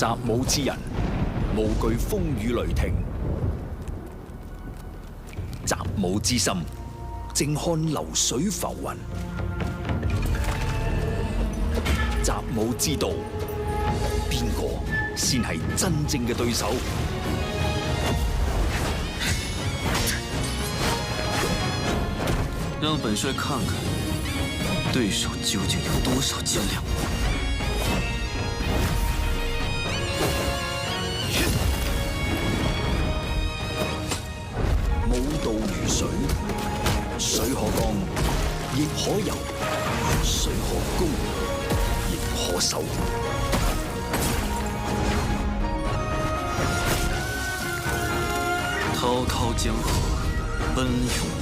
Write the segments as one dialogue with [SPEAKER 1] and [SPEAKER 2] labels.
[SPEAKER 1] 習武之人，無懼風雨雷霆。習武之心，靜看流水浮雲。習武之道，邊個先係真正嘅對手？
[SPEAKER 2] 讓本帥看看，對手究竟有多少斤兩。
[SPEAKER 1] 武道如水，水可乾，亦可游；水可攻，亦可守。
[SPEAKER 2] 滔滔江河，奔涌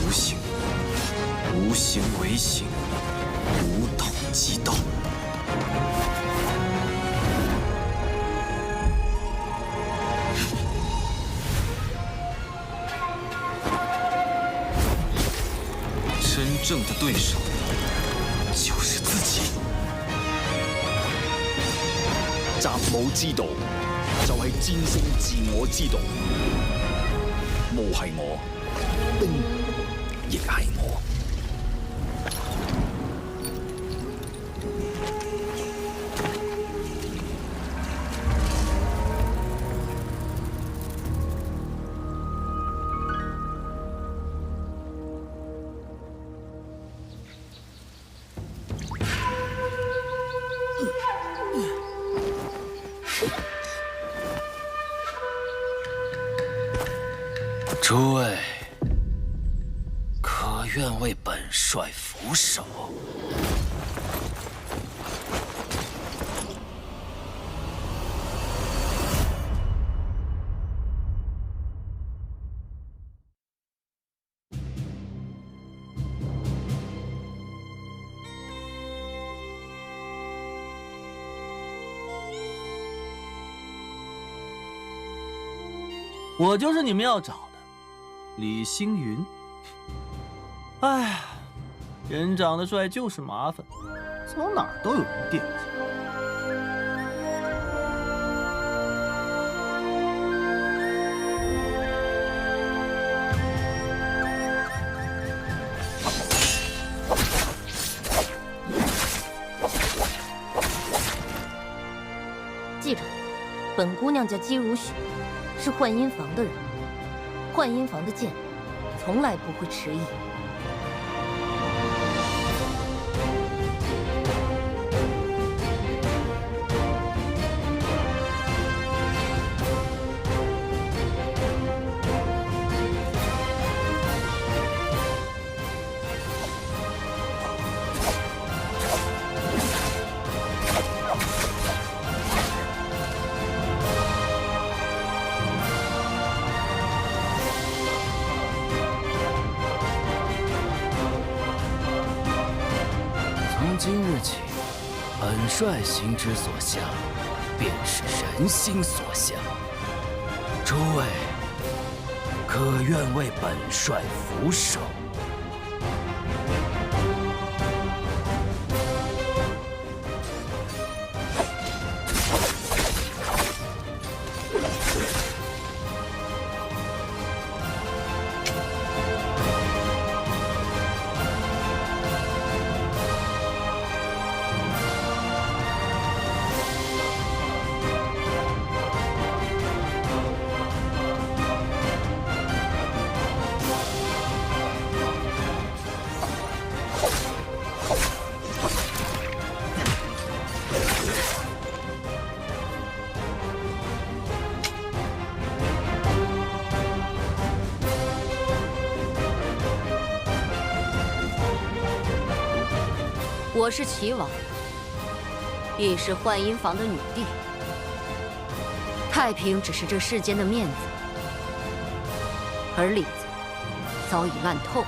[SPEAKER 2] 无形。 无形为形，武道即道。真正的对手就是自己。
[SPEAKER 1] 習武之道就係戰勝自我之道。武係我，兵亦係我。
[SPEAKER 3] 诸位，可愿为本帅俯首？
[SPEAKER 4] 我就是你们要找的。 李星云，哎呀，人长得帅就是麻烦，走哪儿都有人惦记。
[SPEAKER 5] 记着，本姑娘叫姬如雪，是幻音房的人。 幻音房的剑，从来不会迟疑。
[SPEAKER 3] 从今日起，本帅心之所向，便是人心所向。诸位，可愿为本帅俯首？
[SPEAKER 5] 我是齐王，亦是幻音房的女帝。太平只是这世间的面子，而里子早已烂透了。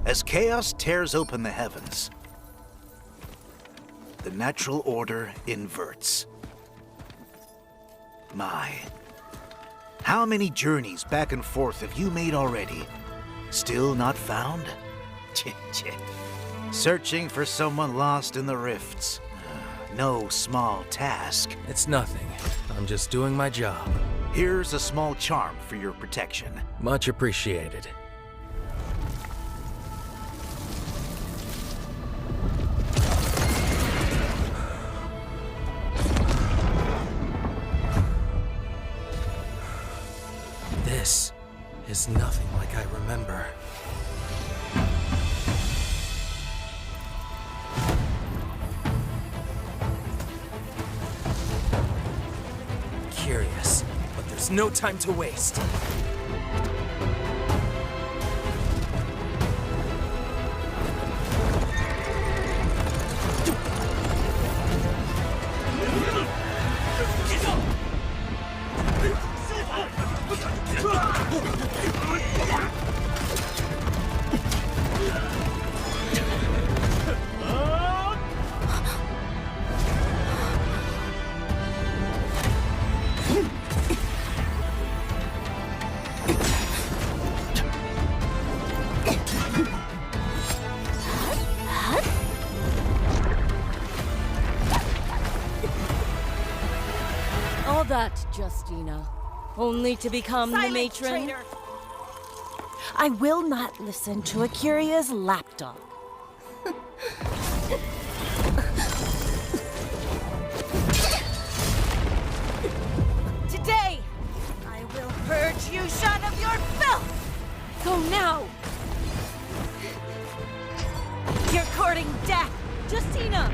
[SPEAKER 6] As chaos tears open the heavens, the natural order inverts. My, how many journeys back and forth have you made already? Still not found? Searching for someone lost in the rifts. No small task.
[SPEAKER 3] It's nothing. I'm just doing my job.
[SPEAKER 6] Here's a small charm for your protection.
[SPEAKER 3] Much appreciated. This is nothing like I remember. Curious, but there's no time to waste.
[SPEAKER 7] All that, Justina. Only to become the matron?
[SPEAKER 8] Traitor. I will not listen to a curious lapdog. Today, I will purge you, shun of your filth!
[SPEAKER 7] Go now!
[SPEAKER 8] You're courting death!
[SPEAKER 7] Justina!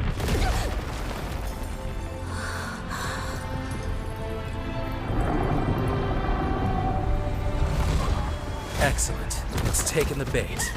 [SPEAKER 3] Excellent. It's taken the bait.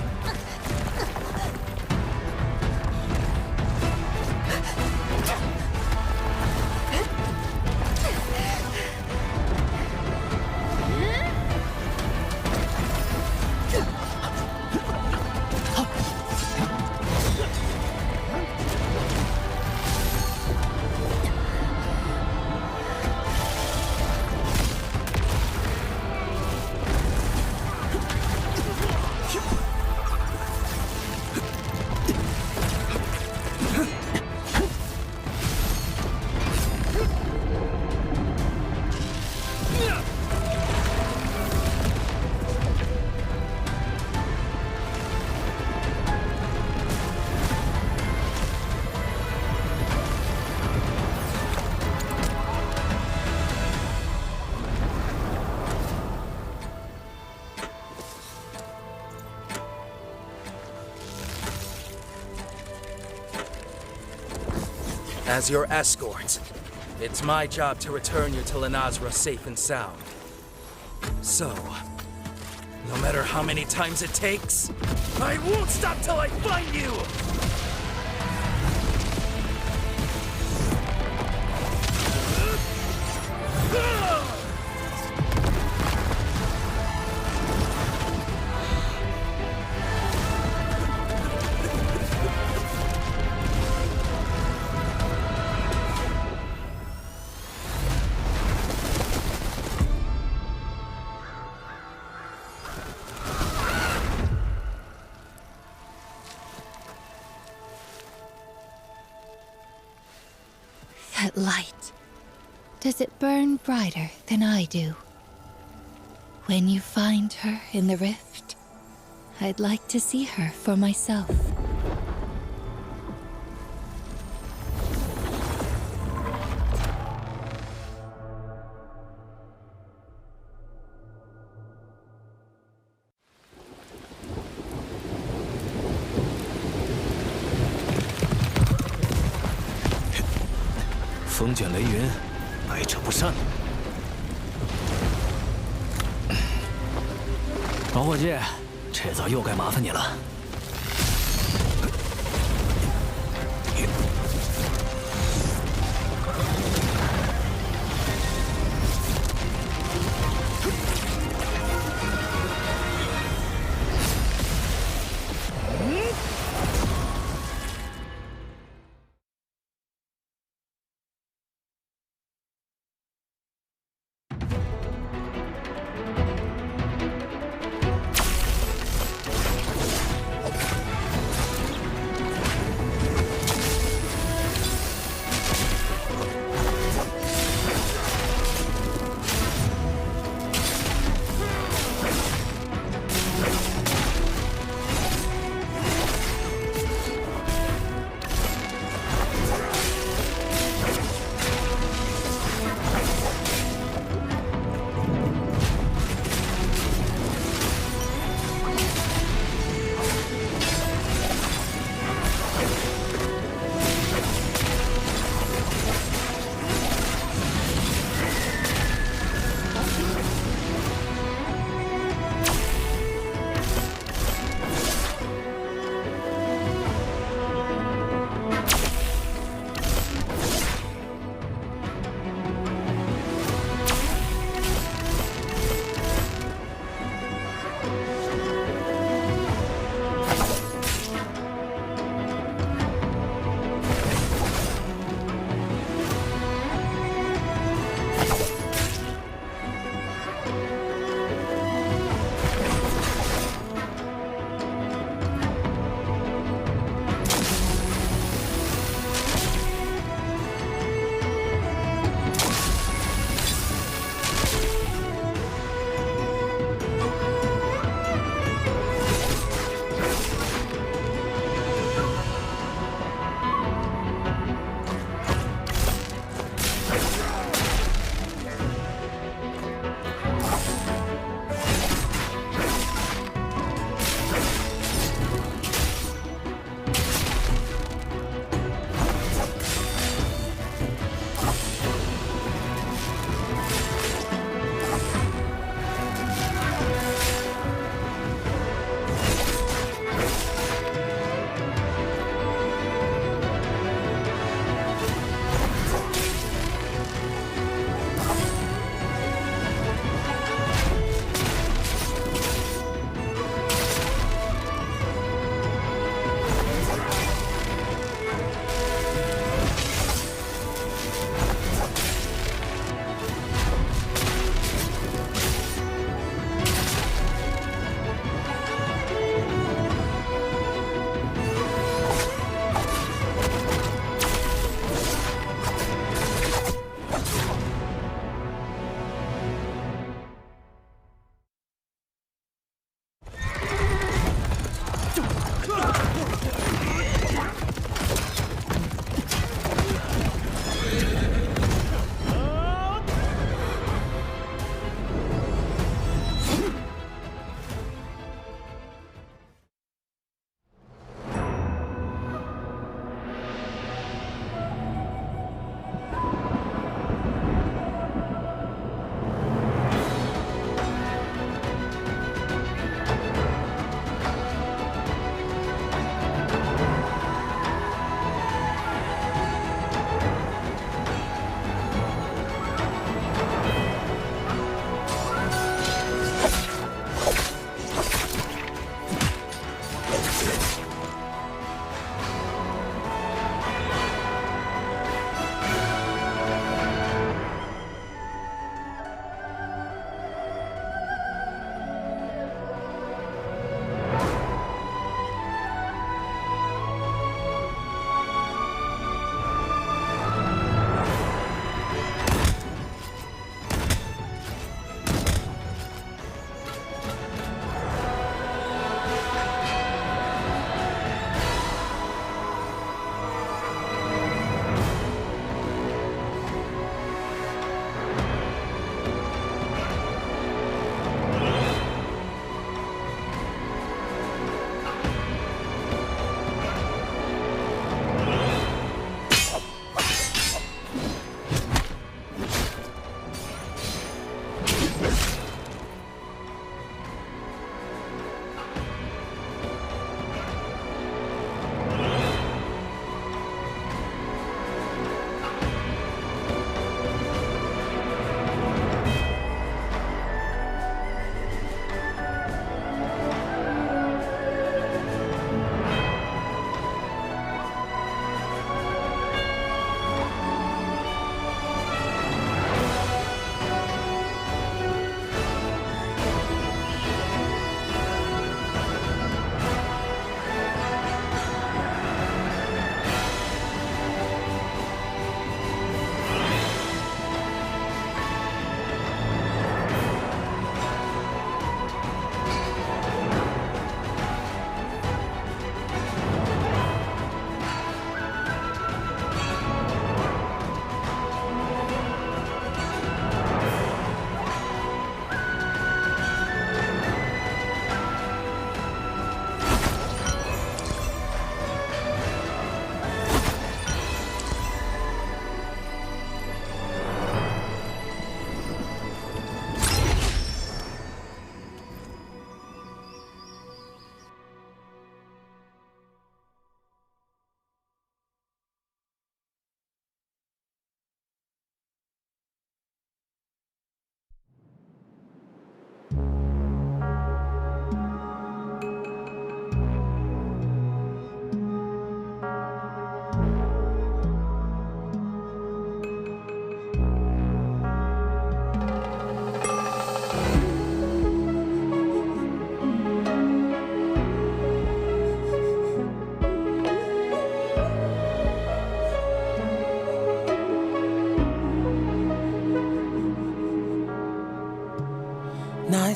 [SPEAKER 3] As your escort, it's my job to return you to Lenazra safe and sound. So, no matter how many times it takes, I won't stop till I find you!
[SPEAKER 9] That light. Does it burn brighter than I do? When you find her in the rift, I'd like to see her for myself.
[SPEAKER 1] 风卷雷云，来者不善。老伙计，这次又该麻烦你了。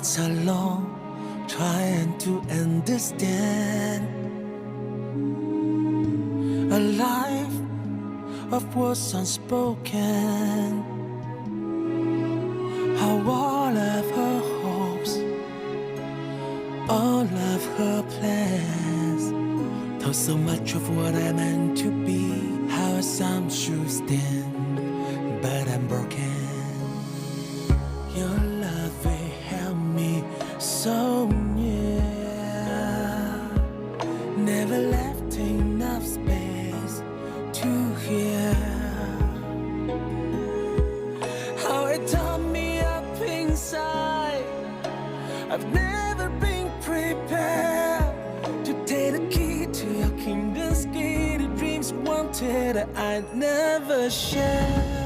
[SPEAKER 10] nights are long, trying to understand a life of words unspoken. How all of her hopes, all of her plans, told so much of what I meant to be. How some should stand, but I'm broken. Your love will help me so near. Never left enough space to hear how it tore me up inside. I've never been prepared to take the key to your kingdom's gate. The dreams wanted that I'd never share.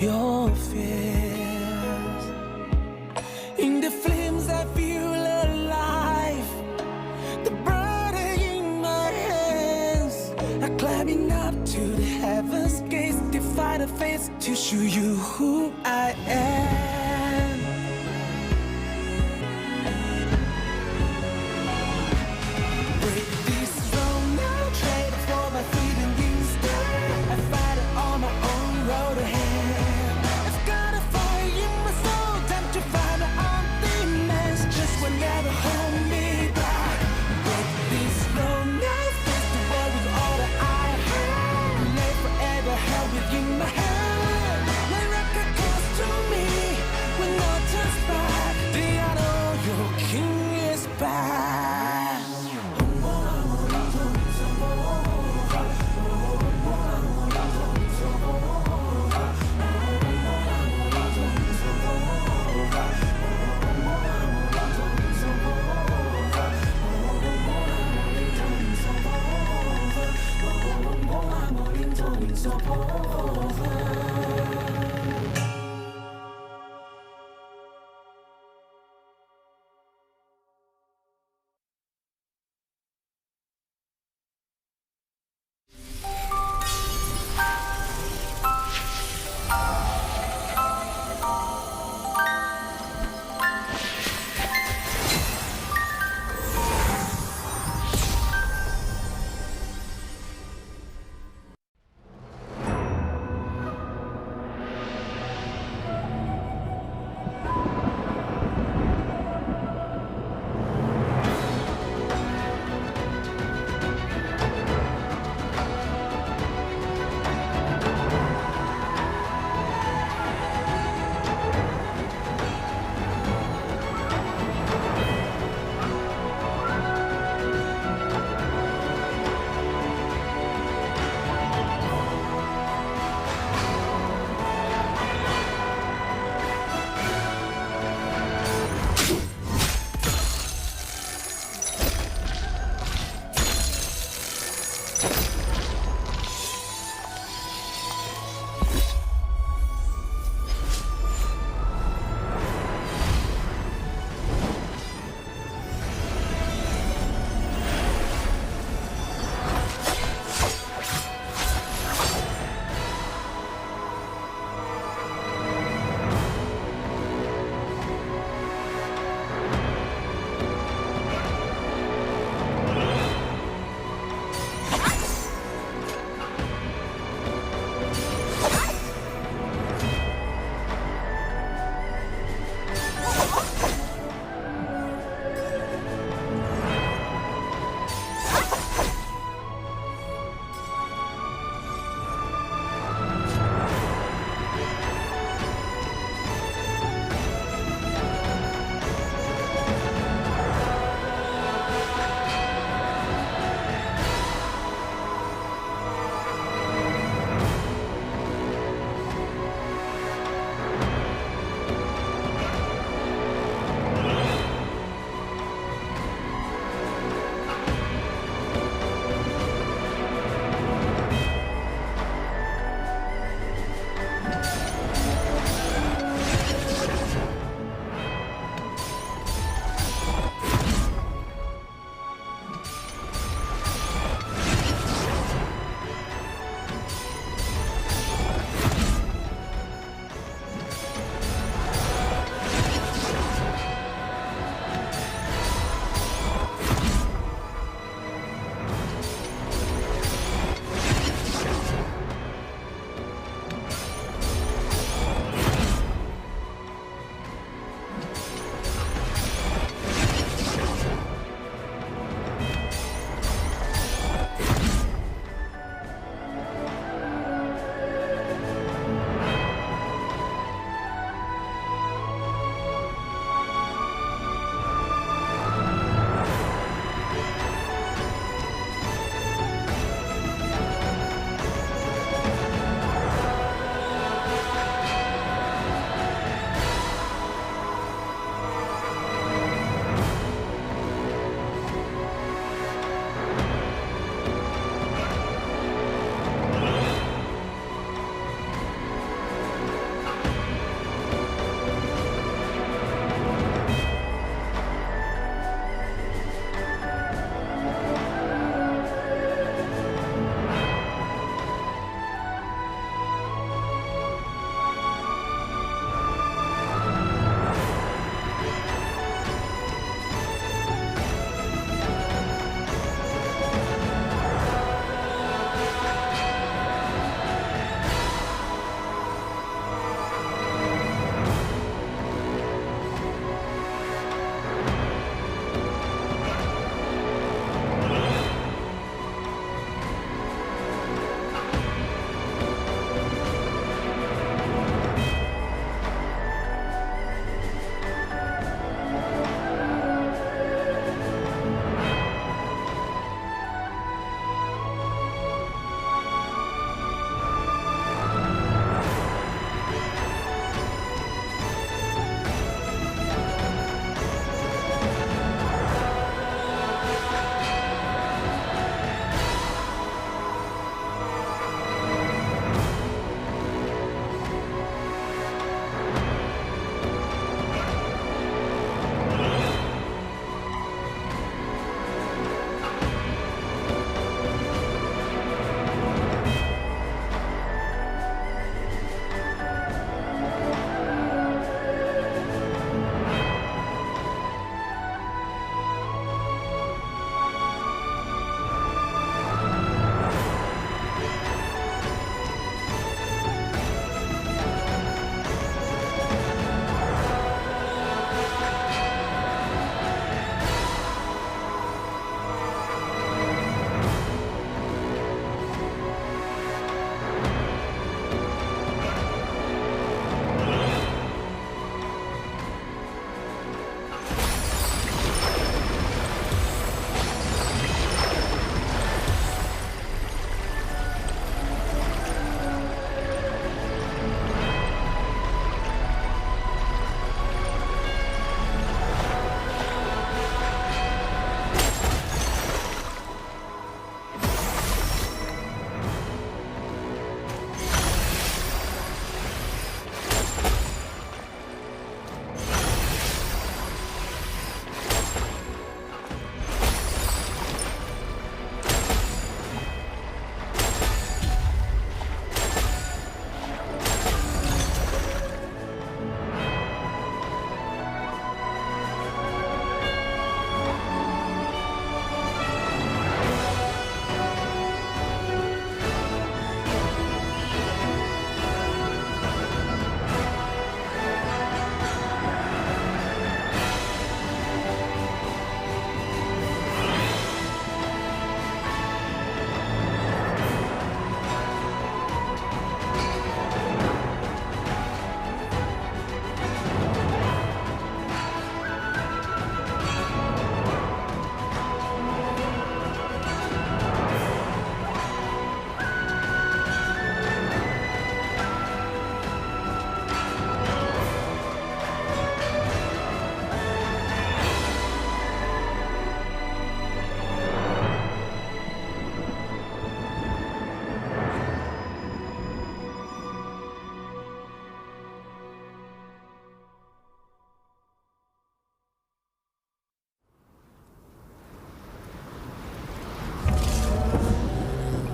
[SPEAKER 10] Your fears in the flames I feel alive. The burden in my hands are climbing up to the heavens gates. Defy the fates to show you who I am. Break this throne now, trade for my freedom instead. I fight it on my own road ahead. Never hold me back. Break this slow now. Face the world with all that I have. Lay forever held within my hand. NARAKA calls to me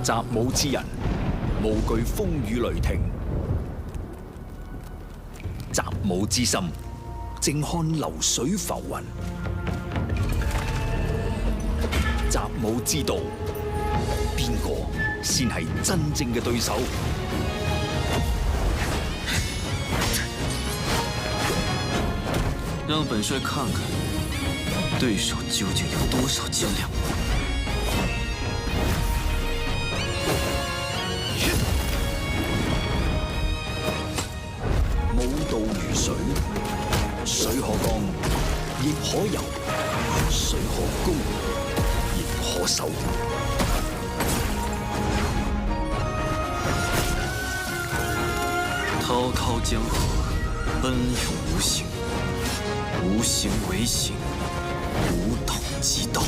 [SPEAKER 1] 習武之人，無懼風雨雷霆。習武之心，靜看流水浮雲。習武之道，邊個先係真正嘅對手？
[SPEAKER 2] 讓本帥看看，對手究竟有多少斤兩。
[SPEAKER 1] 武道如水，水可乾，亦可游；水可攻，亦可守。
[SPEAKER 2] 滔滔江河，奔涌无形，无形为形，无统即道。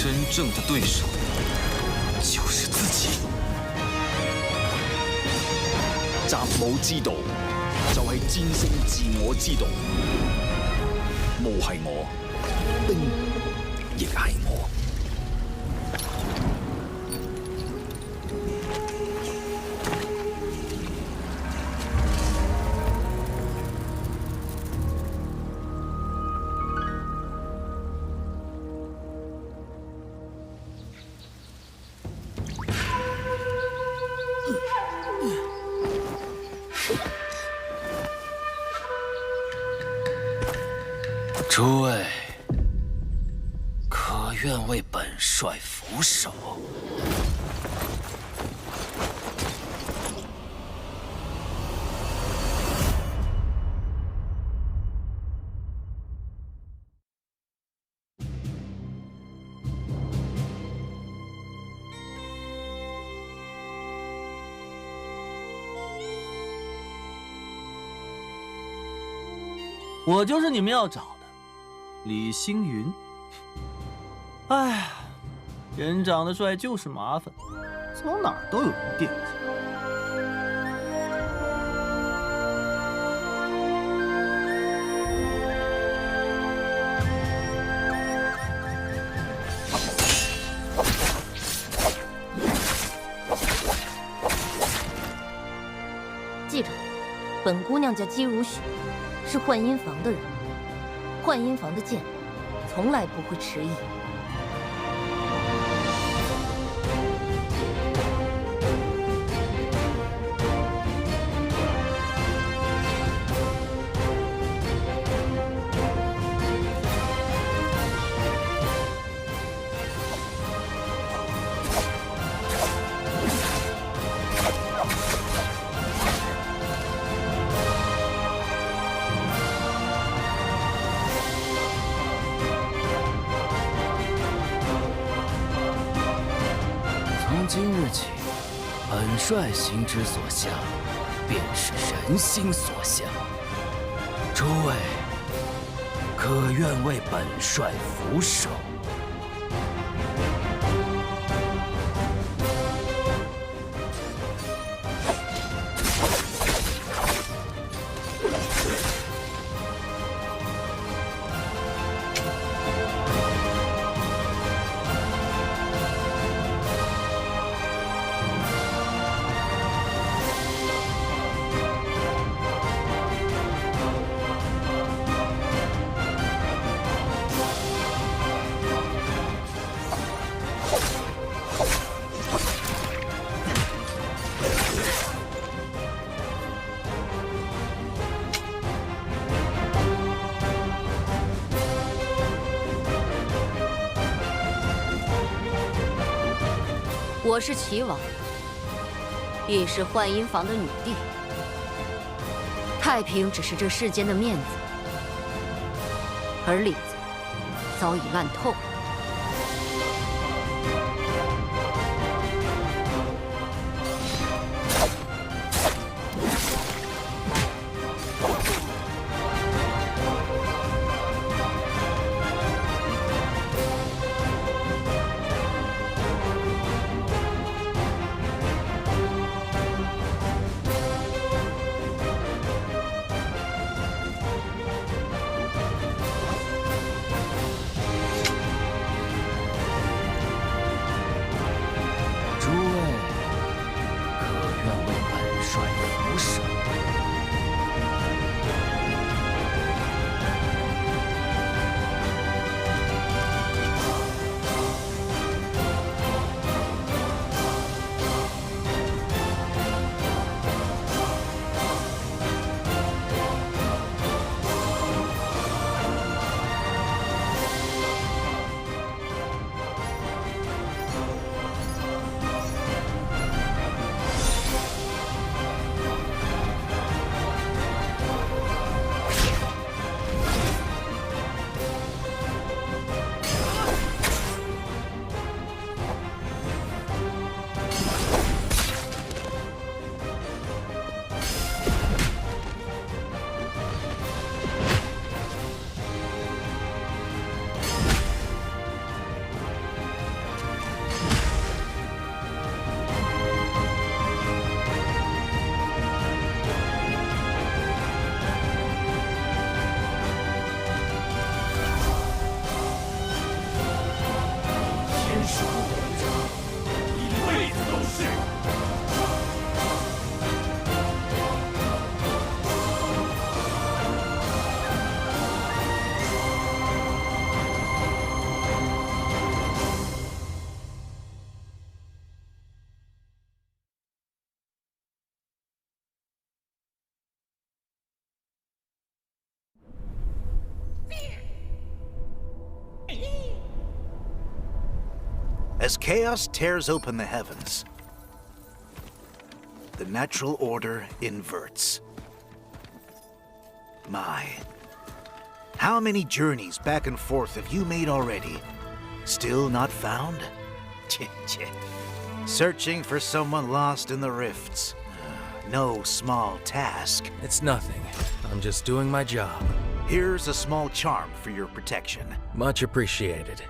[SPEAKER 2] 真正的对手就是自己。
[SPEAKER 1] 習武之道，就係戰勝自我之道。霧係我，冰亦係我。
[SPEAKER 3] 诸位，可愿为本帅俯首？
[SPEAKER 4] 我就是你们要找的。李星云，哎呀，人长得帅就是麻烦，走哪儿都有人惦记。
[SPEAKER 5] 记着，本姑娘叫姬如雪，是幻音房的人。幻音房的剑，从来不会迟疑。
[SPEAKER 3] 从今日起，本帅心之所向，便是人心所向。诸位，可愿为本帅俯首？
[SPEAKER 5] 我是齐王，亦是幻音房的女帝。太平只是这世间的面子，而里子早已烂透了。
[SPEAKER 6] As chaos tears open the heavens, the natural order inverts. My, how many journeys back and forth have you made already? Still not found? Searching for someone lost in the rifts. No small task.
[SPEAKER 11] It's nothing. I'm just doing my job.
[SPEAKER 6] Here's a small charm for your protection.
[SPEAKER 11] Much appreciated.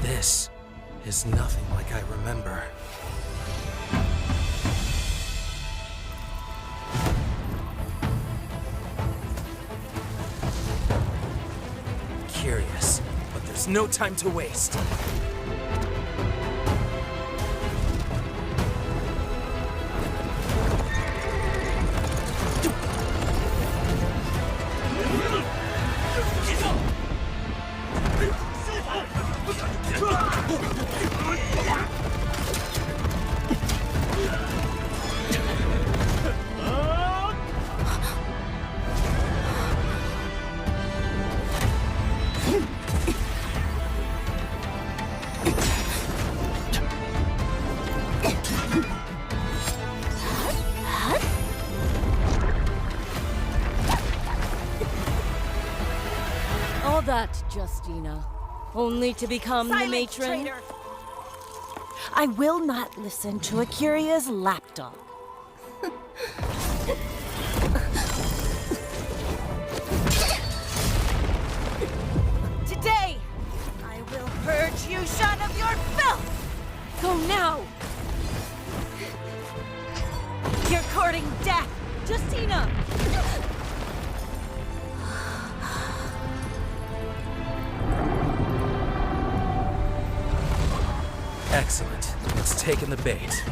[SPEAKER 11] This is nothing like I remember. Curious, but there's no time to waste.
[SPEAKER 7] All that, Justina, only to become the matron.
[SPEAKER 8] Traitor. I will not listen to Akiria's lapdog. Today, I will purge you shot of your filth!
[SPEAKER 7] Go now!
[SPEAKER 8] You're courting death!
[SPEAKER 7] Justina!
[SPEAKER 11] Excellent. It's taken the bait.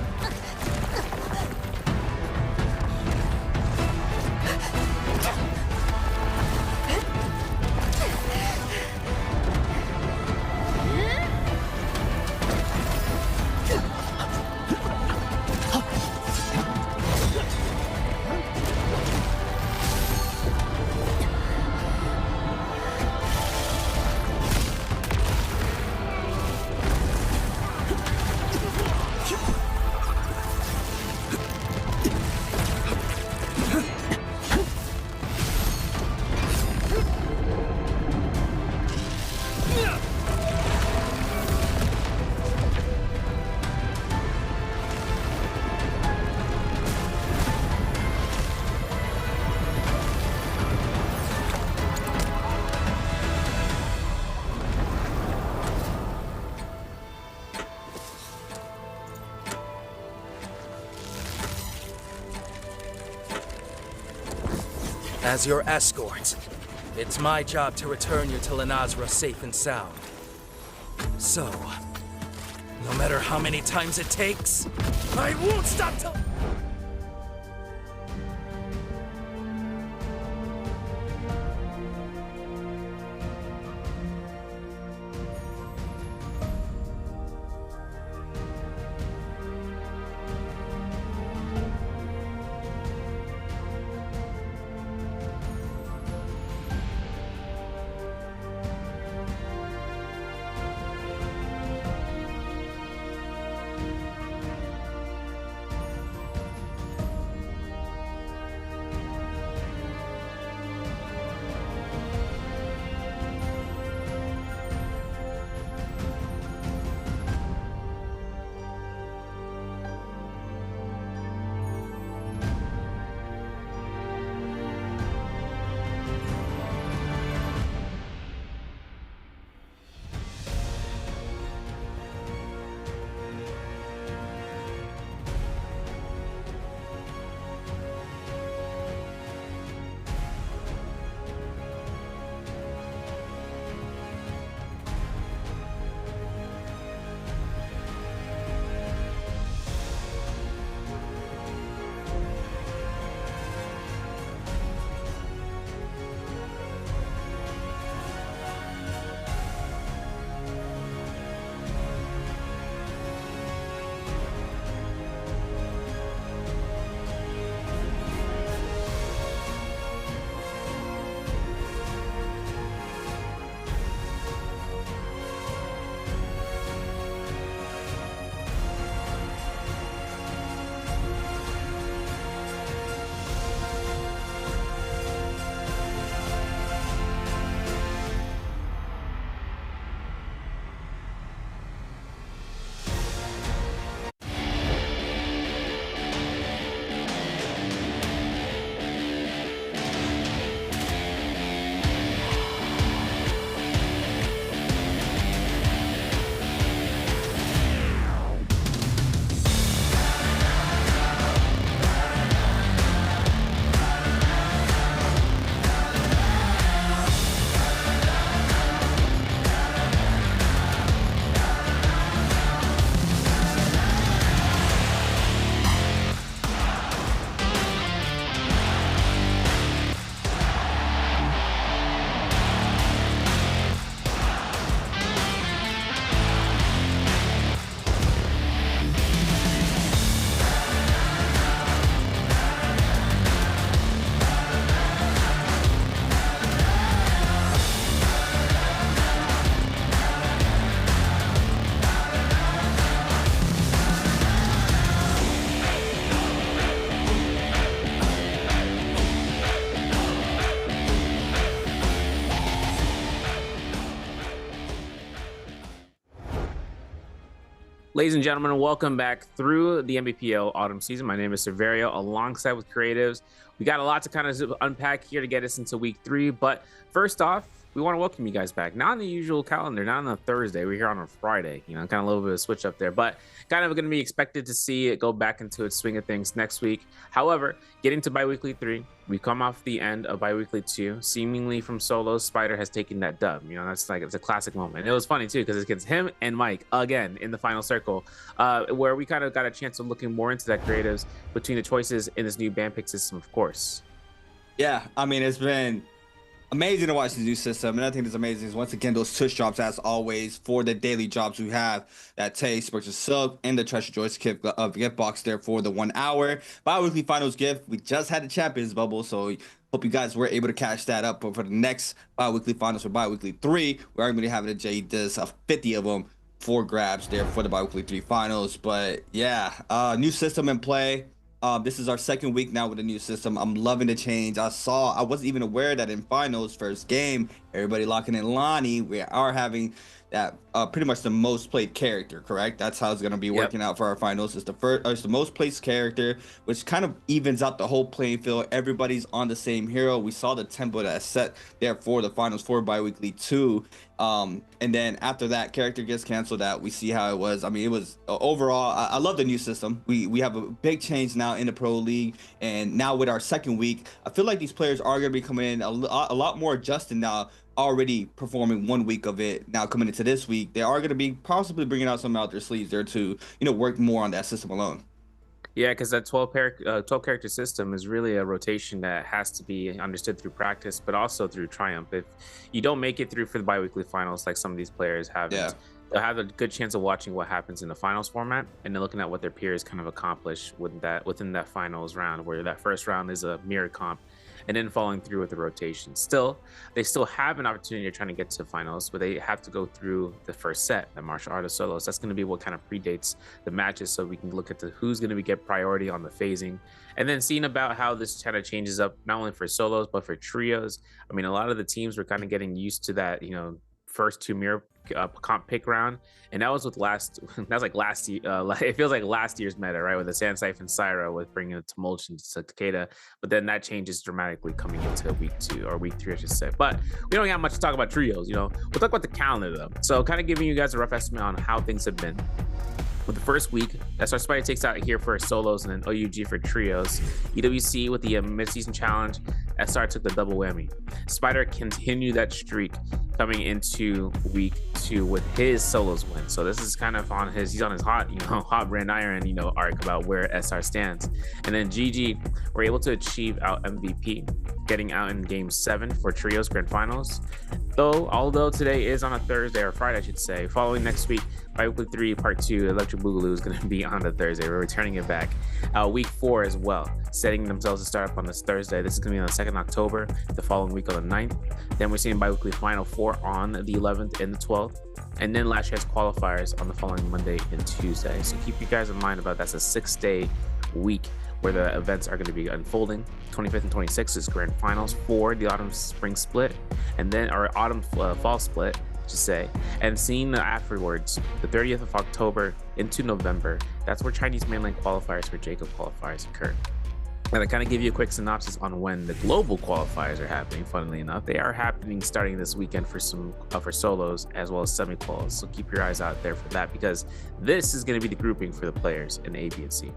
[SPEAKER 11] As your escort, it's my job to return you to Lenazra safe and sound. So, no matter how many times it takes, I won't stop till...
[SPEAKER 12] Ladies and gentlemen, welcome back through the Nbpl autumn season. My name is Severio, alongside with Creatives. We got a lot to kind of unpack here to get us into week 3, but first off, we want to welcome you guys back. Not on the usual calendar, not on a Thursday. We're here on a Friday, kind of a little bit of switch up there, but kind of going to be expected to see it go back into its swing of things next week. However, getting to Biweekly 3, we come off the end of Biweekly 2. Seemingly from solos, Spider has taken that dub. That's like, it's a classic moment. It was funny too, because it's against him and Mike again in the final circle, where we kind of got a chance of looking more into that creatives between the choices in this new band pick system, of course.
[SPEAKER 13] Yeah, I mean, it's been amazing to watch the new system, and I think it's amazing is once again those tush drops as always for the daily jobs we have, that taste versus silk and the treasure joyce gift box there for the 1 hour bi-weekly finals gift. We just had the champions bubble, so hope you guys were able to catch that up. But for the next bi-weekly finals for bi-weekly 3, we're going to be having a J disc of 50 of them for grabs there for the bi-weekly 3 finals. But yeah, new system in play. This is our second week now with the new system. I'm loving the change. I wasn't even aware that in finals first game, everybody locking in Lonnie. We are having that pretty much the most played character, correct? That's how it's going to be working out for our finals. It's the most played character, which kind of evens out the whole playing field. Everybody's on the same hero. We saw the tempo that's set there for the finals for bi-weekly 2. And then after that character gets canceled out, we see how it was. I mean, it was overall, I love the new system. We have a big change now in the pro league, and now with our second week, I feel like these players are going to be coming in a lot more adjusted now, already performing 1 week of it. Now coming into this week, they are going to be possibly bringing out some out their sleeves there to work more on that system alone.
[SPEAKER 12] Yeah, because that 12 character system is really a rotation that has to be understood through practice, but also through triumph. If you don't make it through for the bi-weekly finals, like some of these players haven't, they'll have a good chance of watching what happens in the finals format, and then looking at what their peers kind of accomplish within that finals round, where that first round is a mirror comp, and then following through with the rotation. They still have an opportunity to try to get to finals, but they have to go through the first set, the martial artist solos. That's going to be what kind of predates the matches, so we can look at who's going to get priority on the phasing, and then seeing about how this kind of changes up not only for solos but for trios. I mean, a lot of the teams were kind of getting used to that, first 2 mirror comp pick round, and that was with last year. It feels like last year's meta, right, with the Sandsife and Syra with bringing the Tumultuation to Takeda, but then that changes dramatically coming into week 2 or week 3, I should say. But we don't have much to talk about trios. We'll talk about the calendar though, so kind of giving you guys a rough estimate on how things have been. With the first week, that's our Spider takes out here for solos, and then OUG for trios. EWC with the mid-season challenge. SR took the double whammy. Spider continued that streak coming into week 2 with his solos win. So this is kind of he's on his hot brand iron, arc about where SR stands. And then GG were able to achieve out MVP, getting out in game 7 for trios grand finals. Although today is on a Thursday or Friday, I should say, following next week, Biweekly 3 Part 2, Electric Boogaloo is going to be on the Thursday. We're returning it back. Week 4 as well, setting themselves to start up on this Thursday. This is going to be on the 2nd October, the following week on the 9th. Then we're seeing Biweekly Final 4 on the 11th and the 12th. And then last year's qualifiers on the following Monday and Tuesday. So keep you guys in mind about that's a 6-day week where the events are going to be unfolding. 25th and 26th is grand finals for the autumn spring split, and then our autumn fall split, to say. And seeing afterwards, the 30th of October into November, that's where Chinese mainland qualifiers for Jacob qualifiers occur. And I kind of give you a quick synopsis on when the global qualifiers are happening. Funnily enough, they are happening starting this weekend for some for solos as well as semi-quals. So keep your eyes out there for that, because this is going to be the grouping for the players in A, B, and C.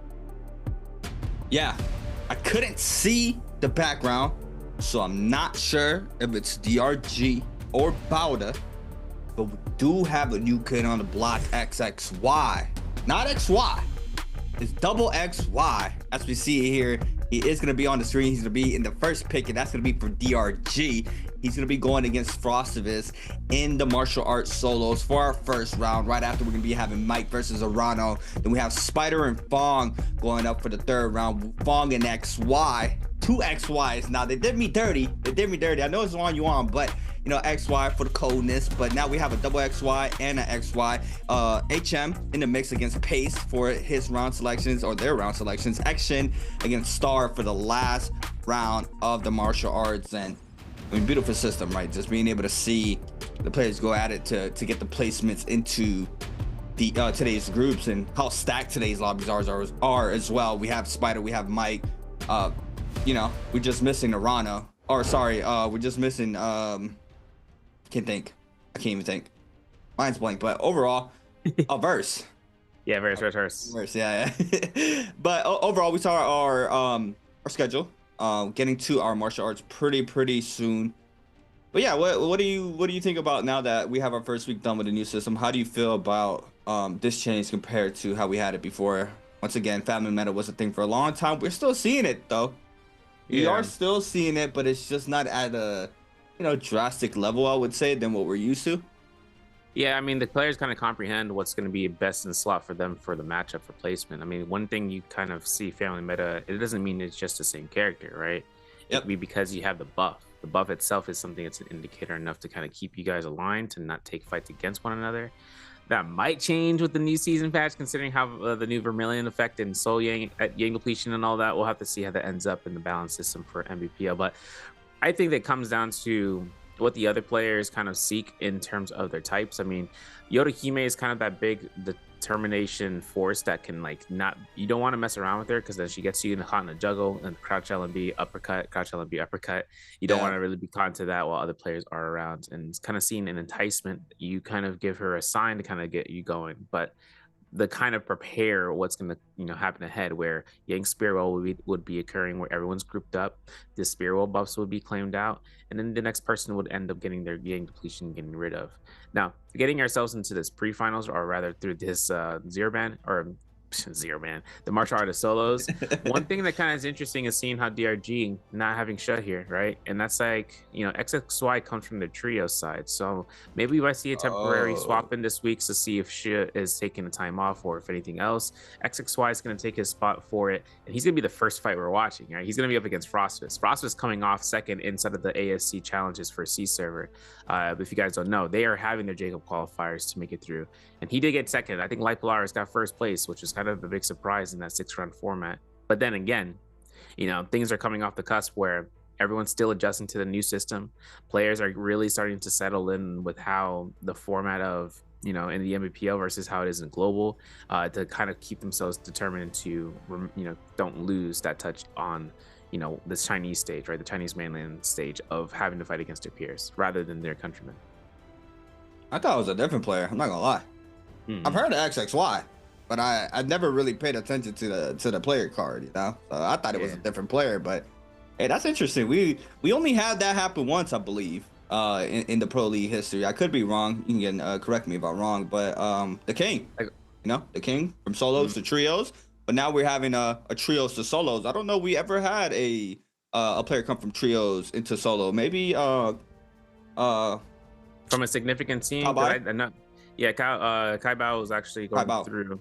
[SPEAKER 13] Yeah, I couldn't see the background, so I'm not sure if it's DRG or Bauda, but we do have a new kid on the block, XXY. Not XY, it's double XY. As we see here, he is going to be on the screen. He's going to be in the first pick, and that's going to be for DRG. He's going to be going against Frostivus in the martial arts solos for our first round. Right after, we're going to be having Mike versus Arano. Then we have Spider and Fong going up for the third round. Fong and XY. 2 XYs. Now, they did me dirty. I know it's on you on, but, XY for the coldness. But now we have a double XY and an XY. HM in the mix against Pace for his round selections, or their round selections. Action against Star for the last round of the martial arts. And beautiful system, right? Just being able to see the players go at it to get the placements into the today's groups and how stacked today's lobbies are as well. We have Spider, we have Mike. You know, we're just missing Narana. Or sorry, we're just missing. Can't even think. Mine's blank. But overall, a verse.
[SPEAKER 12] Yeah, verse.
[SPEAKER 13] Yeah. But overall, we saw our schedule. Getting to our martial arts pretty soon. But yeah, what do you think about now that we have our first week done with the new system? How do you feel about this change compared to how we had it before? Once again, family meta was a thing for a long time. We're still seeing it though. We are still seeing it, but it's just not at a drastic level, I would say, than what we're used to.
[SPEAKER 12] Yeah, I mean, the players kind of comprehend what's going to be best in slot for them for the matchup for placement. I mean, one thing you kind of see family meta, it doesn't mean it's just the same character, right? It could be because you have the buff. The buff itself is something that's an indicator enough to kind of keep you guys aligned, to not take fights against one another. That might change with the new season patch, considering how the new Vermilion effect and Soul Yang depletion and all that. We'll have to see how that ends up in the balance system for Nbpl. But I think that comes down to what the other players kind of seek in terms of their types. I mean, Yorihime is kind of that big determination force that can you don't want to mess around with her, because then she gets you in a juggle and crouch LMB uppercut, crouch LMB uppercut. You don't want to really be caught into that while other players are around. And it's kind of seeing an enticement. You kind of give her a sign to kind of get you going, but the kind of prepare what's going to happen ahead, where Yang Spearwell would be occurring, where everyone's grouped up, the Spearwell buffs would be claimed out, and then the next person would end up getting their Yang depletion getting rid of. Now, getting ourselves into this pre-finals, or rather through this zero ban, the martial artist solos. One thing that kind of is interesting is seeing how DRG not having Shut here, right? And that's XXY comes from the trio side, so maybe we might see a temporary swap in this week to see if Shut is taking the time off, or if anything else. XXY is going to take his spot for it, and he's going to be the first fight we're watching, right? He's going to be up against Frostfist. Frostfist coming off second inside of the ASC challenges for C server. If you guys don't know, they are having their Jacob qualifiers to make it through, and he did get second. I think Light Polaris got first place, which is kind of the big surprise in that 6-round format. But then again, things are coming off the cusp where everyone's still adjusting to the new system. Players are really starting to settle in with how the format of in the Nbpl versus how it is in global, to kind of keep themselves determined to don't lose that touch on this Chinese stage, right? The Chinese mainland stage of having to fight against their peers rather than their countrymen.
[SPEAKER 13] I thought it was a different player. I'm not gonna lie. I've heard of XXY, but I've never really paid attention to the player card, So I thought it was a different player. But hey, that's interesting. We only had that happen once, I believe, in the Pro League history. I could be wrong. You can correct me if I'm wrong. But the King, the King from solos to trios. But now we're having a trios to solos. I don't know we ever had a player come from trios into solo. Maybe from
[SPEAKER 12] a significant team. Kai Bao was actually going through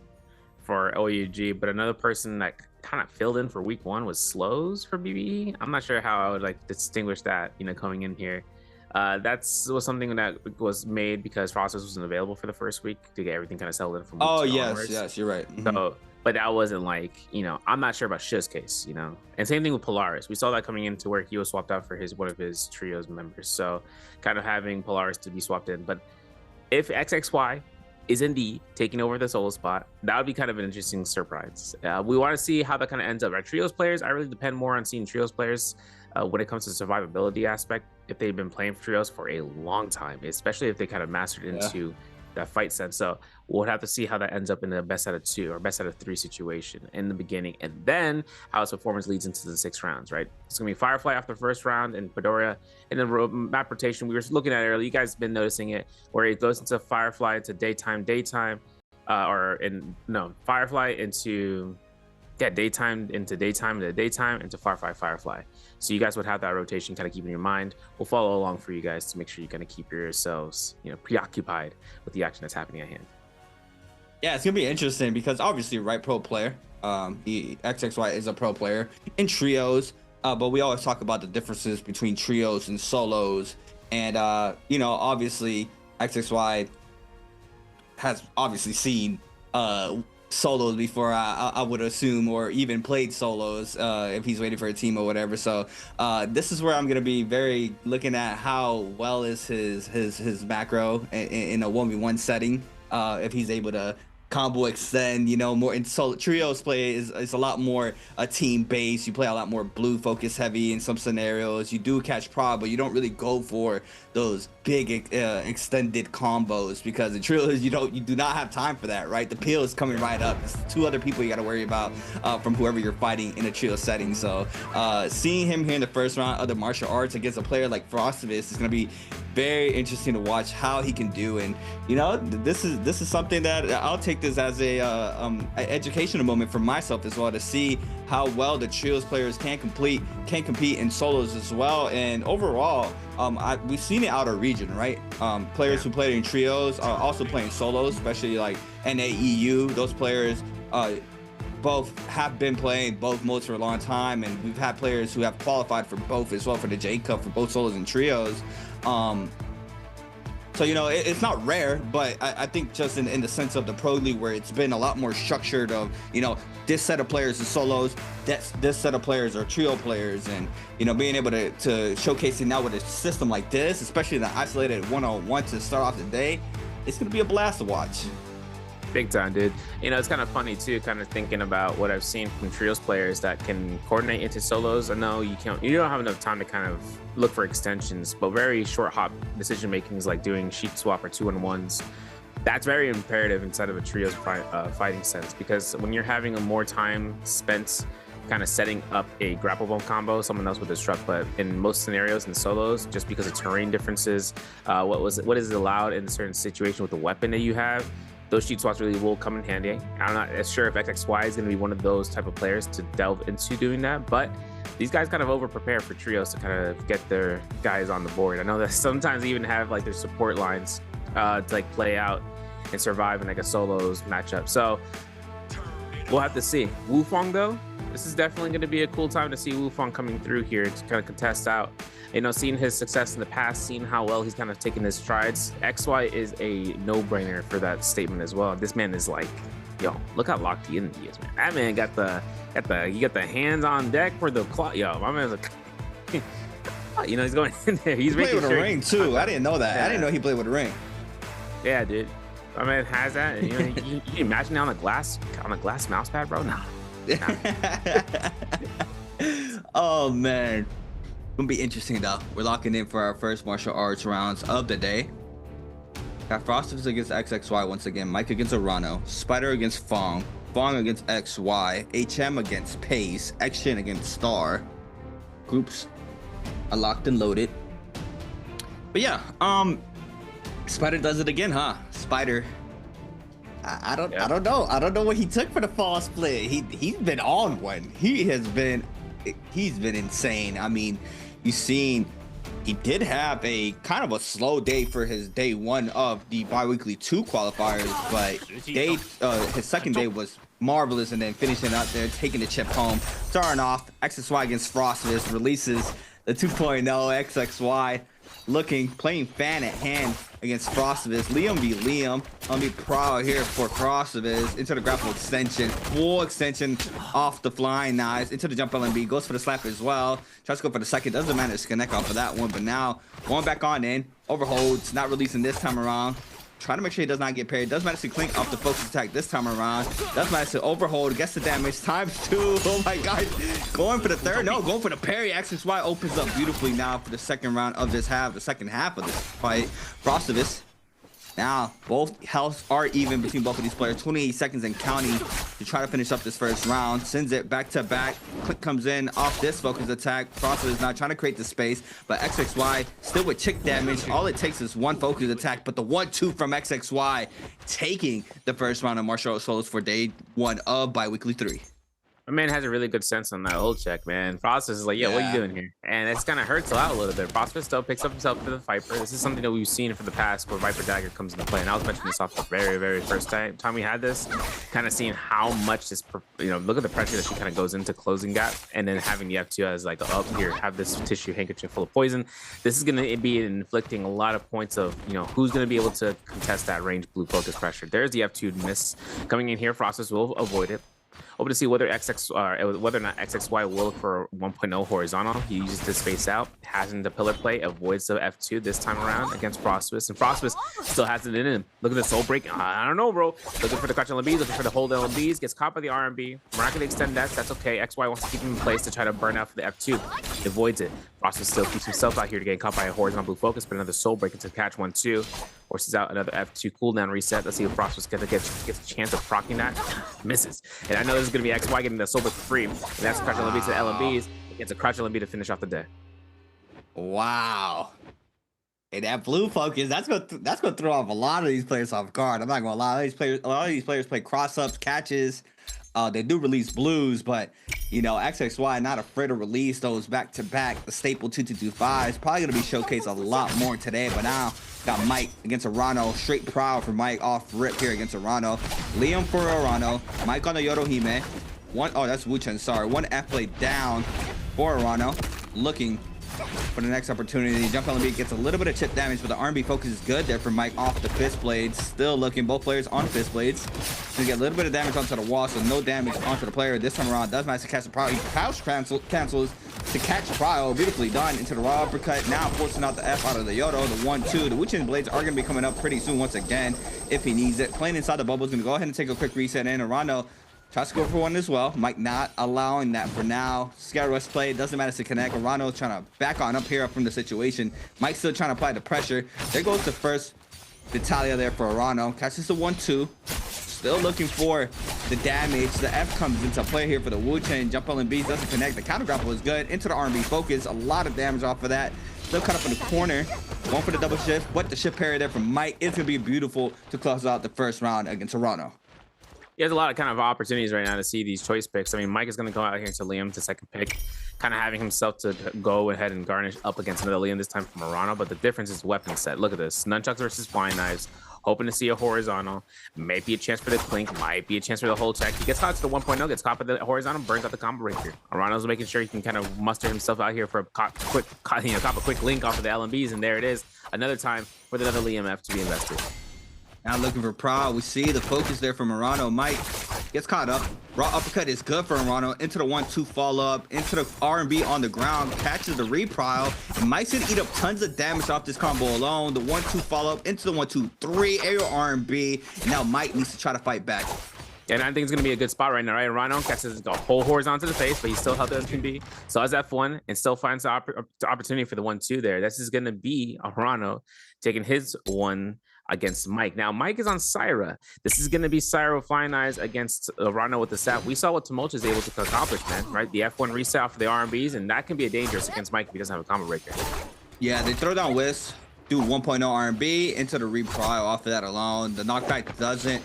[SPEAKER 12] for OUG, but another person that kind of filled in for week 1 was Slows for BBE. I'm not sure how I would distinguish that, coming in here. Was something that was made because Frosters wasn't available for the first week to get everything kind of settled in from week 2 onwards.
[SPEAKER 13] Yes, you're right.
[SPEAKER 12] So, but that wasn't I'm not sure about Shiz's case, And same thing with Polaris. We saw that coming into where he was swapped out for one of his trios members. So kind of having Polaris to be swapped in. But if XXY is indeed taking over the solo spot, that would be kind of an interesting surprise. We want to see how that kind of ends up. Right? Trios players, I really depend more on seeing trios players when it comes to the survivability aspect. If they've been playing for trios for a long time, especially if they kind of mastered into that fight sense. So we'll have to see how that ends up in the best out of 2 or best out of 3 situation in the beginning, and then how his performance leads into the 6 rounds, right? It's gonna be Firefly after the first round and Padoria, and then map rotation. We were looking at it earlier. You guys have been noticing it, where it goes into Firefly into daytime, Firefly into daytime into Firefly. So you guys would have that rotation kind of keep in your mind. We'll follow along for you guys to make sure you kind of keep yourselves preoccupied with the action that's happening at hand.
[SPEAKER 13] Yeah, it's gonna be interesting because obviously, right, pro player. The XXY is a pro player in trios, but we always talk about the differences between trios and solos, and obviously XXY has obviously seen solos before, I would assume, or even played solos if he's waiting for a team or whatever. So this is where I'm gonna be very looking at how well is his macro in a 1v1 setting, if he's able to combo extend, you know, more in solo trios play is a lot more team based. You play a lot more blue focus heavy in some scenarios. You do catch prod, but you don't really go for those big extended combos because in trios you do not have time for that, right? The peel is coming right up. It's 2 other people you got to worry about from whoever you're fighting in a trio setting. So seeing him here in the first round of the martial arts against a player like Frostivus is going to be very interesting to watch how he can do. And you know, this is something that I'll take this as a educational moment for myself as well, to see how well the trios players can compete in solos as well. And overall, we've seen it out of region, right? Players who played in trios are also playing solos, especially like NAEU. Those players both have been playing both modes for a long time, and we've had players who have qualified for both as well, for the J Cup, for both solos and trios. So, you know, it's not rare, but I think just in the sense of the Pro League, where it's been a lot more structured of, you know, this set of players are solos, this set of players are trio players, and, you know, being able to showcase it now with a system like this, especially the isolated one-on-one to start off the day, it's going to be a blast to watch.
[SPEAKER 12] Big time, dude. You know, it's kind of funny too, kind of thinking about what I've seen from trios players that can coordinate into solos. I know you don't have enough time to kind of look for extensions, but very short hop decision making is like doing sheet swap or 2-on-1s. That's very imperative inside of a trios fighting sense, because when you're having a more time spent kind of setting up a grapple bone combo, someone else would disrupt. But in most scenarios in solos, just because of terrain differences, what is allowed in a certain situation with the weapon that you have, those sheet swaps really will come in handy. I'm not as sure if XXY is going to be one of those type of players to delve into doing that, but these guys kind of over prepare for trios to kind of get their guys on the board. I know that sometimes they even have like their support lines to like play out and survive in like a solos matchup. So we'll have to see. Wufong though, this is definitely going to be a cool time to see Wufong coming through here to kind of contest out. You know, seeing his success in the past, seeing how well he's kind of taken his strides, XY is a no-brainer for that statement as well. This man is like, yo, look how locked he is, man. That man got the hands on deck for the clock. Yo, my man's like, you know, he's going in there. He's
[SPEAKER 13] playing with a ring too. I didn't know that. Yeah. I didn't know he played with a ring.
[SPEAKER 12] Yeah, dude. My man has that. You know, you imagine it on a glass mouse pad, bro? Nah.
[SPEAKER 13] Oh man. Gonna be interesting though. We're locking in for our first martial arts rounds of the day. Got Frostivus against XXY once again, Mike against Arano, Spider against Fong, Fong against XY, HM against Pace, Xshin against Star. Groups are locked and loaded. But yeah, Spider does it again, huh? Spider. I don't know. I don't know what he took for the fall split. He's been on one. He's been insane. I mean, you've seen he did have a kind of a slow day for his day 1 of the bi-weekly 2 qualifiers, but his second day was marvelous, and then finishing out there, taking the chip home. Starting off, XXY against Frostivus, releases the 2.0 XXY, playing fan at hand against Frostivus. Liam v. Liam. I'll be proud here for Frostivus. Into the grapple extension. Full extension off the flying knives. Into the jump LMB. Goes for the slap as well. Tries to go for the second. Doesn't manage to connect off of that one. But now, going back on in. Overholds. Not releasing this time around. Trying to make sure he does not get parried. Does manage to clink off the focus attack this time around. Does manage to overhold. Gets the damage. ×2. Oh my god. Going for the third. No, going for the parry. XXY opens up beautifully now for the second round of this half. The second half of this fight. Frostivus. Now, both healths are even between both of these players. 28 seconds and counting to try to finish up this first round. Sends it back to back. Click comes in off this focus attack. Frostivus now trying to create the space, but XXY still with chick damage. All it takes is one focus attack, but the 1-2 from XXY taking the first round of martial arts solos for day 1 of bi-weekly 3.
[SPEAKER 12] My man has a really good sense on that hold check, man. Frostivus is like, yeah, what are you doing here? And it's kind of hurts a lot a little bit. Frostivus still picks up himself for the Viper. This is something that we've seen for the past where Viper Dagger comes into play. And I was mentioning this off the very, very first time we had this, kind of seeing how much this, you know, look at the pressure that she kind of goes into closing gap, and then having the F2 as like, oh, here, have this tissue handkerchief full of poison. This is going to be inflicting a lot of points of, you know, who's going to be able to contest that range blue focus pressure. There's the F2 miss coming in here. Frostivus will avoid it. Open to see whether whether or not XXY will look for 1.0 horizontal. He uses this face out, has in the pillar play, avoids the F2 this time around against Frostwist, and Frostwist still has it in him. Look at the soul break. I don't know, bro. Looking for the crouch LMBs, looking for the hold LMBs, gets caught by the RMB. We're not going to extend that. That's okay. XY wants to keep him in place to try to burn out for the F2. Avoids it. Frostwist still keeps himself out here to get caught by a horizontal blue focus, but another soul break into catch 1-2. Forces out another F2 cooldown reset. Let's see if Frostwist gets a chance of proccing that. Misses. And I know this is going to be XY getting the soul break for free. And that's crouch LMB to the LMBs. Gets a crouch LMB to finish off the day.
[SPEAKER 13] Wow. And that blue focus, that's gonna throw off a lot of these players off guard. I'm not gonna lie. A lot of these players play cross-ups, catches. They do release blues, but you know, XXY not afraid to release those back-to-back. The staple 2-2-2-5 is probably gonna be showcased a lot more today, but now got Mike against Arano. Straight proud for Mike off rip here against Arano. Liam for Arano. Mike on the Yorohime. Oh, that's Wuchen, sorry. One F blade down for Arano. Looking for the next opportunity. Jump LMB gets a little bit of chip damage, but the R&B focus is good there for Mike off the fist blades. Still looking, both players on fist blades. Gonna get a little bit of damage onto the wall, so no damage onto the player. This time around, does manage to catch the Prowl. He pouch cancels to catch Prowl. Beautifully done into the raw uppercut. Now forcing out the F out of the Yodo. The 1-2. The Wuchen blades are gonna be coming up pretty soon once again if he needs it. Playing inside the bubble is gonna go ahead and take a quick reset in. Arano tries to go for one as well. Mike not allowing that for now. Scare Rush play. Doesn't matter to connect. Arano trying to back on up here from the situation. Mike still trying to apply the pressure. There goes the first Vitalia there for Arano. Catches the 1-2. Still looking for the damage. The F comes into play here for the Wuchen. Jump LMB doesn't connect. The counter grapple is good. Into the R&B focus. A lot of damage off of that. Still cut up in the corner. Going for the double shift. But the shift parry there from Mike is going to be beautiful to close out the first round against Arano.
[SPEAKER 12] He has a lot of kind of opportunities right now to see these choice picks. I mean, Mike is going to go out here to Liam to second pick, kind of having himself to go ahead and garnish up against another Liam, this time from Arano. But the difference is weapon set. Look at this. Nunchucks versus flying knives. Hoping to see a horizontal. Might be a chance for the clink. Might be a chance for the whole check. He gets caught to the 1.0, gets caught by the horizontal, burns out the combo breaker. Arano's making sure he can kind of muster himself out here for a cop a quick link off of the LMBs. And there it is. Another time for the another Liam F to be invested.
[SPEAKER 13] Now looking for Prowl. We see the focus there from Arano. Mike gets caught up. Raw uppercut is good for Arano. Into the 1-2 follow up. Into the R&B on the ground. Catches the reprowl. And Mike's gonna eat up tons of damage off this combo alone. The 1-2 follow up into the 1-2-3 aerial R&B. Now Mike needs to try to fight back.
[SPEAKER 12] And I think it's going to be a good spot right now, right? Arano catches the whole horizontal to the face, but he's still held as can be. So as F1 and still finds the opportunity for the 1-2 there. This is going to be Arano taking his one against Mike. Now, Mike is on Syra. This is going to be Syra Flying Eyes against Arano with the staff. We saw what Tumulch is able to accomplish, man, right? The F1 reset for the R&Bs, and that can be a dangerous against Mike if he doesn't have a combo breaker. Yeah,
[SPEAKER 13] they throw down Wisp, do 1.0 R&B into the reprial off of that alone. The knockback doesn't.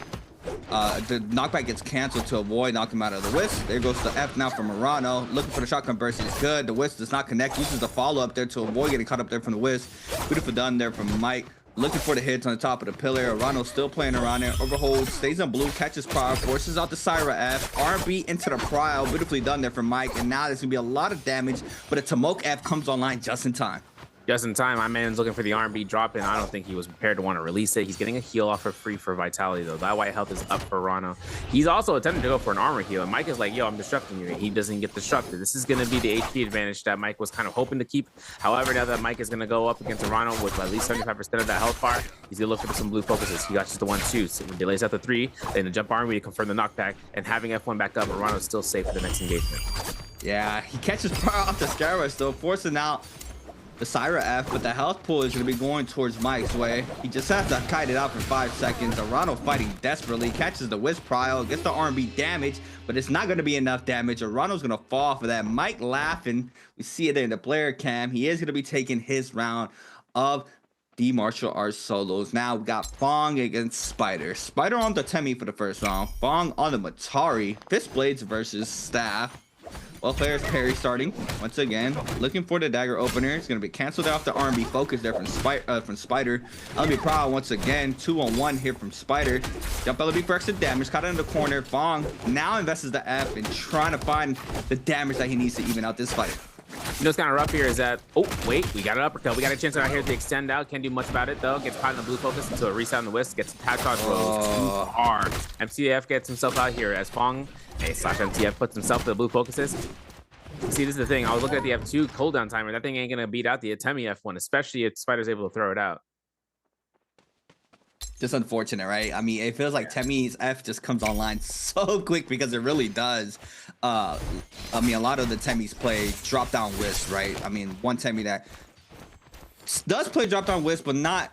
[SPEAKER 13] The knockback gets canceled to avoid knock him out of the Wisp. There goes the F now from Arano. Looking for the shotgun burst is good. The Wisp does not connect. Uses the follow up there to avoid getting caught up there from the Wisp. Beautiful done there from Mike. Looking for the hits on the top of the pillar. Arano still playing around there. Overholds, stays on blue, catches Prowl, forces out the Syra F. R&B into the Prowl. Beautifully done there from Mike. And now there's going to be a lot of damage, but a Tomok F comes online just in time.
[SPEAKER 12] Just in time. My man's looking for the R&B drop in. I don't think he was prepared to want to release it. He's getting a heal off for free for Vitality, though. That white health is up for Arano. He's also attempting to go for an armor heal. And Mike is like, yo, I'm disrupting you. And he doesn't get disrupted. This is going to be the HP advantage that Mike was kind of hoping to keep. However, now that Mike is going to go up against Arano with at least 75% of that health bar, he's going to look for some blue focuses. He got just the 1-2. So he delays out the 3, then the jump R&B to confirm the knockback. And having F1 back up, Arano's still safe for the next engagement.
[SPEAKER 13] Yeah, he catches Prowl off the Skyrush, though, forcing out the Syra F, but the health pool is going to be going towards Mike's way. He just has to kite it out for 5 seconds. Arano fighting desperately, catches the Wisp Prowl, gets the R&B damage, but it's not going to be enough damage. Arano's going to fall for that. Mike laughing. We see it there in the player cam. He is going to be taking his round of the martial arts solos. Now we got Fong against Spider. Spider on the Temi for the first round. Fong on the Matari. Fist Blades versus Staff. Both players parry starting once again, looking for the dagger opener. It's going to be canceled off the R&B focus there from Spider. LB Prowl once again, 2-on-1 here from Spider. Jump LB for extra damage, caught in the corner. Fong now invests the F and trying to find the damage that he needs to even out this fight.
[SPEAKER 12] You know what's kind of rough here is that, oh, wait, we got an uppercut. We got a chance out here to extend out. Can't do much about it, though. Gets caught in the blue focus until a reset on the Wisp. Gets tag dodge rolls too hard. MTF gets himself out here as Fong, slash MTF puts himself to the blue focuses. See, this is the thing. I was looking at the F2 cooldown timer. That thing ain't going to beat out the Atemi F1, especially if Spider's able to throw it out.
[SPEAKER 13] Just unfortunate, right? I mean, it feels like Temi's F just comes online so quick because it really does. I mean, a lot of the Temis play drop down Wisp, right? I mean, one Temi that does play drop down Wisp, but not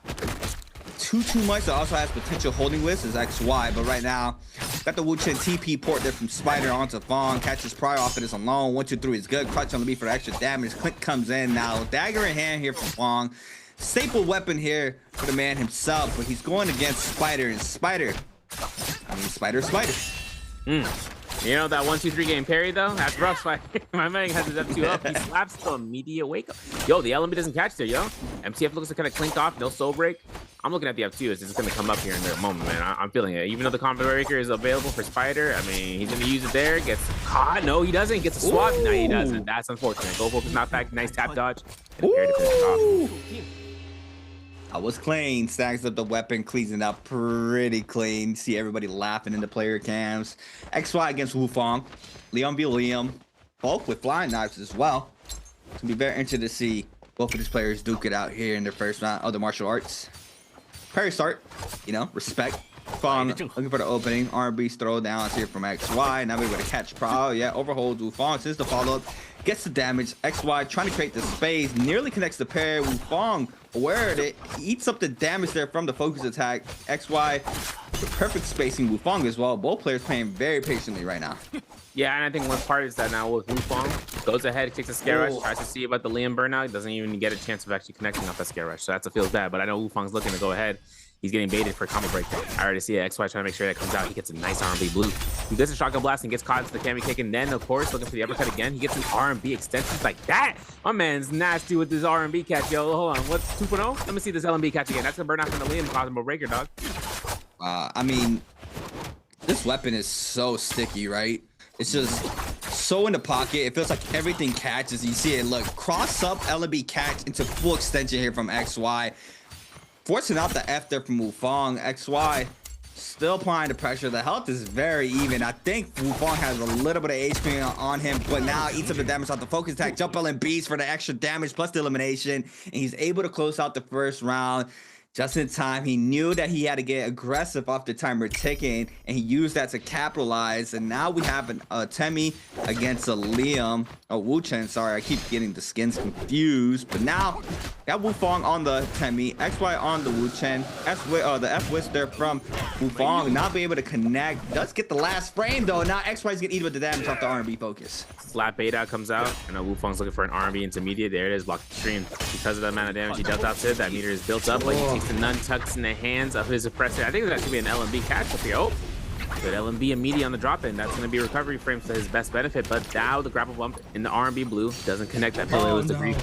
[SPEAKER 13] too much. That also has potential holding Wisp is XY, but right now got the Wu-Chen TP port there from Spider onto Fong, catches Prior off it is alone. 1, 2, 3 is good. Clutch on the beat for the extra damage. Click comes in now. Dagger in hand here from Fong. Staple weapon here for the man himself, but he's going against Spider, and Spider.
[SPEAKER 12] You know that 1-2-3 game parry though? That's rough, Spider. My man has his F2 up. He slaps the immediate wake up. Yo, the LMB doesn't catch there, yo. MTF looks to kind of clink off, no soul break. I'm looking at the F2. It's just going to come up here in a moment, man. I'm feeling it. Even though the combo breaker is available for Spider, I mean, he's going to use it there. Gets caught. No, he doesn't. Gets a swap. No, he doesn't. That's unfortunate. Go focus, not back. Nice tap dodge. And parry to finish it off.
[SPEAKER 13] I was clean. Stacks up the weapon, cleans it up pretty clean. See everybody laughing in the player cams. XY against Wufong. Liam v Liam. Both with flying knives as well. It's going to be very interesting to see both of these players duke it out here in their first round of the martial arts. Parry start, you know, respect. Fong looking for the opening. R&B's throw downs here from XY. Now we're able to catch Prowl. Yeah, overholds Wufong. Since the follow-up, gets the damage. XY trying to create the space. Nearly connects the pair. Wufong aware of it. He eats up the damage there from the focus attack. XY, the perfect spacing Wufong as well. Both players playing very patiently right now.
[SPEAKER 12] Yeah, and I think one part is that now with Wufong, goes ahead, takes a scare rush, tries to see about the Liam burnout, doesn't even get a chance of actually connecting off that scare rush. So that's what feels bad. But I know Wufong's looking to go ahead. He's getting baited for a combo break there. I already see it. XY trying to make sure that comes out. He gets a nice R&B blue. He gets a shotgun blast and gets caught into the Kami kick. And then, of course, looking for the uppercut again. He gets an R&B extension like that. My man's nasty with this R&B catch, yo. Hold on. What's 2.0? Let me see this LMB catch again. That's going to burn out from the Liam combo breaker, dog.
[SPEAKER 13] I mean, this weapon is so sticky, right? It's just so in the pocket. It feels like everything catches. You see it, look, cross up LMB catch into full extension here from XY. Forcing out the F there from Wufong. XY still applying the pressure. The health is very even. I think Wufong has a little bit of HP on him, but now eats up the damage off the focus attack. Jump LMBs for the extra damage plus the elimination. And he's able to close out the first round just in time. He knew that he had to get aggressive off the timer ticking, and he used that to capitalize. And now we have a Temi against a Liam, Wu-Chen, sorry, I keep getting the skins confused. But now, got Wufong on the Temi, XY on the Wu-Chen, the F-Wisp there from Wufong, not be able to connect. Does get the last frame though. Now XY's gonna eat with the damage off the R&B focus.
[SPEAKER 12] Slap beta comes out. I know Wufong's looking for an R&B intermediate. There it is, block the stream. Because of the amount of damage he dealt out to, that meter is built up. Like he takes the nunchucks in the hands of his oppressor. I think that should be an LMB catch up here. Oh, good LMB immediate on the drop in. That's going to be recovery frames to his best benefit. But now the grapple bump in the R&B blue doesn't connect that pillar. It was the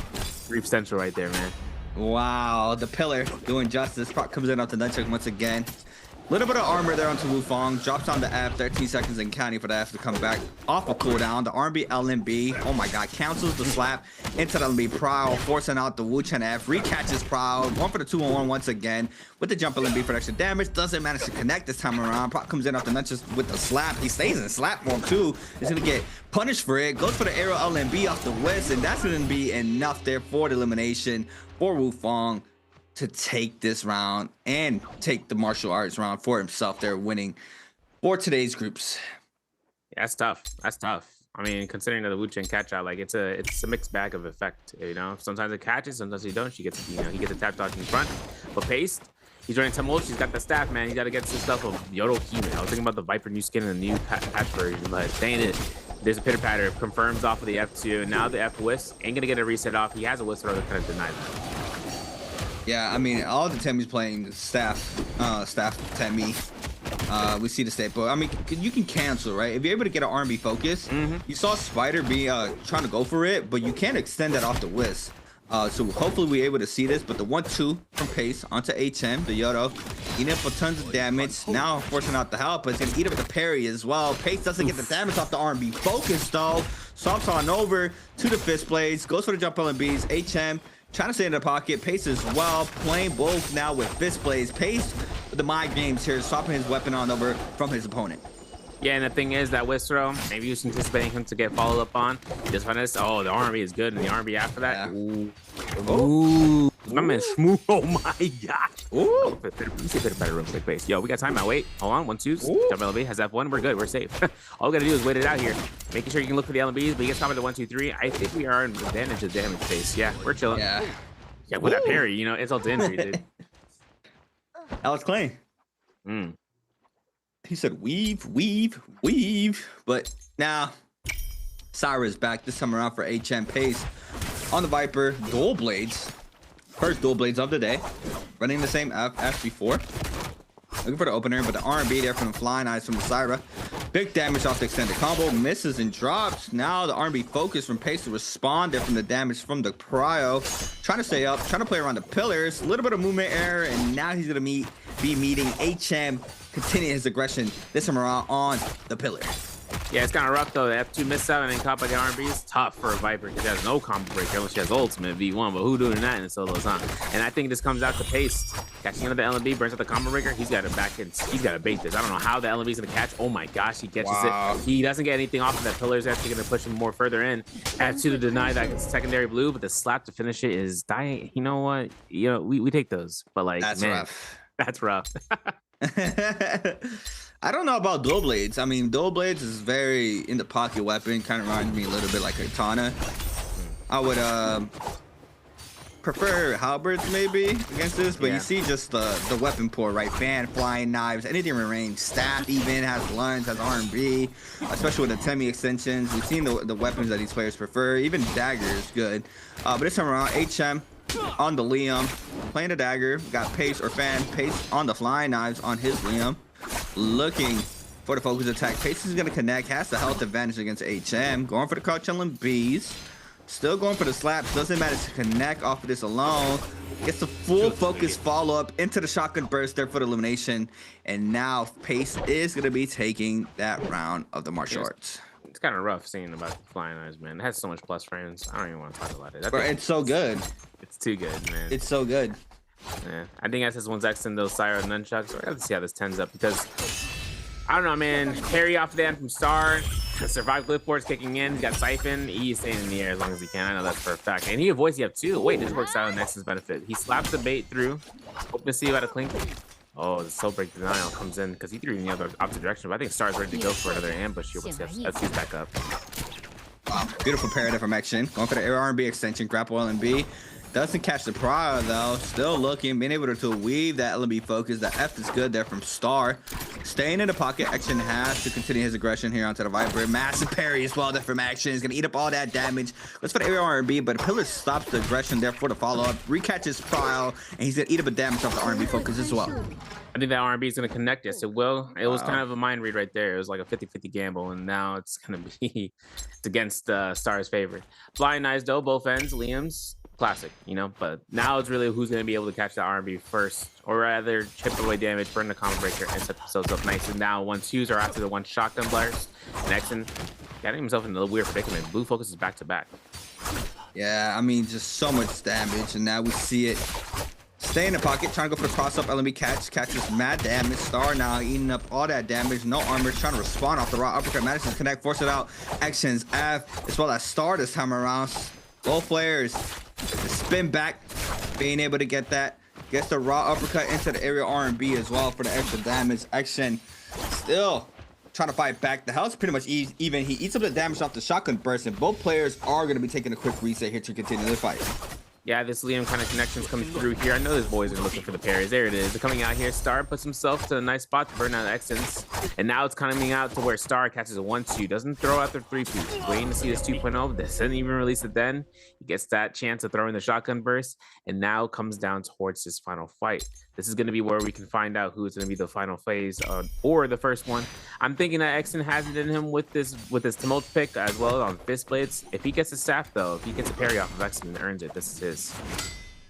[SPEAKER 12] brief central right there, man.
[SPEAKER 13] Wow, the pillar doing justice. Proc comes in off the nunchuck once again. Little bit of armor there onto Wufong. Drops on the F. 13 seconds and counting for the F to come back off a cooldown. The R&B LMB. Oh my god. Cancels the slap into the LMB. Prowl forcing out the Wu-Chen F. Recatches Prowl. Going for the 2-on-1 once again. With the jump LMB for extra damage. Doesn't manage to connect this time around. Proc comes in off the nunchucks with the slap. He stays in slap form too. He's going to get punished for it. Goes for the arrow LMB off the Wisp. And that's going to be enough there for the elimination for Wufong to take this round and take the martial arts round for himself. They're winning for today's groups.
[SPEAKER 12] Yeah, that's tough. That's tough. I mean, considering that the Wu-Chen catch out, like it's a mixed bag of effect. You know, sometimes it catches, sometimes he don't. He gets a tap dodge in front, but paced. He's running Tumult. He's got the staff, man. He's got to get some stuff of Yodo Key, man. I was thinking about the Viper new skin and the new patch version, but dang it. There's a pitter patter. Confirms off of the F2. Now the F-Wisp ain't gonna get a reset off. He has a Wisp throw that kind of denies that.
[SPEAKER 13] Yeah, I mean, all the Temi's playing staff Temi. We see the staple. I mean, you can cancel, right? If you're able to get an R&B focus, you saw Spider be trying to go for it, but you can't extend that off the Wisp. So hopefully we're able to see this, but the 1-2 from Pace onto HM, the Yodo, eating up for tons of damage. Now forcing out the help, but it's gonna eat up the parry as well. Pace doesn't get the damage off the R&B focus though. Swamps on over to the Fist Blades. Goes for the jump LMBs. HM trying to stay in the pocket. Pace as well. Playing both now with Fist Blades. Pace with the mind games here. Swapping his weapon on over from his opponent.
[SPEAKER 12] Yeah, and the thing is that Whisk throw, maybe he was anticipating him to get followed up on. This one is, oh, the R&B is good, and the R&B after that, ooh. Ooh. My man Shmoo, oh my gosh. Ooh. Let me see if it's better real quick base. Yo, we got timeout, wait, hold on, 1-2s, jump LB, has F1, we're good, we're safe. All we gotta do is wait it out here. Making sure you can look for the LBs, but he gets top of the 1-2-3. I think we are in advantage of damage base. Yeah, we're chilling. Yeah, with that parry, you know, it's all to injury, dude.
[SPEAKER 13] That was clean. He said weave, weave, weave. But now, Syra's back this time around for HM Pace. On the Viper, dual blades. First dual blades of the day. Running the same F as before. Looking for the opener, but the R&B there from the Flying Eyes from the Syra. Big damage off the extended combo. Misses and drops. Now the R&B focus from Pace to respond there from the damage from the Cryo. Trying to stay up, trying to play around the pillars. A little bit of movement error, and now he's going to be meeting HM. Continue his aggression this time around on the pillar.
[SPEAKER 12] Yeah, it's kind of rough though. The F2 miss out and then caught by the R&B is tough for a Viper because she has no combo breaker unless she has ultimate V1, but who doing that in a solo time? And I think this comes out to Pace. Catching under the LMB, burns out the combo breaker. He's got to back in. He's got to bait this. I don't know how the LMB is going to catch. Oh my gosh, he catches it. He doesn't get anything off of that. Pillar's actually going to push him more further in. F2 to deny that secondary blue, but the slap to finish it is dying. You know what? You know, we take those, but like,
[SPEAKER 13] that's
[SPEAKER 12] man,
[SPEAKER 13] rough.
[SPEAKER 12] That's rough.
[SPEAKER 13] I don't know about dual blades. I mean, dual blades is very in the pocket weapon. Kind of reminds me a little bit like a katana. I would prefer halberds maybe against this, but you see just the weapon pool, right? Fan, flying knives, anything in range. Staff even has lunge, has R&B, especially with the Temi extensions. We've seen the weapons that these players prefer. Even dagger is good. But this time around, HM on the Liam, playing the dagger. Got Pace or Fan. Pace on the flying knives on his Liam. Looking for the focus attack. Pace is going to connect. Has the health advantage against HM. Going for the crouch LMBs. Still going for the slaps. Doesn't matter to connect off of this alone. Gets the full focus follow-up into the shotgun burst there for the elimination. And now Pace is going to be taking that round of the martial arts.
[SPEAKER 12] It's kind of rough seeing about the flying eyes, man. It has so much plus frames. I don't even want to talk about it.
[SPEAKER 13] Bro, it's so good.
[SPEAKER 12] It's too good, man.
[SPEAKER 13] It's so good.
[SPEAKER 12] Yeah, I think SS1's X in those Syra nunchucks. I got to see how this tens up because I don't know, man. Parry off the end from Star. The survive clipboard's kicking in. He's got Siphon. He's staying in the air as long as he can. I know that's for a fact. And he avoids the F2. Wait, this works out in X's benefit. He slaps the bait through. Hoping to see about a clink. Oh, the soul break denial comes in because he threw in the other opposite direction. But I think Star's ready to go for another ambush here once F2's back up.
[SPEAKER 13] Wow, beautiful parry from action. Going for the air R&B extension. Grapple LMB. Doesn't catch the prior though. Still looking, being able to weave that LMB focus. The F is good there from Star. Staying in the pocket. Action has to continue his aggression here onto the Viper. Massive parry as well there from Action. He's gonna eat up all that damage. Let's for the air R&B, but Pillar stops the aggression there for the follow-up. Recatches Prial, and he's gonna eat up a damage off the R&B focus as well.
[SPEAKER 12] I think that R&B is going to connect. Yes, it will. It was kind of a mind read right there. It was like a 50-50 gamble, and now it's going to be it's against Star's favor. Flying Eyes, though, both ends. Liam's classic, you know, but now it's really who's going to be able to catch the R&B first, or rather chip away damage, burn the combo breaker, and set themselves up nice. And now 1-2s are after the one shotgun blast. Nexon got himself in a weird predicament. Blue focus is back-to-back.
[SPEAKER 13] Yeah, I mean, just so much damage, and now we see it. Stay in the pocket, trying to go for the cross-up LMB catches mad damage. Star now eating up all that damage. No armor, trying to respond off the raw uppercut. Manages to connect, force it out. Actions F as well as Star this time around. Both players spin back, being able to get that. Gets the raw uppercut into the area R&B as well for the extra damage. Action still trying to fight back. The health's pretty much even. He eats up the damage off the shotgun burst, and both players are going to be taking a quick reset here to continue the fight.
[SPEAKER 12] Yeah, this Liam kind of connections coming through here. I know these boys are looking for the parries. There it is. They're coming out here. Star puts himself to a nice spot to burn out Exons. And now it's coming out to where Star catches a 1-2. Doesn't throw out their 3-piece. Waiting to see this 2.0. Doesn't even release it then. He gets that chance of throwing the shotgun burst. And now comes down towards his final fight. This is going to be where we can find out who's going to be the final phase or the first one. I'm thinking that Exon has it in him with this Tumult pick as well on Fist Blades. If he gets a staff though, if he gets a parry off of Exon and earns it, this is his.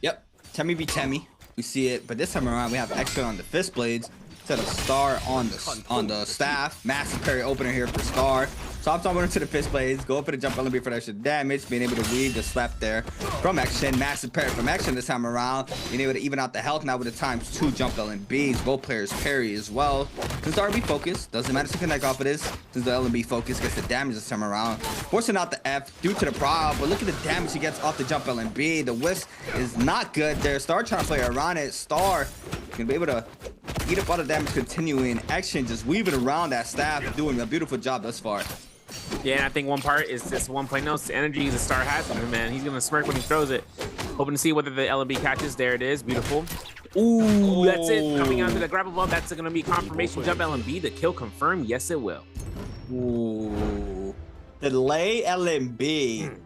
[SPEAKER 13] Yep, Temi v Temi. We see it, but this time around we have Exon on the Fist Blades instead of Star on the staff. Massive parry opener here for Star. Swaps on into the fist blades, go for the jump LMB for the extra damage, being able to weave the slap there from action. Massive parry from action this time around, being able to even out the health now with the ×2 jump LMBs. Both players parry as well. Since the RB focus, doesn't matter to connect off of this, since the LMB focus gets the damage this time around. Forcing out the F due to the prowl, but look at the damage he gets off the jump LMB. The whisk is not good there. Star trying to play around it. Star gonna be able to eat up all the damage, continuing action, just weaving around that staff, doing a beautiful job thus far.
[SPEAKER 12] Yeah, and I think one part is this 1.0. It's the energy the Star has on him, man. He's gonna smirk when he throws it, hoping to see whether the LMB catches. There it is, beautiful. Ooh, that's it. Coming out to the grapple ball. That's gonna be confirmation jump LMB. The kill confirmed. Yes, it will.
[SPEAKER 13] Ooh, delay LMB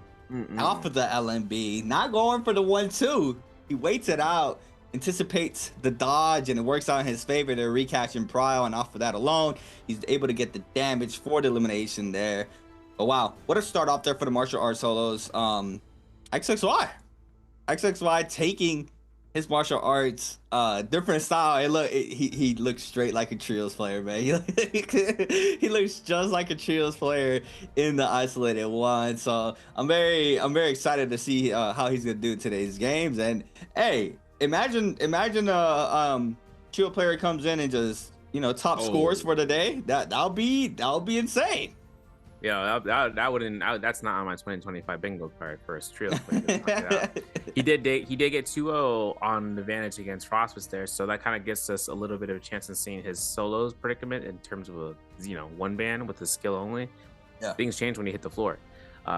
[SPEAKER 13] off of the LMB, not going for the 1-2. He waits it out, anticipates the dodge, and it works out in his favor to recapture Prio, and off of that alone, he's able to get the damage for the elimination there. Oh wow, what a start off there for the martial arts solos. XXY taking his martial arts different style. He looks straight like a trios player, man. He looks just like a trios player in the isolated one. So I'm very excited to see how he's gonna do today's games. And hey, imagine trio player comes in and just top scores for the day. That'll be insane.
[SPEAKER 12] Yeah, that wouldn't. That's not on my 2025 bingo card for a trio player. He did get 2-0 on advantage against Frostbus there, so that kind of gives us a little bit of a chance in seeing his solos predicament in terms of a one ban with the skill only.
[SPEAKER 13] Yeah,
[SPEAKER 12] things change when you hit the floor,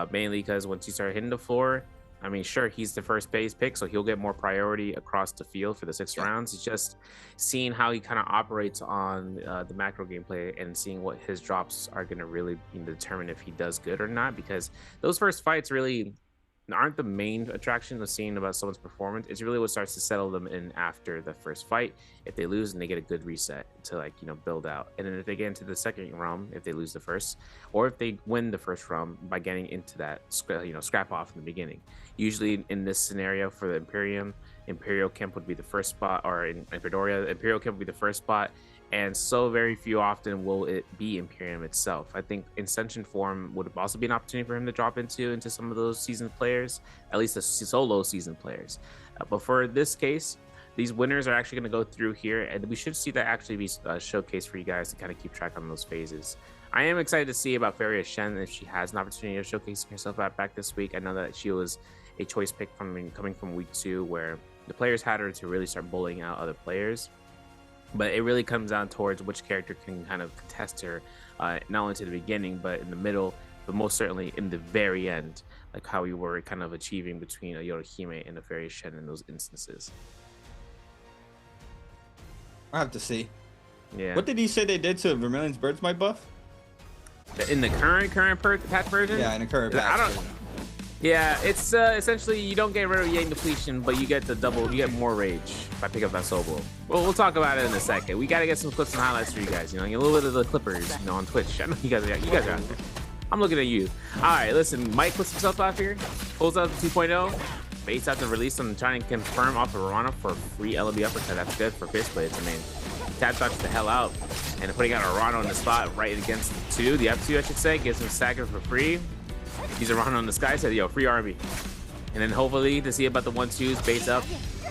[SPEAKER 12] mainly because once you start hitting the floor, I mean, sure, he's the first base pick, so he'll get more priority across the field for the 6 rounds. It's just seeing how he kind of operates on the macro gameplay and seeing what his drops are going to really determine if he does good or not, because those first fights really aren't the main attraction of seeing about someone's performance. It's really what starts to settle them in after the first fight. If they lose, and they get a good reset to build out. And then if they get into the second realm, if they lose the first, or if they win the first realm by getting into that scrap off in the beginning. Usually in this scenario for the Imperial Camp would be the first spot, or in Fedoria, Imperial Camp would be the first spot. And so very few often will it be Imperium itself. I think Ascension form would also be an opportunity for him to drop into some of those seasoned players, at least the solo seasoned players. But for this case, these winners are actually going to go through here, and we should see that actually be showcased for you guys to kind of keep track on those phases. I am excited to see about Feria Shen if she has an opportunity of showcasing herself back this week. I know that she was a choice pick coming from week 2, where the players had her to really start bullying out other players. But it really comes down towards which character can kind of contest her, not only to the beginning, but in the middle, but most certainly in the very end, like how we were kind of achieving between a Yorihime and a Feria Shen in those instances.
[SPEAKER 13] I have to see.
[SPEAKER 12] Yeah.
[SPEAKER 13] What did he say they did to Vermilion's Bird's Might buff?
[SPEAKER 12] In the current patch version?
[SPEAKER 13] Yeah, in the current patch version.
[SPEAKER 12] Yeah, it's essentially you don't get rid of Yang Depletion, but you get you get more rage if I pick up that Soul Blow. Well, we'll talk about it in a second. We gotta get some clips and highlights for you guys. A little bit of the Clippers, on Twitch. I know you guys are out there. I'm looking at you. All right, listen. Mike puts himself out here, pulls out 2.0, baits out the release and trying to confirm off of Rana for a free LB uppercut. That's good for fist blades. I mean, tap dodge the hell out and putting out a Rana on the spot right against the F2, I should say, gives him stagger for free. He's a run on the sky, said, yo, free RB. And then hopefully to see about the 1-2s, base up.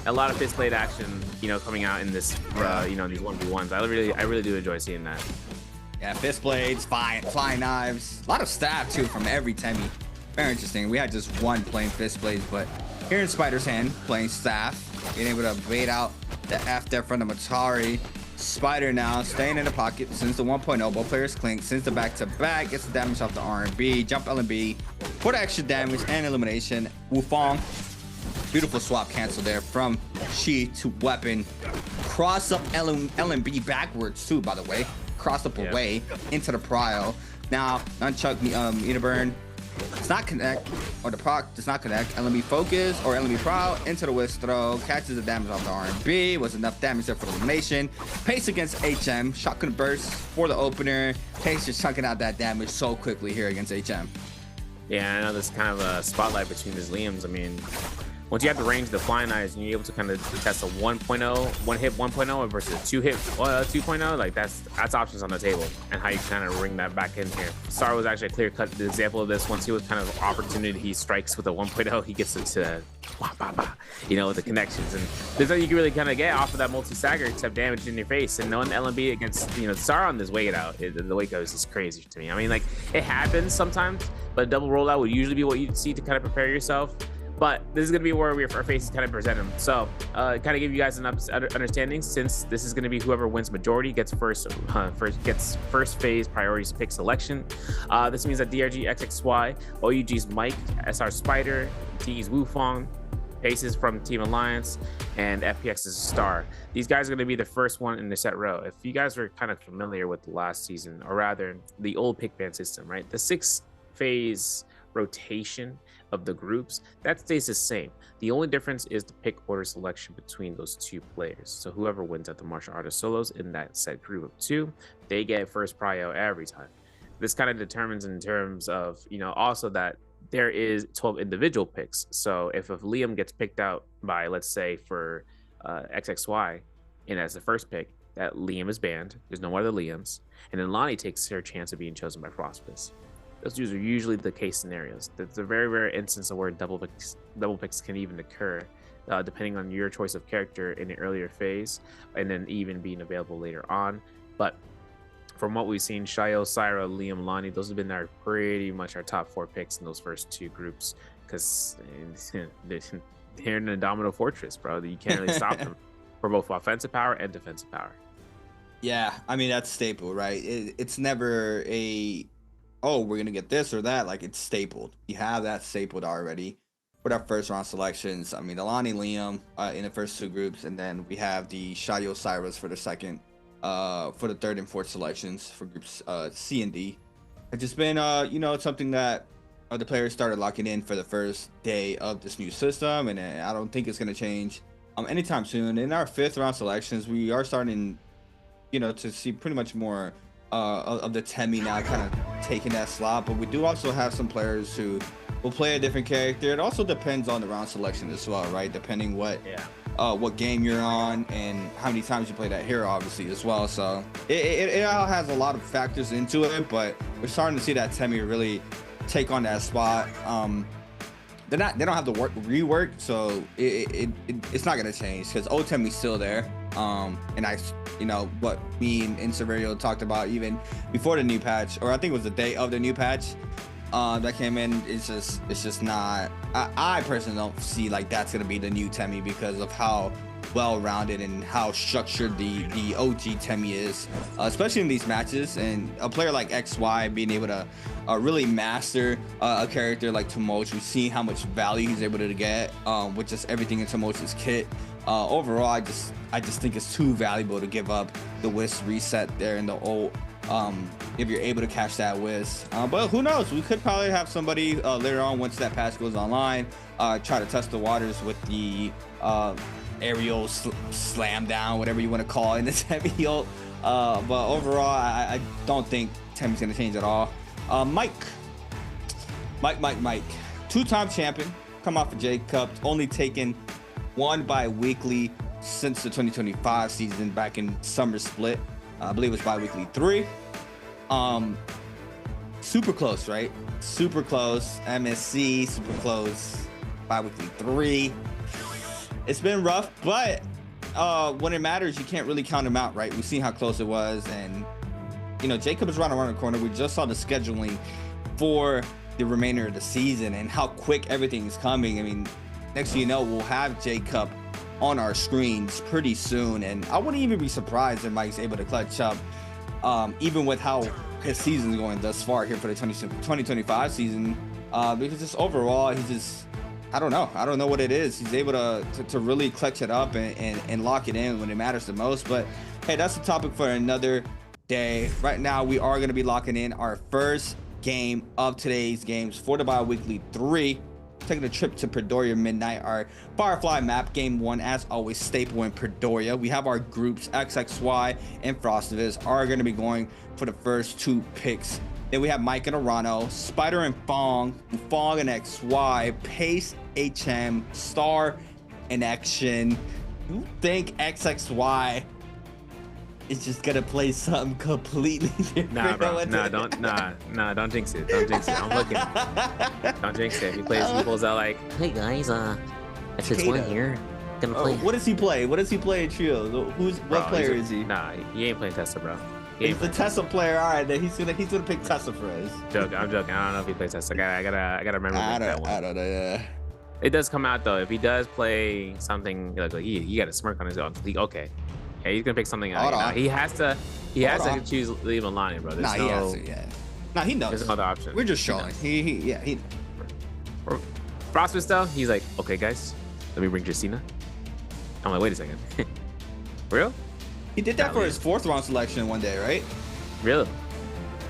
[SPEAKER 12] A lot of fist blade action, coming out in this, these 1v1s. I really do enjoy seeing that.
[SPEAKER 13] Yeah, fist blades, flying knives. A lot of staff, too, from every Temi. Very interesting. We had just one playing fist blades, but here in Spider's Hand, playing staff, being able to bait out the F there from the Matari. Spider now staying in the pocket since the 1.0. Both players clink. Since the back-to-back, gets the damage off the R&B. Jump LMB for the extra damage and elimination. Wufong, beautiful swap cancel there from Shi to weapon. Cross up LMB backwards too, by the way. Cross up away into the prio. Now, Nunchuck, Burn does not connect, or the proc does not connect. LMB focus or LMB prow into the whisk throw, catches the damage off the R&B, was enough damage there for the elimination. Pace against HM, shotgun burst for the opener. Pace just chunking out that damage so quickly here against HM.
[SPEAKER 12] Yeah, I know there's kind of a spotlight between his Liams. I mean, once you have the range of the flying eyes and you're able to kind of test a 1.0, one hit 1.0 versus a 2 hit 2.0, like that's options on the table, and how you kind of bring that back in here. Star was actually a clear cut example of this. Once he was kind of opportunity, he strikes with a 1.0, he gets into you know, with the connections, and there's nothing you can really kind of get off of that multi-stagger except damage in your face. And knowing LMB against, you know, Star on this weight out, the weight goes is crazy to me. I mean, like, it happens sometimes, but a double rollout would usually be what you'd see to kind of prepare yourself. But this is going to be where our faces kind of present them. So kind of give you guys an understanding, since this is going to be whoever wins majority gets first phase priorities pick selection. This means that DRG XXY, OUG's Mike, SR Spider, T's Wufong, Paces from Team Alliance, and FPX's Star. These guys are going to be the first one in the set row. If you guys are kind of familiar with the last season, or rather the old pick ban system, right? The 6-phase rotation of the groups, that stays the same. The only difference is the pick order selection between those two players. So whoever wins at the martial artist solos in that set group of 2, they get first prio every time. This kind of determines in terms of, you know, also that there is 12 individual picks. So if Liam gets picked out by, let's say for XXY, and as the first pick, that Liam is banned, there's no other Liams, and then Lonnie takes her chance of being chosen by Frostbus. Those two are usually the case scenarios. That's a very rare instance of where double picks can even occur, depending on your choice of character in the earlier phase, and then even being available later on. But from what we've seen, Shayo, Syra, Liam, Lonnie, those have been pretty much our top 4 picks in those first 2 groups, because they're in a domino fortress, bro. You can't really stop them for both offensive power and defensive power.
[SPEAKER 13] Yeah, I mean, that's staple, right? It's never a, oh, we're gonna get this or that. Like, it's stapled. You have that stapled already with our first round selections. I mean, the Lonnie, Liam in the first 2 groups, and then we have the Shayo, Cyrus for the second, for the 3rd and 4th selections for groups C and D. It's just been, you know, something that the players started locking in for the first day of this new system, and I don't think it's gonna change anytime soon. In our 5th round selections, we are starting, you know, to see pretty much more of the Temi now kind of taking that slot, but we do also have some players who will play a different character. It also depends on the round selection as well, right? Depending what game you're on and how many times you play that hero, obviously, as well. So it all has a lot of factors into it, but we're starting to see that Temi really take on that spot. They don't have the rework, so it's not gonna change because old Temi's still there. And I, you know, what me and Severio talked about even before the new patch, or I think it was the day of the new patch that came in. It's just not. I personally don't see like that's gonna be the new Temi because of how well-rounded and how structured the OG Temi is, especially in these matches. And a player like XY being able to really master a character like Tumulch, we see how much value he's able to get with just everything in Tumulch's kit. Overall, I just think it's too valuable to give up the Wisp reset there in the ult. If you're able to catch that Wisp, but who knows? We could probably have somebody later on once that patch goes online try to test the waters with the aerial slam down, whatever you want to call it, in the Temi ult. But overall, I don't think Temi's gonna change at all. Mike, 2-time champion, come off of J-Cup, only taken 1 bi-weekly since the 2025 season back in summer split. I believe it was bi-weekly 3. Super close, right? Super close. MSC, super close. Bi-weekly 3. It's been rough, but when it matters, you can't really count them out, right? We've seen how close it was, and you know, Jacob is right around the corner. We just saw the scheduling for the remainder of the season and how quick everything is coming. I mean, next thing you know, we'll have Jacob on our screens pretty soon, and I wouldn't even be surprised if Mike's able to clutch up, even with how his season's going thus far here for the 2025 season, because just overall, he's just, I don't know what it is. He's able to really clutch it up and lock it in when it matters the most. But hey, that's the topic for another day. Right now, we are going to be locking in our first game of today's games for the bi-weekly 3. Taking a trip to Predoria Midnight, our Firefly map. Game 1, as always, staple in Predoria. We have our groups, XXY and Frostivus, are going to be going for the first 2 picks Then we have Mike and Arano, Spider and Fong, Fong and XY, Pace, HM, Star in action. You think XXY is just gonna play something completely different?
[SPEAKER 12] Nah, bro. Don't jinx it. Don't jinx it. I'm looking. Don't jinx it. He pulls out like,
[SPEAKER 14] hey guys, XXY here. Gonna play.
[SPEAKER 13] What does he play? What does he play in trios? What player is he?
[SPEAKER 12] Nah, he ain't playing Tessa, bro.
[SPEAKER 13] He's the Tessa player. All right, then he's gonna pick Tessa for us.
[SPEAKER 12] I'm joking. I don't know if he plays Tessa. I gotta remember that one.
[SPEAKER 13] I don't know. Yeah.
[SPEAKER 12] It does come out though. If he does play something like he got a smirk on his own. Okay, yeah, he's gonna pick something. He has to choose leave Alani, bro.
[SPEAKER 13] Nah, he has to. Yeah. Nah, he knows.
[SPEAKER 12] There's another option.
[SPEAKER 13] We're just showing. He.
[SPEAKER 12] Frostfist though, he's like, okay, guys, let me bring Justina. I'm like, wait a second. Real?
[SPEAKER 13] He did that for his 4th round selection one day, right?
[SPEAKER 12] Really?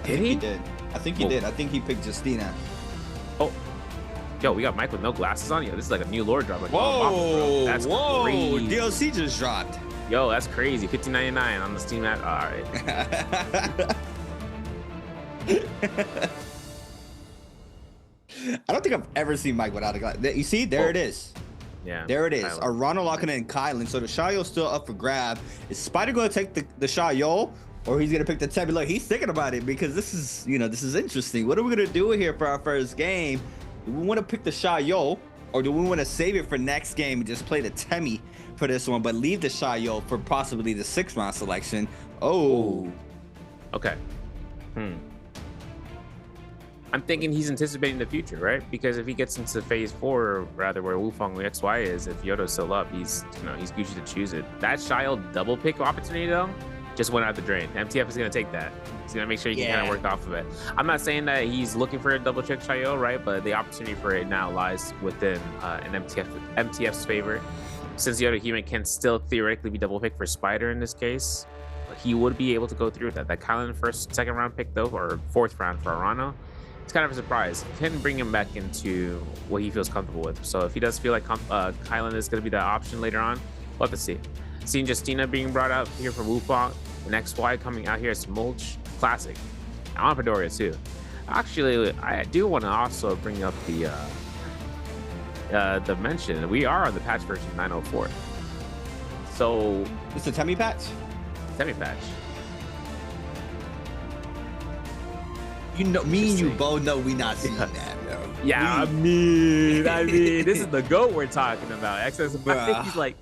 [SPEAKER 12] Did he?
[SPEAKER 13] He did. I think he did. I think he picked Justina.
[SPEAKER 12] Oh. Yo, we got Mike with no glasses on. Yo, this is like a new lore drop. Like,
[SPEAKER 13] whoa,
[SPEAKER 12] that's
[SPEAKER 13] whoa,
[SPEAKER 12] crazy.
[SPEAKER 13] DLC just dropped.
[SPEAKER 12] Yo, that's crazy. $15.99 on the Steam app. All right.
[SPEAKER 13] I don't think I've ever seen Mike without a glass. You see, there it is.
[SPEAKER 12] Yeah.
[SPEAKER 13] There it is. Arano locking in Kylan. So the Shayo still up for grab. Is Spider going to take the Shayo, or he's going to pick the Tebi? Look, he's thinking about it because this is interesting. What are we going to do here for our first game? Do we want to pick the Shayo, or do we want to save it for next game and just play the Temi for this one, but leave the Shayo for possibly the 6th round selection? Oh.
[SPEAKER 12] Okay. I'm thinking he's anticipating the future, right? Because if he gets into phase 4, rather where Wufong XY is, if Yodo's still up, he's Gucci to choose it. That Shayo double pick opportunity though just went out the drain. MTF is gonna take that. He's gonna make sure he can kind of work off of it. I'm not saying that he's looking for a double check Shayo, right? But the opportunity for it now lies within an MTF's favor. Since Yodo Human can still theoretically be double picked for Spider in this case, he would be able to go through with that. That Kylan 2nd round pick though, or 4th round for Arano, it's kind of a surprise. Can bring him back into what he feels comfortable with. So if he does feel like Kylan is going to be the option later on, we'll have to see. Seeing Justina being brought out here from Wufong and XY coming out here as Mulch, classic. I want Padoria too. Actually, I do want to also bring up the mention. We are on the patch version 904. So
[SPEAKER 13] it's the Temi patch?
[SPEAKER 12] Temi patch.
[SPEAKER 13] You know, me and you both know we not seeing that, bro.
[SPEAKER 12] Yeah, I mean, this is the GOAT we're talking about. I think he's like,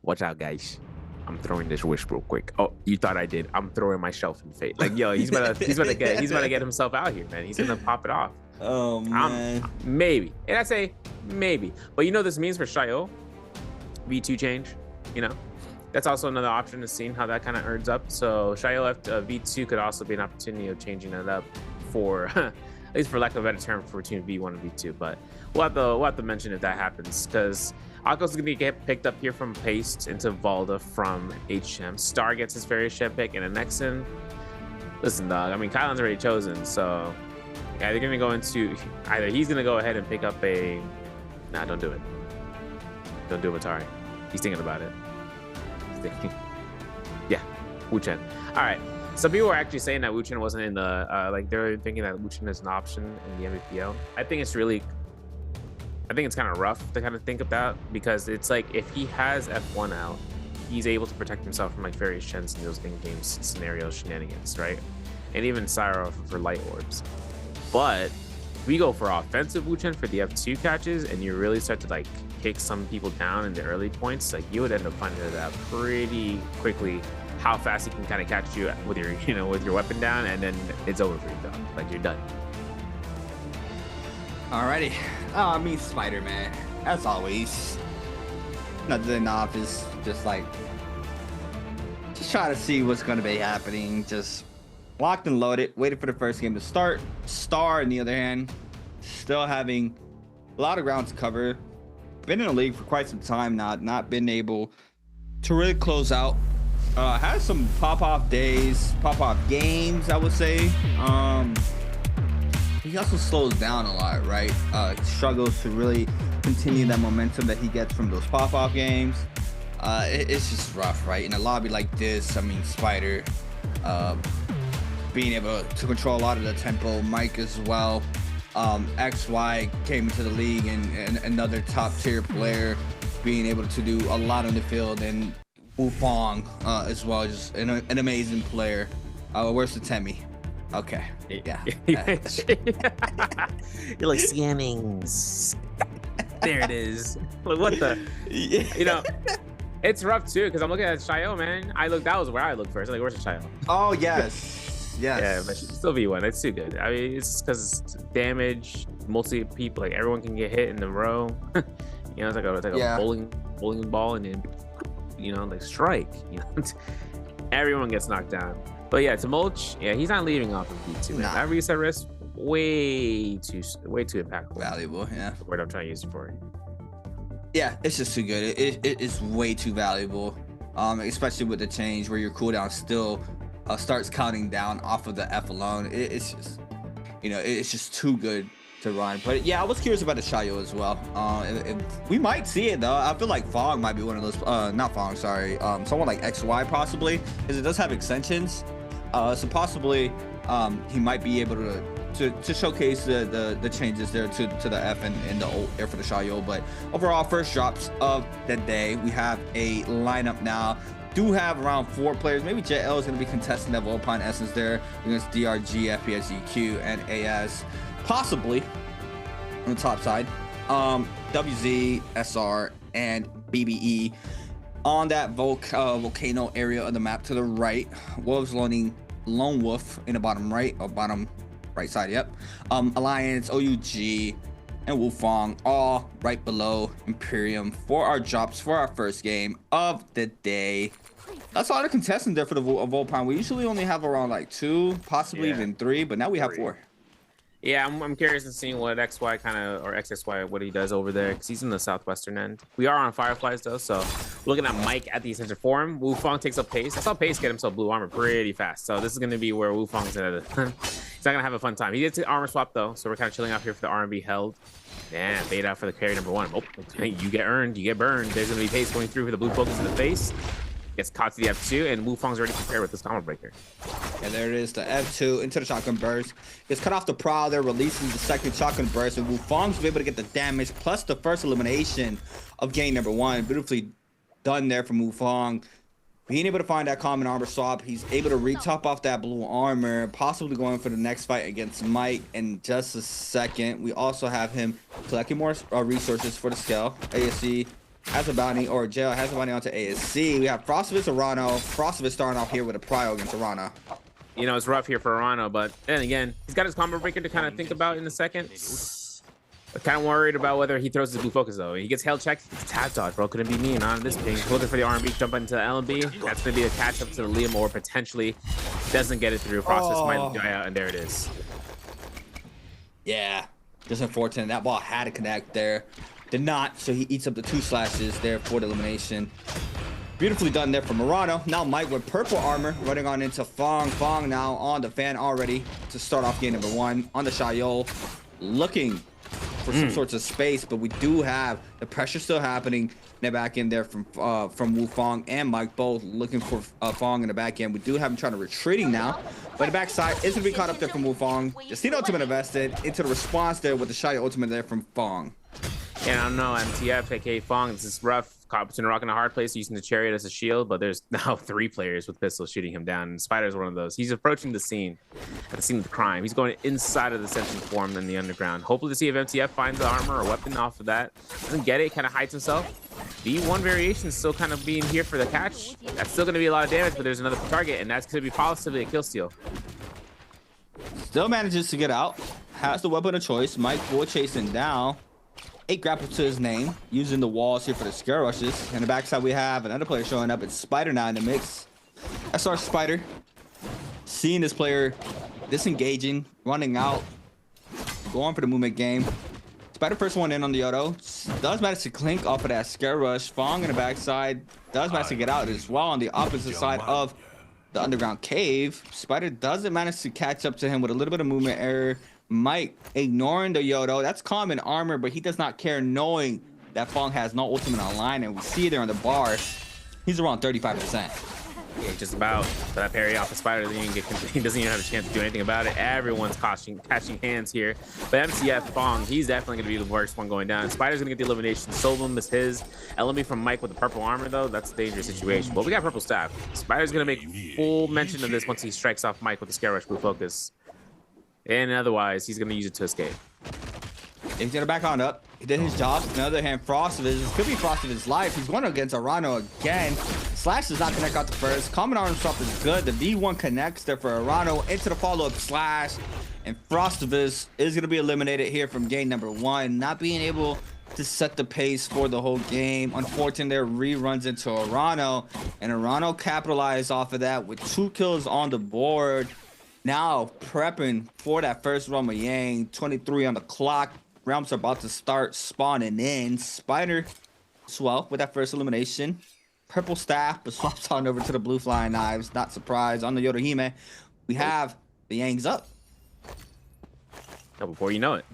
[SPEAKER 12] watch out, guys. I'm throwing this wish real quick. Oh, you thought I did? I'm throwing my shelf in fate. Like, yo, he's gonna get himself out here, man. He's gonna pop it off.
[SPEAKER 13] Oh man.
[SPEAKER 12] Maybe, and I say maybe, but you know this means for Shayo, V2 change. You know, that's also another option to seeing how that kind of earns up. So Shayo left V2 could also be an opportunity of changing that up for, at least for lack of a better term, for between V1 and V2. But we'll have to mention if that happens, because Akko's gonna get picked up here from Paste into Valda from HM. Star gets his very Shem pick, and the Nexon. Listen, dog. I mean, Kylan's already chosen, so yeah, they're gonna go into either he's gonna go ahead and pick up a. Nah, don't do it. Don't do it, Atari. He's thinking about it. He's thinking. Yeah, Wu Chen. All right. Some people were actually saying that Wu Chen wasn't in the like they're thinking that Wu Chen is an option in the Nbpl. I think it's kind of rough to kind of think of that, because it's like if he has F1 out, he's able to protect himself from like various Shens in those in-game scenarios, shenanigans, right? And even Syro for light orbs. But we go for offensive Wu Chen for the F2 catches, and you really start to like kick some people down in the early points, like you would end up finding it out pretty quickly how fast he can kind of catch you with your with your weapon down, and then it's over for you, dog. Like you're done.
[SPEAKER 13] Alrighty. Oh, I mean Spider-Man. As always. Nothing off is just like trying to see what's gonna be happening. Just locked and loaded, waiting for the first game to start. Star, on the other hand, still having a lot of ground to cover. Been in the league for quite some time now, not been able to really close out. Has some pop-off days, pop-off games, I would say. He also slows down a lot, right? Struggles to really continue that momentum that he gets from those pop-off games. It's just rough, right? In a lobby like this, I mean, Spider, being able to control a lot of the tempo. Mike as well. XY came into the league and another top tier player, being able to do a lot on the field, and Wu Fong as well, just an amazing player. Where's the Temmie? Okay, yeah.
[SPEAKER 12] You're like scamming. There it is. Like, what the? You know, it's rough too because I'm looking at Shayo, man. That was where I looked first. Like, where's the Shayo?
[SPEAKER 13] Oh yes, yes.
[SPEAKER 12] Yeah, but she's still V1. It's too good. I mean, it's because damage, multi people, like everyone can get hit in the row. You know, it's like a bowling ball, and then like strike. You know, everyone gets knocked down. But yeah, to Mulch, yeah, he's not leaving off of V2. Nah. That reset risk, way too impactful.
[SPEAKER 13] Valuable, yeah.
[SPEAKER 12] The word I'm trying to use it for.
[SPEAKER 13] Yeah, it's just too good. It is way too valuable, especially with the change where your cooldown still starts counting down off of the F alone. It's just, it's just too good to run. But yeah, I was curious about the Shayo as well. We might see it though. I feel like Fong might be one of those. Not Fong, sorry. Someone like XY possibly, because it does have extensions. So possibly he might be able to showcase the changes there to the F and the old air for the Shayo. But overall, first drops of the day, we have a lineup now. Do have around 4 players. Maybe JL is going to be contesting that Volpine Essence there against DRG, FPSGQ, and AS. Possibly on the top side. WZ, SR, and BBE on that volcano area of the map to the right. Wolves loaning Lone Wolf in the bottom right, or bottom right side, yep. Alliance, OUG, and Wufong all right below Imperium for our drops for our first game of the day. That's a lot of contestants there for the Volpine. We usually only have around like 2, possibly even 3, but now we have 4.
[SPEAKER 12] Yeah, I'm curious to see what XY or XXY, what he does over there, because he's in the southwestern end. We are on Fireflies though, so looking at Mike at the Ascension Forum, Wufong takes up Pace. I saw Pace get himself blue armor pretty fast, so this is going to be where Wufong's gonna he's not gonna have a fun time. He gets the armor swap though, so we're kind of chilling out here for the R&B held. Yeah, beta for the carry number 1. Oh, you get earned, you get burned. There's gonna be Pace going through for the blue focus in the face. Gets caught to the F2, and Wufong's already prepared with this combo breaker.
[SPEAKER 13] And there it is, the F2 into the shotgun burst. Gets cut off the prow there, releases the second shotgun burst, and Wufong's able to get the damage plus the first elimination of game number 1. Beautifully done there from Wufong. Being able to find that common armor swap, he's able to retop off that blue armor, possibly going for the next fight against Mike in just a second. We also have him collecting more resources for the scale. ASC has a bounty, or Jail has a bounty onto ASC. We have Frostovitz Arano. Frostovitz starting off here with a prio against Arano.
[SPEAKER 12] You know, it's rough here for Arano, but then again, he's got his combo breaker to kind of think about in a second. I'm kind of worried about whether he throws his blue focus though. He gets held checked. It's tap dodge, bro. Couldn't be me, man. This ping. Looking for the R&B, jump into the LB. That's going to be a catch up to the Liam, or potentially doesn't get it through. Frostovitz might die out, and there it is.
[SPEAKER 13] Yeah, just unfortunate. That ball had to connect there. Did not, so he eats up the 2 slashes there for the elimination. Beautifully done there from Murano. Now Mike with purple armor running on into Fong. Fong now on the fan already to start off game number 1 on the Shayo. Looking for some sorts of space, but we do have the pressure still happening in the back end there from Wufong and Mike, both looking for Fong in the back end. We do have him trying to retreating now, but the backside is going to be caught up there from Wufong. Just ultimate invested into the response there with the Shayo ultimate there from Fong.
[SPEAKER 12] Yeah, I don't know, MTF, aka Fong, this is rough. Caught between a rock and a hard place, using the chariot as a shield, but there's now 3 players with pistols shooting him down, and Spider's one of those. He's approaching the scene, at the scene of the crime. He's going inside of the Ascension Forum in the underground, hopefully to see if MTF finds the armor or weapon off of that. Doesn't get it, kind of hides himself. V1 variation is still kind of being here for the catch. That's still going to be a lot of damage, but there's another target, and that's going to be possibly a kill steal.
[SPEAKER 13] Still manages to get out, has the weapon of choice. Mike will chase him down. 8 grapples to his name, using the walls here for the scare rushes. And the backside, we have another player showing up. It's Spider now in the mix. SR Spider, seeing this player disengaging, running out, going for the movement game. Spider first one in on the auto. Does manage to clink off of that scare rush. Fong in the backside does manage to get out as well on the opposite side of the underground cave. Spider doesn't manage to catch up to him with a little bit of movement error. Mike ignoring the Yodo. That's common armor, but he does not care, knowing that Fong has no ultimate online, and we see there on the bar, he's around 35%.
[SPEAKER 12] Yeah, just about. But that parry off the Spider doesn't even he doesn't even have a chance to do anything about it. Everyone's catching hands here. But MCF Fong, he's definitely going to be the worst one going down. Spider's going to get the elimination. Solum is his. LMB from Mike with the purple armor, though. That's a dangerous situation. But we got purple staff. Spider's going to make full mention of this once he strikes off Mike with the Scare Rush Blue Focus. And otherwise, he's going to use it to escape.
[SPEAKER 13] He's gonna back on up. He did his job. On the other hand, Frost of his, this could be Frost of his life. He's going against Arano again. Slash does not connect out the first. Comment on himself is good. The V1 connects there for Arano into the follow-up Slash. And Frost of his is gonna be eliminated here from game number 1. Not being able to set the pace for the whole game. Unfortunately, there reruns into Arano. And Arano capitalized off of that with 2 kills on the board. Now prepping for that first realm of Yang. 23 on the clock. Realms are about to start spawning in. Spider swell with that first elimination. Purple staff, but swaps on over to the blue flying knives. Not surprised. On the Yodohime, we have the Yangs up.
[SPEAKER 12] Now, before you know it,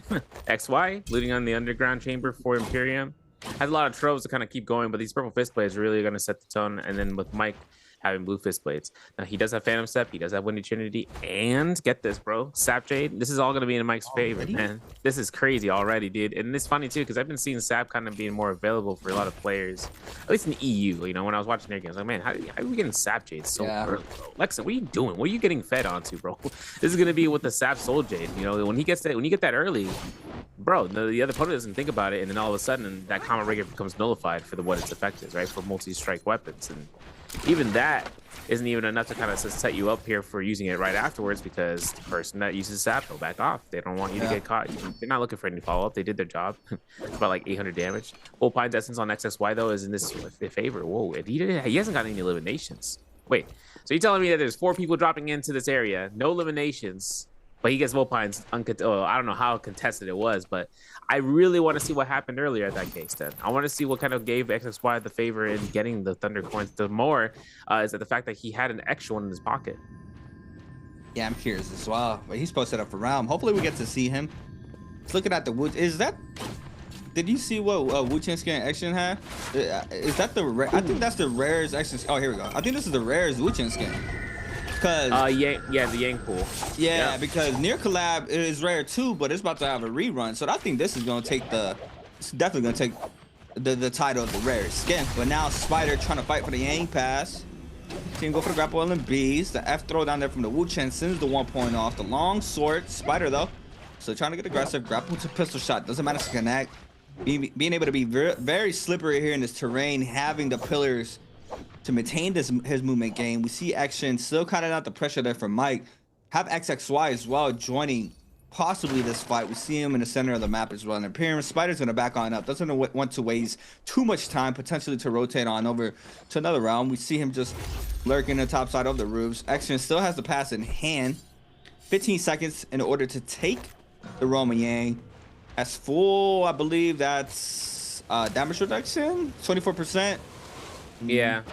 [SPEAKER 12] XY looting on the underground chamber for Imperium. Has a lot of tropes to kind of keep going, but these purple fist blades are really going to set the tone. And then with Mike having blue fist blades. Now he does have Phantom Step, he does have Windy Trinity, and get this, bro, Sap Jade. This is all gonna be in Mike's favor, man. This is crazy already, dude. And it's funny too, because I've been seeing Sap kind of being more available for a lot of players, at least in the EU. You know, when I was watching their games, like, man, how are we getting Sap Jade so early, bro? Lexa, what are you doing? What are you getting fed onto, bro? This is gonna be with the Sap Soul Jade. You know, when he gets that, when you get that early, bro, the other opponent doesn't think about it, and then all of a sudden that common rigor becomes nullified for what its effect is, right? For multi-strike weapons, and even that isn't even enough to kind of set you up here for using it right afterwards, because the person that uses Sap will back off. They don't want you to get caught. They're not looking for any follow-up. They did their job. About like 800 damage. Bullpine's Essence on XXY, though, is in this favor. Whoa, he hasn't got any eliminations. Wait, so you're telling me that there's 4 people dropping into this area, no eliminations, but he gets Bullpine's I don't know how contested it was, but I really want to see what happened earlier at that case then. I want to see what kind of gave XXY the favor in getting the Thunder coins. The more is that the fact that he had an extra one in his pocket.
[SPEAKER 13] Yeah, I'm curious as well. But he's posted up for round. Hopefully we get to see him. Just looking at the Wu. Is that... Did you see what Wu Chen skin action had? Is that the... I think that's the rarest action... Oh, here we go. I think this is the rarest Wu Chen skin. Because
[SPEAKER 12] the Yang pool.
[SPEAKER 13] Yeah, because Near Collab is rare too, but it's about to have a rerun. So I think this is gonna take it's definitely gonna take the title of the rarest skin. But now Spider trying to fight for the Yang pass. Team go for the grapple LMBs. The F throw down there from the Wu Chen sends the 1 point off. The long sword, Spider though. So trying to get aggressive, grapple to pistol shot. Doesn't matter to connect. Being able to be very slippery here in this terrain, having the pillars to maintain his movement game. We see action still kind of not the pressure there for Mike. Have XXY as well joining possibly this fight. We see him in the center of the map as well. And Imperium Spider's going to back on up. Doesn't want to waste too much time potentially to rotate on over to another round. We see him just lurking the top side of the roofs. Action still has the pass in hand. 15 seconds in order to take the Roma Yang. That's full, I believe that's damage reduction, 24%.
[SPEAKER 12] Yeah,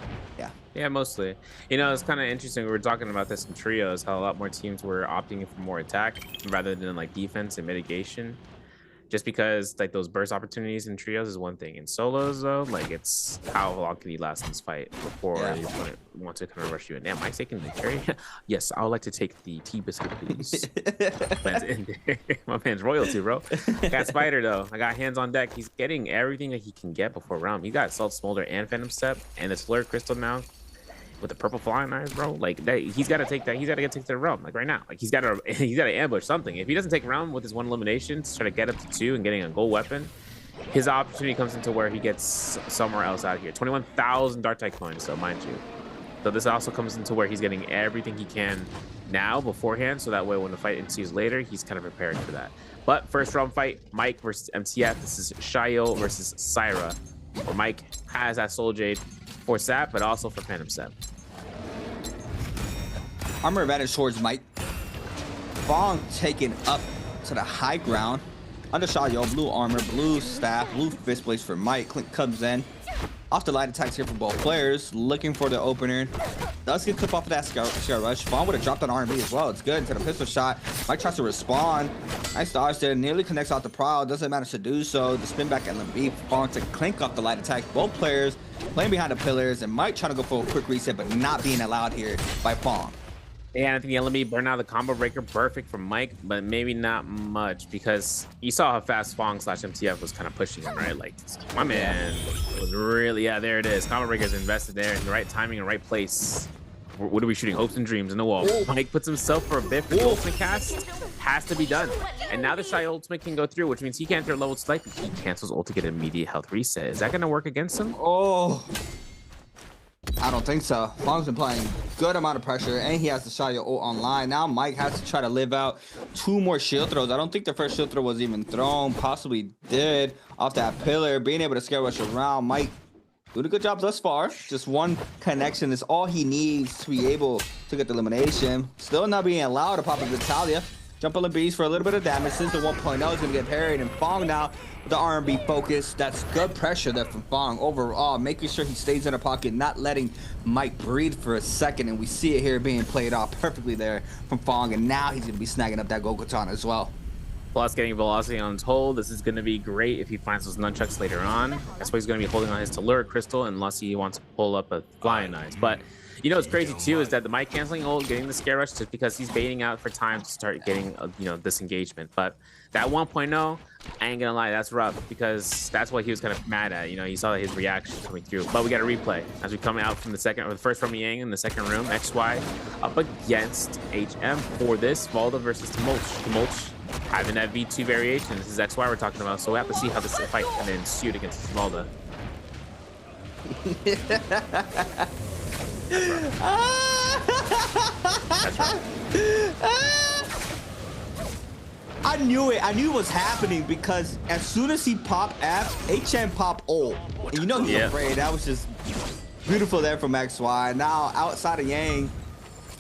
[SPEAKER 12] mostly. You know, it's kind of interesting. We were talking about this in trios, how a lot more teams were opting for more attack rather than like defense and mitigation. Just because like those burst opportunities in trios is one thing. In solos though, like it's how long can you last in this fight before your opponent wants to kind of rush you in. Damn, Mike's taking the carry. Yes, I would like to take the tea biscuit, please. My man's royalty, bro. I got Spider though. I got hands on deck. He's getting everything that he can get before round. He got Salt Smolder and Phantom Step and the Slur Crystal now. With the purple flying knives, bro, like that, he's got to take that. He's got to get to the realm, like right now. Like he's got to ambush something. If he doesn't take realm with his 1 elimination to try to get up to 2 and getting a gold weapon, his opportunity comes into where he gets somewhere else out here. 21,000 Dark-type coins, so mind you. So this also comes into where he's getting everything he can now beforehand, so that way when the fight ensues later, he's kind of preparing for that. But first round fight, Mike versus MTF. This is Shayo versus Syra, where Mike has that Soul Jade for Sap, but also for Phantom Step.
[SPEAKER 13] Armor advantage towards Mike. Fong taken up to the high ground. Under Shayo, blue armor, blue staff, blue fist blades for Mike. Clint comes in. off the light attacks here from both players, looking for the opener. Does get clipped off of that scare rush. Fawn would have dropped an R&B as well. It's good into the pistol shot. Mike tries to respond. Nice dodge there. Nearly connects out the prowl. Doesn't manage to do so. The spin back at Nbpl. Fawn to clink off the light attack. Both players playing behind the pillars, and Mike trying to go for a quick reset, but not being allowed here by Fawn.
[SPEAKER 12] Yeah, I think the LMB burned out the combo breaker, perfect for Mike, but maybe not much because you saw how fast Fong / MTF was kind of pushing him, right? Like, my man was really, yeah, there it is. Combo breaker's invested there in the right timing and right place. What are we shooting? Hopes and dreams in the wall. Ooh. Mike puts himself for a bit for the ultimate cast. Has to be done. And now the Shy ultimate can go through, which means he can't throw level select. He cancels ult to get an immediate health reset. Is that going to work against him?
[SPEAKER 13] Oh. I don't think so. Fong's been playing good amount of pressure, and he has the Shaya ult online. Now Mike has to try to live out 2 more shield throws. I don't think the first shield throw was even thrown. Possibly did off that pillar. Being able to scare rush around. Mike doing a good job thus far. Just 1 connection is all he needs to be able to get the elimination. Still not being allowed to pop up Natalia. Jump LMBs for a little bit of damage. Since the 1.0 is going to get parried, and Fong now with the R&B focus. That's good pressure there from Fong overall, making sure he stays in the pocket, not letting Mike breathe for a second, and we see it here being played out perfectly there from Fong, and now he's going to be snagging up that gold katana as well.
[SPEAKER 12] Plus getting velocity on his hold. This is going to be great if he finds those nunchucks later on. That's why he's going to be holding on his Tellura crystal unless he wants to pull up a flying eyes. But you know what's crazy too is that the Mike canceling ult, getting the scare rush, just because he's baiting out for time to start getting disengagement. But that 1.0, I ain't gonna lie, that's rough because that's what he was kind of mad at. You know, he saw his reaction coming through. But we got a replay as we come out from the first from Yang in the second room. XY up against HM for this Valda versus Tumulch having that V2 variation. This is XY we're talking about, so we have to see how this fight can ensue against Valda. That's right.
[SPEAKER 13] I knew it. I knew it was happening because as soon as he popped F, HM pop ult. And you know he's afraid. That was just beautiful there from XY. Now outside of Yang,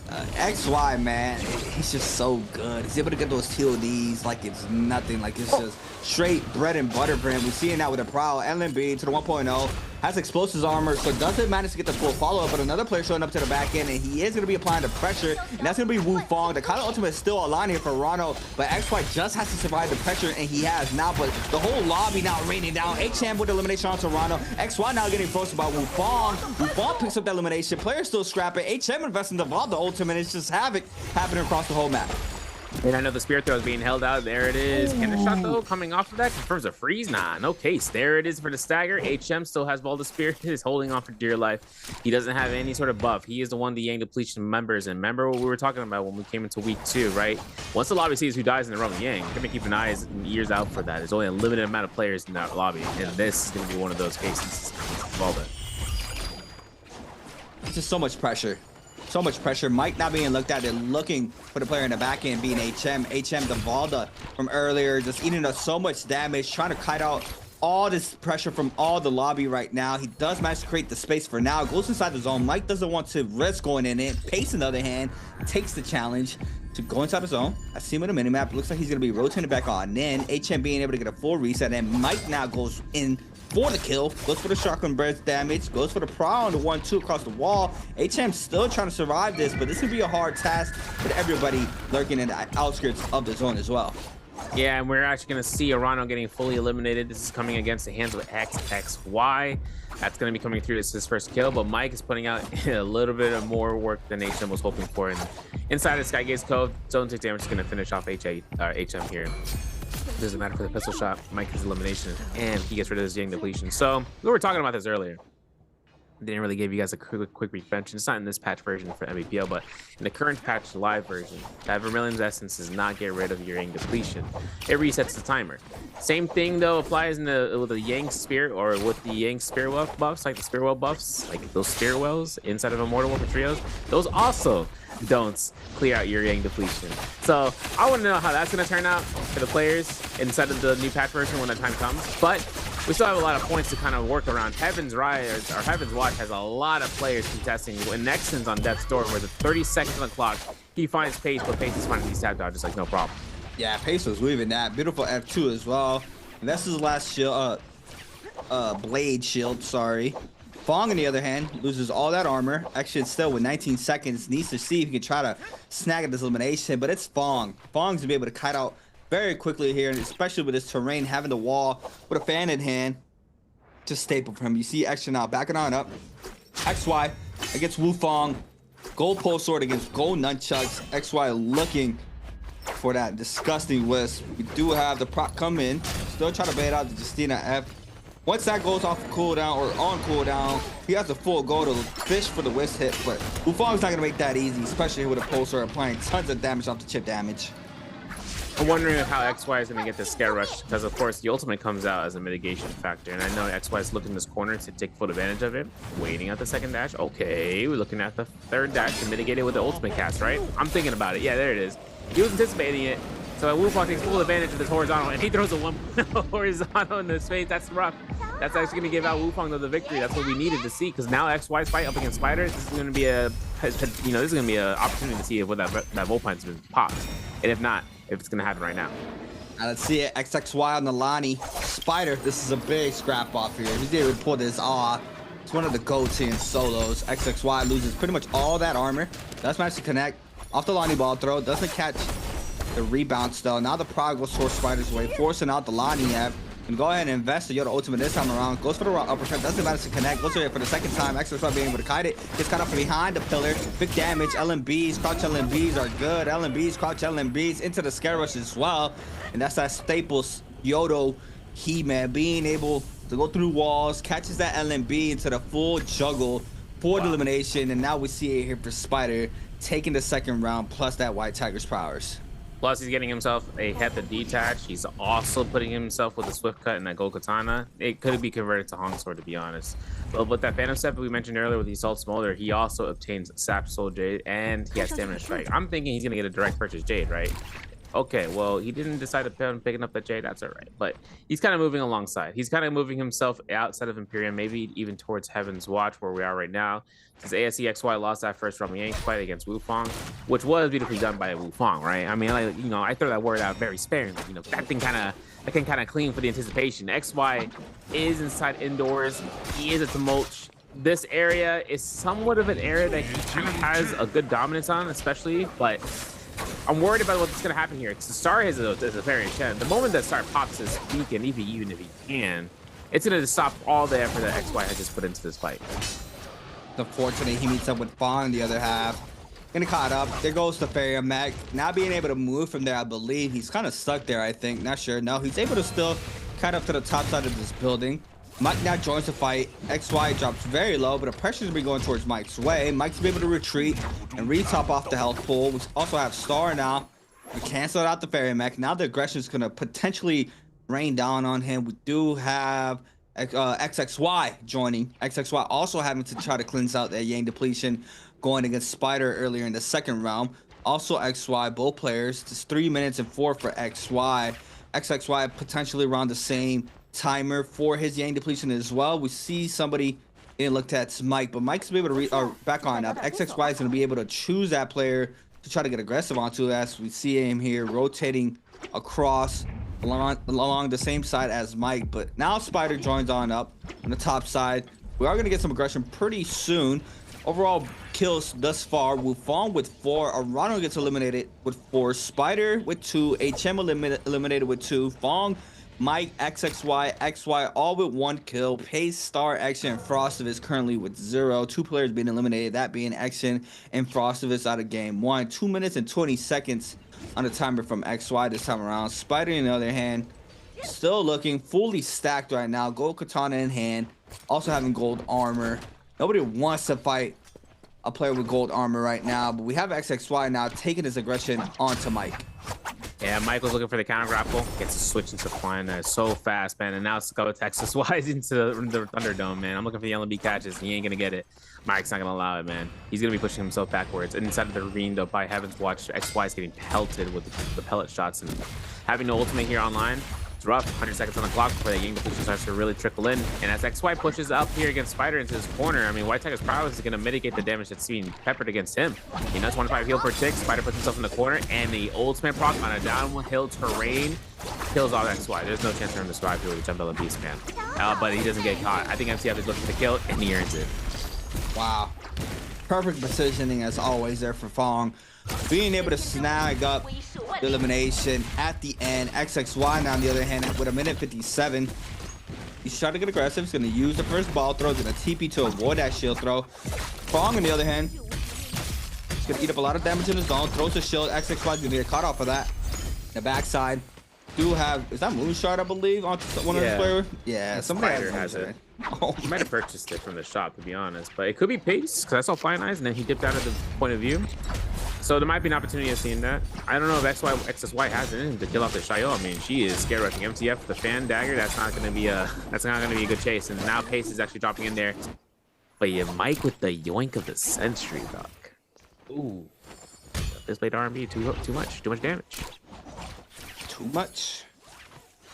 [SPEAKER 13] XY, man, he's just so good. He's able to get those TLDs like it's nothing. Like it's just straight bread and butter for him. We're seeing that with a prowl. LMB to the 1.0. Has explosives armor, so doesn't manage to get the full follow-up, but another player showing up to the back end, and he is going to be applying the pressure, and that's going to be Wu Fong. The Kylo ultimate is still aligned here for Rano, but XY just has to survive the pressure, and he has now, but the whole lobby now raining down. HM with elimination onto Rano. XY now getting frozen by Wu Fong. Wu Fong picks up that elimination. Players still scrapping. HM investing the Valda ultimate. It's just havoc happening across the whole map.
[SPEAKER 12] And I know the Spirit Throw is being held out. There it is. Can the shot, though, coming off of that confirms a freeze? Nah, no case. There it is for the stagger. HM still has Valda Spirit. Is holding on for dear life. He doesn't have any sort of buff. He is the one the Yang depletion members. And remember what we were talking about when we came into week 2, right? Once the lobby sees who dies in the Roman Yang, you're going to keep an eye and ears out for that. There's only a limited amount of players in that lobby. And this is going to be one of those cases. Valda.
[SPEAKER 13] It's just so much pressure. So much pressure. Mike not being looked at. They're looking for the player in the back end being HM. HM, the Valda from earlier, just eating up so much damage, trying to kite out all this pressure from all the lobby right now. He does manage to create the space for now. Goes inside the zone. Mike doesn't want to risk going in it. Pace, on the other hand, takes the challenge to go inside the zone. I see him in the minimap. Looks like he's going to be rotating back on. Then HM being able to get a full reset. And Mike now goes in for the kill, goes for the shotgun burst damage, goes for the prowl on the 1-2 across the wall. HM still trying to survive this, but this could be a hard task with everybody lurking in the outskirts of the zone as well.
[SPEAKER 12] Yeah, and we're actually going to see Arano getting fully eliminated. This is coming against the hands of XXY. That's going to be coming through as his first kill, but Mike is putting out a little bit of more work than HM was hoping for. And inside of Skygate's Cove, zone 6 damage is going to finish off HM here. Doesn't matter for the pistol shot. Mike is elimination, and he gets rid of his Yang depletion. So we were talking about this earlier. Didn't really give you guys a quick mention. It's not in this patch version for Nbpl, but in the current patch live version, that Vermilion's Essence does not get rid of your Yang depletion. It resets the timer. Same thing though applies with the Yang Spear or with the Yang Spear buffs, like the Spear Well buffs, like those Spear Wells inside of Immortal Warfare Trios. Those also don't clear out your Yang depletion. So I want to know how that's going to turn out for the players inside of the new patch version when the time comes. But we still have a lot of points to kind of work around. Heaven's Rise or Heaven's Watch has a lot of players contesting. When Nexon's on death's door, where the 30 seconds on the clock, he finds Pace, but Pace is finding these tap dodges like no problem.
[SPEAKER 13] Yeah, Pace was weaving that. Beautiful F2 as well. And that's his last shield, blade shield, sorry. Fong, on the other hand, loses all that armor. Actually, still with 19 seconds, needs to see if he can try to snag at this elimination, but it's Fong. Fong's gonna be able to kite out very quickly here, and especially with his terrain, having the wall with a fan in hand, just staple for him. You see Action now backing on up. XY against Wu Fong. Gold pole sword against gold nunchucks. XY looking for that disgusting wisp. We do have the proc come in. Still trying to bait out the Justina F. Once that goes off cooldown or on cooldown, he has a full go to fish for the wisp hit, but Wu Fong's not gonna make that easy, especially with a pole sword applying tons of damage off the chip damage.
[SPEAKER 12] I'm wondering how XY is going to get the scare rush, because of course the ultimate comes out as a mitigation factor, and I know XY is looking this corner to take full advantage of it, waiting at the second dash. Okay, we're looking at the third dash to mitigate it with the ultimate cast, right? I'm thinking about it. Yeah, there it is. He was anticipating it, so Wu Fong takes full advantage of this horizontal, and he throws a 1.0 horizontal in his face. That's rough. That's actually going to give out Wu Fong the victory. That's what we needed to see, because now XY's fight up against Spider, this is going to be a, this is going to be an opportunity to see if that Volpoint's been popped, and if not, if it's gonna happen right now.
[SPEAKER 13] Now let's see it. XXY on the Lonnie. Spider, this is a big scrap off here. He's able to pull this off. It's one of the go-to in solos. XXY loses pretty much all that armor. Does manage to connect off the Lonnie ball throw. Doesn't catch the rebound still. Now the prog goes towards Spider's way, forcing out the Lonnie F. And go ahead and invest the Yoda ultimate this time around. Goes for the uppercut, doesn't manage to connect. Goes for it for the second time. XXY being able to kite it. Gets caught up from behind the pillar. Big damage. LMBs, crouch LMBs are good. LMBs, crouch LMBs into the scare rush as well. And that's that Staples Yodo He-Man being able to go through walls, catches that LMB into the full juggle for the elimination. And now we see it here for Spider taking the second round plus that White Tiger's powers.
[SPEAKER 12] Plus, he's getting himself a Heta detach. He's also putting himself with a swift cut and that gold katana. It could be converted to Hong Sword, to be honest. But with that Phantom Step we mentioned earlier with the Assault Smolder, he also obtains Sap Soul Jade and he has Stamina Strike. I'm thinking he's gonna get a direct purchase Jade, right? Okay, well, he didn't decide to pay on picking up that Jade. That's all right. But he's kind of moving alongside. He's kind of moving himself outside of Imperium, maybe even towards Heaven's Watch, where we are right now. Since ASE XY lost that first round Yang fight against Wu Fong, which was beautifully done by Wu Fong, right? I mean, I throw that word out very sparingly. That thing kind of clean for the anticipation. XY is inside indoors. He is a tumult. This area is somewhat of an area that he kind of has a good dominance on, especially, but I'm worried about what's going to happen here. Because the Star is a very intense. The moment that Star pops his beacon, even if he can, it's going to stop all the effort that XY has just put into this fight.
[SPEAKER 13] Unfortunately, he meets up with Fong in the other half. Getting caught up. There goes the Fairy Mech. Not being able to move from there, I believe. He's kind of stuck there, I think. Not sure. No, he's able to still cut up to the top side of this building. Mike now joins the fight. XY drops very low, but the pressure's gonna be going towards Mike's way. Mike's be able to retreat and retop off the health pool. We also have Star now. We canceled out the Fairy Mech. Now the aggression is gonna potentially rain down on him. We do have XXY joining. XXY also having to try to cleanse out that Yang depletion going against Spider earlier in the second round. Also XY, both players. Just 3 minutes and 4 for XY. XXY potentially around the same timer for his Yang depletion as well. We see somebody in looked at Mike, but Mike's be able to back on up. XXY is going to be able to choose that player to try to get aggressive onto, as we see him here rotating across along the same side as Mike. But now Spider joins on up on the top side. We are going to get some aggression pretty soon. Overall kills thus far: Wu Fong with 4, Arano gets eliminated with 4, Spider with 2, HM eliminated with 2, Fong, Mike, XXY, XY all with 1 kill. Pace, Star, Action, and Frostivus currently with 0. 2 players being eliminated, that being Action and Frostivus out of game 1. 2 minutes and 20 seconds on the timer from XY this time around. Spider, on the other hand, still looking fully stacked right now. Gold katana in hand, also having gold armor. Nobody wants to fight a player with gold armor right now, but we have XXY now taking his aggression onto Mike.
[SPEAKER 12] Yeah, Mike was looking for the counter grapple. Gets a switch into flying so fast, man. And now it's go Texas-wise into the Thunderdome, man. I'm looking for the LMB catches. He ain't going to get it. Mike's not going to allow it, man. He's going to be pushing himself backwards. And inside of the ravine, though, by Heaven's Watch, XY is getting pelted with the pellet shots. And having no ultimate here online, it's rough. 100 seconds on the clock before that Yang depletion starts to really trickle in. And as XY pushes up here against Spider into his corner, I mean, White Tiger's prowess is going to mitigate the damage that's being peppered against him. You know, 25 heal per tick. Spider puts himself in the corner, and the ultimate proc on a downhill terrain kills all XY. There's no chance for him to survive here with the jump beast, man. but he doesn't get caught. I think MTF is looking to kill, and he earns it.
[SPEAKER 13] Wow. Perfect positioning as always there for Fong. Being able to snag up the elimination at the end. XXY now on the other hand with a minute 57. He's trying to get aggressive. He's going to use the first ball throw. He's going to TP to avoid that shield throw. Fong on the other hand, he's going to eat up a lot of damage in the zone. Throws the shield. XXY is going to get caught off of that. The backside. Do have, is that Moonshot, I believe, on one of the players? Yeah, somebody
[SPEAKER 12] has it. Oh, he might have purchased it from the shop, to be honest, but it could be Pace because I saw Flying Eyes and then he dipped out of the point of view. So there might be an opportunity of seeing that. I don't know if XSY has it in him to kill off the Shayo. I mean, she is scared rushing MTF with the fan dagger. That's not going to be a good chase. And now Pace is actually dropping in there. But yeah, Mike with the yoink of the Sentry, Doc. Ooh, this played R&B too much damage.
[SPEAKER 13] Too much.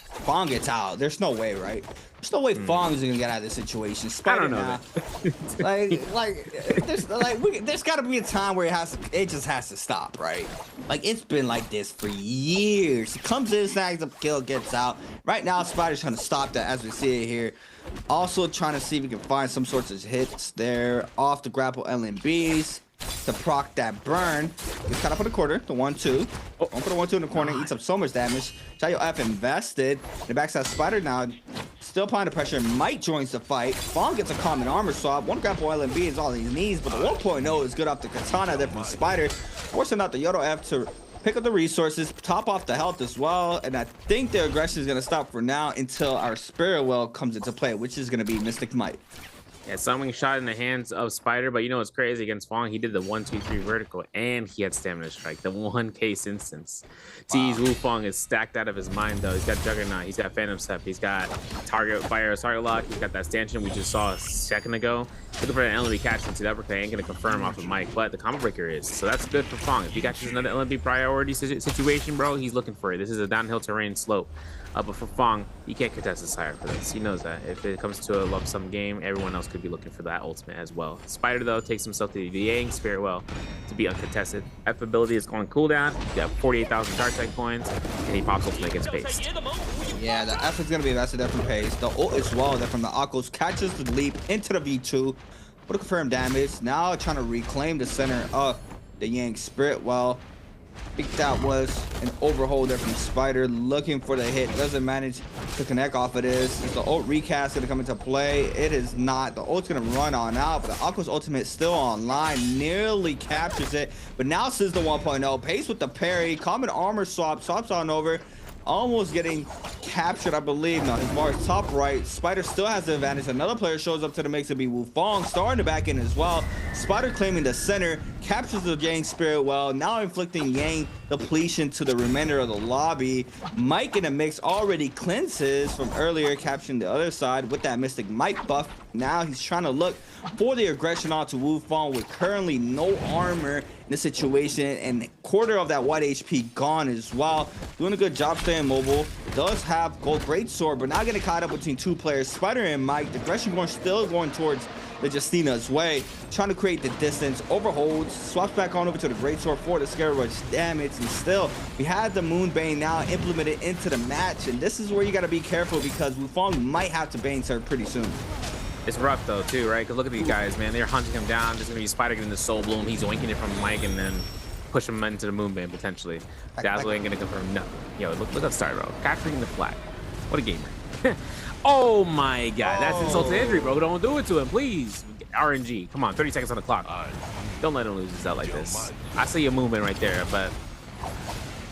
[SPEAKER 13] Fong gets out. There's no way, right? There's no way Fong's gonna get out of this situation. Spider now. There's got to be a time where it just has to stop, right? Like it's been like this for years. He comes in, snags up, kill, gets out. Right now, Spider's trying to stop that as we see it here. Also trying to see if we can find some sorts of hits there off the grapple LMBs. To proc that burn. He's caught up in the corner. The 1-2. Oh, for the 1-2 in the corner. Eats up so much damage. Chayo F invested. The backside Spider now still applying the pressure. Mike joins the fight. Fong gets a common armor swap. One grapple LMB is all he needs, but the 1.0 is good off the katana there from Spider. Forcing out the Yodo F to pick up the resources, top off the health as well. And I think the aggression is going to stop for now until our Spirit Well comes into play, which is going to be Mystic Might.
[SPEAKER 12] Yeah, summoning shot in the hands of Spider, but you know what's crazy against Fong? He did the 1-2-3 vertical, and he had stamina strike. The one case instance. Wow. Wu Fong is stacked out of his mind though. He's got Juggernaut, he's got Phantom Step, he's got Target Fire, Target Lock, he's got that stanchion we just saw a second ago. Looking for an LMB catch into that uppercut, ain't gonna confirm off of Mike, but the combo breaker is. So that's good for Fong. If he catches another LMB priority situation, bro, he's looking for it. This is a downhill terrain slope. But for Fong, he can't contest his sire for this. He knows that. If it comes to a lump sum game, everyone else could be looking for that ultimate as well. Spider, though, takes himself to the Yang Spirit Well to be uncontested. F ability is going cooldown. You got 48,000 Dark Tech points, and he pops ultimate against Pace.
[SPEAKER 13] Yeah, the F is going to be invested there from Pace. The ult as well there from the Akos catches the leap into the V2. What a confirmed damage. Now trying to reclaim the center of the Yang Spirit Well. I think that was an overhold there from Spider, looking for the hit. Doesn't manage to connect off of this. Is the ult recast going to come into play? It is not. The ult's going to run on out, but the Aqua's ultimate still online. Nearly captures it, but now says the 1.0. Pace with the parry. Common armor swap. Swaps on over. Almost getting captured, I believe. Now his bar is top right. Spider still has the advantage. Another player shows up to the mix. It'll be Wu Fong starting to back in as well. Spider claiming the center, captures the Yang Spirit Well, now inflicting Yang depletion to the remainder of the lobby. Mike in the mix already cleanses from earlier, capturing the other side with that Mystic Mike buff. Now he's trying to look for the aggression onto Wu Fong with currently no armor in the situation and quarter of that white HP gone as well. Doing a good job staying mobile. Does have gold great sword, but now getting caught up between two players, Spider and Mike. The aggression still going towards the Justina's way, trying to create the distance, overholds, swaps back on over to the greatsword for the Scare Rush damage, and still we had the Moonbane now implemented into the match, and this is where you got to be careful because Wu Fong might have to Bane her pretty soon.
[SPEAKER 12] It's rough though too, right? Because look at these guys, man. They're hunting him down. There's gonna be Spider getting the Soul Bloom. He's oinking it from Mike and then push him into the Moonbane potentially. Dazzle ain't gonna confirm nothing. Yo, look at Star, bro. Capturing the flag. What a gamer. Oh my god, that's insult to injury, bro. Don't do it to him, please. RNG. Come on, 30 seconds on the clock. Don't let him lose his out like this. I see a movement right there, but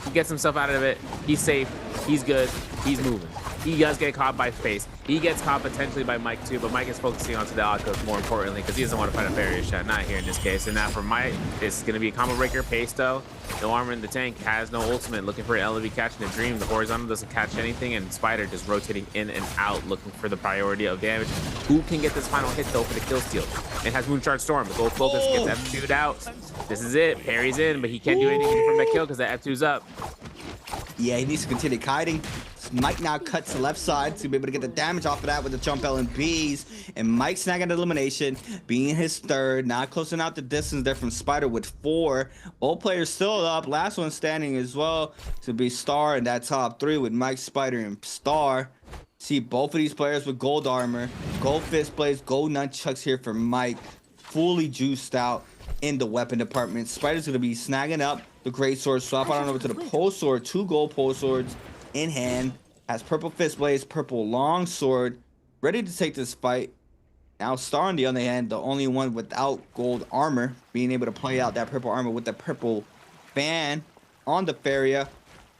[SPEAKER 12] he gets himself out of it. He's safe. He's good. He's moving. He does get caught by Face. He gets caught potentially by Mike too, but Mike is focusing onto the Akos more importantly because he doesn't want to fight a barrier shot. Not here in this case. And now for Mike, it's going to be a combo breaker. Pace though, no armor in the tank, has no ultimate. Looking for an LB catching a dream. The horizontal doesn't catch anything, and Spider just rotating in and out, looking for the priority of damage. Who can get this final hit though for the kill steal? It has Moonshard Storm. The gold focus gets F2'd out. This is it. Parry's in, but he can't do anything from that kill because the F2's up.
[SPEAKER 13] Yeah, he needs to continue kiting. Mike now cuts the left side to be able to get the damage off of that with the jump LMBs. And Mike snagging the elimination, being his third. Now closing out the distance there from Spider with 4. Both players still up. Last one standing as well to be Star in that top 3 with Mike, Spider, and Star. See both of these players with gold armor, gold fist blades, gold nunchucks here for Mike, fully juiced out in the weapon department. Spider's gonna be snagging up the great sword, swap on over to the pole sword, 2 gold pole swords in hand, has purple fist blades, purple long sword, ready to take this fight. Now Star on the other hand, the only one without gold armor, being able to play out that purple armor with the purple fan on the Feria.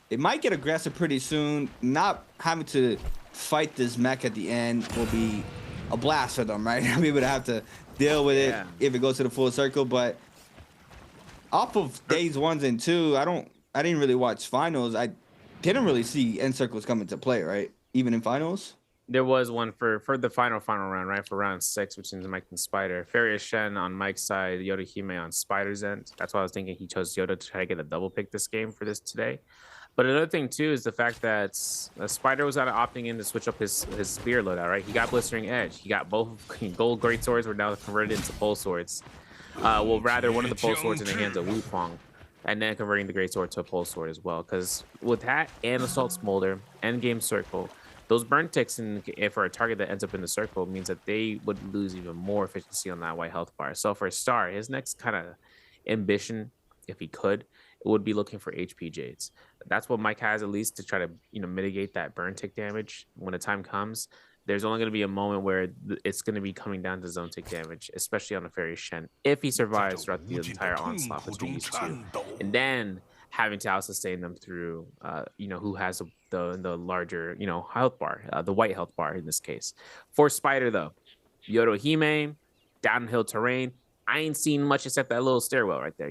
[SPEAKER 13] They might get aggressive pretty soon. Not having to fight this mech at the end will be a blast for them, right? I mean, would have to deal with it if it goes to the full circle. But off of days 1 and 2, I didn't really watch finals. I didn't really see end circles come into play, right? Even in finals.
[SPEAKER 12] There was one for the final round, right? For round 6, which is Mike and Spider. Farius Shen on Mike's side, Yoda Hime on Spider's end. That's why I was thinking he chose Yoda to try to get a double pick this game for this today. But another thing too is the fact that Spider was out of opting in to switch up his spear loadout, right? He got Blistering Edge. He got both gold great swords were now converted into pole swords. Well, rather one of the pole swords in the hands of Wu Fang, and then converting the great sword to a pole sword as well. Because with that and Assault Smolder, Endgame Circle, those burn ticks for a target that ends up in the circle means that they would lose even more efficiency on that white health bar. So for Star, his next kind of ambition, if he could, would be looking for HP Jades. That's what Mike has, at least, to try to mitigate that burn tick damage when the time comes. There's only going to be a moment where it's going to be coming down to zone tick damage, especially on the Farius Shen, if he survives throughout the entire onslaught between these two, and then having to out-sustain them through who has the larger health bar, the white health bar in this case. For Spider though, Yoda Hime, downhill terrain, I ain't seen much except that little stairwell right there.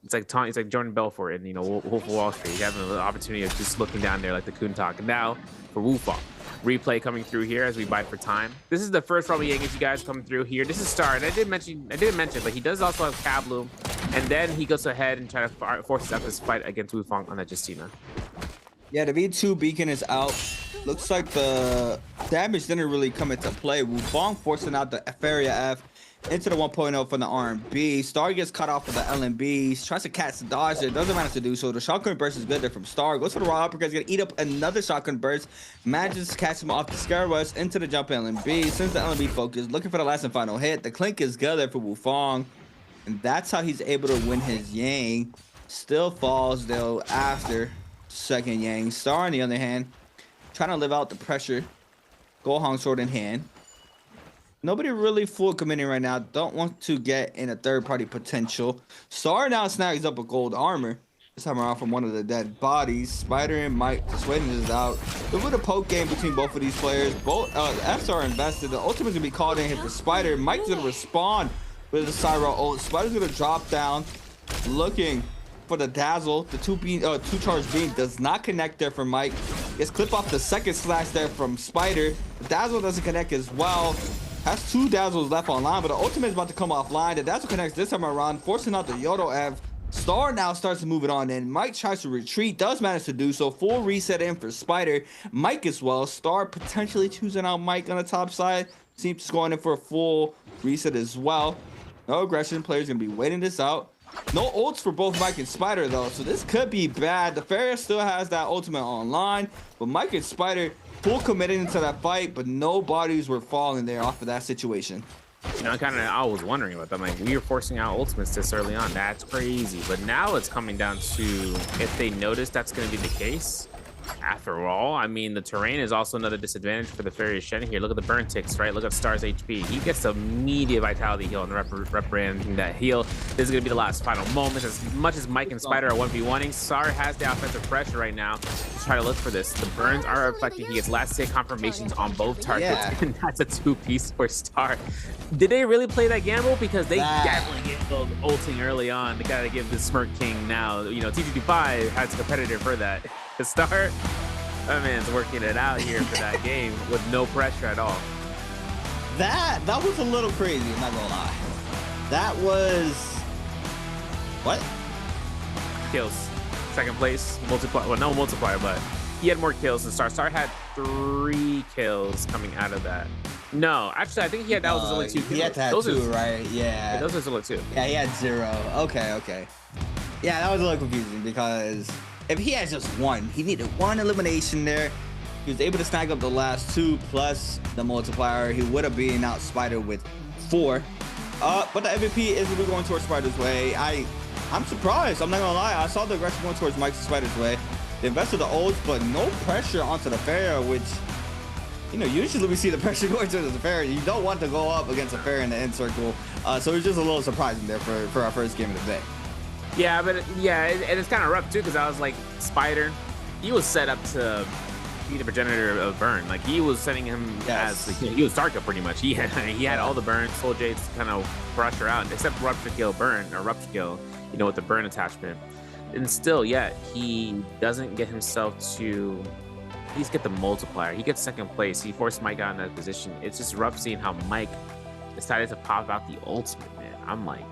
[SPEAKER 12] It's like Jordan Belfort and Wolf of Wall Street, having the opportunity of just looking down there like the Kuntak. And now for Wu Fang, replay coming through here as we buy for time. This is the first Rumble Yankees you guys coming through here. This is Star, and I didn't mention, but he does also have Kabloom, and then he goes ahead and try to force out this fight against Wu Fang on that Justina. Yeah, the V2 beacon is out. Looks like the damage didn't really come into play. Wu Fang forcing out the Feria F into the 1.0 from the R&B. Star gets cut off of the LMBs, tries to catch the dodge there, doesn't manage to do so. The shotgun burst is good there from Star. Goes for the raw uppercut, gonna eat up another shotgun burst. Manages to catch him off the scare rush into the jump LMB. Since the LMB focus, looking for the last and final hit. The clink is good there for Wu Fang, and that's how he's able to win his Yang. Still falls though after second Yang. Star on the other hand, trying to live out the pressure. Gohong sword in hand. Nobody really full committing right now. Don't want to get in a third-party potential. Star now snags up a gold armor. This time around from one of the dead bodies. Spider and Mike just waiting this out. There was a poke game between both of these players. Both Fs are invested. The ultimate's gonna be called in here for Spider. Mike's gonna respond with the Cyro ult. Spider's gonna drop down, looking for the dazzle. The two charge beam does not connect there for Mike. Gets clip off the second slash there from Spider. The dazzle doesn't connect as well. Has 2 dazzles left online, but the ultimate is about to come offline. The dazzle connects this time around, forcing out the Yodo F. Star now starts to move it on in. Mike tries to retreat, does manage to do so. Full reset in for Spider. Mike as well. Star potentially choosing out Mike on the top side. Seems going in for a full reset as well. No aggression. Players gonna be waiting this out. No ults for both Mike and Spider though, so this could be bad. The Ferris still has that ultimate online, but Mike and Spider full committed into that fight, but no bodies were falling there off of that situation. I was wondering about that. Like, we were forcing out ultimates this early on. That's crazy. But now it's coming down to if they notice that's going to be the case. After all, I mean, the terrain is also another disadvantage for the Farius Shen here. Look at the burn ticks, right? Look at Star's HP. He gets immediate vitality heal on the representing that heal. This is going to be the last final moment. As much as Mike and Spider are 1v1ing, Star has the offensive pressure right now to try to look for this. The burns are reflecting. He gets last hit confirmations on both targets, and that's a 2-piece for Star. Did they really play that gamble? Because they definitely get ulting early on. They got to give the Smirk King now. TG25 has a competitor for that. To start, that man's working it out here for that game with no pressure at all.
[SPEAKER 13] That was a little crazy, I'm not gonna lie. That was what?
[SPEAKER 12] Kills. Second place, multiplier. Well, no multiplier, but he had more kills than Star. Star had 3 kills coming out of that. No, actually, I think that was his only 2 kills.
[SPEAKER 13] He had to have 2, right? Yeah.
[SPEAKER 12] Those are his only 2.
[SPEAKER 13] Yeah, he had 0. Okay. Yeah, that was a little confusing because if he has just 1, he needed 1 elimination there. He was able to snag up the last 2 plus the multiplier. He would have been out Spider with 4. But the MVP is really going towards Spider's way. I'm surprised. I'm not gonna lie. I saw the aggression going towards Mike's Spider's way. They invested the ults, but no pressure onto the Pharah, which, you know, usually we see the pressure going towards the Pharah. You don't want to go up against a Pharah in the end circle. So it's just a little surprising there for our first game of the day.
[SPEAKER 12] Yeah, but and it's kind of rough too, because I was like, Spider, he was set up to be the progenitor of Burn. Like, he was setting him as like, he was Starka pretty much. He had all the Burn, Soul Jades to kind of brush her out, except Rupture Kill Burn, or Rupture Kill, you know, with the Burn attachment. And still, yeah, he doesn't get himself to at least get the multiplier. He gets second place. He forced Mike out in that position. It's just rough seeing how Mike decided to pop out the ultimate, man. I'm like,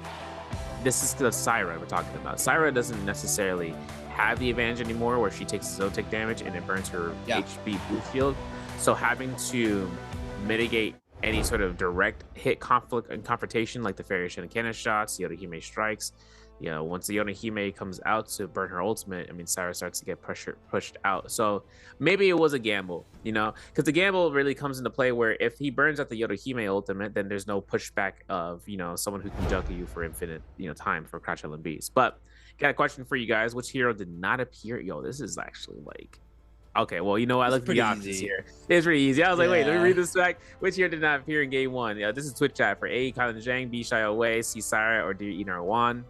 [SPEAKER 12] this is the Syra we're talking about. Syra doesn't necessarily have the advantage anymore, where she takes Zotic damage and it burns her HP boost field. So having to mitigate any sort of direct hit conflict and confrontation, like the Fairy Shinigami shots, Yodohime strikes, you know, once the Yodohime comes out to burn her ultimate, I mean, Syra starts to get pushed out. So maybe it was a gamble, you know, because the gamble really comes into play where if he burns out the Yodohime ultimate, then there's no pushback of, you know, someone who can juggle you for infinite, you know, time for Crouch LMBs. But got a question for you guys. Which hero did not appear? Yo, this is actually like, okay, well, you know, I looked at the options here. It's pretty easy. I was like, wait, let me read this back. Which hero did not appear in game 1? This is Twitch chat for A, Kylan Zhang, B, Shai Wei, C, Syra, or D, Enar Wan.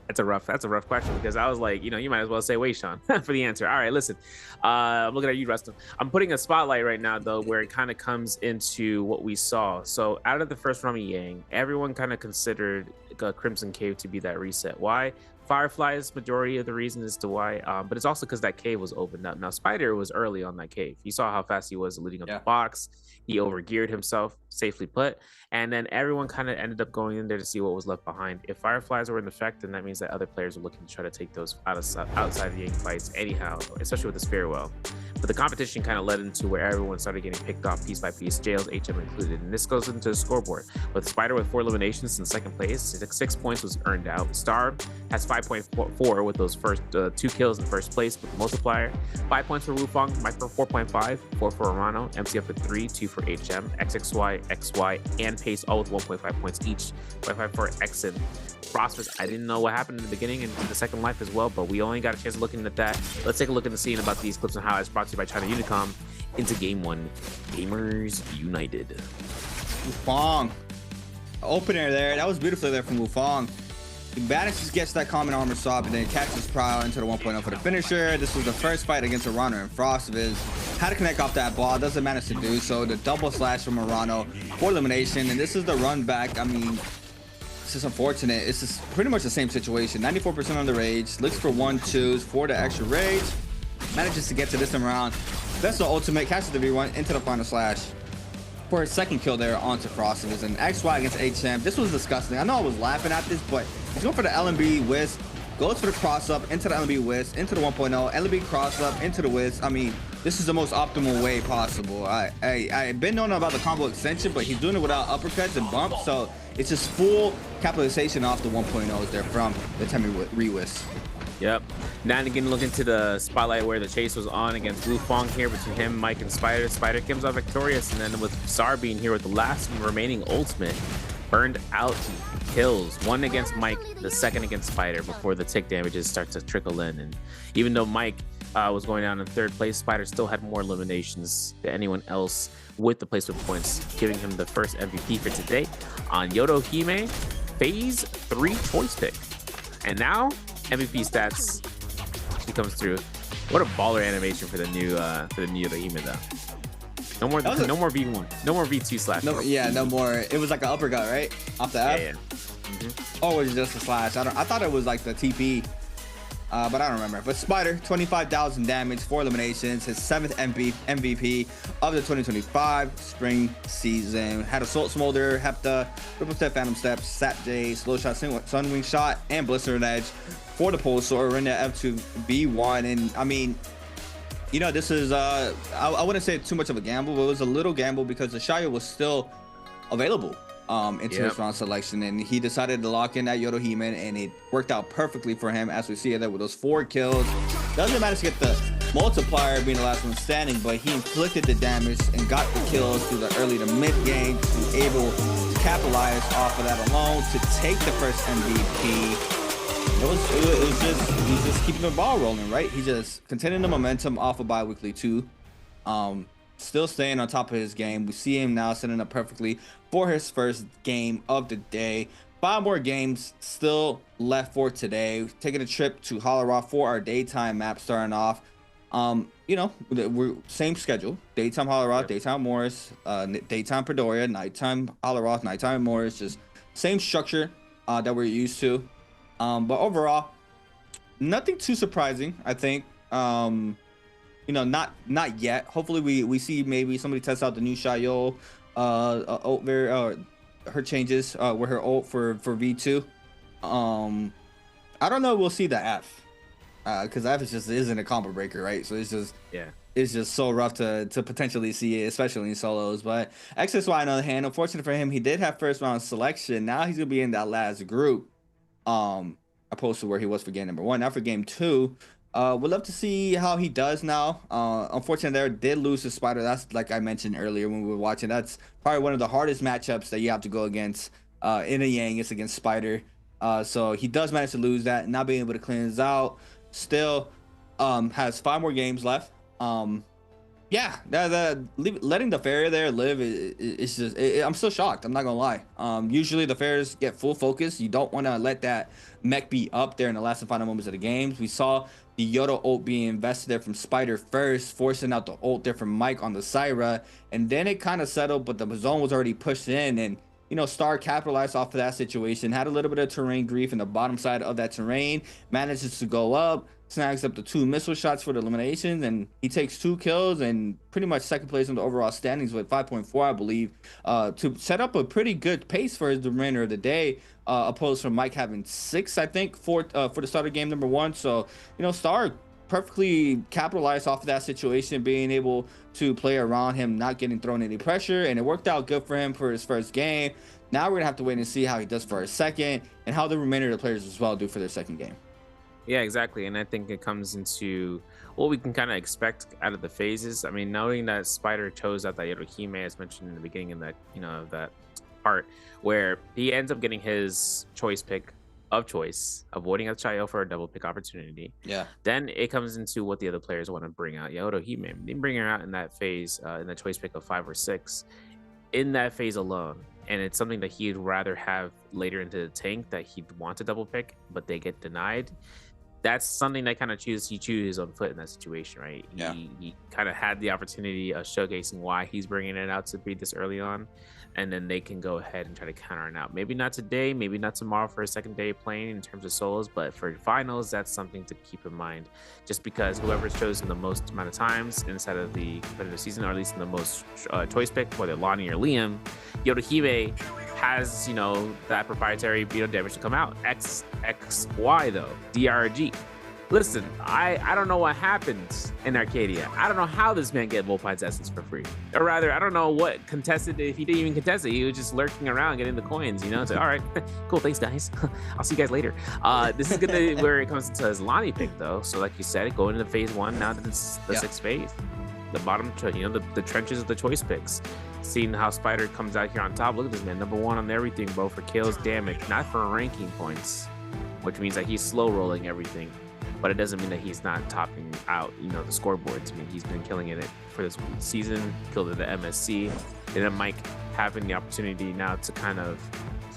[SPEAKER 12] That's a rough question, because I was like, you know, you might as well say Wei Shan for the answer. All right, listen, I'm looking at you, Rustin. I'm putting a spotlight right now, though, where it kind of comes into what we saw. So out of the first Rami Yang, everyone kind of considered Crimson Cave to be that reset. Why? Firefly's majority of the reason as to why, but it's also because that cave was opened up. Now, Spider was early on that cave. You saw how fast he was leading up the box. He overgeared himself, safely put, and then everyone kind of ended up going in there to see what was left behind. If Fireflies were in effect, then that means that other players are looking to try to take those outside of the Yang fights anyhow, especially with the Farewell. But the competition kind of led into where everyone started getting picked off piece by piece, Jails, HM included. And this goes into the scoreboard. With Spider with 4 eliminations in second place, 6 points was earned out. Star has 5.4 with those first 2 kills in first place with the multiplier. 5 points for Wufong, Mike for 4.5, 4 for Romano, MCF for 3, 2 for HM, XXY, XY, and Pace all with 1.5 points each. 0.5 for Exit. Frostmas, I didn't know what happened in the beginning and the second life as well, but we only got a chance of looking at that. Let's take a look at the scene about these clips and how it's brought to you by China Unicom into game 1. Gamers United.
[SPEAKER 13] Wufong. Opener there. That was beautifully there from Wufong. He manages to get that common armor swap and then catches Prowl into the 1.0 for the finisher. This was the first fight against Arano and Frostviz. Had to connect off that ball. Doesn't manage to do so. The double slash from Arano for elimination. And this is the run back. I mean, it's just unfortunate. It's just pretty much the same situation. 94% on the rage. Looks for 1-2s for the extra rage. Manages to get to this time around. That's the ultimate. Catches the V1 into the final slash for his second kill there onto Frostviz. And XY against HM. This was disgusting. I know I was laughing at this, but he's going for the LMB Wisp. Goes for the cross up into the LMB Wisp, into the 1.0. LMB cross up into the Wisp. I mean, this is the most optimal way possible. I've been known about the combo extension, but he's doing it without uppercuts and bumps. So it's just full capitalization off the 1.0s there from the Temi Rewisp.
[SPEAKER 12] Yep. Now and again, look into the spotlight where the chase was on against Wufong here between him, Mike, and Spider. Spider comes out victorious, and then with Sar being here with the last remaining ultimate, burned out kills. 1 against Mike, the 2nd against Spider before the tick damages start to trickle in. And even though Mike was going down in 3rd place, Spider still had more eliminations than anyone else with the placement points, giving him the first MVP for today on Yodohime, phase 3 choice pick. And now MVP stats, she comes through. What a baller animation for the new Yodohime though. No more V1, no more V2 slash.
[SPEAKER 13] No, yeah, no more. It was like an uppercut, right? Off the F.
[SPEAKER 12] Yeah. Mm-hmm.
[SPEAKER 13] Or was it just a slash? I thought it was like the TP, but I don't remember. But Spider, 25,000 damage, 4 eliminations, his 7th MVP of the 2025 spring season. Had Assault Smolder, Hepta, Triple Step, Phantom Step, Sap J, Slow Shot, Sunwing Shot, and Blister Edge for the Pulsar. We're in the F2 B1, and I mean, you know, this is I wouldn't say too much of a gamble, but it was a little gamble because the Shia was still available into his round selection, and he decided to lock in that Yodohime, and it worked out perfectly for him, as we see there with those 4 kills. Doesn't manage to get the Multiplier being the last one standing, but he inflicted the damage and got the kills through the early to mid game to be able to capitalize off of that alone to take the first MVP. He's just keeping the ball rolling, right? He's just continuing the momentum off of Biweekly 2. Still staying on top of his game. We see him now setting up perfectly for his first game of the day. 5 more games still left for today. Taking a trip to Hollerock for our daytime map starting off. You know, we're same schedule. Daytime Hollerock, daytime Morris, daytime Pedoria, nighttime Hollerock, nighttime Morris. Just same structure that we're used to. But overall, nothing too surprising, I think. You know, not yet. Hopefully we see maybe somebody test out the new Shayo her changes with her ult for V2. I don't know, we'll see the F. Because F isn't a combo breaker, right? So it's just so rough to potentially see it, especially in solos. But XSY on the other hand, unfortunate for him, he did have first round selection. Now he's gonna be in that last group. Opposed to where he was for game number 1. Now for game 2, we'd love to see how he does now. Unfortunately, there did lose to Spider. That's like I mentioned earlier when we were watching. That's probably one of the hardest matchups that you have to go against in a Yang. It's against Spider. So he does manage to lose that, not being able to cleanse out. Still has 5 more games left. Yeah, letting the Farrier there live is just I'm still shocked. I'm not gonna lie. Usually the Farriers get full focus. You don't want to let that mech be up there in the last and final moments of the games. We saw the Yoda ult being invested there from Spider first, forcing out the ult there from Mike on the Syra, and then it kind of settled, but the zone was already pushed in, and you know, Star capitalized off of that situation, had a little bit of terrain grief in the bottom side of that terrain, manages to go up, snags up the 2 missile shots for the eliminations, and he takes 2 kills and pretty much second place in the overall standings with 5.4, I believe, to set up a pretty good pace for the remainder of the day, opposed from Mike having 6, I think, for the start of game number 1. So, you know, Star perfectly capitalized off of that situation, being able to play around him, not getting thrown any pressure, and it worked out good for him for his first game. Now we're gonna have to wait and see how he does for his second, and how the remainder of the players as well do for their second game.
[SPEAKER 12] Yeah, exactly. And I think it comes into what we can kind of expect out of the phases. I mean, knowing that Spider chose out that Yodohime, as mentioned in the beginning of that, you know, that part where he ends up getting his choice pick of choice, avoiding a Chayo for a double pick opportunity.
[SPEAKER 13] Yeah.
[SPEAKER 12] Then it comes into what the other players want to bring out. Yodohime, they bring her out in that phase, in the choice pick of 5 or 6, in that phase alone. And it's something that he'd rather have later into the tank that he'd want to double pick, but they get denied. That's something that kind of he chooses his own foot in that situation, right?
[SPEAKER 13] Yeah.
[SPEAKER 12] He kind of had the opportunity of showcasing why he's bringing it out to be this early on, and then they can go ahead and try to counter it out. Maybe not today, maybe not tomorrow for a second day playing in terms of solos, but for finals, that's something to keep in mind. Just because whoever's chosen the most amount of times inside of the competitive season, or at least in the most choice pick, whether Lonnie or Liam, Yodohime has, you know, that proprietary damage to come out. XY though, DRG. Listen, I don't know what happened in Arcadia. I don't know how this man get Volpine's essence for free. Or rather, I don't know what contested, if he didn't even contest it, he was just lurking around getting the coins, you know? It's like, all right, cool, thanks guys. I'll see you guys later. This is gonna where it comes to his Lonnie pick though. So like you said, going into phase 1, now that it's the 6th phase. The bottom, you know, the trenches of the choice picks. Seeing how Spider comes out here on top. Look at this man, number 1 on everything, bro, for kills, damage, not for ranking points, which means that he's slow rolling everything. But it doesn't mean that he's not topping out, you know, the scoreboards. I mean, he's been killing it for this season, killed it at MSC, and then Mike having the opportunity now to kind of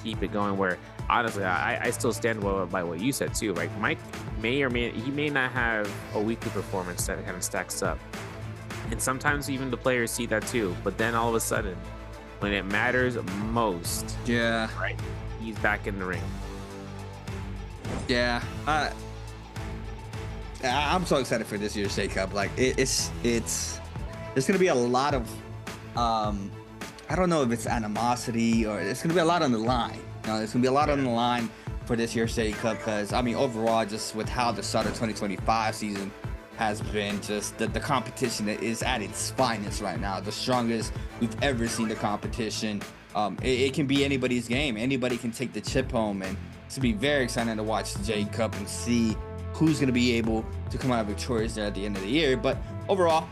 [SPEAKER 12] keep it going. Where honestly, I still stand by what you said too. Like Mike may not have a weekly performance that kind of stacks up, and sometimes even the players see that too. But then all of a sudden, when it matters most, right, he's back in the ring.
[SPEAKER 13] Yeah, I'm so excited for this year's Shake Cup. Like it's there's gonna be a lot of I don't know if it's animosity or there's gonna be a lot on the line. You know, there's gonna be a lot on the line for this year's Shake Cup, because I mean overall, just with how the start of 2025 season has been, just the competition is at its finest right now, the strongest we've ever seen the competition. It can be anybody's game. Anybody can take the chip home, and it's to be very exciting to watch J Cup and see who's going to be able to come out victorious there at the end of the year. But overall,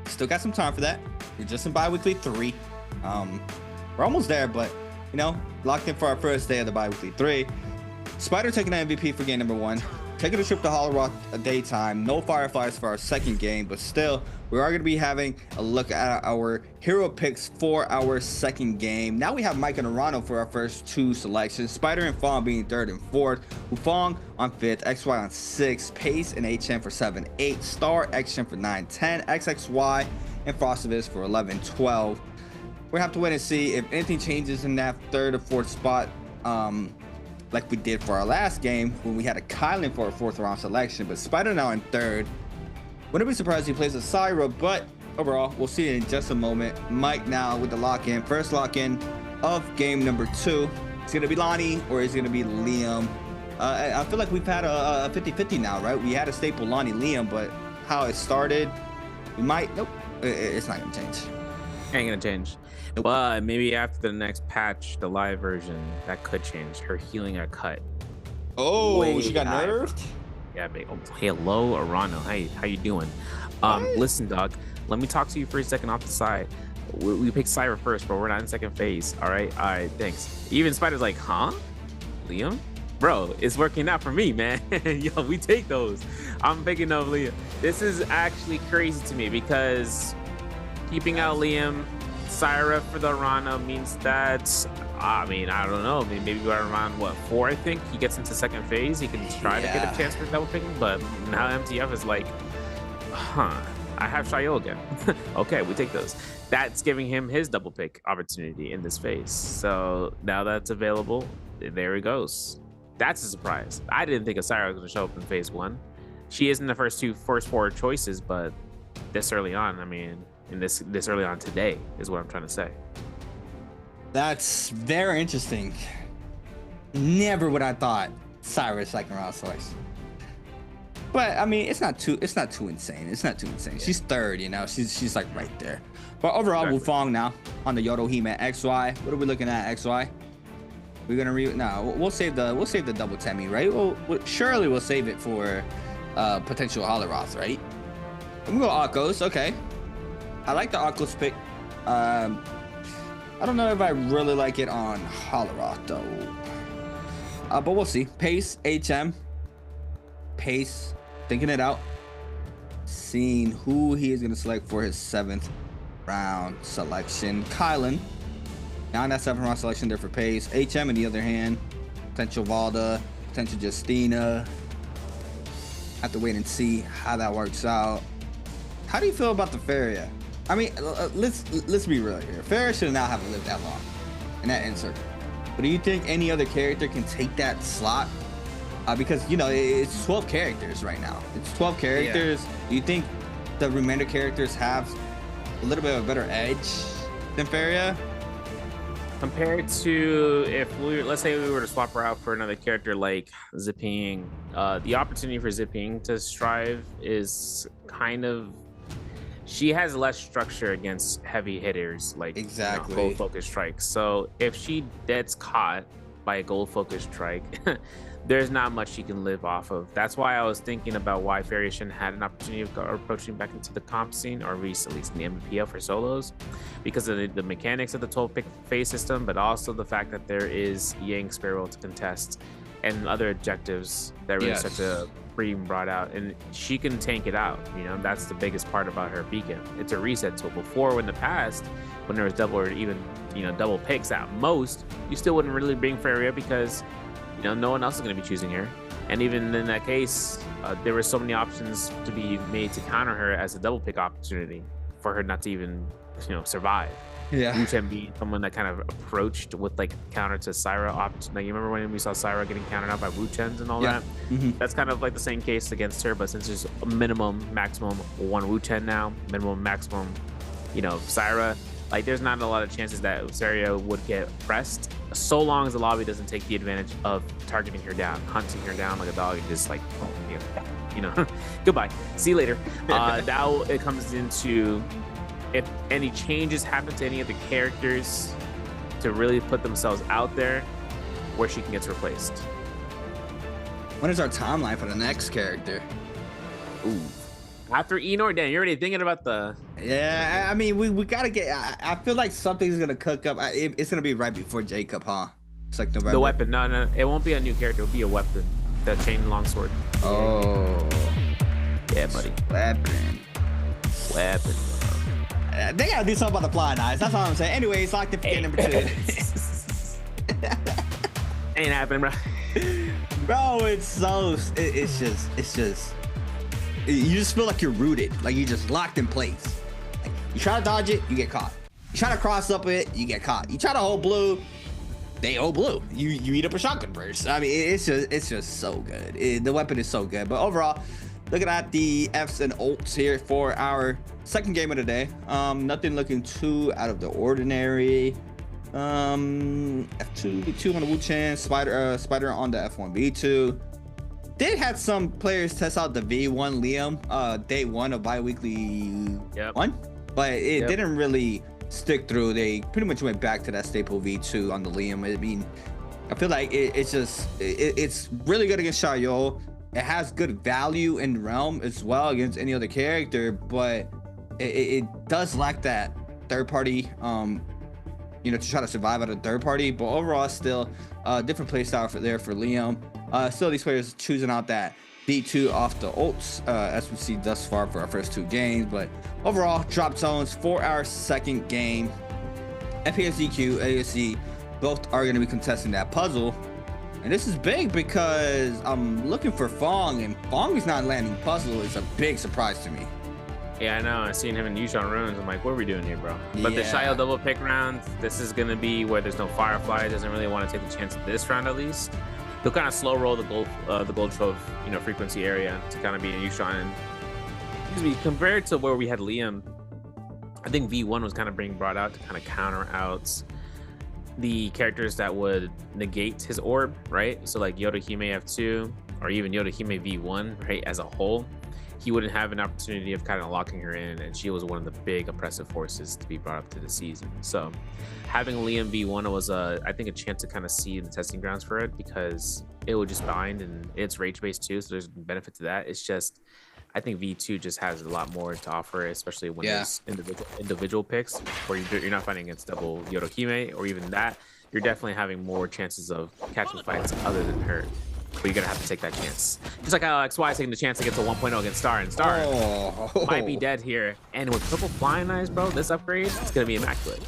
[SPEAKER 13] still got some time for that. We're just in bi-weekly 3. We're almost there, but you know, locked in for our first day of the bi-weekly 3. Spider taking the MVP for game number 1. Taking a trip to Hollow Rock a daytime. No Fireflies for our second game, but still, we are going to be having a look at our hero picks for our second game. Now we have Mike and Arano for our first 2 selections. Spider and Fong being 3rd and 4th. Fong on 5th, XY on 6th, Pace and HM for 7, 8, Star, XM for 9, 10, XXY and Frostivis for 11, 12. We'll have to wait and see if anything changes in that 3rd or 4th spot, like we did for our last game when we had a Kylan for a 4th round selection. But Spider now in 3rd. Wouldn't be surprised if he plays a Syra, but overall, we'll see it in just a moment. Mike now with the lock-in, first lock-in of game number 2. It's gonna be Lonnie or is it gonna be Liam? I feel like we've had a 50-50 now, right? We had a staple Lonnie Liam, but how it started, we might, nope, it's not gonna change.
[SPEAKER 12] Ain't gonna change. But maybe after the next patch, the live version, that could change. Her healing got cut.
[SPEAKER 13] Oh, she got nerfed?
[SPEAKER 12] Yeah, big. Oh, hello, Arano. Hey, how you doing? Listen, dog. Let me talk to you for a second off the side. We picked Syra first, but we're not in second phase. All right, thanks. Even Spider's like, huh? Liam? Bro, it's working out for me, man. Yo, we take those. I'm picking up Liam. This is actually crazy to me because keeping out Liam, Syra for the Arano means that, I mean, I don't know, maybe around what, 4, I think he gets into second phase. He can try to get a chance for double picking, but now MTF is like, I have Shayo again. Okay, we take those. That's giving him his double pick opportunity in this phase. So now that's available, there he goes. That's a surprise. I didn't think Syra was going to show up in phase 1. She is in the first 4 choices, but this early on, I mean, in this early on today is what I'm trying to say.
[SPEAKER 13] That's very interesting. Never would I thought Syra second round selection. But I mean, it's not too insane. It's not too insane. She's 3rd, you know. She's like right there. But overall, Wufong now on the Yodo He-Man XY. What are we looking at, XY? We're gonna we'll save the double Temmie, right? Surely we'll save it for potential Holoroth, right? I'm gonna go Akos. Okay. I like the Akos pick. I don't know if I really like it on Holoroth though. But we'll see. Pace, HM. Pace, thinking it out. Seeing who he is going to select for his 7th round selection. Kylan. Now in that 7th round selection there for Pace. HM on the other hand. Potential Valda. Potential Justina. Have to wait and see how that works out. How do you feel about the Faria? I mean, let's be real here. Farrah should not have lived that long in that insert. But do you think any other character can take that slot? Because, you know, it's 12 characters right now. It's 12 characters. Yeah. Do you think the remainder characters have a little bit of a better edge than Farrah?
[SPEAKER 12] Compared to let's say we were to swap her out for another character like Zipping, the opportunity for Zipping to strive is kind of, she has less structure against heavy hitters like gold focus strikes. So if she gets caught by a gold focus strike, there's not much she can live off of. That's why I was thinking about why Fariation had an opportunity of approaching back into the comp scene, or at least in the Nbpl for solos, because of the mechanics of the 12 pick phase system, but also the fact that there is Yang Sparrow to contest and other objectives that really start to being brought out, and she can tank it out. You know, that's the biggest part about her beacon. It's a reset tool. Before, in the past, when there was double or even double picks at most, you still wouldn't really bring Faria because no one else is going to be choosing her. And even in that case, there were so many options to be made to counter her as a double pick opportunity for her not to even survive.
[SPEAKER 13] Yeah.
[SPEAKER 12] Wu-Chen being someone that kind of approached with like counter to Syra option. Like, you remember when we saw Syra getting countered out by Wu-Chens and all that?
[SPEAKER 13] Mm-hmm.
[SPEAKER 12] That's kind of like the same case against her, but since there's a maximum one Wu-Chen now, maximum, Syra, like there's not a lot of chances that Syria would get pressed, so long as the lobby doesn't take the advantage of targeting her down, hunting her down like a dog, and just like, goodbye, see you later. Now it comes into, if any changes happen to any of the characters to really put themselves out there, where she can get replaced.
[SPEAKER 13] When is our timeline for the next character?
[SPEAKER 12] Ooh. After Enor, Dan, you're already thinking about the...
[SPEAKER 13] Yeah, I mean, we gotta get... I feel like something's gonna cook up. It's gonna be right before Jacob, huh? It's like November.
[SPEAKER 12] The weapon. No. It won't be a new character. It'll be a weapon. That chain longsword.
[SPEAKER 13] Oh.
[SPEAKER 12] Yeah, buddy.
[SPEAKER 13] Weapon. They gotta do something about the flying eyes. That's all I'm saying. Anyways, locked in for number 2.
[SPEAKER 12] Ain't happening, bro.
[SPEAKER 13] Bro, it's just you just feel like you're rooted, like you just locked in place. Like, you try to dodge it, you get caught. You try to cross up it, you get caught. You try to hold blue, they hold blue. You eat up a shotgun burst. I mean, it's just so good. The weapon is so good. But overall, looking at the Fs and ults here for our second game of the day. Nothing looking too out of the ordinary. F2 V2 on the Wu-Chan, Spider on the F1 V2. Did have some players test out the V1 Liam day 1 of bi-weekly 1, but it didn't really stick through. They pretty much went back to that staple V2 on the Liam. I mean, I feel like it's really good against Xiaoyu. It has good value in realm as well against any other character, but it does lack that third party to try to survive at a third party. But overall, still different play style for Liam. Still these players choosing out that B2 off the ults, as we see thus far for our first 2 games. But overall, drop zones for our second game. FPSDQ, ASC, both are going to be contesting that puzzle. And this is big because I'm looking for Fong, and Fong is not landing puzzle. It's a big surprise to me.
[SPEAKER 12] Yeah, I know. I seen him in Yushan Ruins. I'm like, what are we doing here, bro? But the Shio double pick round, this is going to be where there's no Firefly. Doesn't really want to take the chance this round, at least. He'll kind of slow roll the gold trove, frequency area to kind of be in Yushan. And compared to where we had Liam, I think V1 was kind of being brought out to kind of counter out the characters that would negate his orb, right? So like Yodohime F2 or even Yodohime V1, right? As a whole, he wouldn't have an opportunity of kind of locking her in, and she was one of the big oppressive forces to be brought up to the season. So having Liam V1 was I think a chance to kind of see the testing grounds for it, because it would just bind and it's rage based too, so there's benefit to that. It's just, I think V2 just has a lot more to offer, especially when there's individual picks where you're not fighting against double Yodohime or even that. You're definitely having more chances of catching fights other than her. But you're gonna have to take that chance. Just like how XY is taking the chance to get to 1.0 against Star, and Star might be dead here. And with purple flying eyes, bro, this upgrade, it's gonna be immaculate.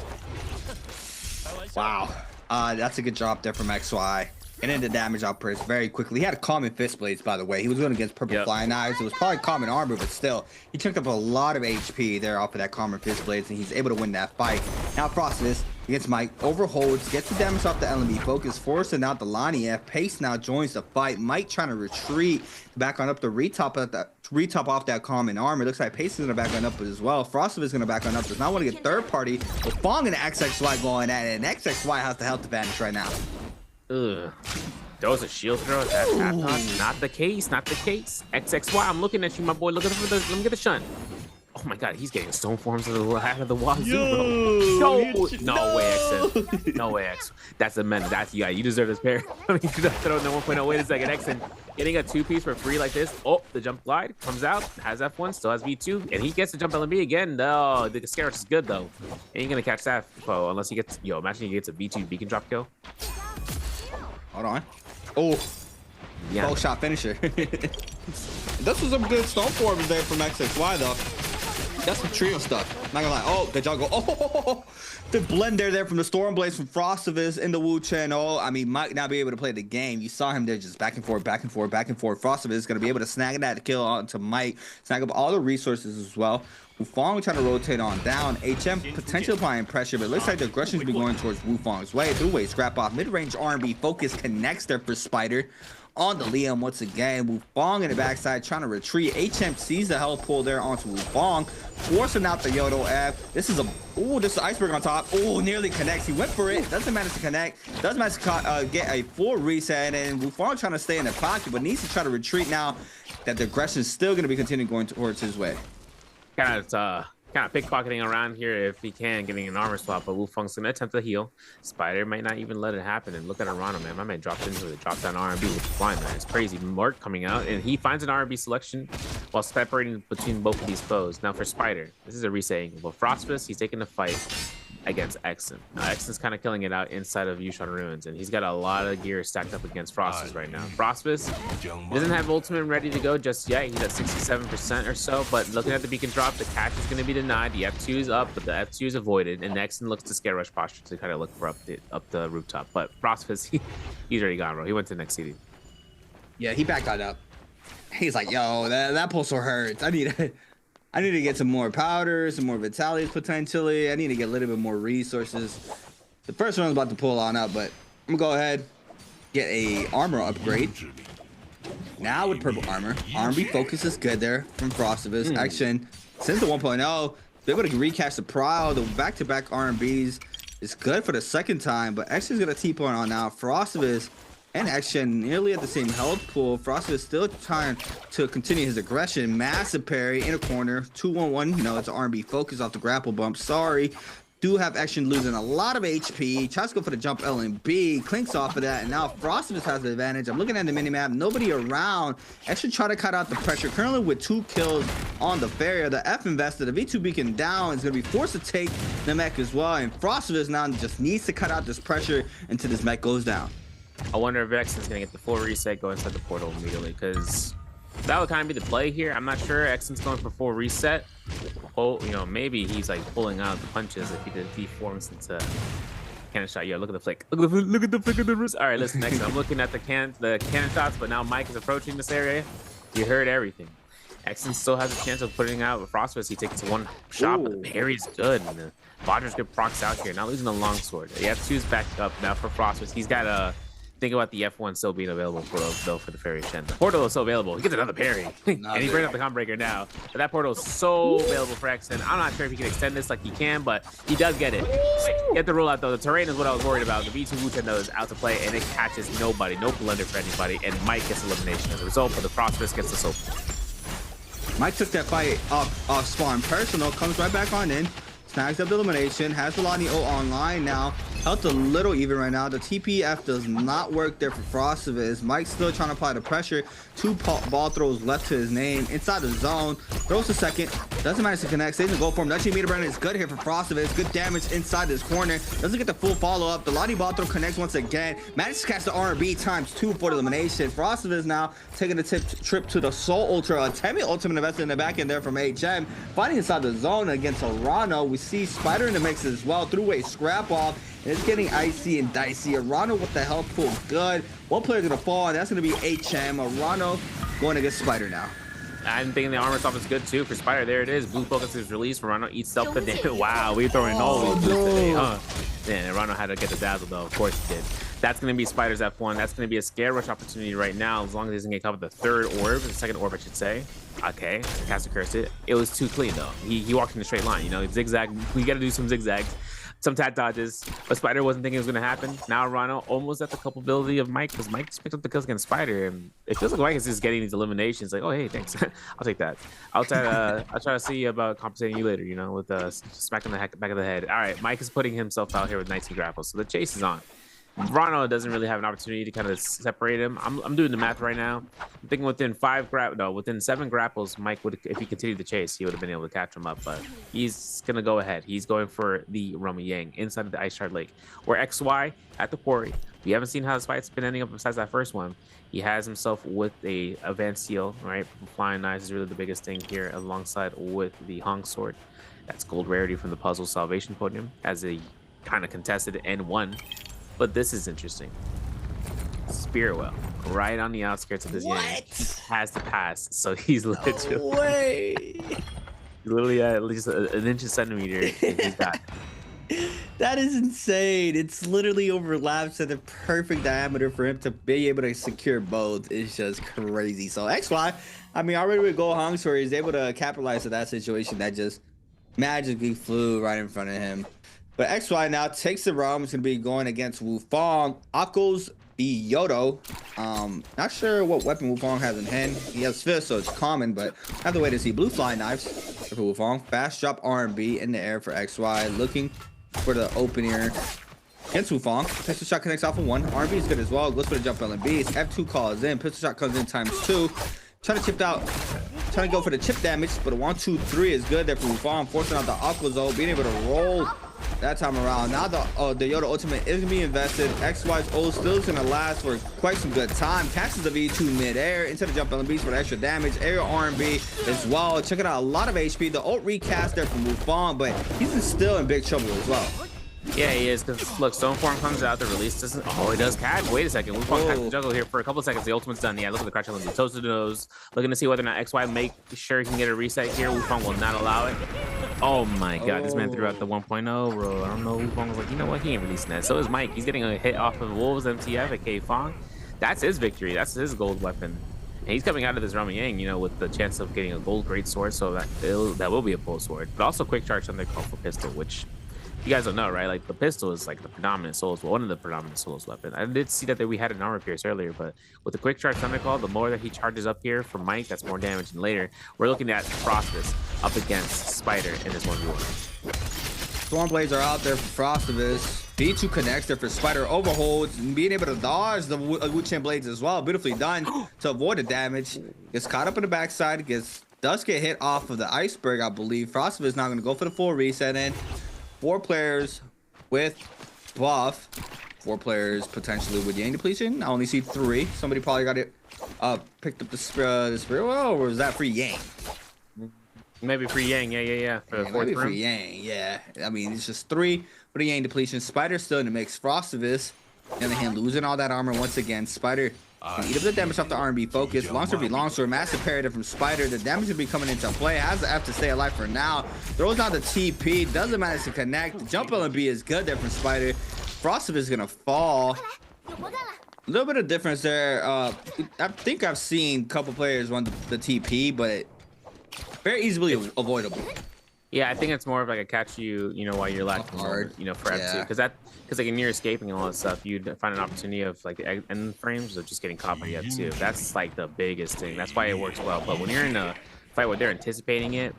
[SPEAKER 13] Wow. That's a good job there from XY. And then the damage outburst very quickly. He had a common fist blades, by the way. He was going against purple flying eyes. It was probably common armor, but still, he took up a lot of HP there off of that common fist blades, and he's able to win that fight. Now Frostus against Mike, overholds, gets the damage off the LMB focus, forcing out the Lonnie F. Pace now joins the fight. Mike trying to retreat, back on up the retop off that common armor. Looks like Pace is gonna back on up as well. Frostus is gonna back on up. Does not want to get third party, but Fong and XXY going at it, and XXY has the health advantage right now.
[SPEAKER 12] Ugh. Throws a shield throw at that half toss. Not the case, not the case. XXY, I'm looking at you, my boy. Look at the, let me get the shunt. Oh my god, he's getting stone forms out of the wazoo, bro. No way, XN. No way, X. That's a man. That's you. You deserve this pair. I mean, you throw in the 1.0. Wait a second, XN getting a 2-piece for free like this. Oh, the jump glide comes out. Has F1, still has V2, and he gets the jump LMB again. No, the Scarus is good though. Ain't gonna catch that foe unless he gets. Yo, imagine he gets a V2 beacon drop kill.
[SPEAKER 13] Hold on. Oh, yeah. Bow shot finisher. This was some good stone forms there from XXY though. That's some trio stuff. Not gonna lie. Oh, the jungle. Oh, the blender there from the Stormblades from Frostivus in the Wu channel. I mean, might not be able to play the game. You saw him there just back and forth, back and forth, back and forth. Frostivus is gonna be able to snag that kill onto Mike, snag up all the resources as well. Wufong trying to rotate on down. HM potentially applying pressure, but it looks like the aggression should be going towards Wufong's way. Through-way scrap off. Mid-range R&B focus connects there for Spider. On the Liam once again. Wufong in the backside trying to retreat. HM sees the health pull there onto Wufong, forcing out the Yodo F. This is this is iceberg on top. Oh, nearly connects. He went for it. Doesn't manage to connect. Doesn't manage to get a full reset. And Wufong trying to stay in the pocket, but needs to try to retreat now that the aggression is still going to be continuing going towards his way.
[SPEAKER 12] Kind of kind of pickpocketing around here if he can, getting an armor swap, but Wufeng's gonna attempt to heal. Spider might not even let it happen, and look at Arano, man. My man dropped into it, dropped down R&B with the flying, man. It's crazy. Mark coming out, and he finds an R&B selection while separating between both of these foes. Now for Spider, this is a reset angle, but Frostfist, he's taking the fight against Exon. Now Exon's kind of killing it out inside of Yushan Ruins, and he's got a lot of gear stacked up against Frostfist right now. Frostfist doesn't have ultimate ready to go just yet. He's at 67% or so, but looking at the beacon drop, the catch is going to be denied. The F2 is up, but the F2 is avoided, and Exon looks to scare rush posture to kind of look for up the rooftop. But Frostfist, he's already gone, bro. He went to the next CD.
[SPEAKER 13] Yeah, he backed that up. He's like, yo, that pulsar hurts. I need to get some more powder, some more vitalities potentially. I need to get a little bit more resources. The first one's about to pull on up, but I'm gonna go ahead, get a armor upgrade. Now with purple armor, R&B focus is good there from Frostivus. Action, since the 1.0, be able to recast the Prowl. The back-to-back R&Bs is good for the second time, but Action's gonna T-point on now. Frostivus and Action nearly at the same health pool. Frostivus still trying to continue his aggression. Massive parry in a corner. 2-1-1. No, it's an R&B focus off the grapple bump. Sorry. Do have Action losing a lot of HP. Tries to go for the jump L and B. Clinks off of that, and now Frostivus has the advantage. I'm looking at the minimap. Nobody around. Action try to cut out the pressure. Currently with 2 kills on the barrier. The F invested. The V2 beacon down. Is going to be forced to take the mech as well. And Frostivus now just needs to cut out this pressure until this mech goes down.
[SPEAKER 12] I wonder if Exon's gonna get the full reset, go inside the portal immediately, because that would kind of be the play here. I'm not sure. Exon's going for full reset. Oh, you know, maybe he's like pulling out the punches if he deforms into cannon shot. Yeah, look at the flick. Look at the flick of the wrist. All right, listen, Exon. I'm looking at the cannon shots, but now Mike is approaching this area. You heard everything. Exon still has a chance of putting out with Frostfist. He takes 1 shot, but the parry is good. And the Bodger's good procs out here. Not losing the longsword. The F2's back up now for Frostfist. He's got a think about the F1 still being available for the Fairy Shen. The portal is still available. He gets another parry. And he brings up the combo breaker now. But that portal is so available for Exon. I'm not sure if he can extend this like he can, but he does get it. Get the rule out though. The terrain is what I was worried about. The V2 Wu-Ten though is out to play, and it catches nobody. No blender for anybody. And Mike gets elimination as a result, but the Frostfist gets the soap.
[SPEAKER 13] Mike took that fight off spawn personal, comes right back on in, snags up the elimination, has the Lani O online now. Health a little even right now. The TPF does not work there for Frostivus. Mike's still trying to apply the pressure. 2 ball throws left to his name. Inside the zone. Throws a second. Doesn't manage to connect. Stays in goal form. The 19 meter burn is good here for Frostivus. Good damage inside this corner. Doesn't get the full follow-up. The Lani ball throw connects once again. Manages to catch the R&B ×2 for the elimination. Frostivus now taking the trip to the Soul Ultra. A 10-minute ultimate invested in the back end there from HM. Fighting inside the zone against Arano. We see Spider in the mix as well. Through a scrap off. And it's getting icy and dicey. Arano with the health pool good. One player gonna fall, and that's gonna be HM. Arano going against Spider now.
[SPEAKER 12] I'm thinking the armor stuff is good too for Spider. There it is. Blue focus is released. Rano eats self the damage. Wow, we throwing all these blues today, huh? Yeah, Rano had to get the dazzle though. Of course he did. That's gonna be Spider's F1. That's gonna be a scare rush opportunity right now, as long as he doesn't get caught with the 3rd orb, the 2nd orb, I should say. Okay, cast a curse it. It was too clean though. He walked in a straight line. You know, zigzag. We got to do some zigzags. Some tat dodges, but Spider wasn't thinking it was going to happen. Now Rano almost at the culpability of Mike, because Mike just picked up the kills against Spider, and it feels like Mike is just getting these eliminations. Like, oh hey, thanks, I'll take that. I'll try to see about compensating you later. You know, with smack on the back of the head. All right, Mike is putting himself out here with 19 grapples, so the chase is on. Rano doesn't really have an opportunity to kind of separate him. I'm doing the math right now. I'm thinking within 7 grapples, Mike would, if he continued the chase, he would have been able to catch him up. But he's gonna go ahead. He's going for the Roma Yang inside of the Ice Shard Lake, where XY at the quarry. We haven't seen how this fight's been ending up besides that first one. He has himself with a advanced seal, right? Flying knives is really the biggest thing here, alongside with the Hong Sword. That's gold rarity from the puzzle Salvation Podium as a kind of contested N1. But this is interesting. Spirwell, right on the outskirts of this game, has to pass. So he's literally, literally at least an inch a centimeter. He's got.
[SPEAKER 13] That is insane. It's literally overlaps at the perfect diameter for him to be able to secure both. It's just crazy. So XY, I mean, already with Gold Hong, so he's able to capitalize on that situation that just magically flew right in front of him. But XY now takes the realm. It's going to be going against Wufeng. Akko's Yodo. Not sure what weapon Wufeng has in hand. He has fist, so it's common, but I have to wait to see blue flying knives. for Wufong. Fast drop R&B in the air for XY. Looking for the opener against Wufong. Pistol shot connects off of 1. R&B is good as well. Goes for the jump LMB. F2 calls in. Pistol shot comes in ×2. Trying to chip out. Trying to go for the chip damage, but a 1-2-3 is good there for Wufong. Forcing out the Aqua Zone. Being able to roll that time around. Now the Yoda ultimate is gonna be invested. XY's ult still is gonna last for quite some good time. Catches the V2 midair into the jump LMBs for the extra damage. Aerial R&B as well. Checking out a lot of HP. The ult recast there from Wufong, but he's still in big trouble as well.
[SPEAKER 12] Yeah, he is. Because look, Stoneform comes out. The release doesn't. Oh, he does catch. Wait a second. Wufong catches the juggle here for a couple of seconds. The ultimate's done. Yeah, look at the crouch LMB. Toes to the nose. Looking to see whether or not XY make sure he can get a reset here. Wufong will not allow it. Oh my god, this man threw out the 1.0, bro. I don't know. Wufong was like, you know what? He ain't releasing that. So is Mike. He's getting a hit off of Wolves MTF at K-Fong. That's his victory. That's his gold weapon. And he's coming out of this Rama Yang, you know, with the chance of getting a gold great sword. So that will be a pull sword. But also quick charge on their call for pistol, which you guys don't know, right? Like the pistol is like the predominant Souls, one of the predominant Souls weapon. I did see that we had an armor pierce earlier, but with the quick charge Thunder Call, the more that he charges up here for Mike, that's more damage. And later, we're looking at Frostus up against Spider in this 1v1.
[SPEAKER 13] Storm Blades are out there for Frostus. V2 connects there for Spider. Overholds and being able to dodge the Wu-Chin Blades as well. Beautifully done to avoid the damage. Gets caught up in the backside. Does get hit off of the iceberg, I believe. Frostus is not going to go for the full reset in. 4 players with buff. 4 players potentially with Yang depletion. I only see 3. Somebody probably got it. Picked up the spirit. Well, or was that for Yang?
[SPEAKER 12] Maybe for Yang. Yeah. For the 4th
[SPEAKER 13] maybe
[SPEAKER 12] room.
[SPEAKER 13] for Yang. Yeah. I mean, it's just 3 for the Yang depletion. Spider still in the mix. Frostivus, on the other hand, losing all that armor once again. Spider can eat up the damage off the R&B focus. Longsword be longsword. Massive parry from Spider. The damage will be coming into play. Has the F to stay alive for now. Throws out the TP. Doesn't manage to connect. The jump LMB is good there from Spider. Frostivus is gonna fall. A little bit of difference there. I think I've seen a couple players run the TP, but very easily avoidable.
[SPEAKER 12] Yeah, I think it's more of like a catch you know, while you're lacking hard, you know, for F2. Because like when you're escaping and all that stuff, you'd find an opportunity of like end frames of just getting caught by F2. That's like the biggest thing. That's why it works well. But when you're in a fight where they're anticipating it,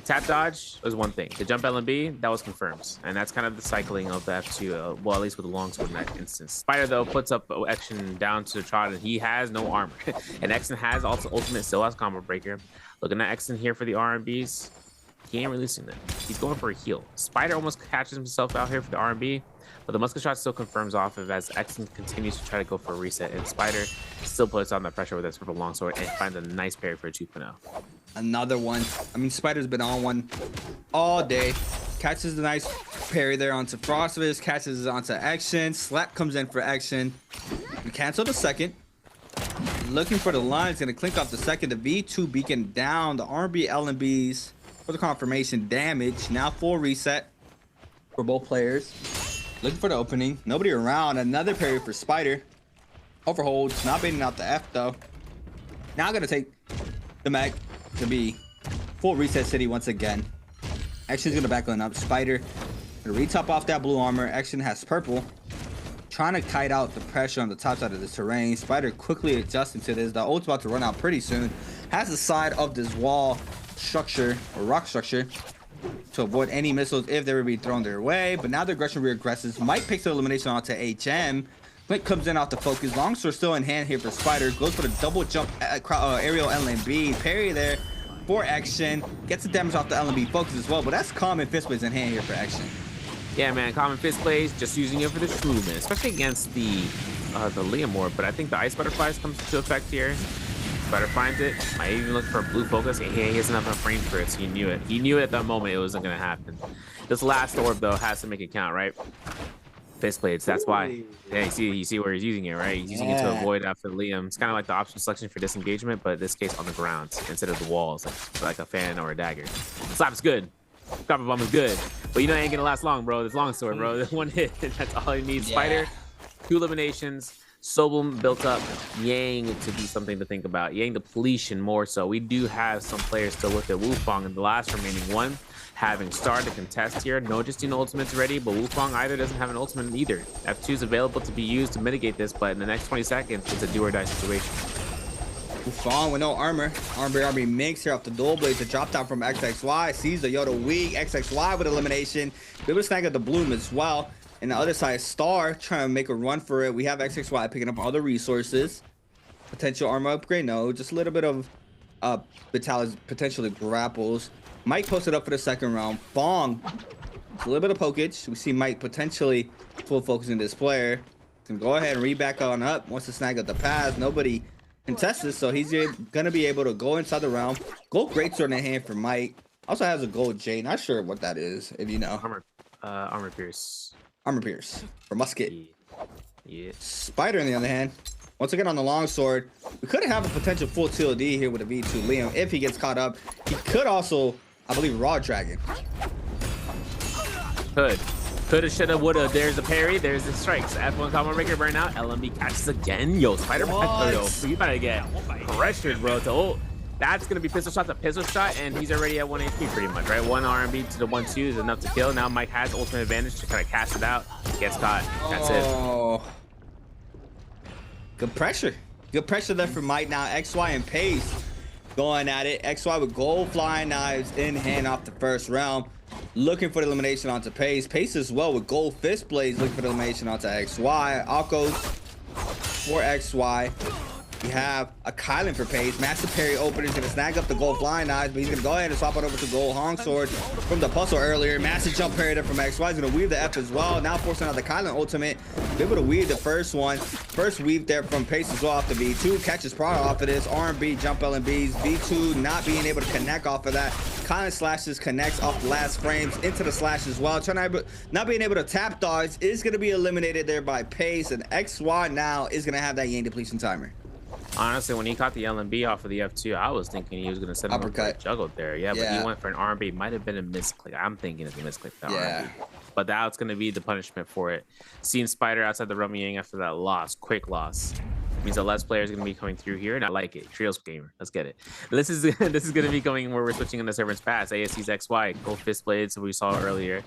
[SPEAKER 12] tap dodge was one thing. The jump LMB, that was confirms. And that's kind of the cycling of the F2, well, at least with the longsword in that instance. Spider, though, puts up action down to the trot, and he has no armor. And Exon has also ultimate, still has combo breaker. Looking at Exon here for the R&Bs. He ain't releasing them. He's going for a heal. Spider almost catches himself out here for the R&B, but the musket shot still confirms off of as Exon continues to try to go for a reset, and Spider still puts on that pressure with that purple longsword and finds a nice parry for a 2.0.
[SPEAKER 13] Another one. I mean, Spider's been on one all day. Catches the nice parry there onto Frostivus, catches it onto Exon. Slap comes in for Exon. We cancel the second. Looking for the line. It's going to clink off the second. The V2 beacon down. The R&B LMBs for the confirmation damage. Now full reset for both players. Looking for the opening. Nobody around. Another parry for Spider. Overholds. Not baiting out the F though. Now going to take the Meg to be full reset city once again. Action's going to backline up. Spider going to retop off that blue armor. Action has purple. Trying to kite out the pressure on the top side of the terrain. Spider quickly adjusting to this. The ult's about to run out pretty soon. Has the side of this wall structure or rock structure to avoid any missiles if they were being thrown their way. But now the aggression reaggresses. Mike picks the elimination onto HM. Blink comes in off the focus. Longsword still in hand here for Spider. Goes for the double jump aerial LMB. Parry there for Action. Gets the damage off the LMB focus as well. But that's common fist blades in hand here for Action.
[SPEAKER 12] Yeah, man, common fist blades, just using it for the Truman, especially against the Liam Orb. But I think the Ice Butterflies comes into effect here. Spider finds it. Might even look for a blue focus. He doesn't have enough frame for it, so he knew it. He knew at that moment it wasn't going to happen. This last orb, though, has to make it count, right? Fist blades, that's why. Yeah, you see where he's using it, right? He's using it to avoid after Liam. It's kind of like the option selection for disengagement, but in this case on the ground instead of the walls, like a fan or a dagger. Slap's good. Copper bomb is good, but you know it ain't gonna last long, bro. This longsword, bro. This one hit, that's all he needs. Spider, 2 eliminations. Sobel built up Yang to be something to think about. Yang depletion more so. We do have some players still with it. Wufong in the last remaining one, having started to contest here. No Justine ultimate's ready, but Wufong either doesn't have an ultimate either. F2 is available to be used to mitigate this, but in the next 20 seconds, it's a do or die situation.
[SPEAKER 13] Strong with no armor. RB mix here off the dual blades. The drop down from XXY. Sees the Yoda weak. XXY with elimination. Be able to snag at the Bloom as well. And the other side, Star trying to make a run for it. We have XXY picking up all the resources. Potential armor upgrade. No, just a little bit of Vitalis potentially grapples. Mike posted up for the second round. Fong, a little bit of pokage. We see Mike potentially full focusing this player. Can go ahead and read back on up. Wants to snag up the pass. Nobody contests this, so he's gonna be able to go inside the round. Gold greatsword in the hand for Mike. Also has a gold J. Not sure what that is, if you know.
[SPEAKER 12] Armor pierce.
[SPEAKER 13] Armor pierce for musket.
[SPEAKER 12] Yeah.
[SPEAKER 13] Spider on the other hand. Once again on the longsword. We could have a potential full TLD here with a V2 Liam if he gets caught up. He could also, I believe, Raw Dragon.
[SPEAKER 12] Coulda, shoulda, woulda. There's a parry. There's the strikes. F1 combo breaker burn out. LMB catches again. Yo, Spider-Man. Yo, you better get pressured, bro. To that's gonna be pistol shot to pistol shot, and he's already at 1 HP pretty much, right? 1 RMB to the 1-2 is enough to kill. Now Mike has ultimate advantage to kind of cast it out. Gets caught. That's it.
[SPEAKER 13] Good pressure. Good pressure there for Mike. Now XY and Pace going at it. XY with gold flying knives in hand off the first round. Looking for the elimination onto Pace. Pace as well with gold fist blades looking for the elimination onto XY. Akos for XY. We have a Kylan for Pace. Massive parry opener. He's going to snag up the gold flying knives, but he's going to go ahead and swap it over to gold Hong sword from the puzzle earlier. Massive jump parry there from XY. He's going to weave the F as well. Now forcing out the Kylan ultimate. Be able to weave the first one. First weave there from Pace as well off the V2. Catches product off of this. R&B, jump LMBs. V2 not being able to connect off of that. Kylan slashes, connects off the last frames into the slash as well. Not being able to tap dodge is going to be eliminated there by Pace. And XY now is going to have that Yang depletion timer.
[SPEAKER 12] Honestly, when he caught the LMB off of the F2, I was thinking he was going to set him up for a juggle there. Yeah, but he went for an R&B. Might have been a misclick. I'm thinking it's a misclick. R&B. But that's going to be the punishment for it. Seeing Spider outside the Rummy Yang after that loss, quick loss, means that less players are going to be coming through here, and I like it. Trios gamer, let's get it. This is going to be going where we're switching into Servant's Pass. ASC's XY, gold fist blades, we saw earlier.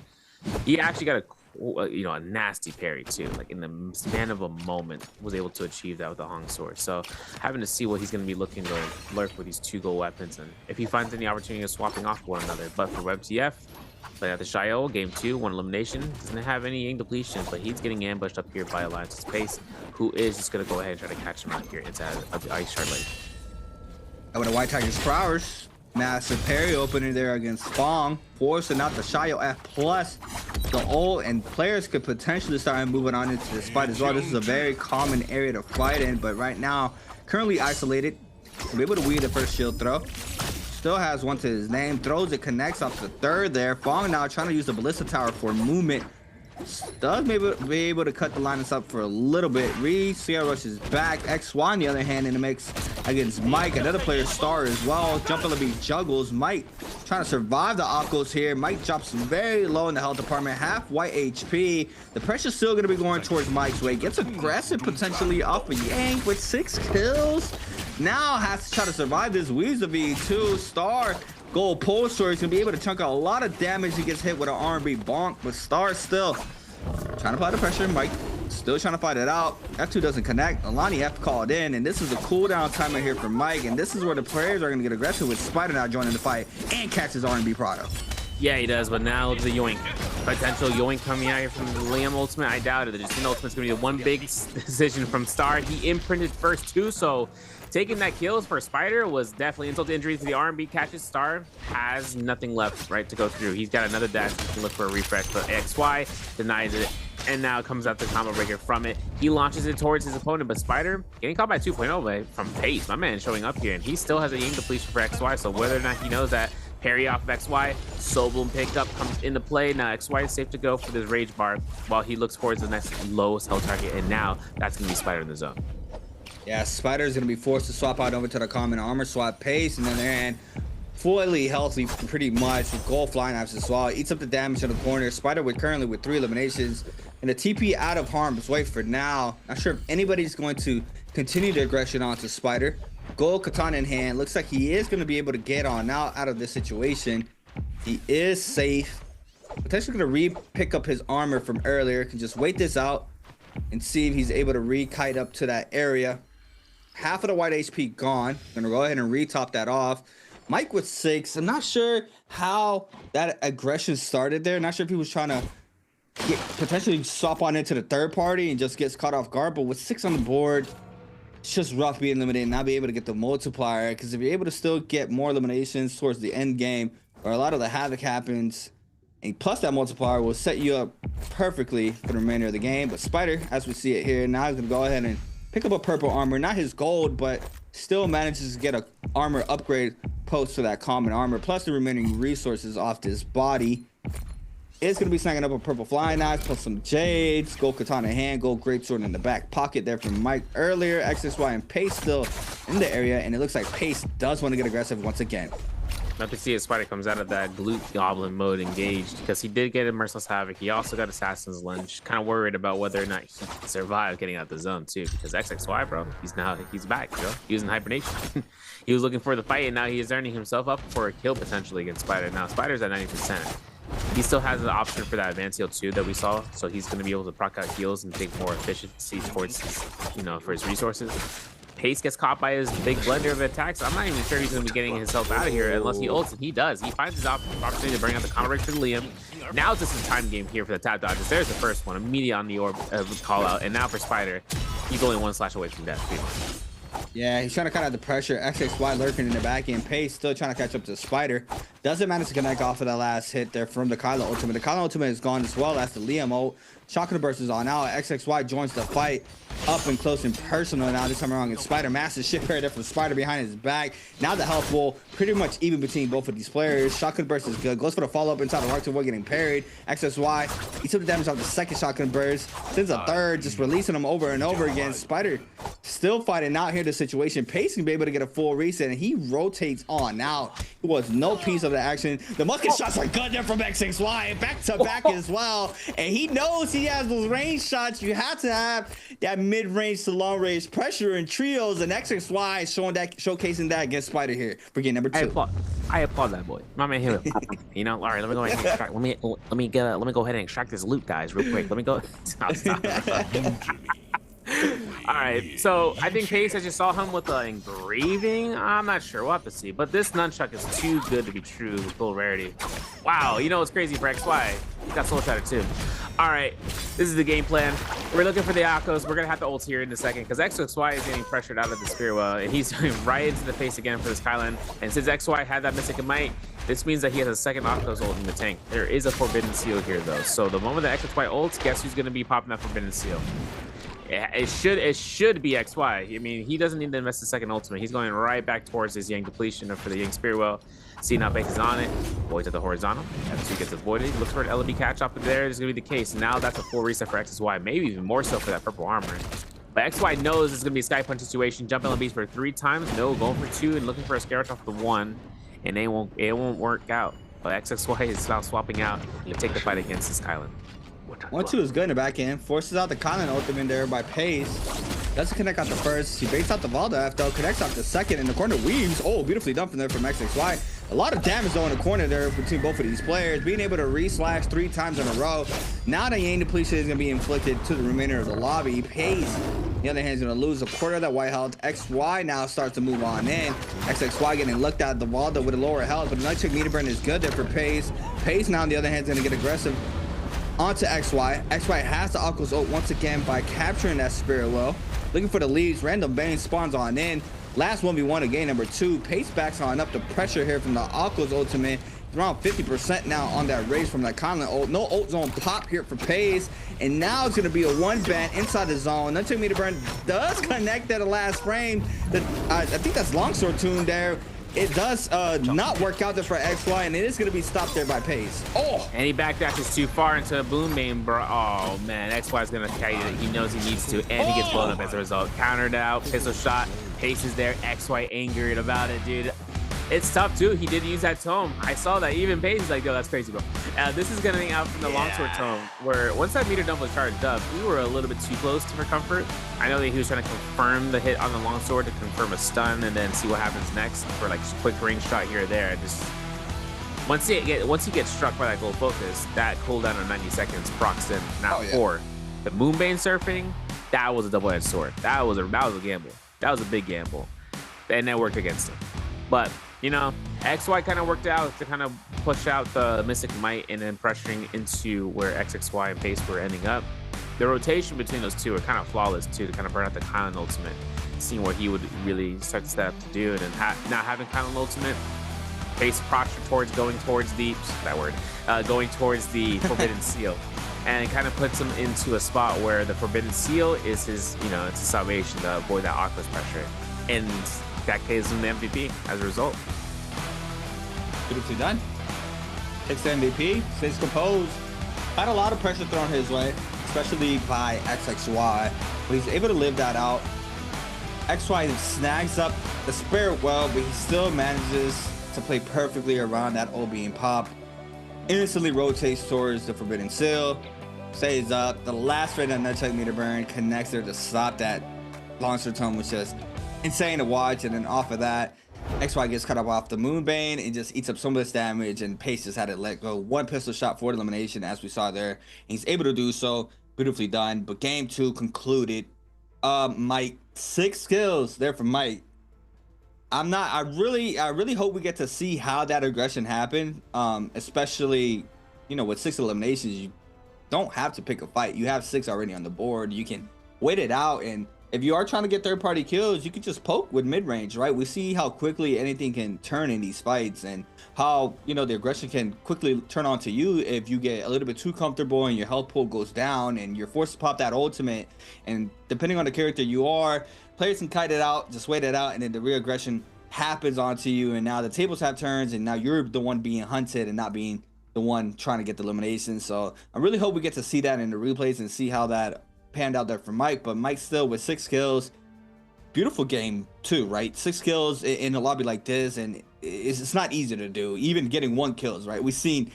[SPEAKER 12] He actually got a nasty parry too, like in the span of a moment was able to achieve that with the Hong sword. So having to see what he's going to be looking to lurk with these 2 gold weapons, and if he finds any opportunity of swapping off one another. But for WebTF, playing at the Shio, game 2, 1 elimination, doesn't have any Yang depletion, but he's getting ambushed up here by Alliance's Pace, who is just going to go ahead and try to catch him out here inside of the Ice Shard Lake.
[SPEAKER 13] And with a White Tiger's Prowess, massive parry opener there against Fong, forcing out the Shio F plus the ult, and players could potentially start moving on into this fight as well. This is a very common area to fight in, but right now, currently isolated. We'll be able to weave the first shield throw. Still has one to his name, throws it, connects off the third there. Fong now trying to use the Ballista Tower for movement. Does maybe be able to cut the lineups up for a little bit. Sierra rushes back. XY on the other hand in the mix against Mike. Another player, Star as well. Jump LB juggles. Mike trying to survive the Akos here. Mike drops very low in the health department. Half white HP. The pressure's still going to be going towards Mike's way. Gets aggressive potentially off of Yang with 6 kills. Now has to try to survive this. Weaves the V2. Star gold pole sword. He's gonna be able to chunk out a lot of damage. He gets hit with an R&B bonk, but Star still trying to apply the pressure. Mike still trying to fight it out. F2 doesn't connect. Alani F called in, and this is a cooldown timer here for Mike, and this is where the players are gonna get aggressive with Spider now joining the fight and catches R&B product.
[SPEAKER 12] Yeah, he does, but now look at the yoink. Potential yoink coming out here from the Liam ultimate. I doubt it. The Justin ultimate's gonna be the one big decision from Star. He imprinted first too, so taking that kills for Spider was definitely insult to injury to the R&B catches. Star has nothing left, right, to go through. He's got another dash. He can look for a refresh, but XY denies it, and now comes out the combo breaker from it. He launches it towards his opponent, but Spider getting caught by 2.0 from Pace. My man showing up here, and he still has a Yang depletion for XY, so whether or not he knows that, parry off of XY, Soul Bloom pickup comes into play. Now XY is safe to go for this Rage Bar while he looks towards the next lowest health target, and now that's going to be Spider in the zone.
[SPEAKER 13] Yeah, Spider is going to be forced to swap out over to the common armor swap Pace, and then their hand fully healthy pretty much with gold flying knives as well. Eats up the damage in the corner. Spider currently with 3 eliminations and a TP out of harm's way for now. Not sure if anybody's going to continue the aggression onto Spider. Gold katana in hand. Looks like he is going to be able to get on out of this situation. He is safe. Potentially going to pick up his armor from earlier. Can just wait this out and see if he's able to re-kite up to that area. half of the white HP gone. Gonna go ahead and retop that off. Mike with 6. I'm not sure how that aggression started there. Not sure if he was trying to potentially swap on into the third party and just gets caught off guard. But with 6 on the board, it's just rough being limited and not be able to get the multiplier. Because if you're able to still get more eliminations towards the end game, where a lot of the havoc happens, and plus that multiplier will set you up perfectly for the remainder of the game. But Spider, as we see it here, now he's gonna go ahead and pick up a purple armor, not his gold, but still manages to get a armor upgrade post to that common armor, plus the remaining resources off this body. It's gonna be snagging up a purple flying knife, plus some jades, gold katana in hand, gold greatsword in the back pocket there from Mike earlier. XXY and Pace still in the area, and it looks like Pace does want to get aggressive once again.
[SPEAKER 12] Love to see as Spider comes out of that glute goblin mode engaged, because he did get a merciless havoc. He also got assassin's lunge. Kind of worried about whether or not he can survive getting out the zone too, because XXY, bro, he's back, bro. He was in hibernation. He was looking for the fight, and now he is earning himself up for a kill potentially against Spider. Now Spider's at 90%. He still has the option for that advanced heal too that we saw, so he's going to be able to proc out heals and take more efficiency towards his, for his resources. Pace gets caught by his big blender of attacks. I'm not even sure he's going to be getting himself out of here unless he ults, and he does. He finds his opportunity to bring out the combo break for Liam. Now it's just a time game here for the tap dodges. There's the first one, immediately on the orb call out, and now for Spider, he's only 1 slash away from death, pretty much.
[SPEAKER 13] Yeah, he's trying to cut out the pressure. XXY lurking in the back end. Pace still trying to catch up to Spider. Doesn't manage to connect off of that last hit there from the Kylo ultimate. The Kylo ultimate is gone as well as the Liam ult. Shocking burst is on now. XXY joins the fight up and close and personal now. This time around, it's Spider. Massive shit parry there from Spider behind his back. Now the health will pretty much even between both of these players. Shotgun burst is good. Goes for the follow-up inside the Arc to avoid getting parried. XXY, he took the damage off the second shotgun burst. Sends a third, just releasing him over and over again. Spider still fighting out here the situation. Pace can be able to get a full reset, and he rotates on. Now, it was no piece of the action. The musket shots are good there from XXY. Back to back as well. And he knows he has those range shots. You have to have that mid-range to long-range pressure in trios, and XXY showcasing that against Spider here for game number 2.
[SPEAKER 12] I applaud that boy. My man here. All right, let me go ahead and extract. Let me go ahead and extract this loot, guys, real quick. Let me go. All right, so I think Pace, I just saw him with the engraving. I'm not sure. We'll have to see. But this nunchuck is too good to be true with full rarity. Wow, it's crazy for XY. He got soul shattered too. All right, this is the game plan. We're looking for the Akos. We're gonna have to ult here in a second because XY is getting pressured out of the spear well, and he's going right into the face again for this Kylan. And since XY had that Mystic Might, this means that he has a second Akos ult in the tank. There is a Forbidden Seal here though, so the moment that XY ults, guess who's gonna be popping that Forbidden Seal? It should be XY. I mean, he doesn't need to invest a second ultimate. He's going right back towards his Yang depletion for the Yang Spear Well. See now Bake is on it. Void to the horizontal. F2 gets avoided. Looks for an LB catch up there. This is gonna be the case. Now that's a full reset for XY. Maybe even more so for that purple armor. But XY knows it's gonna be a Sky Punch situation. Jump LBs for 3 times. No, going for 2 and looking for a scare off the 1. And it won't work out. But XXY is now swapping out and take the fight against this Kylan.
[SPEAKER 13] 1-2 is good in the back end. Forces out the Kylan ultimate there by Pace. Doesn't connect out the first. He baits out the Valda though. Connects out the second. In the corner weaves. Oh, beautifully done from there from XXY. A lot of damage though in the corner there between both of these players. Being able to re-slash 3 times in a row. Now the Yang depletion is going to be inflicted to the remainder of the lobby. Pace, on the other hand, is going to lose a quarter of that white health. XY now starts to move on in. XXY getting looked at the Valda with a lower health. But the Nightshade meter burn is good there for Pace. Pace now on the other hand is going to get aggressive onto XY. XY has the Akos ult once again by capturing that Spirit Well. Looking for the leads. Random Bane spawns on in. Last 1v1 of game number 2. Pace backs on up the pressure here from the Akos ultimate. He's around 50% now on that raise from that Conlon ult. No ult zone pop here for Pace. And now it's going to be a 1-ban inside the zone. Nunchuck meter burn does connect at the last frame. I think that's Longsword tune there. It does not work out there for XY, and it is going to be stopped there by Pace. Oh!
[SPEAKER 12] And he backdashes too far into a boom main, bro. Oh, man. XY is going to carry it. He knows he needs to, and he gets blown up as a result. Countered out, pistol shot. Pace is there. XY angered about it, dude. It's tough, too. He did use that tome. I saw that. Even Pace is like, yo, that's crazy, bro. This is getting out from the longsword tome, where once that meter dump was charged up, we were a little bit too close for comfort. I know that he was trying to confirm the hit on the longsword to confirm a stun and then see what happens next for like just quick range shot here or there. Just once he gets struck by that gold focus, that cooldown of 90 seconds procs in. Now for the Moonbane surfing, that was a double-edged sword. That was a gamble. That was a big gamble, and that worked against him. But, you know, XY kind of worked out to kind of push out the Mystic Might and then pressuring into where XXY and Pace were ending up. The rotation between those two are kind of flawless, too, to kind of burn out the Kylan ultimate, seeing what he would really start to step to do. And then not having Kylan ultimate, Pace posture towards going towards the, going towards the Forbidden Seal. And it kind of puts him into a spot where the Forbidden Seal is his, you know, it's his salvation to avoid that Oculus pressure. And that gives him the MVP as a result.
[SPEAKER 13] Beautifully done. Takes the MVP, stays composed. Had a lot of pressure thrown his way, especially by XXY, but he's able to live that out. XY snags up the Spirit well, but he still manages to play perfectly around that OB and pop. Instantly rotates towards the Forbidden Seal, stays up. The last rate on Nunchuck meter burn connects there to stop that Launcher Tome, which is insane to watch. And then off of that, XY gets cut off the Moonbane and just eats up some of this damage, and Pace just had to let go. One pistol shot for the elimination, as we saw there. And he's able to do so. Beautifully done. But game 2 concluded. Mike, 6 kills there for Mike. I really hope we get to see how that aggression happened. Especially, you know, with 6 eliminations, you don't have to pick a fight. You have 6 already on the board. You can wait it out, and if you are trying to get third-party kills, you can just poke with mid-range, right? We see how quickly anything can turn in these fights, and how, you know, the aggression can quickly turn on to you if you get a little bit too comfortable and your health pool goes down and you're forced to pop that ultimate. And depending on the character you are, players can kite it out, just wait it out, and then the real aggression happens onto you, and now the tables have turns, and now you're the one being hunted and not being the one trying to get the elimination. So I really hope we get to see that in the replays and see how that panned out there for Mike. But Mike still with 6 kills. Beautiful game too, right? 6 kills in a lobby like this, and it's not easy to do. Even getting 1 kills, right? We've seen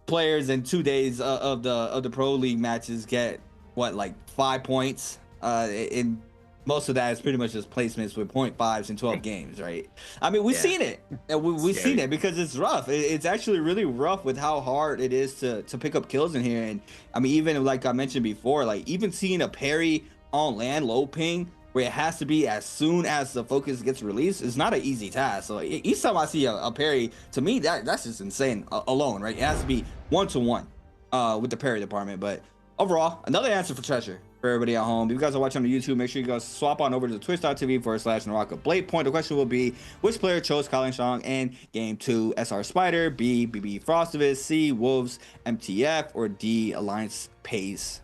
[SPEAKER 13] players in 2 days of the Pro League matches get what, like 5 points. In most of that is pretty much just placements with 0.5s in 12 games, right? I mean, we've seen it, and we've seen it because it's rough. It's actually really rough with how hard it is to pick up kills in here. And I mean, even like I mentioned before, like even seeing a parry on land low ping where it has to be as soon as the focus gets released is not an easy task. So each time I see a parry, to me that's just insane alone, right? It has to be 1-to-1 with the parry department. But overall, another answer for Treasure. For everybody at home, if you guys are watching on YouTube, make sure you guys swap on over to twitch.tv/NARAKA Blade Point. The question will be, which player chose Kylan Strong in game 2? SR Spider, B, BB Frostivus, C, Wolves, MTF, or D, Alliance Pace?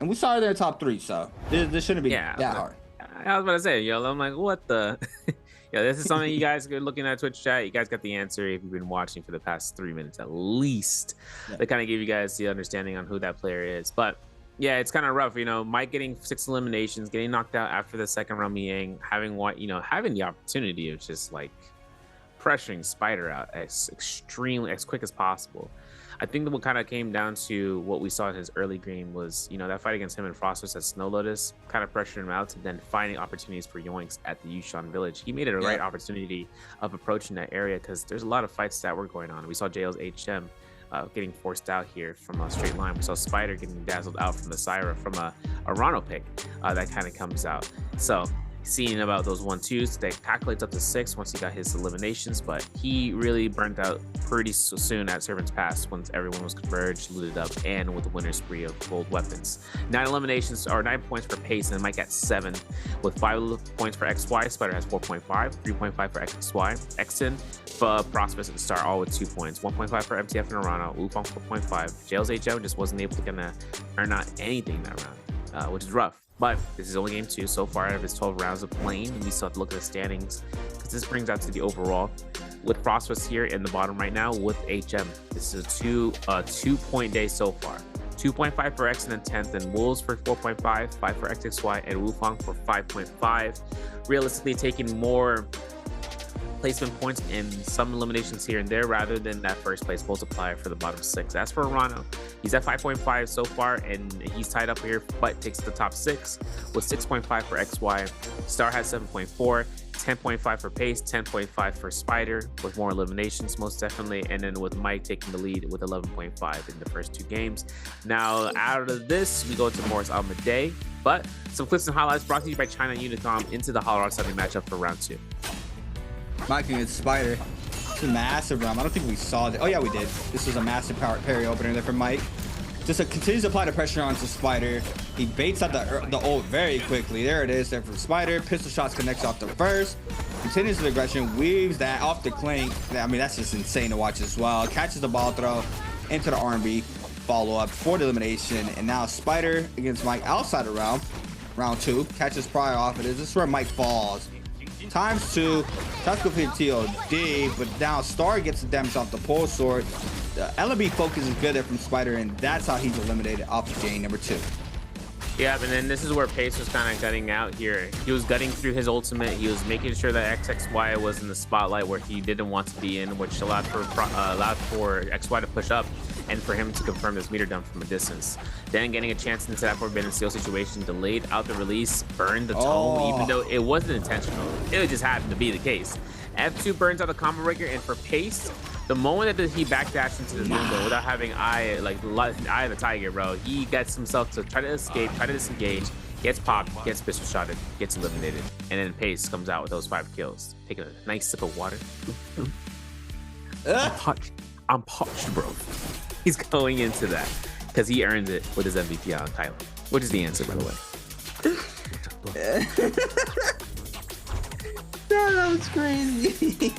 [SPEAKER 13] And we saw their top 3, so this shouldn't be that hard.
[SPEAKER 12] I was about to say, yo, I'm like, what the? Yeah, this is something you guys are looking at Twitch chat. You guys got the answer if you've been watching for the past 3 minutes at least. They kind of give you guys the understanding on who that player is. But yeah, it's kind of rough, you know. Mike getting 6 eliminations, getting knocked out after the second round Miang, having the opportunity of just like pressuring Spider out as quick as possible. I think that what kind of came down to what we saw in his early game was, you know, that fight against him and Frostus at Snow Lotus kind of pressured him out, and then finding opportunities for Yoinks at the Yushan village. He made it a right opportunity of approaching that area because there's a lot of fights that were going on. We saw JL's HM getting forced out here from a straight line. We saw Spider getting dazzled out from the Syra from a Rano pick that kind of comes out. So seeing about those 1-2s, that calculates up to 6 once he got his eliminations, but he really burnt out pretty soon at Servant's Pass once everyone was converged, looted up, and with the winner's spree of gold weapons. 9 eliminations, or 9 points for Pace, and Mike at 7 with 5 points for XY. Spider has 4.5, 3.5 for XY. Xton, Prosperous and Star all with 2 points, 1.5 for MTF and Arana, Wufong 4.5. Jail's HM just wasn't able to kind of earn out anything that round, which is rough. But this is only game 2 so far out of his 12 rounds of playing, and we still have to look at the standings because this brings out to the overall. With Prosperous here in the bottom right now with HM, this is a 2-point day so far. 2.5 for X and then 10th, and Wolves for 4.5, 5 for XXY, and Wufong for 5.5. Realistically, taking more placement points in some eliminations here and there rather than that first place multiplier for the bottom 6. As for Arano, he's at 5.5 so far, and he's tied up here, but takes the top 6 with 6.5 for XY. Star has 7.4, 10.5 for Pace, 10.5 for Spider, with more eliminations most definitely, and then with Mike taking the lead with 11.5 in the first 2 games. Now, out of this, we go to Morris Almadei. But some clips and highlights brought to you by China Unicom into the Hollow Sunday matchup for round 2.
[SPEAKER 13] Mike against Spider. It's a massive round. I don't think we saw it. Oh yeah, we did. This was a massive power parry opener there from Mike. Just continues to apply the pressure onto Spider. He baits out the ult very quickly. There it is there from Spider. Pistol shots connects off the first. Continues the aggression, weaves that off the clink. I mean, that's just insane to watch as well. Catches the ball throw into the R&B. Follow up for the elimination. And now Spider against Mike outside of round 2. Catches Pryor off it. This is where Mike falls. Times 2. Tries to complete TOD, but now Star gets the damage off the pole sword. The LB focus is good there from Spider, and that's how he's eliminated off of game number 2.
[SPEAKER 12] Yeah, and then this is where Pace was kind of gutting out here. He was gutting through his ultimate. He was making sure that XXY was in the spotlight where he didn't want to be in, which allowed for XY to push up and for him to confirm this meter dump from a distance. Then getting a chance into that Forbidden Steel situation, delayed out the release, burned the tome, even though it wasn't intentional. It just happened to be the case. F2 burns out the combo breaker, and for Pace, the moment that he backdashed into the window without having eye of the tiger, bro, he gets himself to try to escape, try to disengage, gets popped, gets pistol shotted, gets eliminated, and then Pace comes out with those 5 kills, taking a nice sip of water. I'm parched, bro. He's going into that because he earned it with his MVP on Kylo, which is the answer, by the way.
[SPEAKER 13] That was crazy.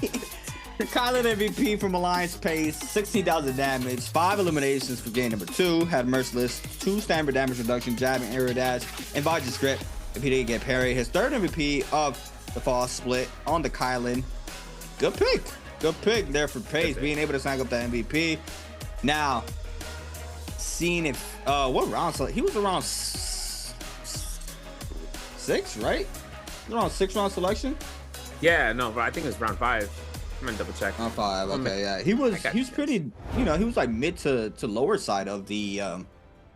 [SPEAKER 13] Kylan MVP from Alliance Pace, 16,000 damage, 5 eliminations for game number 2, had Merciless, 2 standard damage reduction, jab and aerial dash, and Vod's script if he didn't get parry. His 3rd MVP of the fall split on the Kylan. Good pick. Good pick there for Pace, being able to snag up the MVP. Now, seeing if, what round? So he was around 6, right? Around 6 round selection?
[SPEAKER 12] Yeah, no, but I think it was round 5. I'm gonna double check.
[SPEAKER 13] Round 5, okay, yeah. He was pretty, you know, he was like mid to lower side of the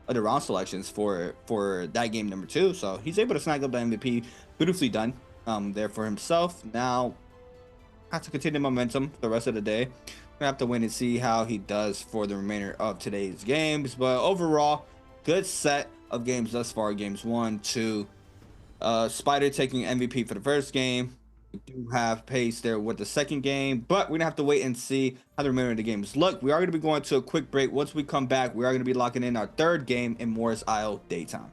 [SPEAKER 13] round selections for that game number 2. So he's able to snag up the MVP. Beautifully done there for himself. Now have to continue momentum the rest of the day. We have to wait and see how he does for the remainder of today's games. But overall, good set of games thus far. Games 1, 2. Spider taking MVP for the first game. We do have Pace there with the second game, but we're gonna have to wait and see how the remainder of the games look. We are gonna be going to a quick break. Once we come back, we are gonna be locking in our 3rd game in Morris Isle daytime.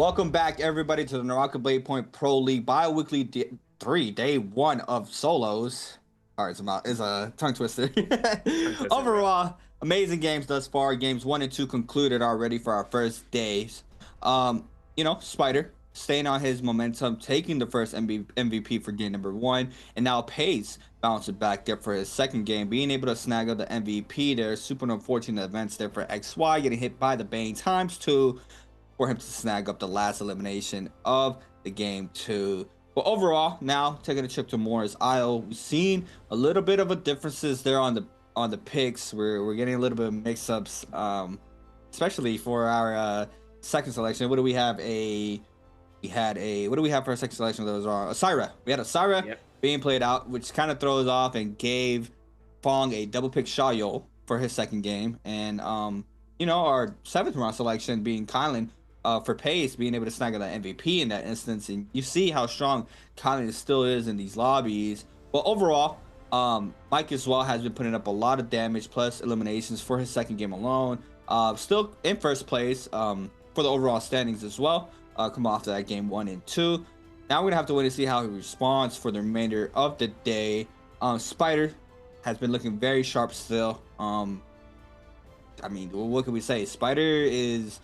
[SPEAKER 13] Welcome back, everybody, to the NARAKA BLADEPOINT Pro League bi-weekly day 1 of solos. All right, it's a tongue twister. Overall, amazing games thus far. Games 1 and 2 concluded already for our first days. Spider staying on his momentum, taking the first MVP for game number 1, and now Pace bouncing back there for his second game, being able to snag up the MVP there. Super unfortunate events there for XY, getting hit by the Bane ×2 for him to snag up the last elimination of the game 2. But overall, now taking a trip to Morris Isle, we've seen a little bit of a differences there on the picks. We're getting a little bit of mix-ups, especially for our second selection. What do we have? What do we have for our second selection? That was wrong. Asira. We had Asira being played out, which kind of throws off and gave Fong a double pick Shayo for his second game, and our 7th round selection being Kylan. For Pace being able to snag that MVP in that instance, and you see how strong Kylan still is in these lobbies. But overall, Mike as well has been putting up a lot of damage plus eliminations for his second game alone. Still in first place for the overall standings as well. Come off to that game 1 and 2. Now we're gonna have to wait and see how he responds for the remainder of the day. Spider has been looking very sharp still. I mean, what can we say? Spider is,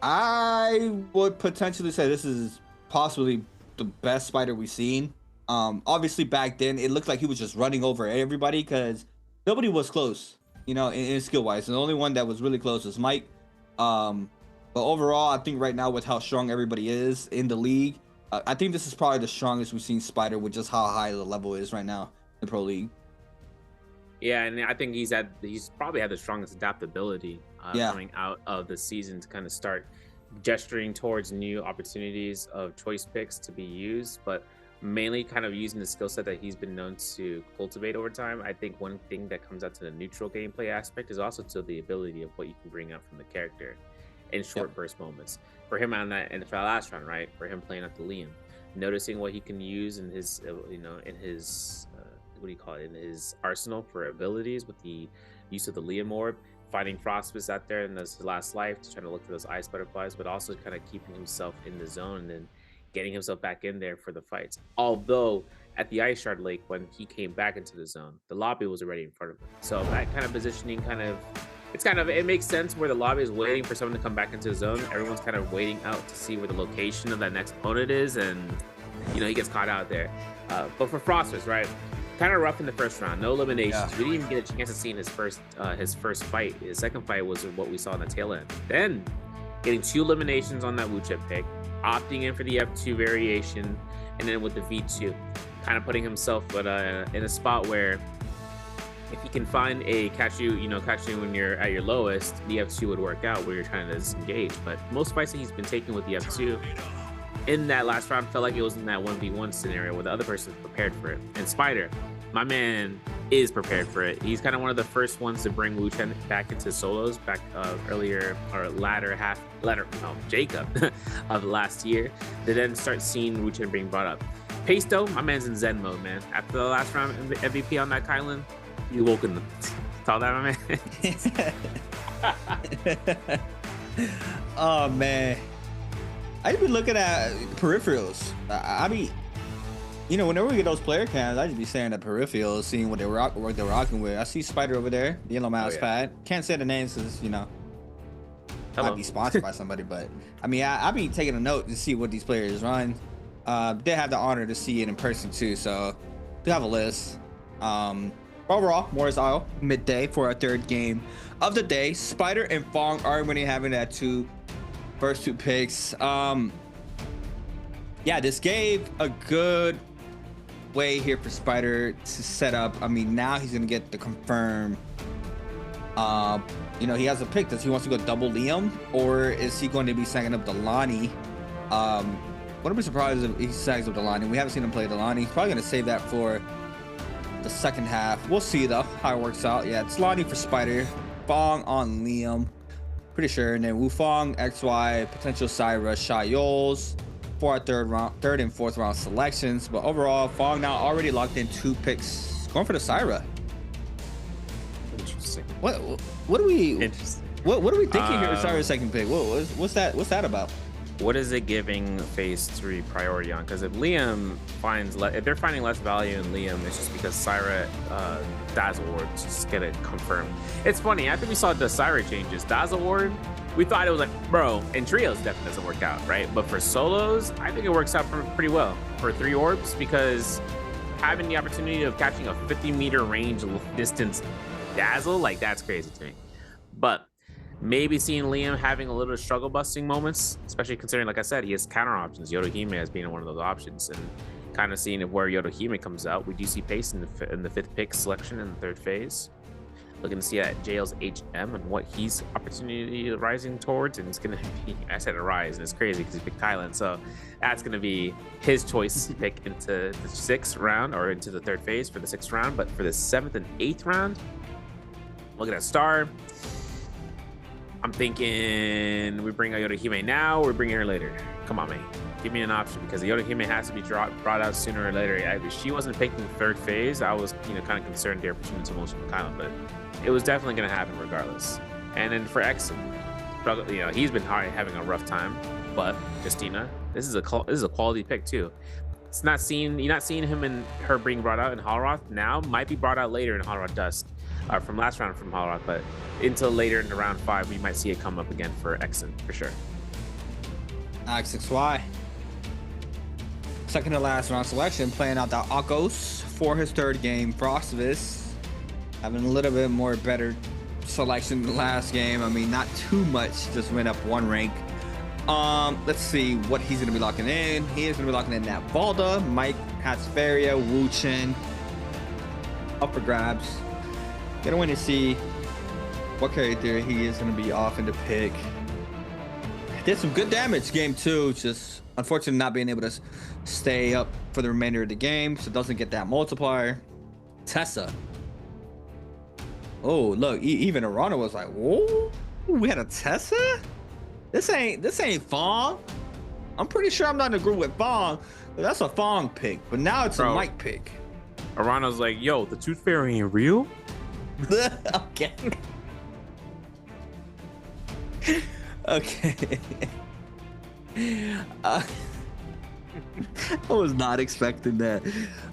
[SPEAKER 13] I would potentially say this is possibly the best Spider we've seen. Obviously back then it looked like he was just running over everybody because nobody was close, in skill wise. And the only one that was really close was Mike. But overall, I think right now with how strong everybody is in the league, I think this is probably the strongest we've seen Spider with just how high the level is right now in the Pro League.
[SPEAKER 12] Yeah, and I think he's probably had the strongest adaptability coming out of the season to kind of start gesturing towards new opportunities of choice picks to be used, but mainly kind of using the skill set that he's been known to cultivate over time. I think one thing that comes out to the neutral gameplay aspect is also to the ability of what you can bring out from the character in short burst moments. For him on that NFL last round, right? For him playing at the Liam, noticing what he can use in his, in his in his arsenal for abilities with the use of the Liam orb, finding Frostbus out there in his last life to try to look for those ice butterflies, but also kind of keeping himself in the zone and then getting himself back in there for the fights. Although at the Ice Shard Lake, when he came back into the zone, the lobby was already in front of him. So that kind of positioning it makes sense where the lobby is waiting for someone to come back into the zone. Everyone's kind of waiting out to see where the location of that next opponent is, and he gets caught out there. But for Frostbus, right? Kind of rough in the first round, no eliminations. We didn't even get a chance to see in his first fight. His second fight was what we saw in the tail end. Then getting 2 eliminations on that Wu-Chip pick, opting in for the F2 variation, and then with the V2, kind of putting himself in a spot where if he can find a catch you when you're at your lowest, the F2 would work out where you're trying to disengage. But most fights that he's been taking with the F2 in that last round felt like it was in that 1v1 scenario where the other person is prepared for it. And Spider, my man, is prepared for it. He's kind of one of the first ones to bring Wu Chen back into solos back Jacob of last year, to then start seeing Wu Chen being brought up. Pace though, my man's in Zen mode, man. After the last round MVP on that Kylan, you woke in the saw that, my
[SPEAKER 13] man. Oh man, I've been looking at peripherals. I mean, whenever we get those player cams, I just be staring at peripherals, seeing what they're rocking with. I see Spider over there, the yellow mouse pad. Can't say the names because might be sponsored by somebody, but I mean, I be taking a note to see what these players run. They have the honor to see it in person too, so they have a list. Overall, Morris Isle midday for our 3rd game of the day. Spider and Fong are already having that first 2 picks. This gave a good way here for Spider to set up. I mean, now he's gonna get the confirm. He has a pick. Does he want to go double Liam, or is he going to be snagging up Delani? Wouldn't be surprised if he snags up Delani. We haven't seen him play Delani. He's probably gonna save that for the second half. We'll see though how it works out. Yeah, it's Lonnie for Spider, Fong on Liam, pretty sure, and then Wufong, XY, potential Syra, Shayols for our 3rd and 4th round selections. But overall, Fong now already locked in 2 picks, going for the Syra.
[SPEAKER 12] Interesting.
[SPEAKER 13] What do we?
[SPEAKER 12] Interesting.
[SPEAKER 13] What are we thinking here? Sorry, second pick. What's that about?
[SPEAKER 12] What is it giving phase 3 priority on? Because if Liam finds if they're finding less value in Liam, it's just because Syra Dazzle Ward just get it confirmed. It's funny, after we saw the Syra changes, Dazzle Ward, we thought it was like, bro, in trios definitely doesn't work out, right? But for solos, I think it works out pretty well for 3 orbs, because having the opportunity of catching a 50-meter range distance Dazzle, like, that's crazy to me. But maybe seeing Liam having a little struggle busting moments, especially considering, like I said, he has counter options. Yodohime as being one of those options, and kind of seeing where Yodohime comes out. We do see pace in the 5th pick selection in the 3rd phase. Looking to see at Jail's HM and what he's opportunity rising towards, and it's gonna be, I said a rise, and it's crazy because he picked Kylan, so that's gonna be his choice to pick into the 6th round or into the 3rd phase for the 6th round. But for the 7th and 8th round, look at that star. I'm thinking we bring Yodohime now, or we're bringing her later. Come on, man. Give me an option, because Yodohime has to be brought out sooner or later. If she wasn't picking 3rd phase, I was kind of concerned there between the motion with Kylan, but it was definitely going to happen regardless. And then for Exum, he's been having a rough time, but Justina, this is a quality pick too. You're not seeing him and her being brought out in Holoroth now. Might be brought out later in Holoroth Dusk. From last round from Holoroth, but until later into round 5, we might see it come up again for Exon for sure.
[SPEAKER 13] X6Y. Second to last round selection, playing out the Akos for his 3rd game. Frostvis having a little bit more better selection than the last game. I mean, not too much, just went up 1 rank. Let's see what he's gonna be locking in. He is gonna be locking in that Valda, Mike, Hatsferia, Wu Chen. Up for grabs. Gonna wait to see what character he is going to be offering to pick. Did some good damage game 2, just unfortunately not being able to stay up for the remainder of the game, so doesn't get that multiplier. Tessa. Oh, look, even Arana was like, whoa, we had a Tessa? This ain't Fong. I'm pretty sure I'm not in a group with Fong, but that's a Fong pick, but now it's a Mike pick.
[SPEAKER 12] Arana's like, yo, the Tooth Fairy ain't real?
[SPEAKER 13] Okay. Okay. I was not expecting that.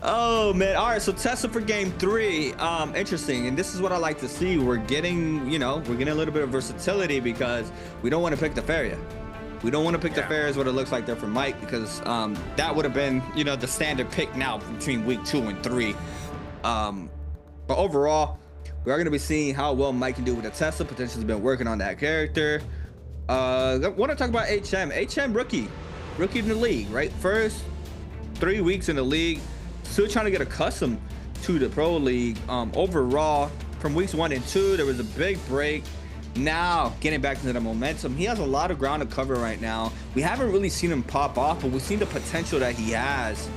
[SPEAKER 13] Oh man. All right, so Tessa for game 3. Interesting, and this is what I like to see. We're getting a little bit of versatility, because we don't want to pick the Faria. We don't want to pick the Faria what it looks like there for Mike, because that would have been the standard pick now between week 2 and 3. But overall, we are going to be seeing how well Mike can do with the Tessa. Potentially been working on that character. I want to talk about HM rookie in the league, right? First 3 weeks in the league, still trying to get accustomed to the pro league. Overall, from weeks 1 and 2, there was a big break. Now getting back into the momentum, he has a lot of ground to cover right now. We haven't really seen him pop off, but we've seen the potential that he has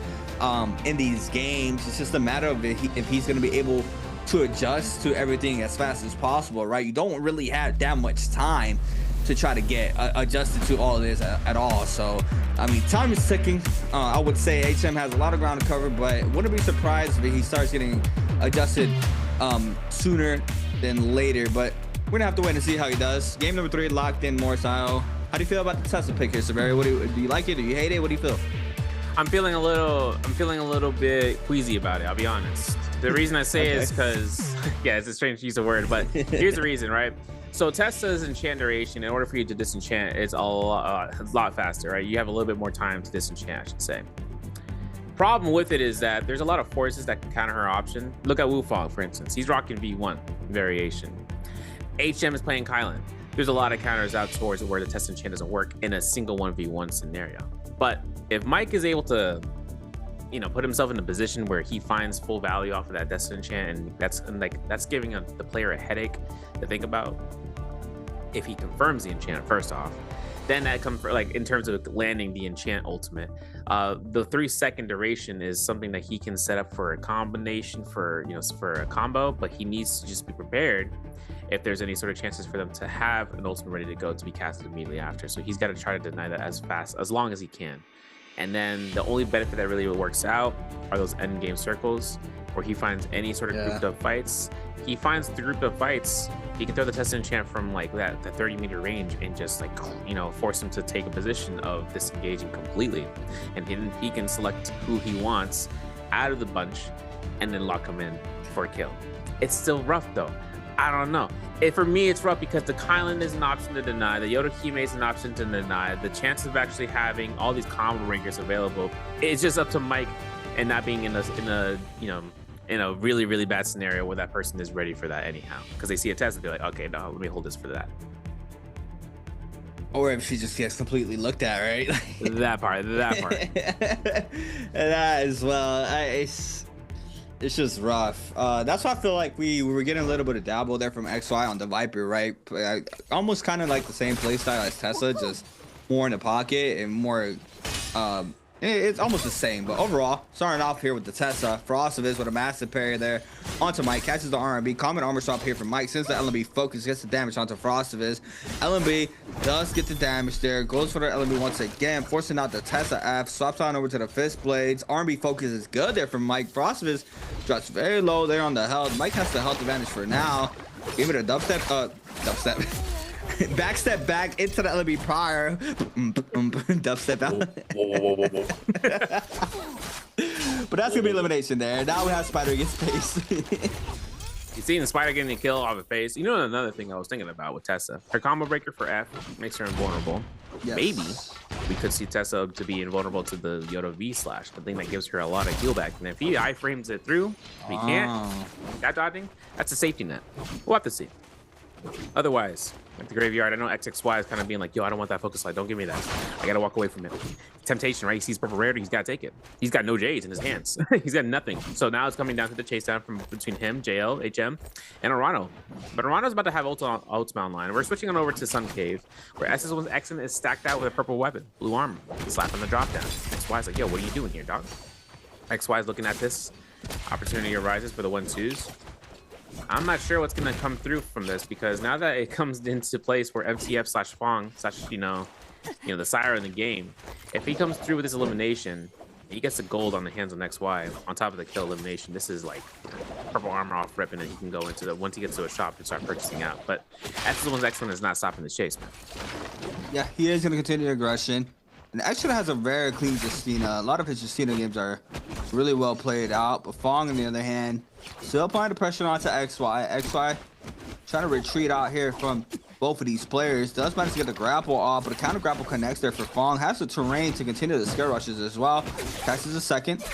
[SPEAKER 13] in these games. It's just a matter of if he's going to be able to adjust to everything as fast as possible, right? You don't really have that much time to try to get adjusted to all of this at all. So, I mean, time is ticking. I would say HM has a lot of ground to cover, but wouldn't be surprised if he starts getting adjusted sooner than later. But we're gonna have to wait and see how he does. Game number 3 locked in, more style. How do you feel about the Tessa pick here, Severi? Do you like it? Do you hate it? What do you feel?
[SPEAKER 12] I'm feeling a little bit queasy about it, I'll be honest. The reason I say is because, yeah, it's a strange use of word, but here's the reason, right? So Tessa's enchant duration, in order for you to disenchant, it's a lot faster, right? You have a little bit more time to disenchant, I should say. Problem with it is that there's a lot of forces that can counter her option. Look at Wufong, for instance. He's rocking V1 variation. HM is playing Kylan. There's a lot of counters out towards where the Tessa enchant doesn't work in a single 1v1 scenario. But if Mike is able to put himself in a position where he finds full value off of that Destiny enchant, and that's giving the player a headache to think about. If he confirms the enchant first off, then that comes in terms of landing the enchant ultimate. The 3-second duration is something that he can set up for a combination for a combo, but he needs to just be prepared if there's any sort of chances for them to have an ultimate ready to go to be casted immediately after. So he's got to try to deny that as long as he can. And then the only benefit that really works out are those end game circles where he finds any sort of grouped up fights he finds the group of fights, he can throw the Tessa enchant from like that 30-meter range and just like, you know, force him to take a position of disengaging completely. And he can select who he wants out of the bunch and then lock him in for a kill. It's still rough though. I don't know. For me, it's rough because the Kylan is an option to deny, the Yoda Kime is an option to deny, the chance of actually having all these combo rankers available, it's just up to Mike and not being in a you know, in a really, really bad scenario where that person is ready for that anyhow. Because they see a test and be like, okay, no, let me hold this for that.
[SPEAKER 13] Or if she just gets completely looked at, right?
[SPEAKER 12] that part.
[SPEAKER 13] That as well. It's just rough. That's why I feel like we were getting a little bit of dabble there from XY on the Viper, right? Almost kind of like the same playstyle as Tessa, just more in the pocket and more it's almost the same, but overall, starting off here with the Tessa, Frostivus with a massive parry there onto Mike, catches the RMB, common armor swap here from Mike, since the LMB focus gets the damage onto Frostivus. LMB does get the damage there, goes for the LMB once again, forcing out the Tessa F, swaps on over to the Fist Blades. RMB focus is good there from Mike. Frostivus drops very low there on the health. Mike has the health advantage for now. Give it a dubstep. Backstep back into the LB prior. Dubstep out. But that's gonna be elimination there. Now we have Spider get space.
[SPEAKER 12] You seen the Spider getting a kill off of face. You know, another thing I was thinking about with Tessa, her combo breaker for F makes her invulnerable. Yes. Maybe we could see Tessa to be invulnerable to the Yoda V slash, the thing that gives her a lot of heal back. And if he iframes it through, if he can't, that dodging, that's a safety net. We'll have to see. Otherwise, like the graveyard, I know XXY is kind of being like, yo, I don't want that focus light. Don't give me that. I gotta walk away from it. Temptation, right? He sees purple rarity. He's gotta take it. He's got no J's in his hands. He's got nothing. So now it's coming down to the chase down from between him, JL, HM, and Arano. But Arano's about to have ultimate online. We're switching on over to Sun Cave, where SS1's Exon is stacked out with a purple weapon, blue armor, slapping the drop down. XY's like, yo, what are you doing here, dog? XY's looking at this. Opportunity arises for the 1-2s. I'm not sure what's going to come through from this, because now that it comes into place where MTF slash Fong slash, you know, the sire in the game, if he comes through with this elimination, he gets the gold on the hands on XY on top of the kill elimination. This is like purple armor off rip, and then he can go into the, once he gets to a shop, and start purchasing out. But SS1's Excellent is not stopping the chase, man. Yeah,
[SPEAKER 13] he is going to continue aggression. And Excellent has a very clean Justina. A lot of his Justina games are really well played out. But Fong, on the other hand, still applying the pressure onto XY. XY trying to retreat out here from both of these players. Does manage to get the grapple off, but the counter grapple connects there for Fong. Has the terrain to continue the scare rushes as well. Catches a second.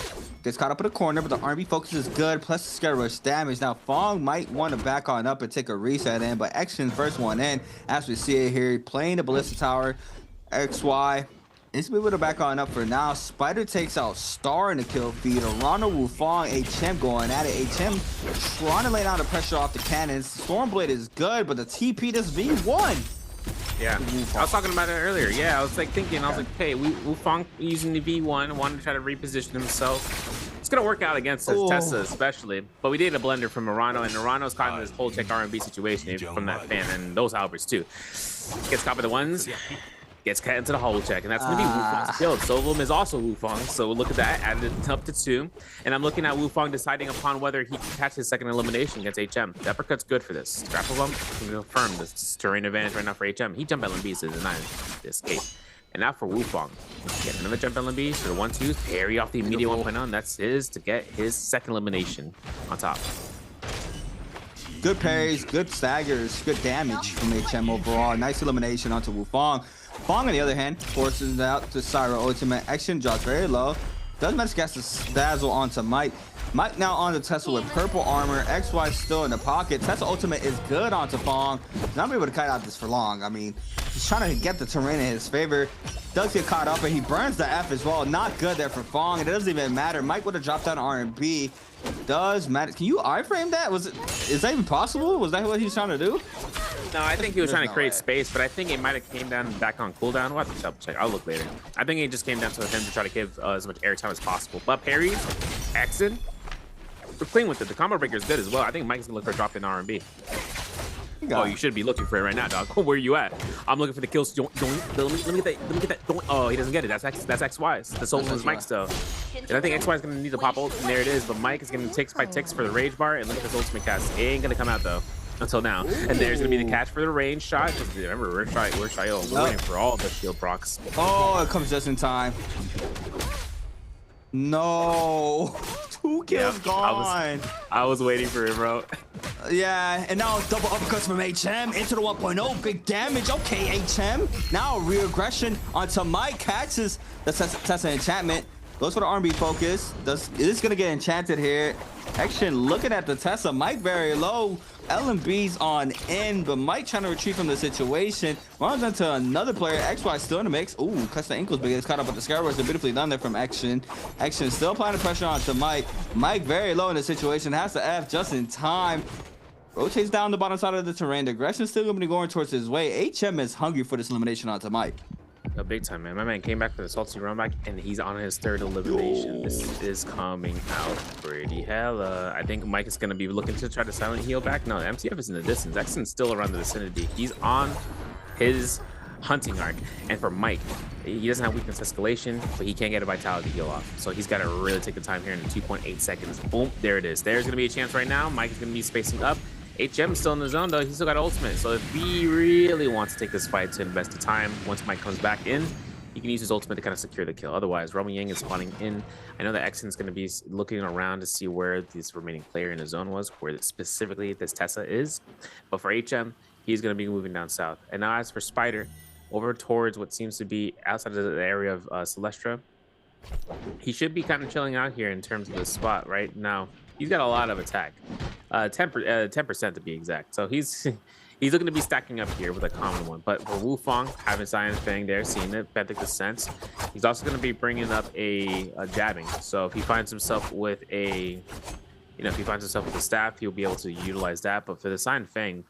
[SPEAKER 13] Gets caught up in the corner, but the RB focus is good. Plus the scare rush damage. Now Fong might want to back on up and take a reset in, but Excellent first one in. As we see it here, playing the Ballista Tower. XY is able to back on up for now. Spider takes out Star in the kill feed. Arano, Wufong, HM going at it. HM trying to lay down the pressure off the cannons. Stormblade is good, but the TP does V1.
[SPEAKER 12] Yeah, I was talking about it earlier. Yeah, I was like thinking, I was like, hey, Wufong using the V1, wanted to try to reposition himself. It's gonna work out against Tessa especially, but we did a blender from Arano, and Arano's caught in this whole check R&B situation from that fan, and those Halberds too. Gets caught by the ones. Gets cut into the hole check, and that's going to be Wufong's kill. Sovum is also Wufong, so look at that, added it up to 2. And I'm looking at Wufong deciding upon whether he can catch his second elimination against HM. The uppercut's good for this. Grapple bump can confirm this terrain advantage right now for HM. He jumped LMBs to deny the escape. And now for Wufong. Get another jump LMB for the 1-2s, parry off the immediate 1.0, that's his to get his second elimination on top.
[SPEAKER 13] Good parries, good staggers, good damage from HM overall. Nice elimination onto Wufong. Fong, on the other hand, forces out to Syra ultimate. Action drops very low. Does manage to cast the dazzle onto Mike. Mike now on the Tesla with purple armor. XY still in the pocket. Tesla ultimate is good onto Fong. Not able to kite out this for long. I mean, he's trying to get the terrain in his favor. Does get caught up, and he burns the F as well. Not good there for Fong. It doesn't even matter. Mike would have dropped down R&B. Does matter. Can you iframe that? Is that even possible? Was that what he was trying to do?
[SPEAKER 12] No, I think he was trying to create space, but I think it might have came down back on cooldown. We'll have to double check. I'll look later. I think it just came down to him to try to give as much airtime as possible. But parries, Exit, we're clean with it. The combo breaker is good as well. I think Mike's gonna look for a drop in R&B. Oh, you should be looking for it right now, dog. Where are you at? I'm looking for the kills. Let me get that. Oh, he doesn't get it. That's XY's. The soul is Mike's though. And I think XY is going to need to pop ult, and there it is. But Mike is going to tick by ticks for the rage bar, and look at his ultimate cast. It ain't going to come out, though, until now. And there's going to be the catch for the range shot. Just remember, we're Shio. We're waiting for all the shield procs.
[SPEAKER 13] Oh, it comes just in time. No. 2 kills gone.
[SPEAKER 12] I was waiting for it, bro.
[SPEAKER 13] Yeah, and now double uppercuts from HM into the 1.0. Big damage. Okay, HM. Now re-aggression onto Mike. Catches the Tessa enchantment. Goes for the R&B focus. Is this going to get enchanted here? Action looking at the Tessa. Mike very low. LMB's on in, but Mike trying to retreat from the situation. Runs into another player. XY still in the mix. Ooh, cuts the ankles, but it's caught up with the Scarabs. Beautifully done there from Action. Action still applying the pressure onto Mike. Mike very low in the situation. Has to F just in time. Rotates down the bottom side of the terrain. The aggression's still going to be going towards his way. HM is hungry for this elimination onto Mike.
[SPEAKER 12] A big time, man. My man came back for the salty run back, and he's on his 3rd elimination. This is coming out pretty hella. I think Mike is going to be looking to try to silent heal back. No, MTF is in the distance. Exon's still around the vicinity. He's on his hunting arc. And for Mike, he doesn't have weakness escalation, but he can't get a vitality heal off. So he's got to really take the time here in 2.8 seconds. Boom, there it is. There's going to be a chance right now. Mike is going to be spacing up. HM still in the zone, though. He's still got ultimate. So if he really wants to take this fight to invest the time, once Mike comes back in, he can use his ultimate to kind of secure the kill. Otherwise, Roman Yang is spawning in. I know that Exon's going to be looking around to see where this remaining player in the zone was, where specifically this Tessa is. But for HM, he's going to be moving down south. And now as for Spider, over towards what seems to be outside of the area of Celestra, he should be kind of chilling out here in terms of the spot right now. He's got a lot of attack, 10% to be exact. So he's looking to be stacking up here with a common one. But for Wu Fang, having Science Fang there, seeing it, Benthic Descent, he's also going to be bringing up a jabbing. So if he finds himself with a, if he finds himself with a staff, he'll be able to utilize that. But for the Science Fang,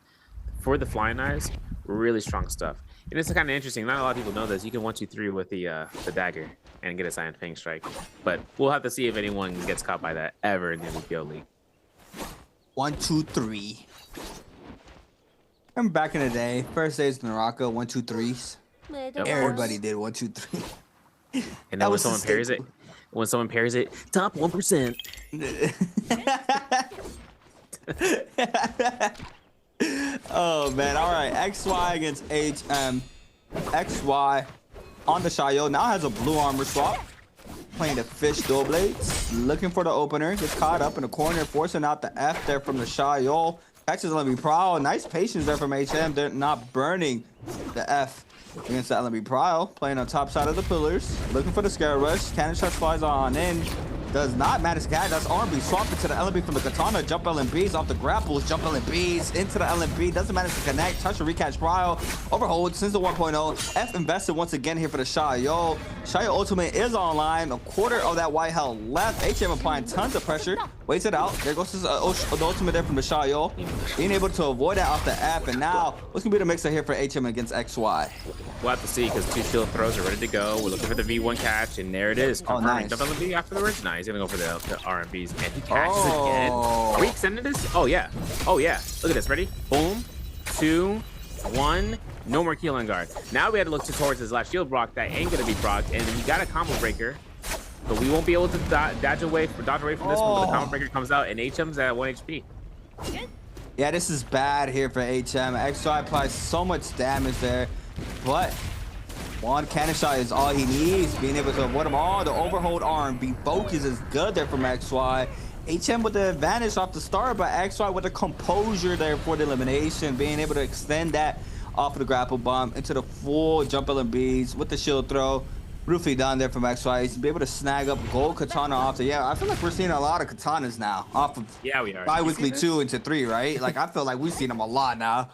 [SPEAKER 12] for the Flying Eyes, really strong stuff. And it's kind of interesting. Not a lot of people know this. You can 1-2-3 with the dagger and get a Science Fang strike. But we'll have to see if anyone gets caught by that ever in the Nbpl League.
[SPEAKER 13] 1-2-3. Remember back in the day, first days of NARAKA, 1-2-3s. Everybody did 1-2-3.
[SPEAKER 12] And then when someone pairs it, top 1%.
[SPEAKER 13] Oh man, all right. XY against HM. XY on the Shio now has a blue armor swap. Playing the fish dual blades. Looking for the opener. Gets caught up in the corner, forcing out the F there from the Shio. Catches LMB. Nice patience there from HM. They're not burning the F against the LMB. Playing on top side of the pillars. Looking for the scare rush. Cannon shot flies on in. Does not manage to catch. That's R&B swapped into the LMB from the katana. Jump LMBs off the grapples. Jump LMBs into the LMB. Doesn't manage to connect. Touch the recatch Brile. Overhold since the 1.0. F invested once again here for the Shio. Shio ultimate is online. A quarter of that white hell left. HM applying tons of pressure. Waits it out. There goes his the ultimate there from the Shio. Being able to avoid that off the F. And now, what's going to be the mixer here for HM against XY?
[SPEAKER 12] We'll have to see because 2 shield throws are ready to go. We're looking for the V1 catch, and there it is. Confirming. Jump LMB afterwards. Nice. He's gonna go for the RMBs, and he catches again. Are we extending this? Oh yeah. Oh yeah. Look at this. Ready? Boom. 2, 1. No more keel on guard. Now we had to look towards his last shield block. That ain't gonna be procced, and he got a combo breaker, but we won't be able to dodge away from this one. But the combo breaker comes out, and HM's at 1 HP.
[SPEAKER 13] Yeah, this is bad here for HM. XY applies so much damage there, but one cannon shot is all he needs. Being able to avoid them all. The overhold R&B focus is good there from XY. HM with the advantage off the start, but XY with the composure there for the elimination. Being able to extend that off of the grapple bomb into the full jump LMBs with the shield throw. Beautifully done there from XY. He's be able to snag up gold katana off the. Yeah, I feel like we're seeing a lot of katanas now off of.
[SPEAKER 12] Yeah, we are.
[SPEAKER 13] Biweekly 2 into 3, right? Like I feel like we've seen them a lot now.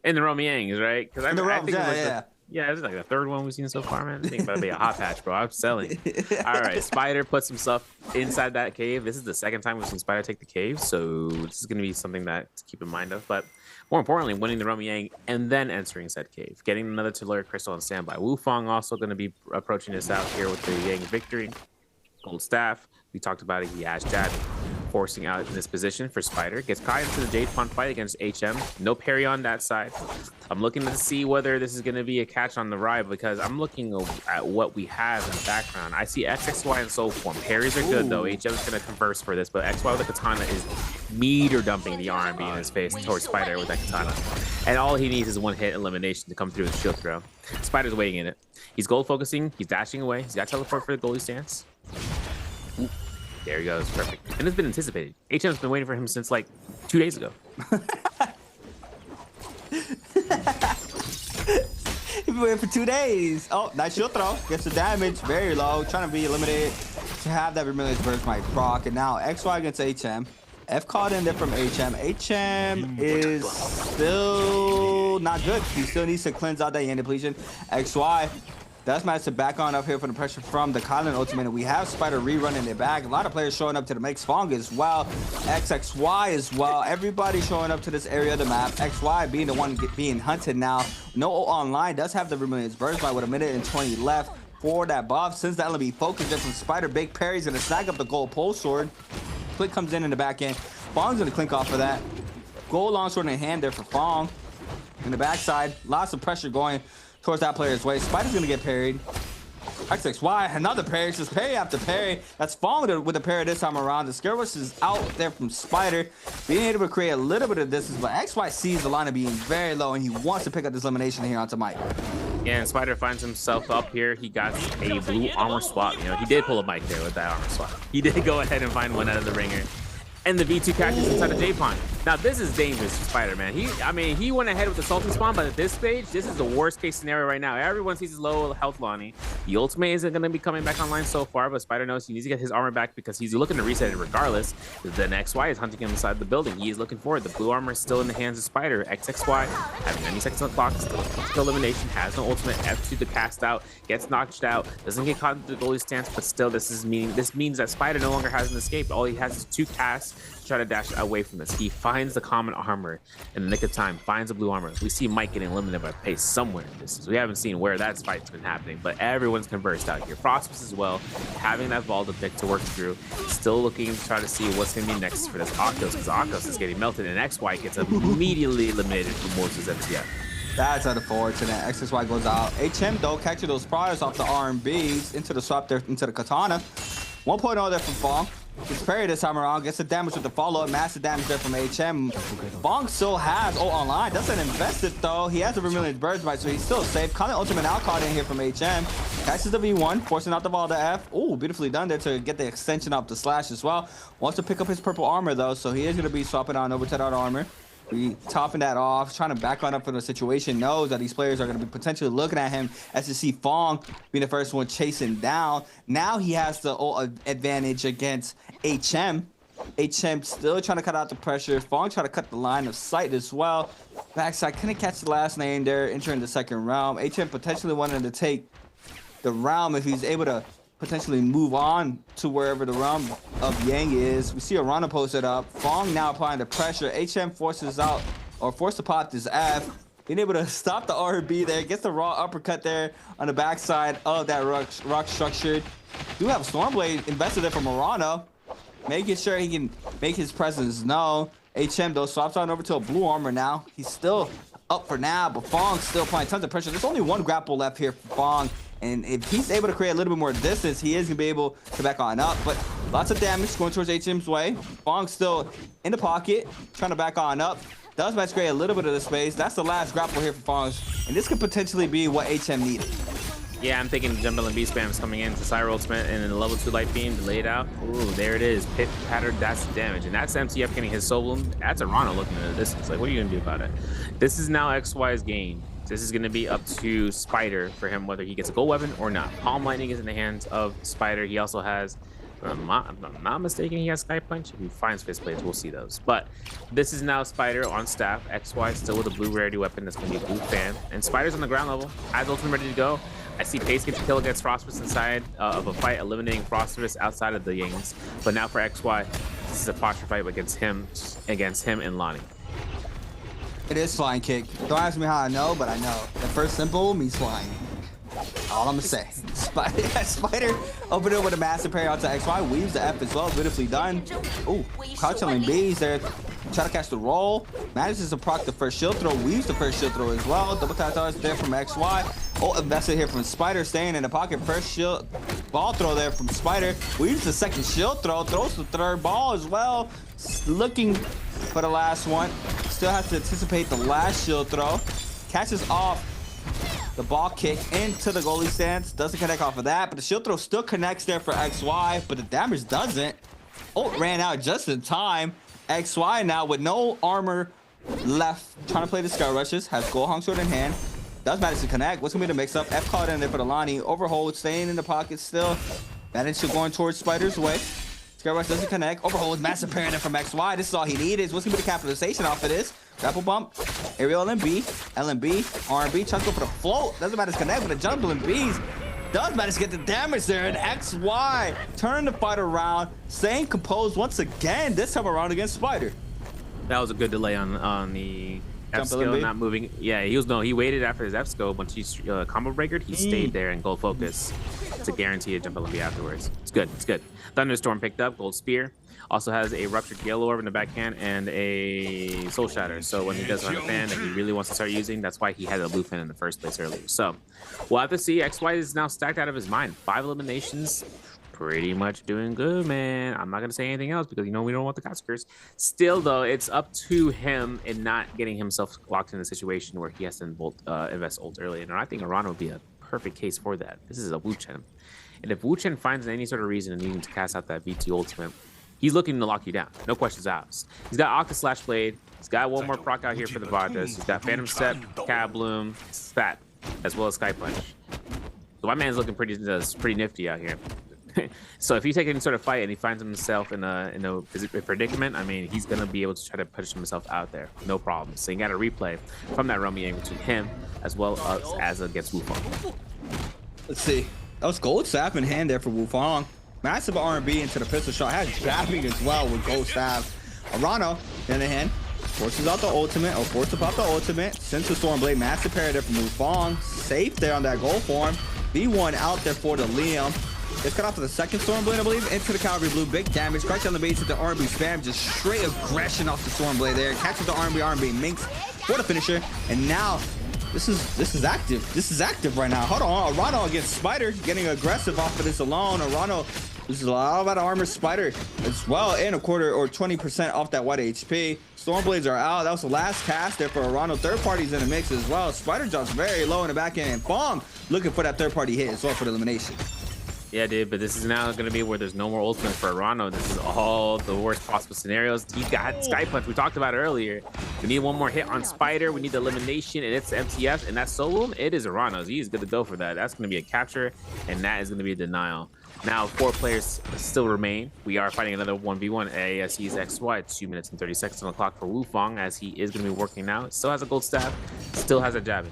[SPEAKER 12] In the Romiangs, right? Because I think
[SPEAKER 13] yeah.
[SPEAKER 12] Yeah, this is like the 3rd one we've seen so far, man. I think about to be a hot patch, bro. I'm selling. All right, Spider puts himself inside that cave. This is the 2nd time we've seen Spider take the cave, so this is going to be something that to keep in mind of. But more importantly, winning the Romy Yang and then entering said cave, getting another Telluric Crystal on standby. Wu Fang also going to be approaching us out here with the Yang victory. Gold staff. We talked about it. He has Jad. forcing out in this position for Spider. Gets caught into the Jade Pawn fight against HM. No parry on that side. I'm looking to see whether this is going to be a catch on the ride because I'm looking at what we have in the background. I see XXY in soul form. Parries are good though. HM's going to converse for this, but XY with the katana is meter dumping the R&B in his face towards Spider with that katana. And all he needs is one hit elimination to come through with shield throw. Spider's waiting in it. He's gold focusing. He's dashing away. He's got teleport for the goalie stance. Ooh, there he goes. Perfect. And it's been anticipated. HM's been waiting for him since like 2 days ago.
[SPEAKER 13] He's been waiting for 2 days. Oh, nice shield throw. Gets the damage. Very low. Trying to be eliminated to have that Vermilion's Burst might proc. And now XY against HM. F caught in there from HM. HM is still not good. He still needs to cleanse out that Yen depletion. XY does manage to back on up here for the pressure from the Kylan ultimate. We have Spider rerunning their back. A lot of players showing up to the make Fong as well. XXY as well. Everybody showing up to this area of the map. XY being the one being hunted now. No online does have the Vermilion's Burst by with 1:20 left for that buff. Since the LB focus there from Spider, big parry's gonna snag up the gold pole sword. Click comes in the back end. Fong's gonna clink off for that. Gold longsword in hand there for Fong. In the backside, lots of pressure going towards that player's way. Spider's gonna get parried. XXY, another parry, just parry after parry. That's Fong with the parry this time around. The scare rush is out there from Spider, being able to create a little bit of distance, but XY sees the line of being very low, and he wants to pick up this elimination here onto Mike.
[SPEAKER 12] Yeah, and Spider finds himself up here. He got a blue armor swap. You know, he did pull a Mike there with that armor swap. He did go ahead and find one out of the ringer. And the V2 cactus inside of J-Pon. Now this is dangerous for Spider, man. He went ahead with the Sultan spawn, but at this stage, this is the worst case scenario right now. Everyone sees his low health Lonnie. The ultimate isn't going to be coming back online so far, but Spider knows he needs to get his armor back because he's looking to reset it regardless. The XY is hunting him inside the building. He is looking for it. The blue armor is still in the hands of Spider. XXY having 90 seconds on the clock, still elimination, has no ultimate. F2 the cast out, gets knocked out, doesn't get caught into the goalie stance, but still this means that Spider no longer has an escape. All he has is 2 casts to try to dash away from this. He finds the common armor in the nick of time, finds the blue armor. We see Mike getting eliminated by pace somewhere in this. We haven't seen where that fight's been happening, but everyone's conversed out here. Frostmas as well, having that Valda pick to work through, still looking to try to see what's going to be next for this Akos, because Akos is getting melted, and XY gets immediately eliminated from Morse's MTF.
[SPEAKER 13] That's unfortunate. XXY goes out. HM though catching those priors off the R&Bs into the swap there, into the katana. 1.0 there from Fong. Gets parried this time around, gets the damage with the follow-up, massive damage there from HM. Fong still has online, doesn't invest it though. He has a Vermilion's Birds Bite, so he's still safe. Kind of ultimate out caught in here from HM. Catches the V1, forcing out the ball to F. Ooh, beautifully done there to get the extension up the slash as well. Wants to pick up his purple armor though, so he is going to be swapping on over to that armor. We topping that off, trying to back on up for the situation, knows that these players are going to be potentially looking at him as you see Fong being the first one chasing down. Now he has the advantage against HM. HM still trying to cut out the pressure. Fong trying to cut the line of sight as well. Backside couldn't catch the last name there, entering the second round. HM potentially wanted to take the round if he's able to potentially move on to wherever the realm of Yang is. We see Arana posted up. Fong now applying the pressure. HM forces out, or forced to pop this F. Being able to stop the RB there. Gets the raw uppercut there on the backside of that rock structure. Do have Stormblade invested there from Arana, making sure he can make his presence known. HM though swaps on over to a blue armor now. He's still up for now, but Fong's still applying tons of pressure. There's only one grapple left here for Fong. And if he's able to create a little bit more distance, he is going to be able to back on up. But lots of damage going towards HM's way. Fong's still in the pocket, trying to back on up. Does match create a little bit of the space. That's the last grapple here for Fong. And this could potentially be what HM needed.
[SPEAKER 12] Yeah, I'm thinking Jumble and B-Spam's coming in to Cyro Ultimate and then the level 2 light beam delayed out. Ooh, there it is. Pit pattern, that's the damage. And that's MTF getting his soul bloom. That's Arana looking at this. It's like, what are you going to do about it? This is now XY's game. This is going to be up to Spider for him, whether he gets a gold weapon or not. Palm Lightning is in the hands of Spider. He also has, if I'm not mistaken, he has Sky Punch. If he finds Fist Blades, we'll see those. But this is now Spider on staff. XY still with a blue rarity weapon. That's going to be a blue fan. And Spider's on the ground level. Has ultimate ready to go. I see Pace gets a kill against Frostmas inside of a fight, eliminating Frostmas outside of the Yangs. But now for XY, this is a posture fight against him and Lonnie.
[SPEAKER 13] It is flying kick. Don't ask me how I know, but I know. The first symbol means flying. All I'm gonna say. Spider opened it with a massive parry onto XY. Weaves the F as well. Beautifully done. Ooh, crouch killing bees there. Try to catch the roll. Manages to proc the first shield throw. Weaves the first shield throw as well. Double tap there from XY. Oh, invested here from Spider. Staying in the pocket. First shield ball throw there from Spider. Weaves the second shield throw. Throws the third ball as well. Looking for the last one. Still has to anticipate the last shield throw. Catches off the ball kick into the goalie stance. Doesn't connect off of that, but the shield throw still connects there for XY, but the damage doesn't. Oh, it ran out just in time. XY now with no armor left, trying to play the Sky Rushes, has Gohong Sword in hand. Does manage to connect. What's gonna be the mix-up? F caught in there for the Lonnie. Overhold, staying in the pocket still. Managed to going towards Spider's way. Sky Rush doesn't connect. Overhold, massive parry there from XY. This is all he needed. What's gonna be the capitalization off of this? Grapple bump, aerial LMB, R&B, tries to go for the float. Doesn't matter to connect, but the jumping bees does manage to get the damage there. And XY turn the fight around, staying composed once again, this time around against Spider.
[SPEAKER 12] That was a good delay on the F skill, not moving. Yeah, he waited after his F skill. Once he combo breakered, he stayed there and gold focus to guarantee a jump LMB afterwards. It's good, it's good. Thunderstorm picked up, gold spear. Also has a Ruptured Gale Orb in the backhand and a Soul Shatter. So when he does run a fan that he really wants to start using, that's why he had a blue fan in the first place earlier. So we'll have to see. XY is now stacked out of his mind. 5 eliminations. Pretty much doing good, man. I'm not going to say anything else because, we don't want the Goskers. Still, though, it's up to him in not getting himself locked in a situation where he has to invest ult early. And I think Arana would be a perfect case for that. This is a Wu Chen. And if Wu Chen finds any sort of reason in needing to cast out that VT ultimate, he's looking to lock you down. No questions asked. He's got Octa Slash Blade. He's got one more proc out here for the Vadas. He's got Phantom Step, Cat Bloom, Spat, as well as Sky Punch. So my man's looking pretty nifty out here. So if he takes any sort of fight and he finds himself in a predicament, he's going to be able to try to push himself out there. No problem. So you got a replay from that roaming angle between him as well as against Wufong.
[SPEAKER 13] Let's see. That was gold staff in hand there for Wufong. Massive R&B into the pistol shot. Has jabbing as well with gold staff. Arano, in the hand, forces out the ultimate, or forces to pop the ultimate. Sends the Stormblade. Massive parry there from Wufong. Safe there on that gold form. V1 out there for the Liam. It's cut off to the second Stormblade, I believe, into the Calvary Blue. Big damage. Crouch on the base with the R&B spam. Just straight aggression off the Stormblade there. Catches the R&B Minx for the finisher. And now, this is active. This is active right now. Hold on. Arano against Spider. Getting aggressive off of this alone. Arano, this is a lot about armor Spider as well. And a quarter or 20% off that white HP. Stormblades are out. That was the last cast there for Arano. Third party's in the mix as well. Spider drops very low in the back end. And Fong looking for that third party hit as well for the elimination.
[SPEAKER 12] Yeah, dude, but this is now going to be where there's no more ultimate for Arano. This is all the worst possible scenarios. He got Sky Punch. We talked about it earlier. We need one more hit on Spider. We need the elimination, and it's MTF, and that's solo. It is Arano's. He's good to go for that. That's going to be a capture, and that is going to be a denial. Now, 4 players still remain. We are fighting another 1v1. ASE's XY. 2 minutes and 30 seconds on the clock for Wufong, as he is going to be working now. Still has a gold staff. Still has a jabbing.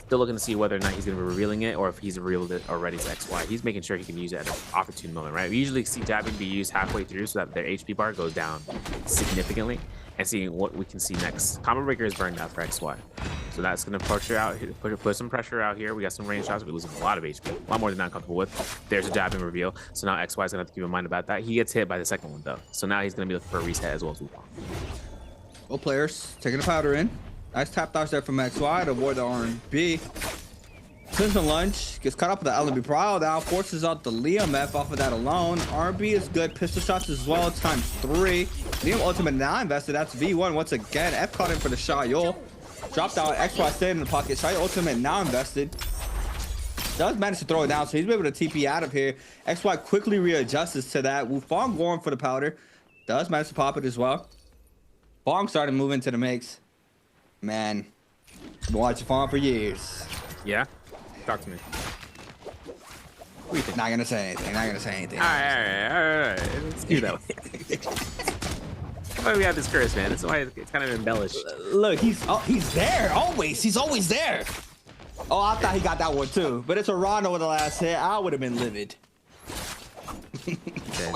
[SPEAKER 12] Still looking to see whether or not he's going to be revealing it or if he's revealed it already to XY. He's making sure he can use it at an opportune moment, right? We usually see jabbing be used halfway through so that their HP bar goes down significantly, and seeing what we can see next. Combo Breaker is burned out for XY. So that's going to put some pressure out here. We got some range shots. We're losing a lot of HP. A lot more than I'm comfortable with. There's a jabbing reveal. So now XY is going to have to keep in mind about that. He gets hit by the second one, though. So now he's going to be looking for a reset as well as Wukong.
[SPEAKER 13] Both players taking the powder in. Nice tap dodge there from XY to avoid the R&B. Sends the lunge, gets caught up with the Nbpl now, forces out the Liam F off of that alone. R&B is good, pistol shots as well, ×3. Liam ultimate now invested, that's V1 once again. F caught in for the Shayol. Dropped out, XY stayed in the pocket. Shayol ultimate now invested. Does manage to throw it down, so he's able to TP out of here. XY quickly readjusts to that. Wufong going for the powder. Does manage to pop it as well. Fong started moving to the mix. Man, been watching Fong for years.
[SPEAKER 12] Yeah? Talk to me.
[SPEAKER 13] What do you think? Not gonna say anything. Not gonna say anything.
[SPEAKER 12] All right. Let's do that. That's why we have this curse, man. That's why it's kind of embellished.
[SPEAKER 13] Look, he's there always. He's always there. Oh, I thought he got that one too. But it's Arano with the last hit. I would have been livid.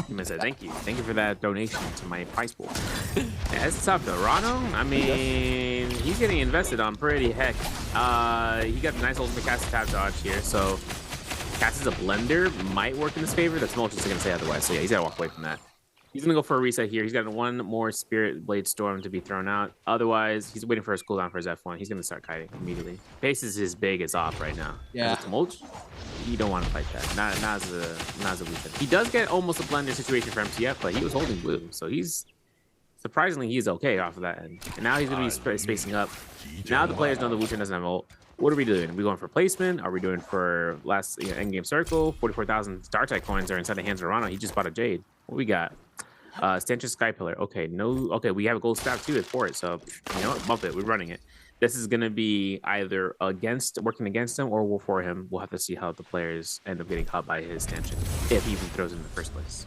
[SPEAKER 12] might say thank you for that donation to my prize pool. Yeah, it's tough though. Rano, I mean, he's getting invested on pretty heck. He got a nice ultimate cast tap dodge here, so cast as a blender might work in his favor. That's most just gonna say otherwise. So yeah, he's gotta walk away from that. He's gonna go for a reset here. He's got one more Spirit Blade Storm to be thrown out. Otherwise, he's waiting for his cooldown for his F1. He's gonna start kiting immediately. Pace is his biggest off right now.
[SPEAKER 13] Yeah.
[SPEAKER 12] As a mulch, you don't want to fight that. Not as a weekend. He does get almost a blender situation for MTF, but he was holding blue, so he's surprisingly he's okay off of that end. And now he's gonna be spacing up. Now the players know the Wu-Chen doesn't have ult. What are we doing? Are we going for placement? Are we doing for last end game circle? 44,000 Star Tech coins are inside the hands of Rano. He just bought a Jade. What we got? Stanchion Sky Pillar. Okay, we have a gold staff too for it, so you know what, bump it, we're running it. This is gonna be either working against him or for him. We'll have to see how the players end up getting caught by his stanchion, if he even throws it in the first place.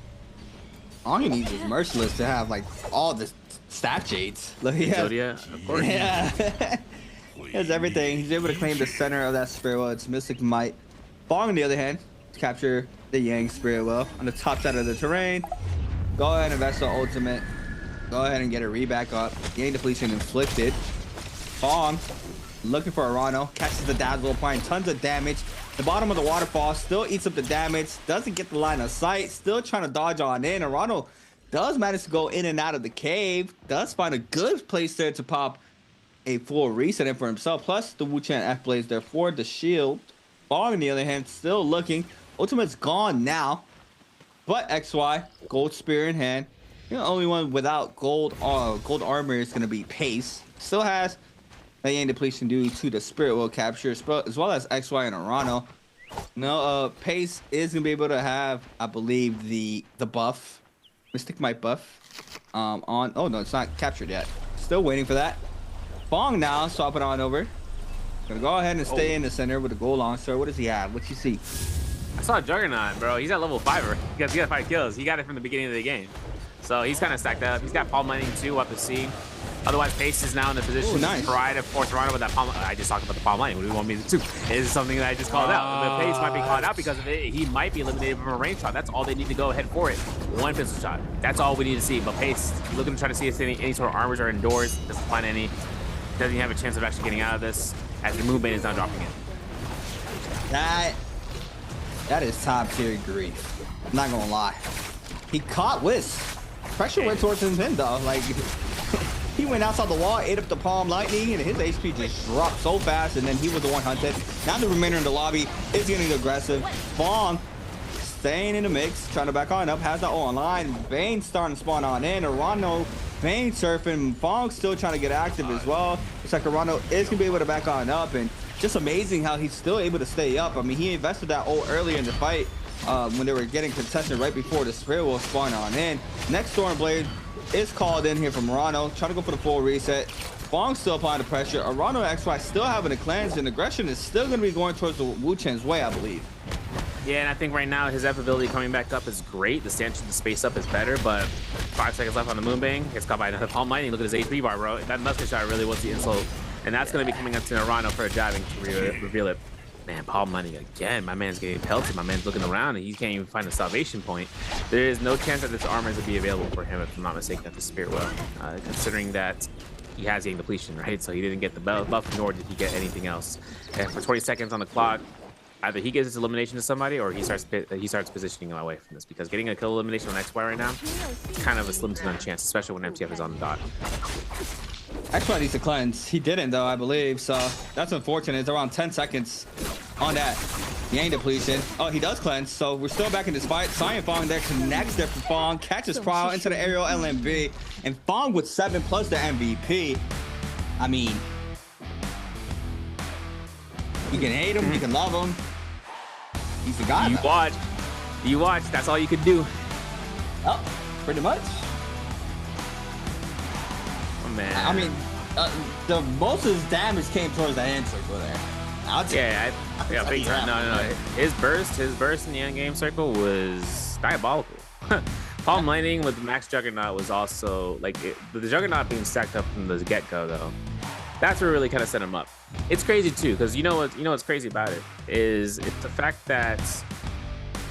[SPEAKER 13] All he needs is Merciless to have like all the staff jades. Look, he has,
[SPEAKER 12] Zodia, of course.
[SPEAKER 13] Yeah. He has everything. He's able to claim the center of that Spirit Well. It's Mystic Might. Bong, on the other hand, capture the Yang Spirit Well on the top side of the terrain. Go ahead and invest the ultimate. Go ahead and get a reback up. Yang depletion inflicted. Bong looking for a Rano. Catches the dazzle, applying tons of damage. The bottom of the waterfall still eats up the damage. Doesn't get the line of sight. Still trying to dodge on in. And Rano does manage to go in and out of the cave. Does find a good place there to pop a full reset in for himself. Plus the Wu-Chen F-Blades there for the shield. Bong on the other hand still looking. Ultimate's gone now. But XY, gold spear in hand. The only one without gold armor is going to be Pace. Still has the Yang depletion due to the Spirit Will capture, as well as XY and Arano. No, Pace is going to be able to have, I believe, the buff, Mystic Might buff. Oh no, it's not captured yet. Still waiting for that. Bong now, swap it on over. Gonna go ahead and stay in the center with the gold longsword. What does he have? What you see?
[SPEAKER 12] I saw Juggernaut, bro. He's at level 5. He got 5 kills. He got it from the beginning of the game. So he's kind of stacked up. He's got palm mining too, we'll have to see. Otherwise, Pace is now in the position to try to force Toronto with that palm. I just talked about the palm mining. What do you want me to do? This is something that I just called out. The Pace might be called out because of it. He might be eliminated from a range shot. That's all they need to go ahead for it. One pistol shot. That's all we need to see. But Pace looking to try to see if any sort of armors are indoors. Doesn't find any. Doesn't have a chance of actually getting out of this as the movement is not dropping it.
[SPEAKER 13] That is top tier grief. I'm not gonna lie. He caught Wisp. Pressure went towards him though. Like he went outside the wall, ate up the palm lightning, and his HP just dropped so fast, and then he was the one hunted. Now the remainder in the lobby is getting aggressive. Bong staying in the mix, trying to back on up, has that all online. Vayne starting to spawn on in. Arano, Vayne surfing. Bong still trying to get active as well. It's like Arano is gonna be able to back on up, and just amazing how he's still able to stay up. I mean, he invested that ult earlier in the fight when they were getting contested right before the Spirit will spawn on in. Next Stormblade is called in here from Arano, trying to go for the full reset. Bong still applying the pressure. Arano and XY still having a cleanse, and aggression is still going to be going towards the Wu-Chen's way, I believe.
[SPEAKER 12] Yeah, and I think right now his F ability coming back up is great. The stanchion, the space up is better, but 5 seconds left on the Moonbang. Gets caught by another palm lightning. Look at his HP bar, bro. That musket shot really was the insult. And that's going to be coming up to Arano for a jabbing to reveal it. Man, palm lightning again. My man's getting pelted. My man's looking around, and he can't even find a salvation point. There is no chance that this armor is going to be available for him, if I'm not mistaken, at the Spirit Well. Considering that he has Yang depletion, right? So he didn't get the buff, nor did he get anything else. And for 20 seconds on the clock, either he gives his elimination to somebody or he starts positioning him away from this, because getting a kill elimination on XY right now is kind of a slim to none chance, especially when MTF is on the dot.
[SPEAKER 13] XY needs to cleanse. He didn't though, I believe, so that's unfortunate. It's around 10 seconds on that Yang depletion. Oh, he does cleanse, so we're still back in this fight. Cyan Fong there connects there for Fong, catches Prowl into the aerial LMB, and Fong with 7 plus the MVP. I mean, you can hate him, you can love him. He's the guy.
[SPEAKER 12] You watch. That's all you can do.
[SPEAKER 13] Oh, pretty much.
[SPEAKER 12] Oh, man.
[SPEAKER 13] I mean, the most of his damage came towards the end circle there.
[SPEAKER 12] Yeah, big time. No. His burst in the end game circle was diabolical. Palm lightning with Max Juggernaut was also like the Juggernaut being stacked up from the get-go though. That's what really kind of set him up. It's crazy too, because you know what's crazy about it is it's the fact that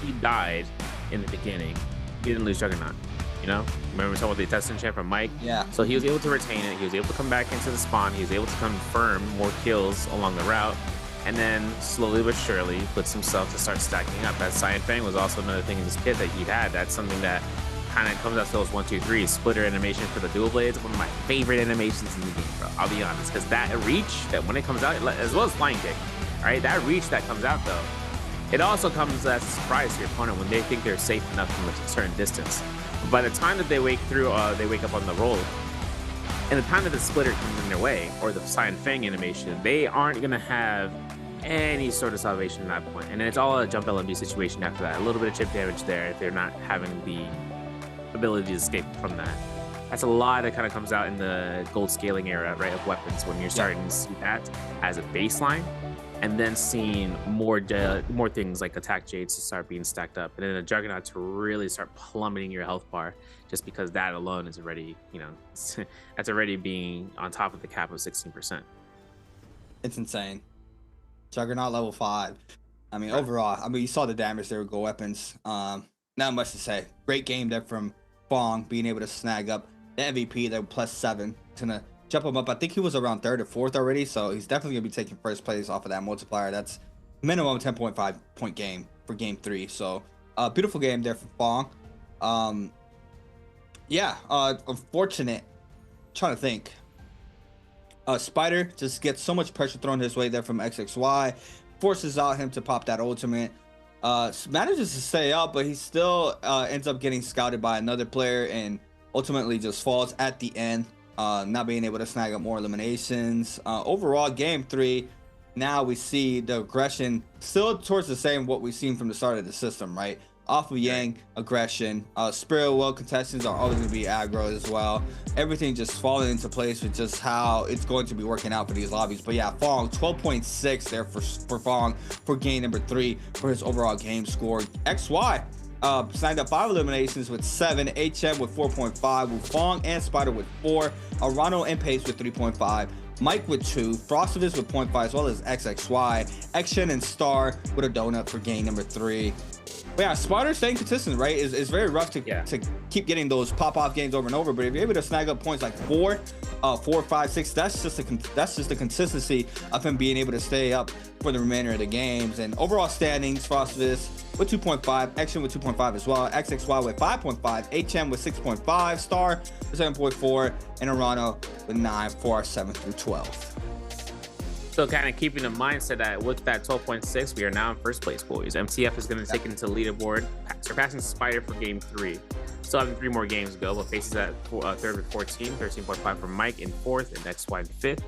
[SPEAKER 12] he died in the beginning, he didn't lose Juggernaut. You know, remember we talking about the testing champ from Mike?
[SPEAKER 13] Yeah.
[SPEAKER 12] So he was able to retain it. He was able to come back into the spawn. He was able to confirm more kills along the route, and then slowly but surely puts himself to start stacking up. That Cyan Fang was also another thing in his kit that he'd had. That's something that kind of comes out to those 1, 2, 3 splitter animation for the dual blades. One of my favorite animations in the game, bro. I'll be honest, because that reach that when it comes out, as well as flying kick, right? That reach that comes out though, it also comes as a surprise to your opponent when they think they're safe enough from a certain distance. By the time that they wake up on the roll, and the time that the splitter comes in their way, or the Cyan Fang animation, they aren't gonna have any sort of salvation at that point. And then it's all a jump LMB situation after that. A little bit of chip damage there if they're not having the ability to escape from that. That's a lot that kind of comes out in the gold scaling era, right, of weapons, when you're starting to see that as a baseline, and then seeing more things like attack jades to start being stacked up, and then a Juggernaut to really start plummeting your health bar, just because that alone is already, you know, that's already being on top of the cap of 16%.
[SPEAKER 13] It's insane. Juggernaut level 5. I mean, overall, I mean, you saw the damage there with gold weapons. Not much to say. Great game there from Fong, being able to snag up the MVP. They're +7. Gonna jump him up. I think he was around 3rd or 4th already, so he's definitely gonna be taking first place off of that multiplier. That's minimum 10.5 point game for game 3. So beautiful game there for Fong. Yeah, unfortunate. Trying to think. Spider just gets so much pressure thrown his way there from XXY, forces out him to pop that ultimate. Manages to stay up, but he still ends up getting scouted by another player and ultimately just falls at the end, not being able to snag up more eliminations. Overall, game 3, now we see the aggression still towards the same what we've seen from the start of the system, right? Off of Yang, aggression. Spirit World contestants are always going to be aggro as well. Everything just falling into place with just how it's going to be working out for these lobbies. But yeah, Fong, 12.6 there for Fong for game number 3 for his overall game score. XY signed up 5 eliminations with 7, HM with 4.5, with Fong and Spider with 4, Arano and Pace with 3.5, Mike with 2, Frostivus with 0.5, as well as XXY, Action and Star with a donut for game number 3. But yeah, Spider staying consistent, right? Is very rough to keep getting those pop-off games over and over. But if you're able to snag up points like 4, 5, 6, that's just the consistency of him being able to stay up for the remainder of the games. And overall standings, Frostivus with 2.5, Action with 2.5 as well, XXY with 5.5, HM with 6.5, Star with 7.4, and Arano with 9 for our 7th through 12th.
[SPEAKER 12] So kind of keeping in mindset that with that 12.6, we are now in first place, boys. MTF is going to take it into the leaderboard, surpassing Spider for game 3. Still having 3 more games to go, but faces at 3rd with 14, 13.5 for Mike in 4th, and XY in 5th,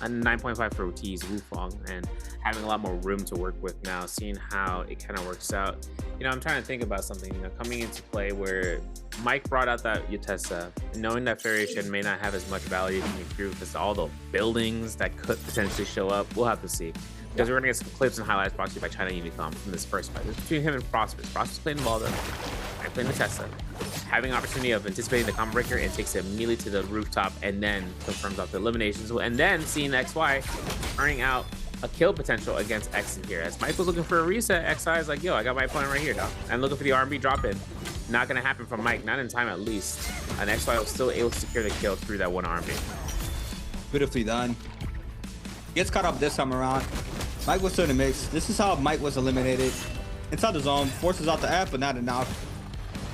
[SPEAKER 12] and 9.5 for OT's Wufong, and having a lot more room to work with now, seeing how it kind of works out. You know, I'm trying to think about something, you know, coming into play where Mike brought out that Utessa, knowing that Federation may not have as much value coming through because all the buildings that could potentially show up, we'll have to see. Because we're going to get some clips and highlights brought to you by China Unicom from this first fight. It's between him and Frostivus. Frostivus playing Baldo, Mike playing Utessa, having an opportunity of anticipating the combo breaker and takes it immediately to the rooftop and then confirms off the eliminations. And then seeing XY earning out a kill potential against X in here. As Mike was looking for a reset, XI is like, yo, I got my opponent right here, dog. And looking for the R&B drop in. Not going to happen from Mike, not in time at least. And XY was still able to secure the kill through that one R&B.
[SPEAKER 13] Beautifully done. Gets caught up this time around. Mike was still in the mix. This is how Mike was eliminated. Inside the zone, forces out the F, but not enough.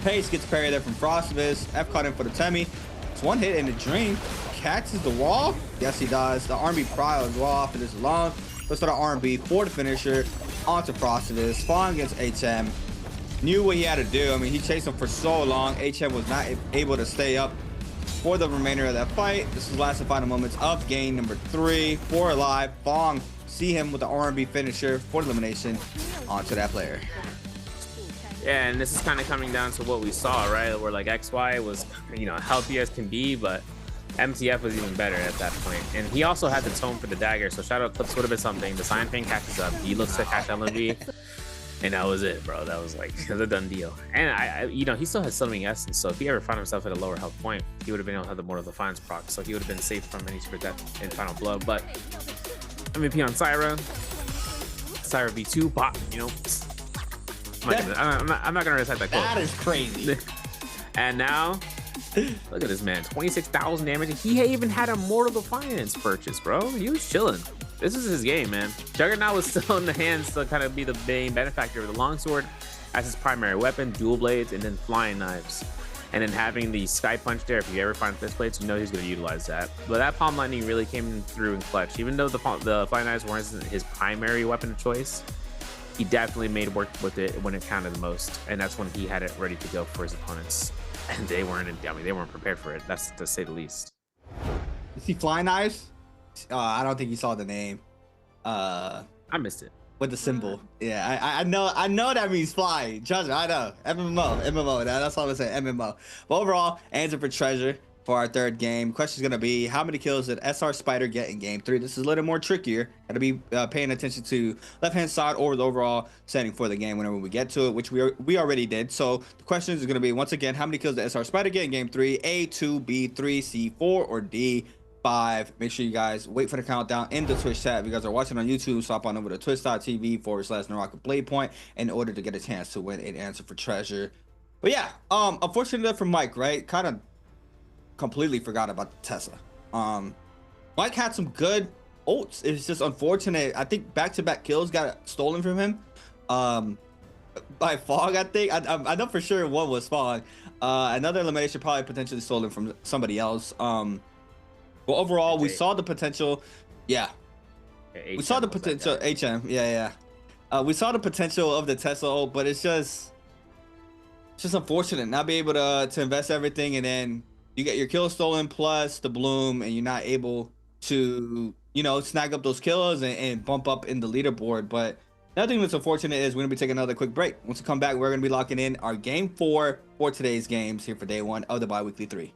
[SPEAKER 13] Pace gets parried there from Frostivus. F caught him for the Temi. It's one hit in the dream. Catches the wall. Yes, he does. The R&B prio as well off of this alone. Let's start R&B for the finisher. Onto Frostivus. Fong against HM. Knew what he had to do. I mean, he chased him for so long. HM was not able to stay up for the remainder of that fight. This is last and final moments of game number 3. 4 alive. Fong, see him with the R&B finisher for the elimination. Onto that player.
[SPEAKER 12] Yeah, and this is kind of coming down to what we saw, right? Where like XY was, you know, healthy as can be, but MTF was even better at that point. And he also had the tone for the dagger, so Shadow Eclipse would have been something. The Cyan Fang catches up. He looks to catch LMV. And that was it, bro. That was like a done deal. And I you know, he still has Summoning Essence, so if he ever found himself at a lower health point, he would have been able to have the Mortal Defiance proc, so he would have been safe from any sort of death in Final Blow. But MVP on Syra V2 pop, you know. I'm not gonna recite that quote.
[SPEAKER 13] That is crazy.
[SPEAKER 12] And now, look at this man, 26,000 damage. He even had a Mortal Defiance purchase, bro. He was chilling. This is his game, man. Juggernaut was still in the hands to kind of be the main benefactor of the longsword as his primary weapon, dual blades, and then flying knives. And then having the Sky Punch there, if you ever find fist plates, you know he's going to utilize that. But that Palm Lightning really came through in clutch. Even though the flying knives weren't his primary weapon of choice, he definitely made work with it when it counted the most. And that's when he had it ready to go for his opponents. And they weren't, I mean, they weren't prepared for it. That's to say the least.
[SPEAKER 13] You see flying knives? I don't think you saw the name.
[SPEAKER 12] I missed it.
[SPEAKER 13] With the symbol. Yeah, I know that means fly. Trust me, I know. MMO. That's all I'm saying, MMO. But overall, answer for treasure for our third game. Question's gonna be, how many kills did SR Spider get in game 3? This is a little more trickier. Gotta be paying attention to left-hand side or the overall setting for the game whenever we get to it, which we already did. So the question is gonna be, once again, how many kills did SR Spider get in game 3? A, 2, B, 3, C, 4, or D, 5. Make sure you guys wait for the countdown in the Twitch chat. If you guys are watching on YouTube, swap on over to twitch.tv/NARAKA BLADEPOINT in order to get a chance to win an answer for treasure. But yeah, unfortunately for Mike, right? Kind of completely forgot about the Tesla. Mike had some good ults. It's just unfortunate. I think back-to-back kills got stolen from him. By Fog, I think. I know for sure one was Fog. Another elimination probably potentially stolen from somebody else. Well, overall, we saw the potential. Yeah. We saw the potential. HM. Yeah. We saw the potential of the Tesla, but it's just unfortunate not be able to invest everything, and then you get your kill stolen plus the bloom, and you're not able to, you know, snag up those kills and bump up in the leaderboard. But another thing that's unfortunate is we're gonna be taking another quick break. Once we come back, we're gonna be locking in our game 4 for today's games here for day 1 of the Biweekly 3.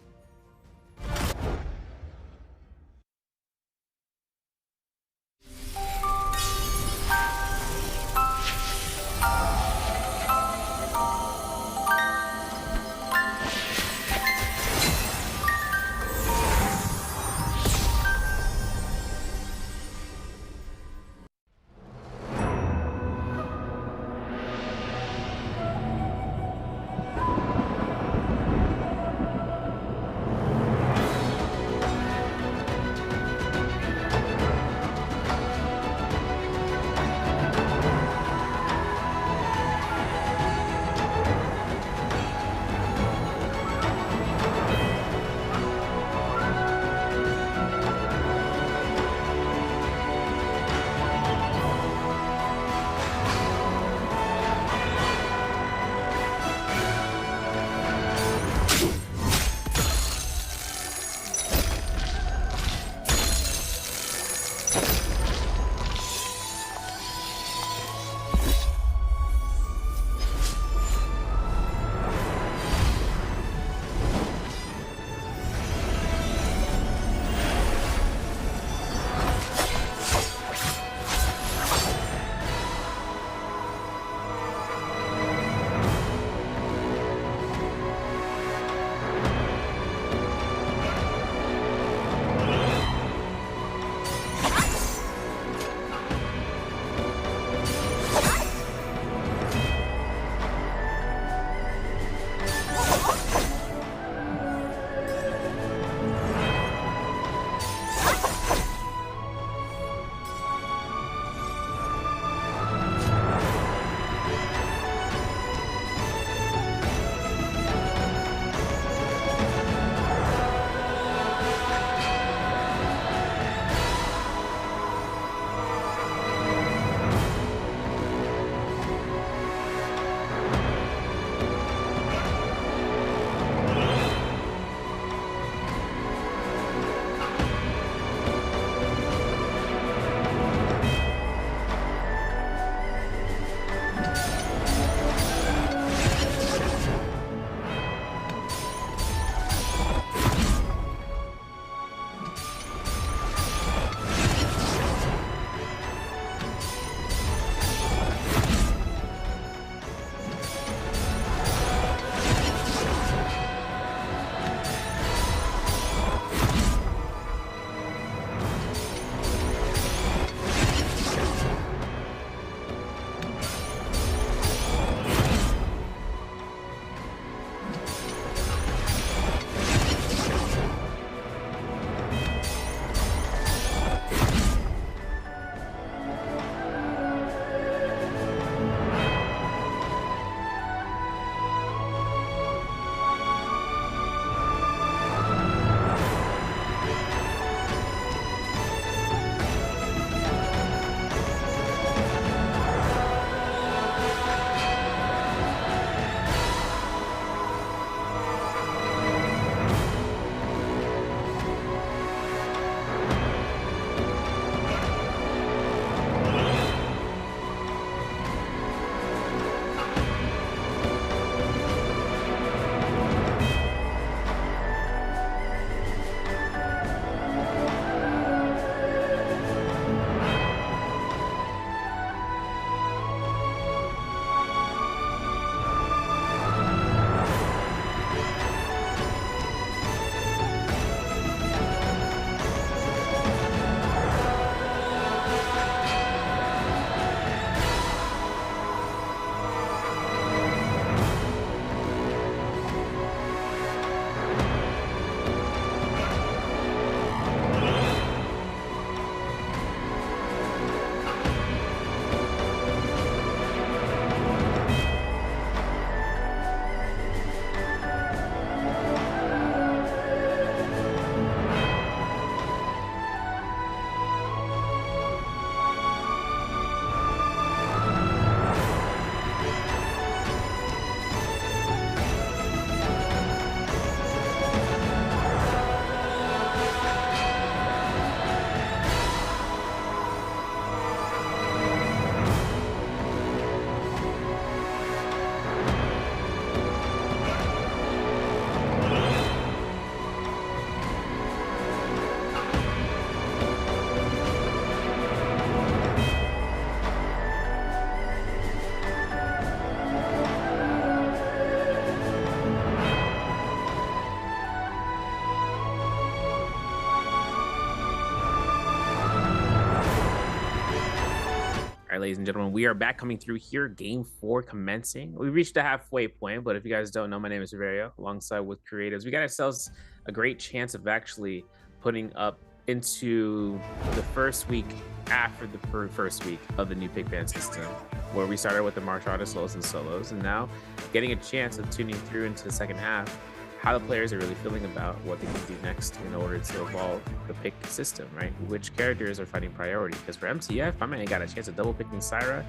[SPEAKER 12] right, ladies and gentlemen, we are back coming through here. Game 4 commencing. We reached the halfway point, but if you guys don't know, my name is Severio, alongside with Creatives. We got ourselves a great chance of actually putting up into the first week after the first week of the new pick ban system, where we started with the martial artist solos and solos, and now getting a chance of tuning through into the second half, how the players are really feeling about what they can do next in order to evolve the pick system, right? Which characters are fighting priority? Because for MTF, my man got a chance of double picking Syra,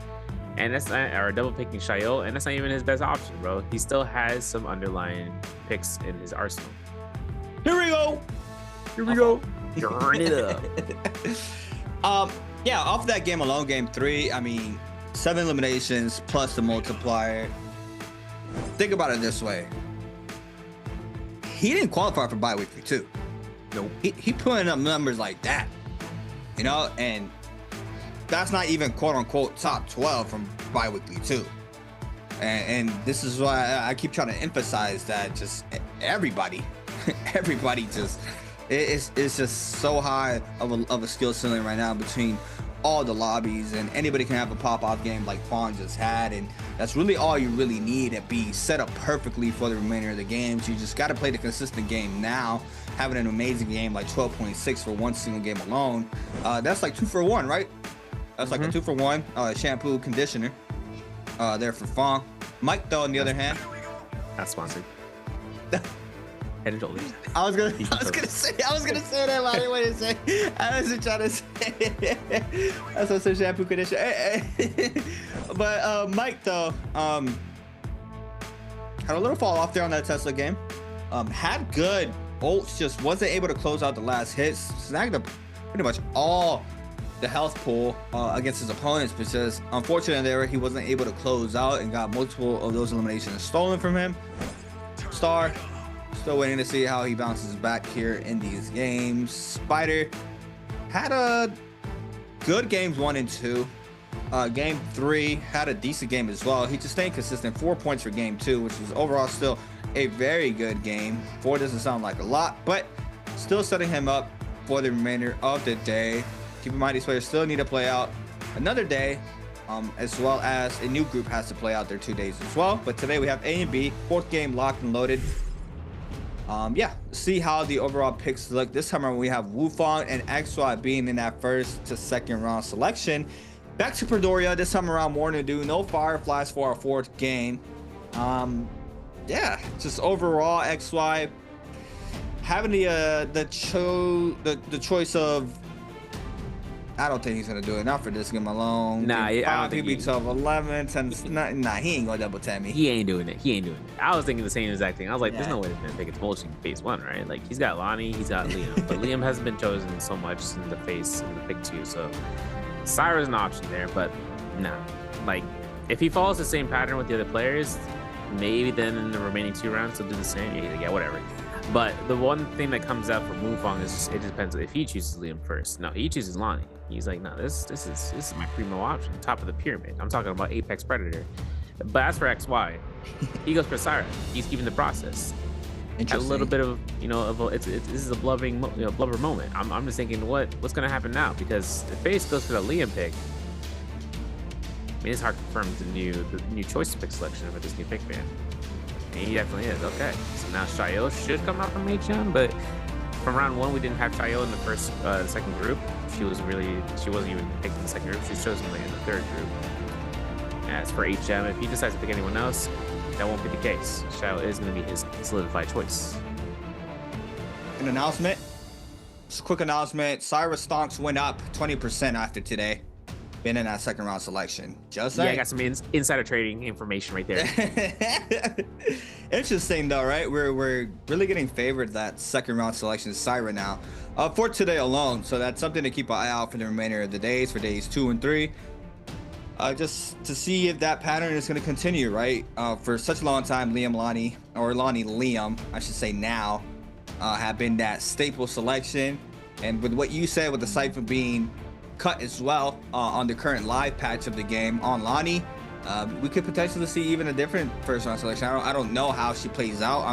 [SPEAKER 12] and that's not, or double picking Shayo, and that's not even his best option, bro. He still has some underlying picks in his arsenal.
[SPEAKER 13] Here we go.
[SPEAKER 12] Here we go. Turn it up.
[SPEAKER 13] Yeah, off that game alone, game 3, I mean, 7 eliminations plus the multiplier. Think about it this way. He didn't qualify for Biweekly 2.
[SPEAKER 12] Nope.
[SPEAKER 13] He putting up numbers like that, you know, and that's not even quote unquote top 12 from Biweekly 2. And this is why I keep trying to emphasize that just everybody just, it's just so high of a skill ceiling right now between all the lobbies, and anybody can have a pop-off game like Fawn just had, and that's really all you really need to be set up perfectly for the remainder of the games. You just got to play the consistent game now. Having an amazing game like 12.6 for one single game alone, that's like 2 for 1, right? That's like a 2 for 1 shampoo conditioner there for Fawn. Mike though, on the other hand,
[SPEAKER 12] not sponsored. Head and shoulders.
[SPEAKER 13] I was gonna say that, but I didn't want to say. I wasn't trying to say. That's what said shampoo conditioner. But Mike though, had a little fall off there on that Tesla game. Had good ults, just wasn't able to close out the last hits. Snagged up pretty much all the health pool against his opponents, because unfortunately there he wasn't able to close out and got multiple of those eliminations stolen from him. Star. Still waiting to see how he bounces back here in these games. Spider had a good games 1 and 2. Game 3 had a decent game as well. He just stayed consistent. 4 points for game 2, which was overall still a very good game. 4 doesn't sound like a lot, but still setting him up for the remainder of the day. Keep in mind, these players still need to play out another day, as well as a new group has to play out their 2 days as well. But today we have A and B, 4th game locked and loaded. Yeah, see how the overall picks look. This time around we have Wufong and XY being in that 1st to 2nd round selection. Back to Predoria, this time around more to do. No Fireflies for our 4th game. Yeah, just overall XY having the choice of, I don't think he's gonna do it. Not for this game alone.
[SPEAKER 12] Nah, I don't think
[SPEAKER 13] he 12, 11, 10. Nah, he ain't gonna double tap me.
[SPEAKER 12] He ain't doing it. I was thinking the same exact thing. I was like, there's no way he's gonna pick a Vulture in phase 1, right? Like, he's got Lonnie, he's got Liam, but Liam hasn't been chosen so much in the pick 2. So Syra's an option there, but nah. Like, if he follows the same pattern with the other players, maybe then in the remaining 2 rounds he'll do the same. Yeah, whatever. But the one thing that comes out for Wufong is just, it depends if he chooses Liam first. No, he chooses Lonnie. He's like, no, this is my primo option, top of the pyramid. I'm talking about Apex Predator. But as for XY, he goes for Syra. He's keeping the process. A little bit of, you know, this is a blubber moment. I'm just thinking, what's gonna happen now? Because if Face goes for the Liam pick, I mean, it's hard to confirm the new choice pick selection for this new pick ban. And he definitely is. Okay, so now Shayo should come out from HM, but from round 1 we didn't have Shayo in the second group. She wasn't even picked in the second group. She was chosen in the 3rd group. As for HM, if he decides to pick anyone else, that won't be the case. Shayo is going to be his solidified choice.
[SPEAKER 13] An announcement. Just a quick announcement. Syra stonks went up 20% after today. Been in that 2nd round selection. Just
[SPEAKER 12] yeah, I got some insider trading information right there.
[SPEAKER 13] Interesting though, right? We're really getting favored that 2nd round selection Syra now for today alone. So that's something to keep an eye out for the remainder of the days, for days 2 and 3. Just to see if that pattern is going to continue, right? For such a long time, Lonnie Liam, I should say now, have been that staple selection. And with what you said with the Cypher being cut as well on the current live patch of the game on Lonnie, we could potentially see even a different 1st round selection. I don't know how she plays out.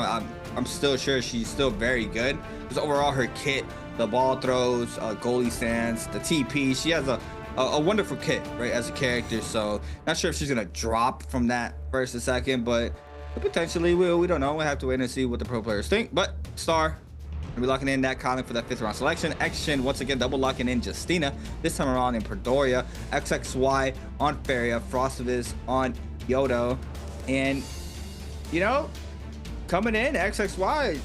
[SPEAKER 13] I'm still sure she's still very good, because overall her kit, the ball throws, goalie stands, the TP, she has a a wonderful kit, right, as a character. So not sure if she's gonna drop from that first to second, but potentially will. We don't know. We'll have to wait and see what the pro players think. But Star, gonna be locking in that Colin for that 5th round selection. Action once again, double locking in Justina. This time around in Predoria. XXY on Feria. Frostivus on Yodo. And you know, coming in, XXY,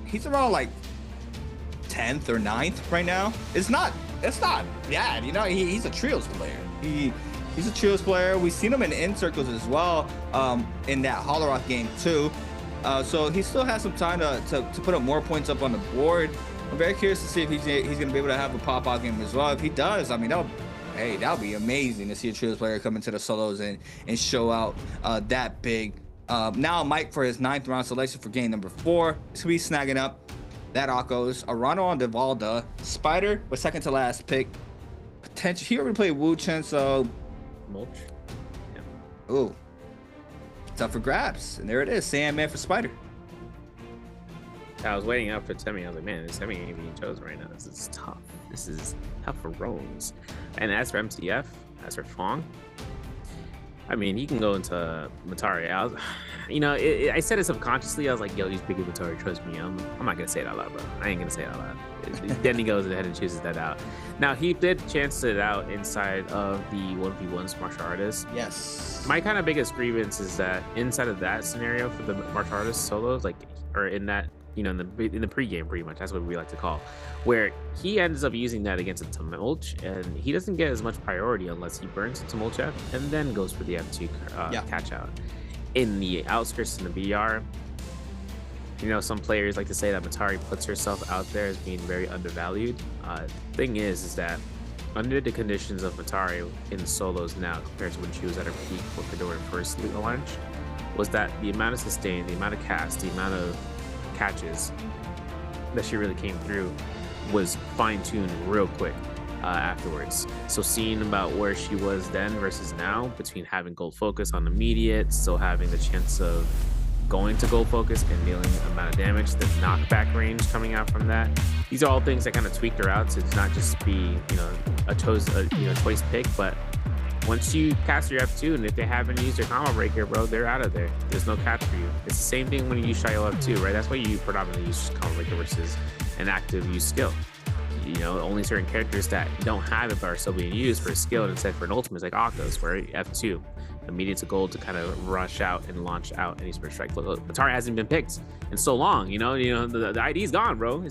[SPEAKER 13] he's around like 10th or 9th right now. It's not bad, you know. He's a trios player. He's a trios player. We've seen him in circles as well, in that Holorock game too. So he still has some time to put up more points up on the board. I'm very curious to see if he's gonna be able to have a pop-out game as well. If he does, I mean, that'll be amazing to see a trios player come into the solos and show out that big. Now Mike for his 9th round selection for game number 4. So he's snagging up that Akos, Arano on Devalda, Spider was second to last pick. Potential. He already played Wu Chen, so
[SPEAKER 12] Mulch.
[SPEAKER 13] Yeah. Ooh, it's up for grabs, and there it is, Sandman for Spider.
[SPEAKER 12] I was waiting up for Temi. I was like, man, this Temi ain't being chosen right now. This is tough. This is tough for Rose. And as for MTF, as for Fong, I mean, he can go into Matari. I said it subconsciously. I was like, yo, he's picking Matari. Trust me. I'm not going to say it out loud, bro. I ain't going to say it out loud. Then he goes ahead and chooses that out. Now, he did chance it out inside of the 1v1s martial artists.
[SPEAKER 13] Yes.
[SPEAKER 12] My kind of biggest grievance is that inside of that scenario for the martial artist solos, or in that, in the pregame, pretty much, that's what we like to call, where he ends up using that against a Tumulch, and he doesn't get as much priority unless he burns the Tumulch F and then goes for the F2 catch out. In the outskirts in the BR, some players like to say that Matari puts herself out there as being very undervalued. Thing is that under the conditions of Matari in solos now compared to when she was at her peak when Fedora first launched, was that the amount of sustain, the amount of cast, the amount of catches that she really came through was fine-tuned real quick afterwards. So seeing about where she was then versus now, between having gold focus on immediate, still having the chance of going to gold focus and dealing amount of damage, the knockback range coming out from that, these are all things that kind of tweaked her out to not just be a choice pick, but once you cast your F2, and if they haven't used their combo breaker, bro, they're out of there. There's no catch for you. It's the same thing when you use Shio F2, right? That's why you predominantly use combo breaker versus an active use skill. Only certain characters that don't have it but are still being used for a skill instead for an ultimate, like Akos, where F2, immediate to gold to kind of rush out and launch out any spirit strike. Matari hasn't been picked in so long, the ID's gone, bro.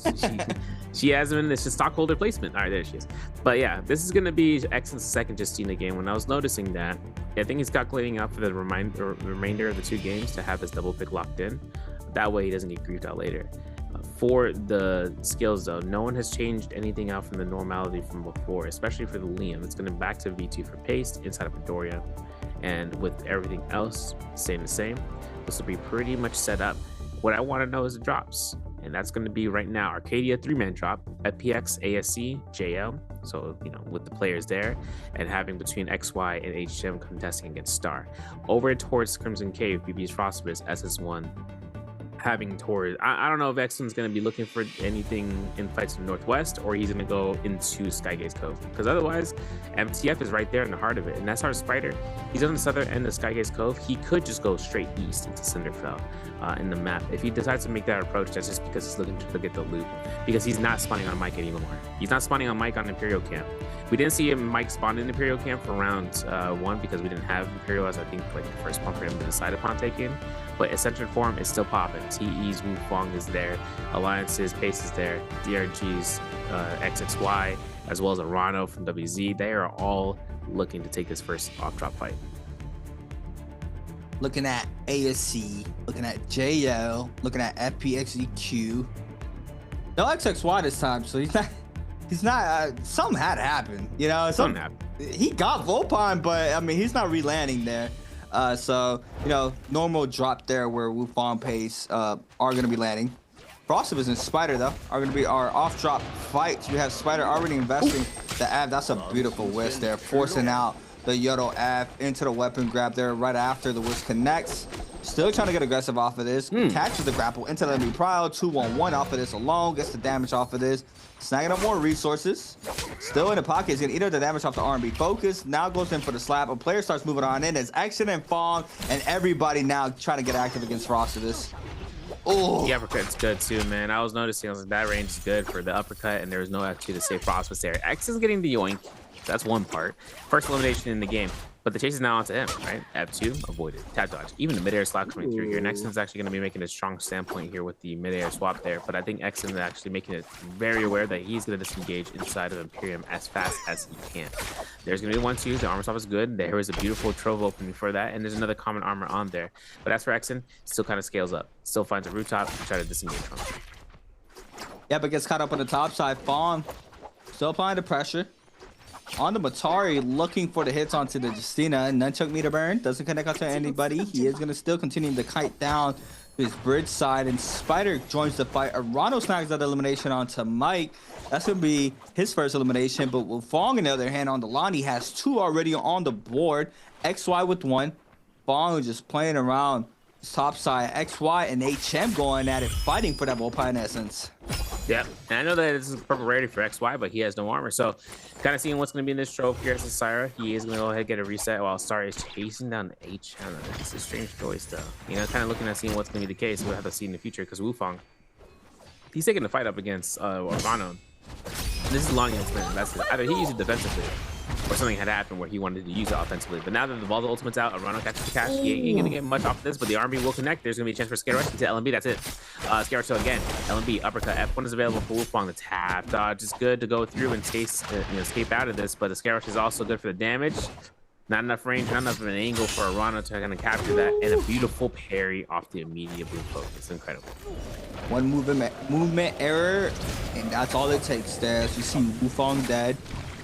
[SPEAKER 12] She hasn't been, it's just stockholder placement. All right, there she is. But yeah, this is going to be X's second Justina game. When I was noticing that, I think he's calculating out for the remainder of the 2 games to have his double pick locked in. That way he doesn't get griefed out later. For the skills though, no one has changed anything out from the normality from before, especially for the Liam. It's going to back to V2 for paste inside of Midoriya, and with everything else staying the same, this will be pretty much set up. What I want to know is the drops, and that's going to be right now Arcadia 3-man drop, FPX, ASC, JL. So with the players there, and having between XY and HM contesting against Star. Over towards Crimson Cave, BB's Frostbus, SS1. Having towards, I don't know if Exum's going to be looking for anything in fights in the Northwest, or he's going to go into Skygaze Cove, because otherwise MTF is right there in the heart of it, and that's our Spider. He's on the southern end of Skygaze Cove. He could just go straight east into Cinderfell in the map. If he decides to make that approach, that's just because he's looking to get the loot, because he's not spawning on Mike anymore. He's not spawning on Mike on Imperial Camp. We didn't see him Mike spawn in Imperial Camp for round 1 because we didn't have Imperial as I think like the first one for him to decide upon taking. But Ascension form is still popping. TE's Wu Fong is there, Alliances, Pace is there, DRG's XXY, as well as Arano from WZ. They are all looking to take this first off drop fight.
[SPEAKER 13] Looking at ASC, looking at JL, looking at FPXEQ. No XXY this time, so he's not, something had to happen, something happened. He got Volpine, but I mean, he's not re-landing there. So, normal drop there where Wufong Pace are going to be landing. Frostivus and Spider, though, are going to be our off-drop fights. We have Spider already investing the Av. That's a beautiful whisk there, forcing out the Yodo Av into the weapon grab there right after the whisk connects. Still trying to get aggressive off of this. Catches the grapple into the Nbpl. 2-1-1 off of this alone. Gets the damage off of this. Snagging up more resources. Still in the pocket. He's going to eat up the damage off the R&B focus. Now goes in for the slap. A player starts moving on in. There's Action and Fong. And everybody now trying to get active against Frostidus. Oh,
[SPEAKER 12] the uppercut's good too, man. I was noticing I was like, that range is good for the uppercut, and there was no F2 to save Frostidus there. X is getting the yoink. That's one part. First elimination in the game. But the chase is now onto him, right? F2, avoided. Tap dodge. Even the midair slap coming through here. Nexon's actually going to be making a strong standpoint here with the midair swap there. But I think Exon is actually making it very aware that he's going to disengage inside of Imperium as fast as he can. There's going to be 1-2. The armor swap is good. There is a beautiful trove opening for that. And there's another common armor on there. But as for Exon, still kind of scales up. Still finds a rooftop to try to disengage from him.
[SPEAKER 13] Yeah, but gets caught up on the top side. Fawn still applying the pressure. On the Matari, looking for the hits onto the Justina. Nunchuck meter burn. Doesn't connect out to anybody. He is going to still continue to kite down his bridge side. And Spider joins the fight. Arano snags that elimination onto Mike. That's going to be his first elimination. But with Fong, on the other hand, on the line, he has 2 already on the board. XY with 1. Fong just playing around his top side. XY and HM going at it, fighting for that Volpine essence.
[SPEAKER 12] Yeah, and I know that this is purple rarity for XY, but he has no armor. So kind of seeing what's going to be in this trove here as a Syra. He is going to go ahead and get a reset while Star is chasing down the HM. It's a strange choice, though. You know, kind of looking at seeing what's going to be the case. We'll have to see in the future because Wufang, he's taking the fight up against Orvano. This is Lonnie ultimate invested. Either he used it defensively or something had happened where he wanted to use it offensively. But now that the Volta ultimate's out, Arano catches the cash. He ain't gonna get much off of this, but the RB will connect. There's gonna be a chance for Scare Rush to LMB. That's it. Scare Rush again. LMB, uppercut. F1 is available for Wufang. The tap dodge is good to go through and escape out of this, but the Scare Rush is also good for the damage. Not enough range, not enough of an angle for Arano to kind of capture that, and a beautiful parry off the immediate blue focus. Incredible.
[SPEAKER 13] One movement error, and that's all it takes there. As you see Wufang dead,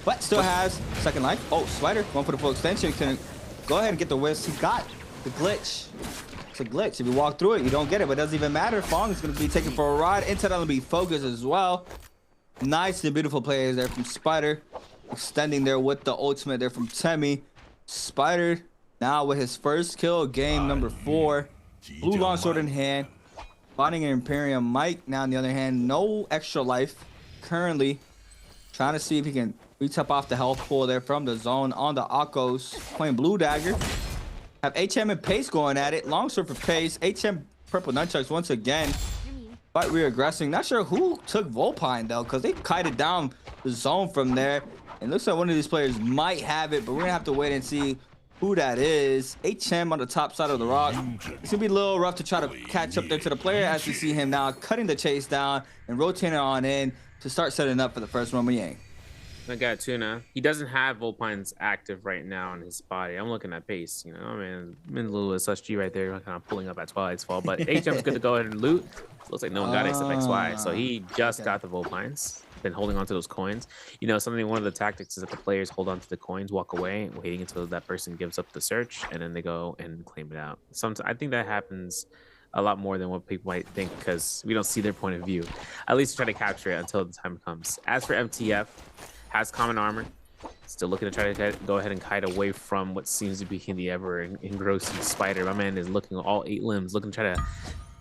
[SPEAKER 13] but still has second life. Oh, Spider going for the full extension. Can go ahead and get the whisk. He got the glitch. It's a glitch. If you walk through it, you don't get it, but it doesn't even matter. Fong is going to be taken for a ride. Into that will be focused as well. Nice and beautiful plays there from Spider. Extending there with the ultimate there from Temi. Spider now with his first kill, game number 4. Blue long sword in hand. Fighting an Imperium. Mike now on the other hand, no extra life. Currently trying to see if he can reach up off the health pool there from the zone on the Akos. Playing Blue Dagger. Have HM and Pace going at it. Long sword for Pace. HM purple nunchucks once again. But re-aggressing. Not sure who took Volpine though, because they kited down the zone from there. And looks like one of these players might have it, but we're gonna have to wait and see who that is. HM on the top side of the rock. It's gonna be a little rough to try to catch up there to the player as we see him now cutting the chase down and rotating on in to start setting up for the first Rumble Yang.
[SPEAKER 12] I got Tuna. He doesn't have Volpines active right now on his body. I'm looking at Pace, you know, I mean, Minlu is SG right there, kind of pulling up at Twilight's Fall, but HM's good to go ahead and loot. Looks like no one got except XY, so he just got the Volpines. Been holding on to those coins. You know, one of the tactics is that the players hold on to the coins, walk away, waiting until that person gives up the search, and then they go and claim it out. Sometimes I think that happens a lot more than what people might think because we don't see their point of view. At least try to capture it until the time comes. As for MTF, has common armor. Still looking to try to go ahead and kite away from what seems to be the ever engrossing Spider. My man is looking all 8 limbs, looking to try to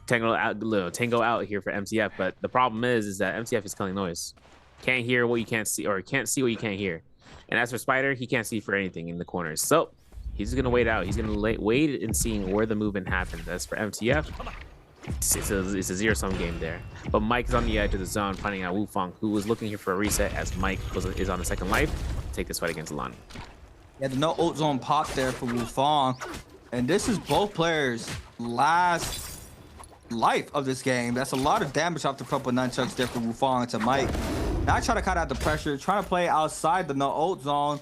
[SPEAKER 12] tango out here for MTF. But the problem is that MTF is killing noise. Can't hear what you can't see, or can't see what you can't hear. And as for Spider, he can't see for anything in the corners. So he's gonna wait out. He's gonna wait and seeing where the movement happens. As for MTF, it's a zero-sum game there. But Mike is on the edge of the zone, finding out Wufang, who was looking here for a reset, as Mike is on the second life to take this fight against Lonnie.
[SPEAKER 13] Yeah, the no ult zone pop there for Wufang, and this is both players' last life of this game. That's a lot of damage off the purple nunchucks there for Wufang to Mike. Now trying to cut out the pressure, trying to play outside the no ult zone.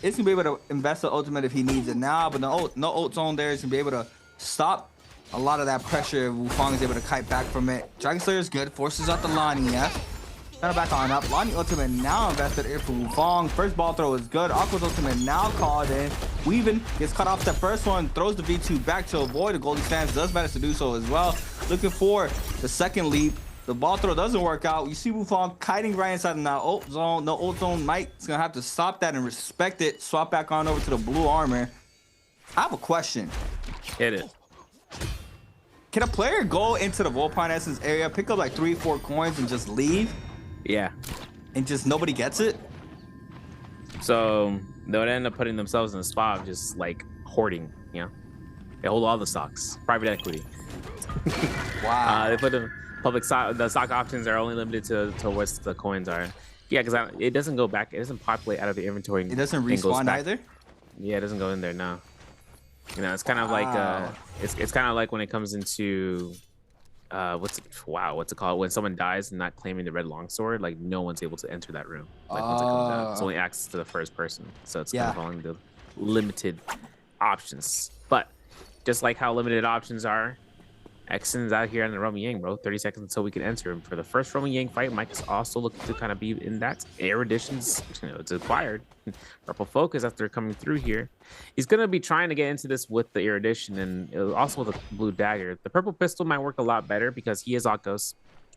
[SPEAKER 13] It's gonna be able to invest the ultimate if he needs it now, but no ult zone there is gonna be able to stop a lot of that pressure if Wufang is able to kite back from it. Dragon Slayer is good, forces out the Lonnie, yeah. Trying to back on up. Lonnie ultimate now invested in for Wufang. First ball throw is good. Aqua's ultimate now called in. Weaving gets cut off the first one, throws the V2 back to avoid the golden stance, does manage to do so as well. Looking for the second leap. The ball throw doesn't work out. You see Wufang kiting right inside the no ult zone. No ult zone. Mike's gonna have to stop that and respect it. Swap back on over to the blue armor. I have a question.
[SPEAKER 12] Hit it.
[SPEAKER 13] can a player go into the Volpine Essence area, pick up like 3-4 coins and just leave?
[SPEAKER 12] Yeah.
[SPEAKER 13] And just nobody gets it?
[SPEAKER 12] So they would end up putting themselves in a spot of just like hoarding, you know? They hold all the stocks, private equity.
[SPEAKER 13] Wow.
[SPEAKER 12] They put the public stock, the stock options are only limited to what the coins are. Yeah, because it doesn't go back, it doesn't populate out of the inventory.
[SPEAKER 13] It doesn't respawn either?
[SPEAKER 12] Yeah, it doesn't go in there, no. You know, it's kind of like it's kind of like when it comes into what's it called, when someone dies and not claiming the red longsword, like no one's able to enter that room, like once it comes out. It's only access to the first person, so it's kind of following the limited options. But just like how limited options are, Xen's out here on the Roman Yang, bro. 30 seconds until we can enter him. For the first Roman Yang fight, Mike is also looking to kind of be in that. Erudition's, you know, it's acquired. Purple Focus, after coming through here, he's going to be trying to get into this with the Erudition and also with the blue dagger. The purple pistol might work a lot better because he is Akos.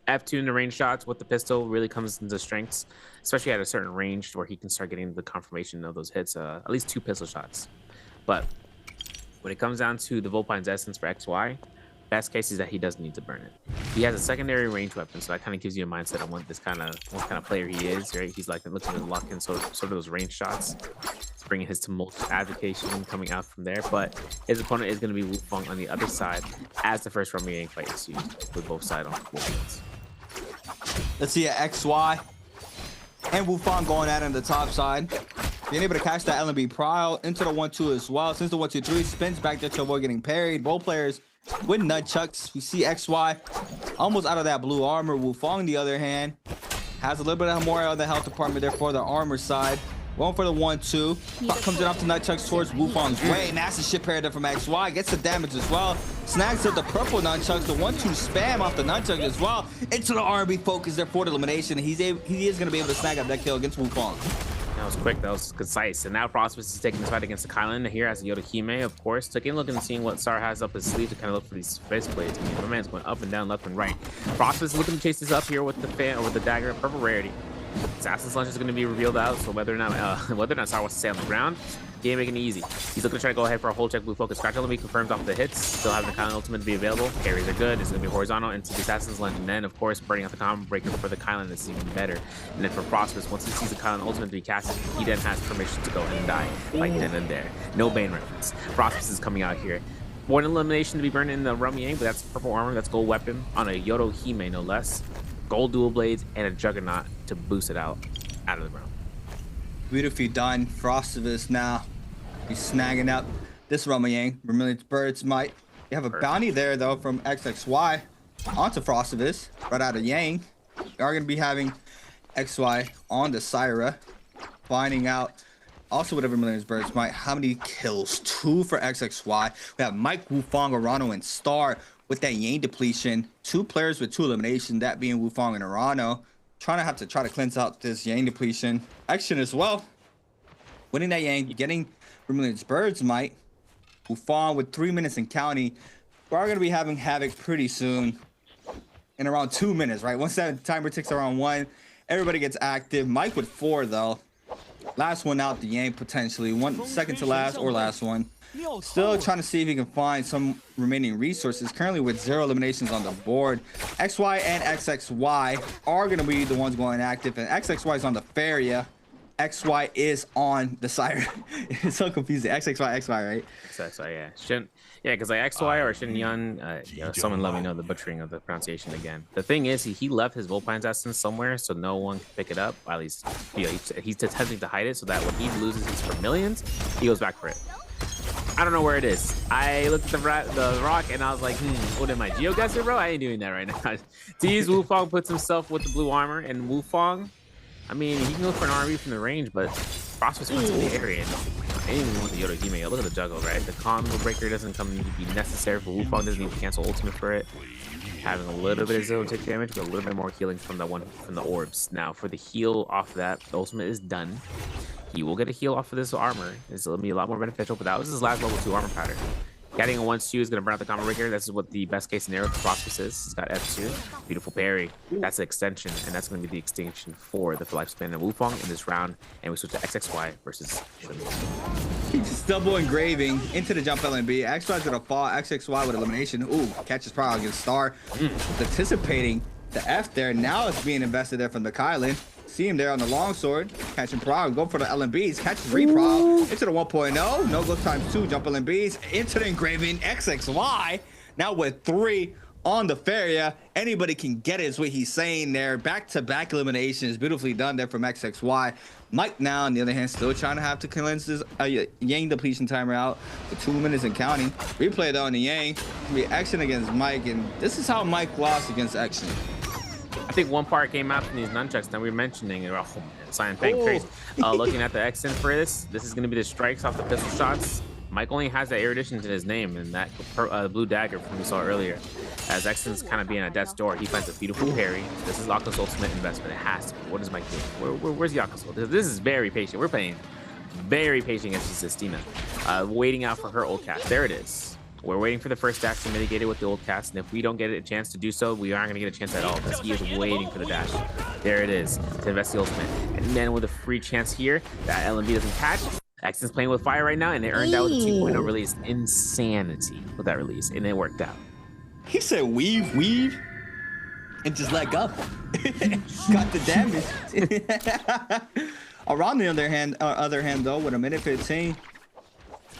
[SPEAKER 12] F2 in the range shots with the pistol really comes into strengths, especially at a certain range where he can start getting the confirmation of those hits, at least 2 pistol shots. But when it comes down to the Volpine's Essence for XY, best case is that he doesn't need to burn it. He has a secondary range weapon, so that kind of gives you a mindset on what kind of player he is, right? He's like looking to lock in sort of those range shots, bringing his tumultuous advocation coming out from there. But his opponent is going to be Wufong on the other side as the first Roman Yang fight is used with both sides on both sides.
[SPEAKER 13] Let's see XY and Wufong going at it on the top side. Being able to catch that Nbpl into the 1-2 as well. Since the 1-2-3 spins back there to avoid getting parried. Both players with nunchucks. We see XY almost out of that blue armor. Wufong, on the other hand, has a little bit more of the health department there for the armor side. Going for the 1-2. Comes in off the nunchucks towards Wufong's way. Nasty ship parry there from XY. Gets the damage as well. Snags up the purple nunchucks. The 1-2 spam off the nunchuck as well. Into the RB focus there for the elimination. He is going to be able to snag up that kill against Wufong.
[SPEAKER 12] That was quick, that was concise. And now Frostbus is taking this fight against the Kylan here as Yoda Hime, of course. Taking a look and seeing what Sar has up his sleeve to kind of look for these fist blades. I mean, my man's going up and down, left and right. Frostbus is looking to chase this up here with the fan or with the dagger, purple rarity. Assassin's Lunge is going to be revealed out, so whether or not Sar wants to stay on the ground, he ain't making it easy. He's looking to try to go ahead for a whole check blue focus. Scratch Element confirms off the hits, still having the Kylan ultimate to be available. Carries are good. It's going to be horizontal into the Assassin's Lunge, and then, of course, burning out the combo breaker for the Kylan is even better. And then for Frostbus, once he sees the Kylan ultimate to be casted, he then has permission to go ahead and die, like then and there. No Bane reference. Frostbus is coming out here. One elimination to be burned in the Rum Yang, but that's purple armor, that's gold weapon on a Yodo Hime, no less. Gold dual blades and a Juggernaut to boost it out of the ground.
[SPEAKER 13] Beautifully done. Frostbus now. He's snagging up this Rum Yang. Vermilion's Birds might. You have a bounty there, though, from XXY onto Frostbus, right out of Yang. We are going to be having XY on the Syra. Finding out also with Vermilion's Birds might. How many kills? 2 for XXY. We have Mike, Wufong, Arano, and Star with that Yang depletion. 2 players with 2 eliminations, that being Wufong and Arano. Try to cleanse out this Yang depletion action as well. Winning that Yang, getting Vermilion's Birds might. Wufong with 3 minutes and counting. We're going to be having Havoc pretty soon. In around 2 minutes, right? Once that timer ticks around 1, everybody gets active. Mike with 4 though. Last one out, the Yang potentially. 1 second to last or last one. Still trying to see if he can find some remaining resources. Currently with 0 eliminations on the board. XY and XXY are going to be the ones going active. And XXY is on the Feria. XY is on the Siren. It's so confusing. XY, right?
[SPEAKER 12] XXY, yeah. Because like XY or Shin Yun, someone let me know the butchering of the pronunciation again. The thing is, he left his Volpine's Essence somewhere, so no one can pick it up. At least, he's attempting to hide it so that when he loses his Vermilions, he goes back for it. I don't know where it is. I looked at the rock and I was like, what am I, geoguessing, bro? I ain't doing that right now. Tease Wufong puts himself with the blue armor, and Wufong, I mean, he can go for an RB from the range, but Frostbus wants in the area. I didn't even want the Yoda Hime. Look at the juggle, right? The combo breaker doesn't need to be necessary for Wufong, doesn't need to cancel ultimate for it. Having a little bit of zero tick damage, but a little bit more healing from the orbs. Now for the heal off of that, the ultimate is done. He will get a heal off of this armor. This will be a lot more beneficial, but that was his last level 2 armor pattern. Getting a 1-2 is going to burn out the combo breaker. This is what the best case scenario for Frostbus is. He's got F2. Beautiful parry. That's the extension, and that's going to be the extinction for the lifespan of Wufong in this round. And we switch to XXY versus Shin.
[SPEAKER 13] Keeps double engraving into the jump LNB. XY's gonna fall. XXY with elimination. Ooh, catches Prowl against Star. Anticipating the F there. Now it's being invested there from the Kylan. See him there on the longsword. Catching Prowl. Go for the LNBs. Catches Reprowl. Into the 1.0. No go times 2. Jump LNBs. Into the engraving. XXY. Now with 3 on the Feria. Anybody can get it is what he's saying there. Back-to-back eliminations. Beautifully done there from XXY. Mike now, on the other hand, still trying to have to cleanse this Yang depletion timer out for 2 minutes and counting. Replay though on the Yang. Action against Mike, and this is how Mike lost against Action.
[SPEAKER 12] I think one part came out from these nunchucks that we were mentioning. Oh, man, Cyan Fang Trace. Looking at the Xen for this is going to be the strikes off the pistol shots. Mike only has that erudition to his name and that blue dagger from we saw earlier. As Xen's kind of being at death's door, he finds a beautiful parry. This is Aka's ultimate investment. It has to be. What is Mike doing? Where's the Aka's ult? This is very patient. We're playing very patient against Sistina. Waiting out for her ult cast. There it is. We're waiting for the first dash to mitigate it with the ult cast, and if we don't get a chance to do so, we aren't going to get a chance at all because he is waiting for the dash. There it is to invest the ultimate. And then with a free chance here, that LMB doesn't catch. Xen's playing with fire right now, and they earned out with a 2.0 release. Insanity with that release, and it worked out.
[SPEAKER 13] He said weave, and just let go. Got the damage. Around the other hand though, with a minute 15,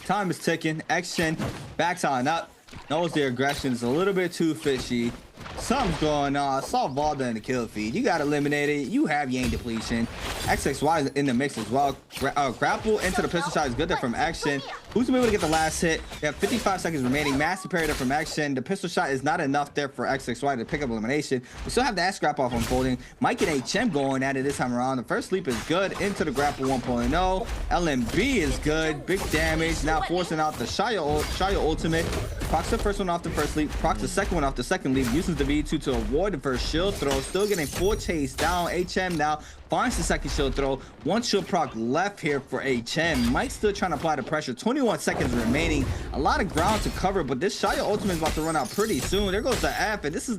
[SPEAKER 13] time is ticking. Action backs on up. Knows the aggression is a little bit too fishy. Something's going on. Saw Valda in the kill feed. You got eliminated. You have Yang depletion. XXY is in the mix as well. Grapple into the pistol shot is good there from Action. Who's able to get the last hit? They have 55 seconds remaining. Massive parry there from Action. The pistol shot is not enough there for XXY to pick up elimination. We still have that scrap off unfolding. Mike and HM going at it this time around. The first leap is good into the grapple 1.0. LMB is good. Big damage. Now forcing out the Shaya ultimate. Procs the first one off the first leap. Procs the second one off the second leap. Uses the V2 to avoid the first shield throw. Still getting full chase down. HM now finds the second shield throw. One shield proc left here for HM. Mike's still trying to apply the pressure. 21 seconds remaining. A lot of ground to cover, but this Shaya ultimate is about to run out pretty soon. There goes the F, and this is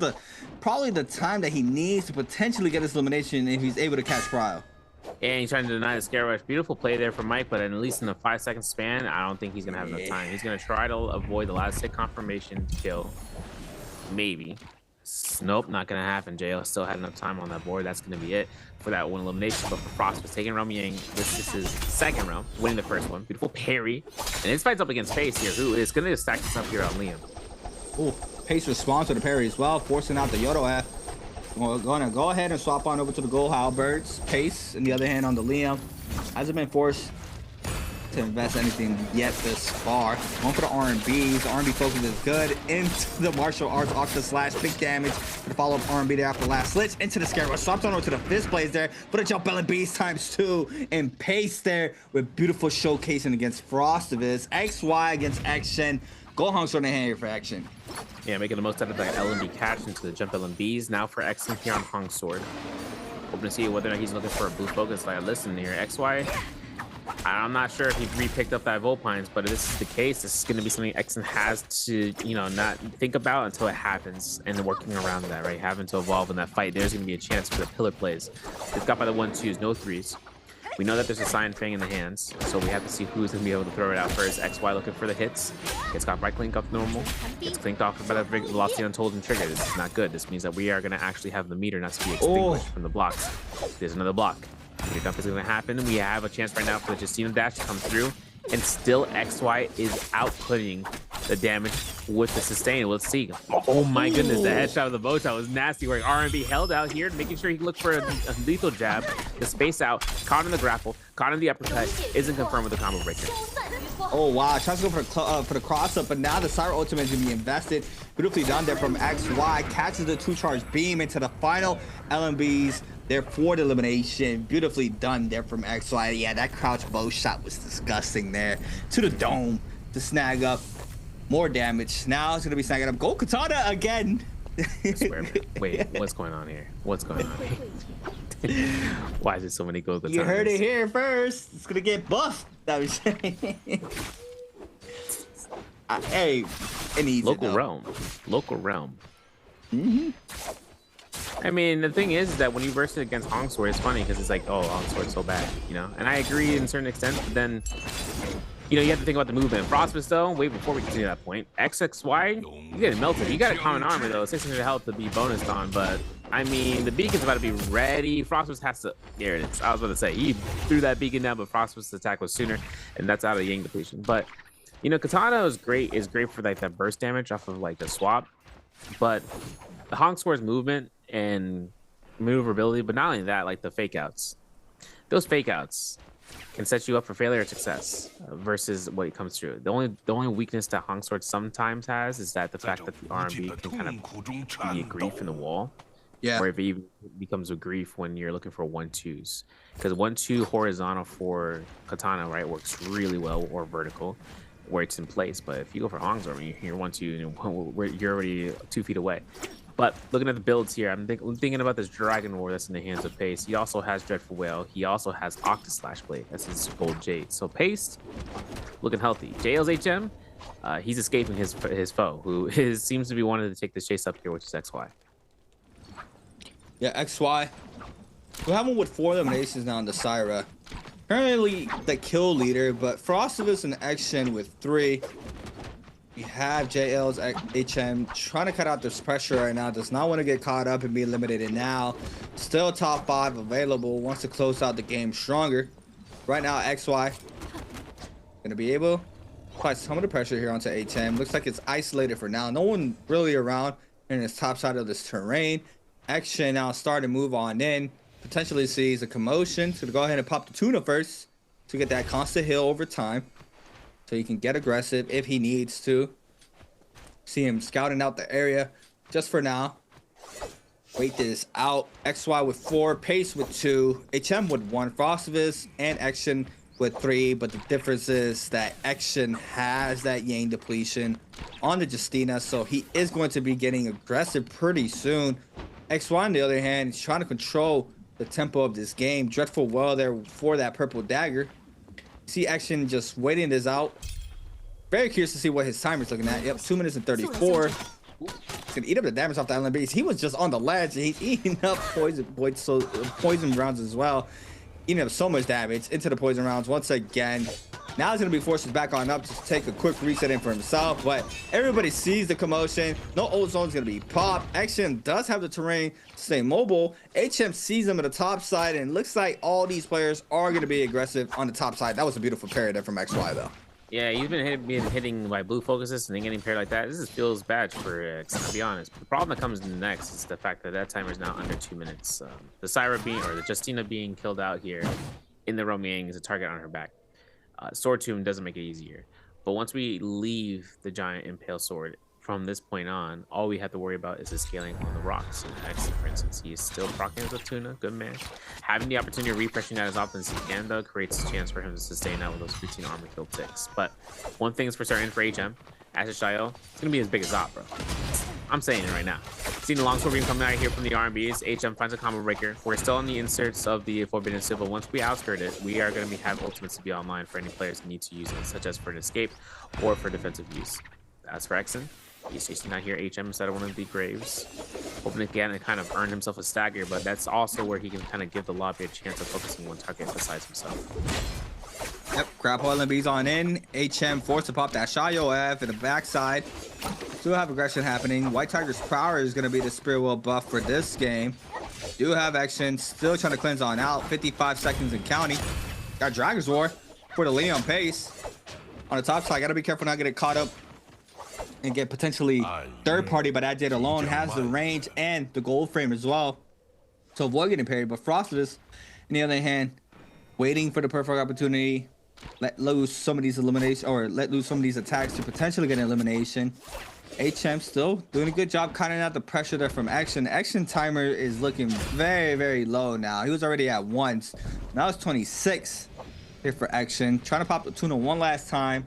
[SPEAKER 13] probably the time that he needs to potentially get this elimination if he's able to catch Pryle.
[SPEAKER 12] And he's trying to deny the scare rush. Beautiful play there from Mike, but at least in a 5-second span, I don't think he's gonna have enough time. He's gonna try to avoid the last hit confirmation kill. Maybe. Nope, not gonna happen. JL still had enough time on that board. That's gonna be it for that one elimination. But for Frost was taking Realm Yang. This is his second round, winning the first one. Beautiful parry. And this fight's up against Pace here, who is gonna stack this up here on Liam.
[SPEAKER 13] Ooh, Pace responds to the parry as well, forcing out the Yodo F. We're gonna go ahead and swap on over to the Gold Halberds. Pace, on the other hand, on the Liam. Hasn't been forced to invest anything yet this far. One for the R&Bs. The R&B focus is good. Into the martial arts Octa slash. Big damage for the follow-up R&B there after last slits. Into the scare rush. Swaps on over to the fist plays there. For the jump LMBs times 2. And Pace there with beautiful showcasing against Frostivus. XY against Action. Go Hunks on the hand here for Action.
[SPEAKER 12] Yeah, making the most out of that LMB catch into the jump LMBs. Now for X here on Hong Sword. Hoping to see whether or not he's looking for a blue focus. Like, listen here, XY. I'm not sure if he re-picked up that Volpines, but if this is the case, this is going to be something Xen has to, not think about until it happens, and working around that, right? Having to evolve in that fight. There's going to be a chance for the pillar plays. It's got by the 1-2s, no 3s. We know that there's a Cyan Fang in the hands, so we have to see who's going to be able to throw it out first. XY looking for the hits. Gets caught by Clink off normal. Gets clinked off by that Velocity Untold and Trigger. This is not good. This means that we are going to actually have the meter not to be extinguished from the blocks. There's another block. Meter dump is going to happen. We have a chance right now for the Justino dash to come through. And still XY is outputting the damage with the sustain. Let's see. Oh my goodness, the headshot of the bow shot was nasty. Where R&B held out here, making sure he looked for a lethal jab. The space out, caught in the grapple, caught in the uppercut, isn't confirmed with the combo breaker.
[SPEAKER 13] Oh wow, tries to go for the cross up, but now the Siren ultimate is going to be invested. Beautifully done there from XY. Catches the 2-charge beam into the final LMBs. There for the elimination. Beautifully done there from XY. Yeah, that crouch bow shot was disgusting there. To the dome to snag up more damage. Now it's going to be snagging up Gold Katana again.
[SPEAKER 12] I swear, wait, what's going on here? What's going on here? Why is there so many Gold Katanas?
[SPEAKER 13] You heard it here first. It's going to get buffed. That was hey, it needs
[SPEAKER 12] local
[SPEAKER 13] it,
[SPEAKER 12] realm. Local realm.
[SPEAKER 13] Mm-hmm.
[SPEAKER 12] I mean, the thing is that when you verse it against Hongsword, it's funny because it's like, oh, Hongsword's so bad, And I agree in a certain extent, but then you know, you have to think about the movement. Frostbus, though, wait, before we continue that point, XXY, you get melted. You got a common armor, though, 600 health to be bonused on, but I mean, the beacon's about to be ready. Frostbus has to, there it is. I was about to say, he threw that beacon down, but Frostbus' attack was sooner, and that's out of Yang depletion. But, you know, Katana is great for like that burst damage off of like the swap, but the Honk Sword's movement and maneuverability, but not only that, like the fake outs. Those fake outs can set you up for failure or success versus what comes through. The only weakness that Honk Sword sometimes has is that the fact that the RMB can kind of be a grief in the wall. Yeah. Or if it even becomes a grief when you're looking for 1-2s. Because 1-2 horizontal for Katana, right, works really well, or vertical, where it's in place. But if you go for Honk Sword, you're 1-2, you're already 2 feet away. But looking at the builds here, I'm thinking about this Dragon War that's in the hands of Pace. He also has Dreadful Whale. He also has Octaslash Blade. That's his gold Jade. So Pace, looking healthy. JL's HM, he's escaping his foe, who seems to be wanting to take this chase up here, which is XY.
[SPEAKER 13] Yeah, XY. We have one with 4 eliminations now in the Syra. Currently the kill leader, but Frostivus and Action with 3. We have JL's HM trying to cut out this pressure right now. Does not want to get caught up and be eliminated now. Still top 5 available. Wants to close out the game stronger. Right now, XY gonna be able to apply some of the pressure here onto HM. Looks like it's isolated for now. No one really around in this top side of this terrain. Action now starting to move on in. Potentially sees a commotion. So to go ahead and pop the tuna first to get that constant heal over time. So he can get aggressive if he needs to. See him scouting out the area just for now. Wait this out. XY with 4, Pace with 2, HM with 1, Frostivus and Action with 3. But the difference is that Action has that Yang depletion on the Justina. So he is going to be getting aggressive pretty soon. XY on the other hand is trying to control the tempo of this game. Dreadful Well there for that purple dagger. See Action just waiting this out. Very curious to see what his timer's looking at. Yep, 2 minutes and 34. He's gonna eat up the damage off the island base. He was just on the ledge. He's eating up poison rounds as well. Eating up so much damage into the poison rounds once again. Now he's gonna be forced back on up to take a quick reset in for himself, but everybody sees the commotion. No ult zone's gonna be popped. Action does have the terrain to stay mobile. HM sees him at the top side, and looks like all these players are gonna be aggressive on the top side. That was a beautiful parry there from XY though.
[SPEAKER 12] Yeah, you've been hitting by blue focuses and then getting paired like that. This feels bad for X, to be honest. But the problem that comes next is the fact that that timer is now under 2 minutes. The Syra being, or the Justina being killed out here in the Romiang is a target on her back. Sword Tomb doesn't make it easier, but once we leave the giant impale sword from this point on, all we have to worry about is the scaling on the rocks. And X, for instance, he is still proccing with Tuna, good man. Having the opportunity of refreshing that as often as he can, though, creates a chance for him to sustain that with those 15 armor kill ticks. But one thing is for certain for HM, Ashes Shayo, it's gonna be as big as Zop, bro. I'm saying it right now. Seeing the longsword beam coming out here from the RMBs, HM finds a combo breaker. We're still on the inserts of the Forbidden Civil. Once we outskirt it, we are going to have ultimates to be online for any players who need to use it, such as for an escape or for defensive use. As for Exen, he's chasing out here HM instead of one of the graves. Hoping again to kind of earn himself a stagger, but that's also where he can kind of give the lobby a chance of focusing one target besides himself.
[SPEAKER 13] Yep, grapple LMB's on in. HM forced to pop that Shayo F in the backside. Still have aggression happening. White Tiger's power is going to be the Spirit Will buff for this game. Do have Action, still trying to cleanse on out. 55 seconds and counting. Got Dragon's Roar for the Leon Pace. On the top side, got to be careful not getting caught up and get potentially third party, but that did alone has the range and the gold frame as well to avoid getting parried. But Frostivus, on the other hand, waiting for the perfect opportunity, let loose some of these eliminations, or let loose some of these attacks to potentially get an elimination. HM still doing a good job cutting out the pressure there from Action. Action timer is looking very, very low now. He was already at 1. Now it's 26 here for Action. Trying to pop the tuna one last time.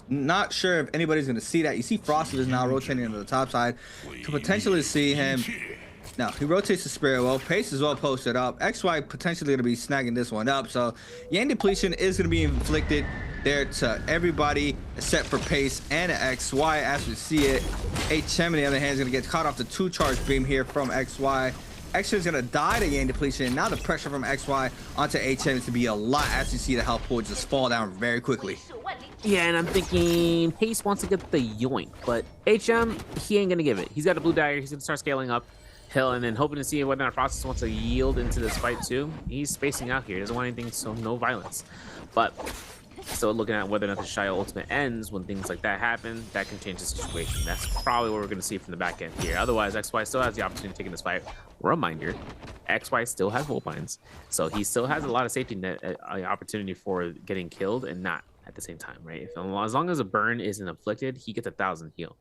[SPEAKER 13] Not sure if anybody's going to see that. You see Frosted is now rotating into the top side to potentially see him. Now, he rotates the Spirit Well. Pace is well posted up. XY potentially going to be snagging this one up. So, Yang depletion is going to be inflicted there to everybody except for Pace and XY as we see it. HM, on the other hand, is going to get caught off the 2 charge beam here from XY. Extra is gonna die to gain depletion. Now the pressure from XY onto HM is to be a lot as you see the health pool just fall down very quickly.
[SPEAKER 12] Yeah, and I'm thinking Pace wants to get the yoink, but HM, he ain't gonna give it. He's got a blue dagger, he's gonna start scaling up hill and then hoping to see whether or not Frostus wants to yield into this fight too. He's spacing out here, he doesn't want anything, so no violence. But still looking at whether or not the Shio ultimate ends when things like that happen, that can change the situation. That's probably what we're gonna see from the back end here. Otherwise, XY still has the opportunity to take in this fight. Reminder, XY still has Wolfines, so he still has a lot of safety net opportunity for getting killed and not at the same time, right? As long as a burn isn't inflicted, he gets 1,000 heal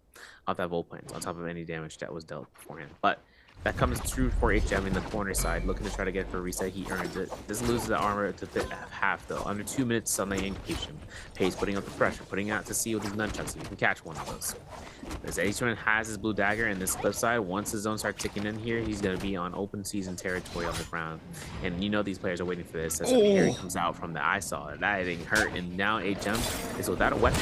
[SPEAKER 12] off that Volpines on top of any damage that was dealt beforehand. But that comes true for HM in the corner side, looking to try to get for a reset. He earns it. This loses the armor to half though. Under 2 minutes on the invocation. Pace putting up the pressure, putting out to see with his nunchucks so he can catch one of those. As HM has his blue dagger in this flip side, once the zone starts ticking in here, he's gonna be on open season territory on the ground. And you know these players are waiting for this. As Harry comes out from the I saw it. That didn't hurt. And now HM is without a weapon.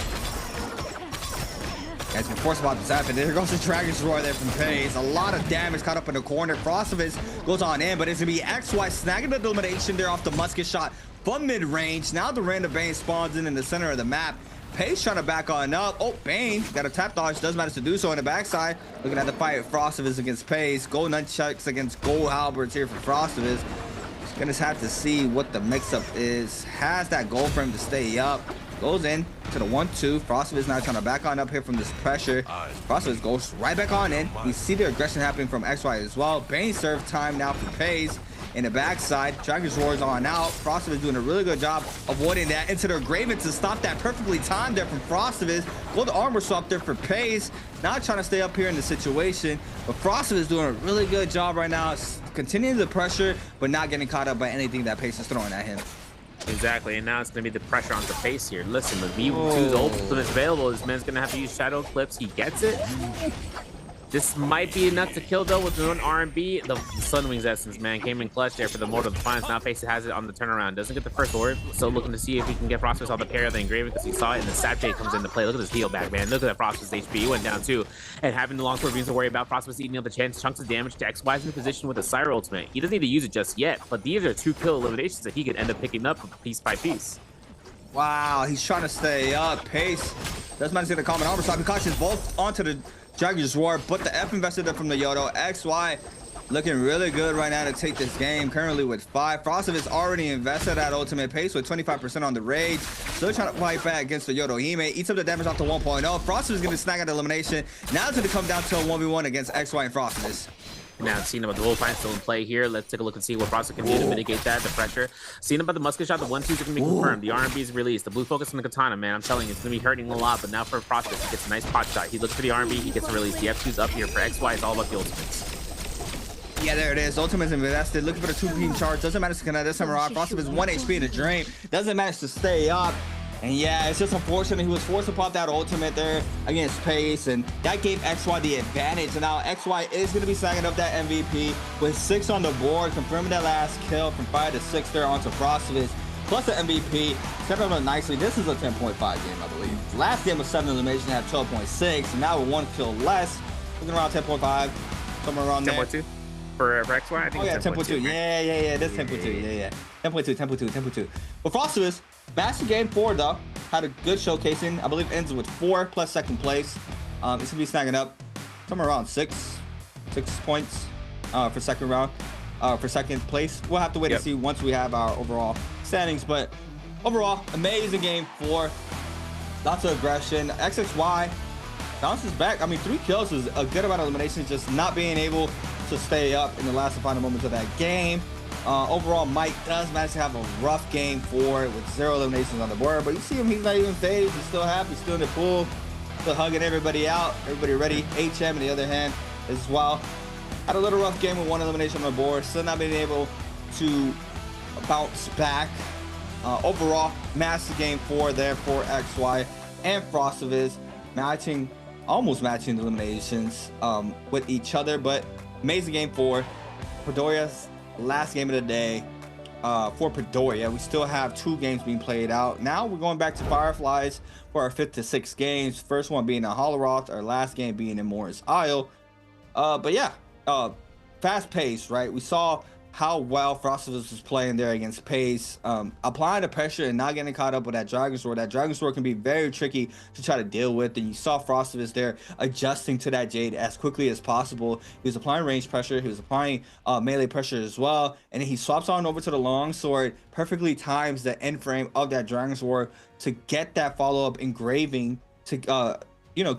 [SPEAKER 13] Guys, been forced about this happen. There goes the Dragon's Roar there from Pace. A lot of damage caught up in the corner. Frostovitz goes on in, but it's gonna be XY snagging the elimination there off the musket shot from mid-range. Now the random Bane spawns in the center of the map. Pace trying to back on up. Oh, Bane got a tap dodge, does manage to do so in the backside. Looking at the fight, Frostovitz against Pace. Gold nunchucks against gold halberds here for Frostovitz. Just gonna have to see what the mix-up is. Has that gold for him to stay up. Goes in to the 1-2. Frostovitz now trying to back on up here from this pressure. Frostovitz goes right back on in. We see the aggression happening from XY as well. Bane serve time now for Pace. In the backside, Dragon's Roar is on out. Frostovitz doing a really good job avoiding that into their Graven to stop that perfectly timed there from Frostovitz. Gold armor swap there for Pace. Now trying to stay up here in the situation. But Frostovitz doing a really good job right now. Continuing the pressure, but not getting caught up by anything that Pace is throwing at him.
[SPEAKER 12] Exactly, and now it's going to be the pressure on the Pace here. Listen, the V2's ultimate available. This man's going to have to use Shadow Eclipse. He gets it. This might be enough to kill, though, with one R&B. The Sunwings Essence, man, came in clutch there for the Mortal Defiance. Now Pace has it on the turnaround. Doesn't get the first orb, so looking to see if he can get Frostovitz on the pair of the Engraven because he saw it, and the Sap Jade comes into play. Look at this heal back, man. Look at that Frostovitz HP. He went down, too. And having the longsword means to worry about Frostovitz eating up the chunks of damage to XY's in position with a Syra ultimate. He doesn't need to use it just yet, but these are 2 kill eliminations that he could end up picking up piece by piece.
[SPEAKER 13] Wow, he's trying to stay up. Pace does manage to get a common armor swap. He catches both onto the Dragon's Roar, but the F invested there from the Yodo. XY looking really good right now to take this game. Currently with 5. Frostovitz already invested that ultimate. Pace with 25% on the rage. Still trying to fight back against the Yodo Hime. Eats up the damage off to 1.0. Frostovitz going to snag out the elimination. Now it's going to come down to a 1v1 against XY and Frostovitz.
[SPEAKER 12] Now, seeing about the Wolfine still in play here. Let's take a look and see what Frostovitz can do to mitigate that, the pressure. Seeing about the musket shot, the 1-2s are going to be confirmed. The R&B is released. The blue focus on the katana, man. I'm telling you, it's going to be hurting a lot. But now for Frostovitz, he gets a nice pot shot. He looks for the R&B, he gets a release. The F2's up here for XY. It's all about the ultimates.
[SPEAKER 13] Yeah, there it is. Ultimate's invested. Looking for the 2-beam charge. Doesn't manage to connect this time around. Frostovitz 1 HP in the drain. Doesn't manage to stay up. And yeah, it's just unfortunate he was forced to pop that ultimate there against Pace, and that gave XY the advantage. And now XY is going to be snagging up that MVP with 6 on the board, confirming that last kill from 5 to 6 there onto Frostovitz, plus the MVP. Set up nicely. This is a 10.5 game, I believe. Last game was 7 elimination, had 12.6, and now with 1 kill less, looking around 10.5, somewhere around there.
[SPEAKER 12] 10.2 for XY, I think.
[SPEAKER 13] Oh yeah, 10.2. Yeah, that's 10.2. Yeah. 10.2. But Frostovitz, massive game 4 though. Had a good showcasing. I believe ends with 4 plus second place. It's gonna be snagging up somewhere around 6 points for second round. For second place. We'll have to wait and see once we have our overall standings. But overall, amazing game 4. Lots of aggression. XXY bounces back. I mean, 3 kills is a good amount of eliminations, just not being able to stay up in the last and final moments of that game. Overall, Mike does manage to have a rough game 4 with 0 eliminations on the board, but you see him, he's not even phased. He's still happy, still in the pool, still hugging everybody out, everybody ready. HM, on the other hand, as well, had a little rough game with 1 elimination on the board, still not being able to bounce back. Overall, massive game 4 there for XY and Frostovitz, almost matching the eliminations with each other, but amazing game 4. Pedoria's last game of the day for Pedoria. We still have 2 games being played out. Now we're going back to Fireflies for our 5th to 6th games. First one being in Holleroth, our last game being in Morris Isle. But yeah, fast pace, right? We saw how well Frostivus was playing there against Pace, applying the pressure and not getting caught up with that Dragon Sword. That Dragon Sword can be very tricky to try to deal with, and you saw Frostivus there adjusting to that Jade as quickly as possible. He was applying range pressure, he was applying melee pressure as well, and then he swaps on over to the Long Sword, perfectly times the end frame of that Dragon Sword to get that follow-up engraving to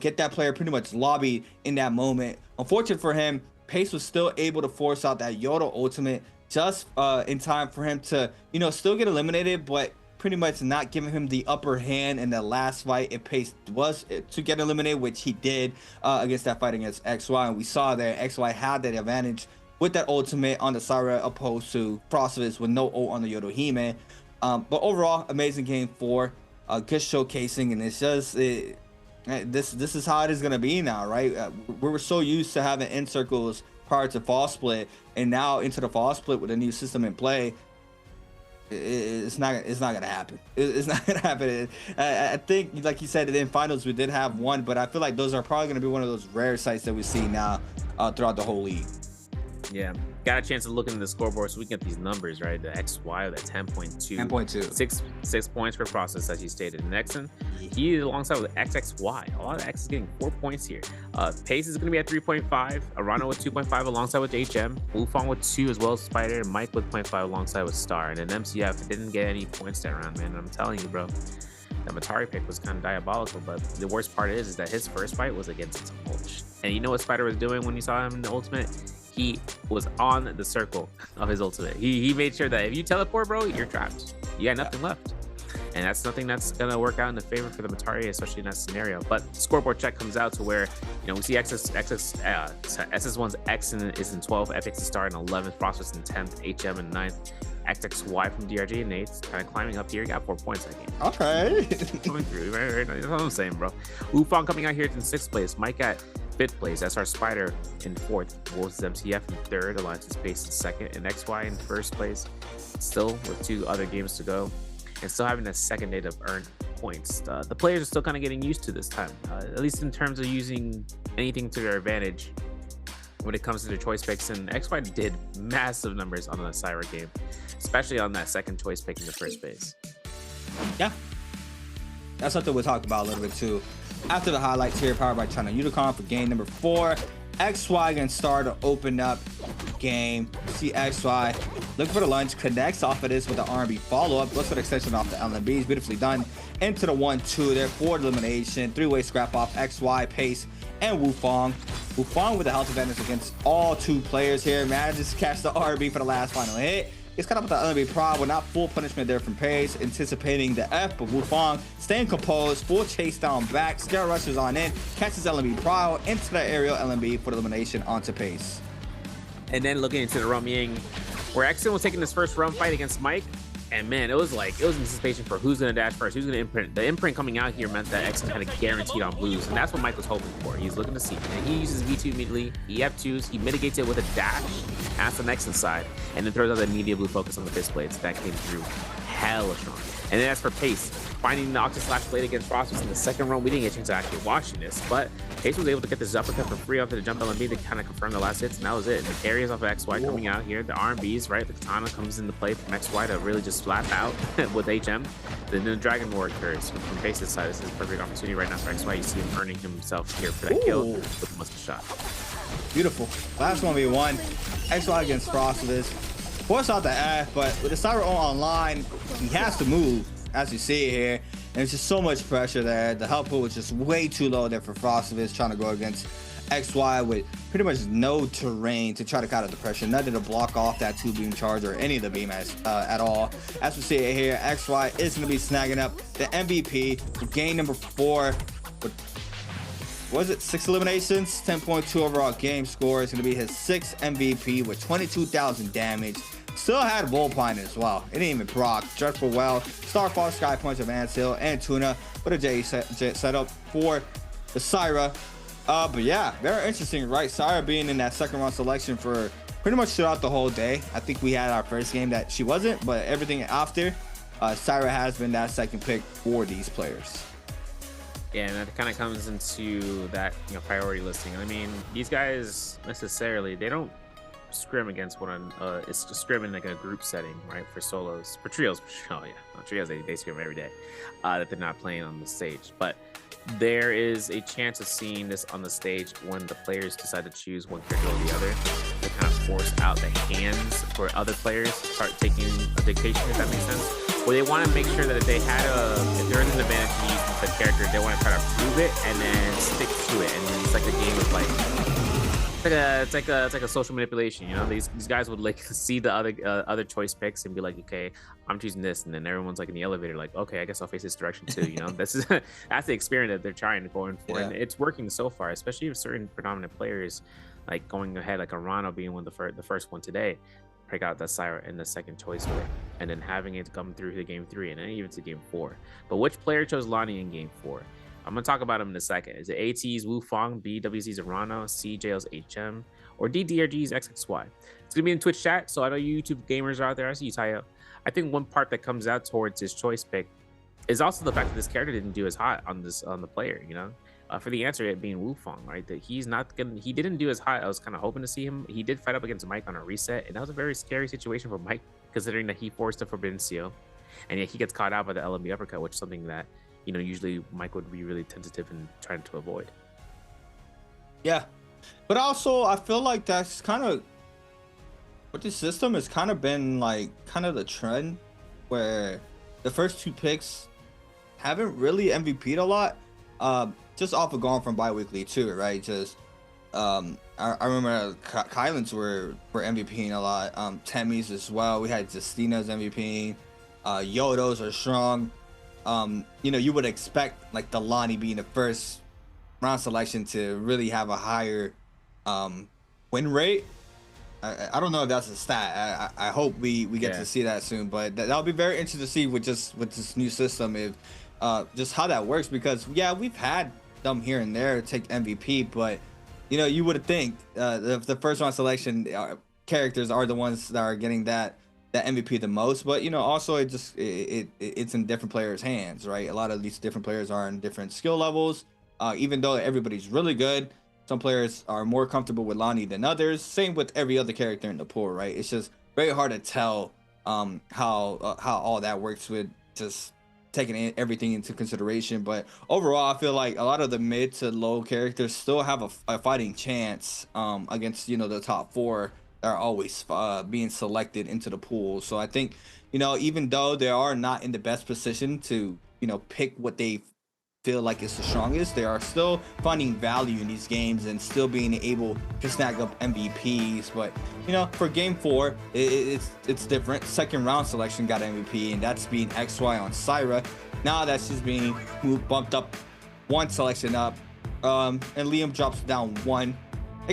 [SPEAKER 13] get that player pretty much lobbied in that moment. Unfortunate for him, Pace was still able to force out that Yoda ultimate just in time for him to, still get eliminated, but pretty much not giving him the upper hand in the last fight if Pace was to get eliminated, which he did against that fight against XY. And we saw there XY had that advantage with that ultimate on the Syra opposed to Frostivus with no ult on the Yodohime. But overall, amazing game 4, good showcasing, and it's just... This is how it is going to be now, right? We were so used to having end circles prior to fall split, and now into the fall split with a new system in play, it's not going to happen. It's not going to happen. I think, like you said, in finals we did have one, but I feel like those are probably going to be one of those rare sites that we see now throughout the whole league.
[SPEAKER 12] Yeah, got a chance to look into the scoreboard so we can get these numbers right. The XY, that 10.2, 6 points per process, as you stated. And Nexon, he alongside with XXY. A lot of X is getting 4 points here. Pace is going to be at 3.5. Arano with 2.5 alongside with HM. Wufong with 2 as well as Spider. And Mike with 0.5 alongside with Star. And then MCF didn't get any points that round, man. And I'm telling you, bro, that Matari pick was kind of diabolical. But the worst part is that his first fight was against Mulch. And you know what Spider was doing when you saw him in the ultimate? He was on the circle of his ultimate. He made sure that if you teleport, bro, you're trapped. You got nothing left. And that's something that's going to work out in the favor for the Matari, especially in that scenario. But scoreboard check comes out to where, we see SS1's X is in 12th, Epic's Star in 11th, Frostus in 10th, HM in 9th, XXY from DRG and Nate's kind of climbing up here. He got 4 points that game.
[SPEAKER 13] Okay.
[SPEAKER 12] Coming through, right? That's what I'm saying, bro. Wufong coming out here in 6th place. Mike at 5th place. That's our Spider in 4th. Wolves MCF in 3rd. Alliance Space in 2nd. And XY in 1st place. Still with 2 other games to go. And still having a second day to earn points. The players are still kind of getting used to this time. At least in terms of using anything to their advantage when it comes to their choice picks. And XY did massive numbers on the Syra game. Especially on that second choice pick in the first base.
[SPEAKER 13] Yeah. That's something we'll talk about a little bit too. After the highlights here, powered by China Unicron for game number 4. XY against Star to open up game. See XY look for the lunge, connects off of this with the R&B follow-up, looks for the extension off the LMBs, beautifully done. Into the 1-2 there for elimination. 3-way scrap off XY, Pace, and Wufong. Wufong with the health advantage against all 2 players here. Manages to catch the R&B for the last final hit. Gets caught up with the Nbpl, but not full punishment there from Pace, anticipating the F, but Wufong staying composed, full chase down back, scare rushes on in, catches Nbpl into the aerial LMB for the elimination onto Pace.
[SPEAKER 12] And then looking into the Rum Ying, where Exon was taking his first rum fight against Mike, and man, it was anticipation for who's going to dash first, who's going to imprint. The imprint coming out here meant that Exon had a guaranteed on blues, and that's what Mike was hoping for. He's looking to see. And he uses V2 immediately. He F2s. He mitigates it with a dash. That's the Exon side. And then throws out the immediate blue focus on the fist blades. That came through hella strong. And then as for Pace, finding the Octa Slash blade against Frostus in the second round, we didn't get a chance to actually watching this, but Pace was able to get this uppercut for free off of the jump LMB to kind of confirm the last hits, and that was it. And the carries off of XY coming out here, the R&Bs, right? The katana comes into play from XY to really just slap out with HM. Then the Dragon War occurs from Pace's side. This is a perfect opportunity right now for XY. You see him earning himself here for that kill with the muscle shot.
[SPEAKER 13] Beautiful. Last 1v1. XY against Frostus. Force out the F, but with the Cyber online, he has to move, as you see here. And there's just so much pressure there. The health pool was just way too low there for Frostus, trying to go against XY with pretty much no terrain to try to counter the pressure. Nothing to block off that 2-beam charge or any of the beam at all. As we see it here, XY is going to be snagging up the MVP for game number 4. Was it 6 eliminations? 10.2 overall game score. It's going to be his 6th MVP with 22,000 damage. Still had Bullpine as well. It didn't even proc. Dreadful Well, Starfall, Sky Punch, Advance Hill, and Tuna with a J set up for the Syra. But yeah, very interesting, right? Syra being in that second round selection for pretty much throughout the whole day. I think we had our first game that she wasn't, but everything after, Syra has been that second pick for these players.
[SPEAKER 12] Yeah, and that kind of comes into that priority listing. I mean, these guys necessarily, they don't scrim against it's just scrim in like a group setting, right? For solos, for trios, trios they scrim every day that they're not playing on the stage. But there is a chance of seeing this on the stage when the players decide to choose one character or the other to kind of force out the hands for other players to start taking a dictation, if that makes sense. Where they want to make sure that if they're in an advantage in using the character, they want to try to prove it and then stick to it. And then it's like a game of it's like a social manipulation, you know. These guys would like see the other choice picks and be like, okay, I'm choosing this, and then everyone's like in the elevator, like, okay, I guess I'll face this direction too, you know. That's the experiment that they're trying to go in for, and it's working so far, especially with certain predominant players, like going ahead, like Arano being one of the first one today, pick out that Syra in the second choice pick, and then having it come through to game 3 and then even to game 4. But which player chose Lonnie in game 4? I'm gonna talk about him in a second. Is it AT's Wu Fong, B WZ's Arano, C JL's HM, or D DRG's XXY? It's gonna be in Twitch chat, so I know you YouTube gamers are out there. I see you, Tayo. I think one part that comes out towards his choice pick is also the fact that this character didn't do as hot on the player, you know. For the answer, it being Wu Fong, right? That he didn't do as hot. I was kind of hoping to see him. He did fight up against Mike on a reset, and that was a very scary situation for Mike, considering that he forced a Forbidden Seal, and yet he gets caught out by the LMB uppercut, which is something that, you know, usually Mike would be really tentative and trying to avoid.
[SPEAKER 13] Yeah, but also I feel like that's kind of what this system has kind of been like, kind of the trend where the first 2 picks haven't really MVP'd a lot. Just off of going from bi-weekly too, right? Just I remember Kylan's were MVPing a lot. Temmy's as well. We had Justina's MVPing. Yodo's are strong. You know, you would expect like the Lonnie being the first round selection to really have a higher win rate. I don't know if that's a stat. I hope we get to see that soon, but that'll be very interesting to see with this new system, if just how that works, because we've had them here and there take MVP, but you know, you would think the first round selection characters are the ones that are getting that MVP the most. But you know, also it's in different players' hands, right? A lot of these different players are in different skill levels. Even though everybody's really good, some players are more comfortable with Lonnie than others. Same with every other character in the pool, right? It's just very hard to tell how all that works with just taking everything into consideration. But overall, I feel like a lot of the mid to low characters still have a fighting chance against, you know, the top 4 that are always being selected into the pool. So I think, you know, even though they are not in the best position to, you know, pick what they feel like is the strongest, they are still finding value in these games and still being able to snag up MVPs. But you know, for game 4, it's different. Second round selection got MVP, and that's being XY on Syra. Now that's just being bumped up 1 selection up, and Liam drops down 1.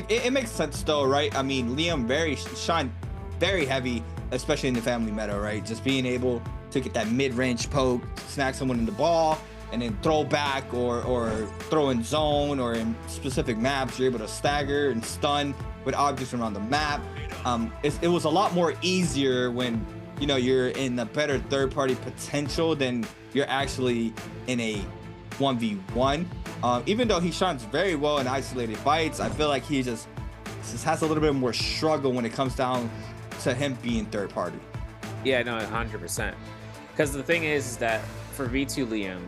[SPEAKER 13] It makes sense though, right? I mean, Liam shine very heavy, especially in the family meta, right? Just being able to get that mid-range poke, snag someone in the ball, and then throw back or throw in zone, or in specific maps you're able to stagger and stun with objects around the map. It was a lot more easier when, you know, you're in a better third-party potential than you're actually in a 1v1. Even though he shines very well in isolated fights, I feel like he just has a little bit more struggle when it comes down to him being third-party.
[SPEAKER 12] Yeah, no, 100%. Because the thing is that for V2 Liam,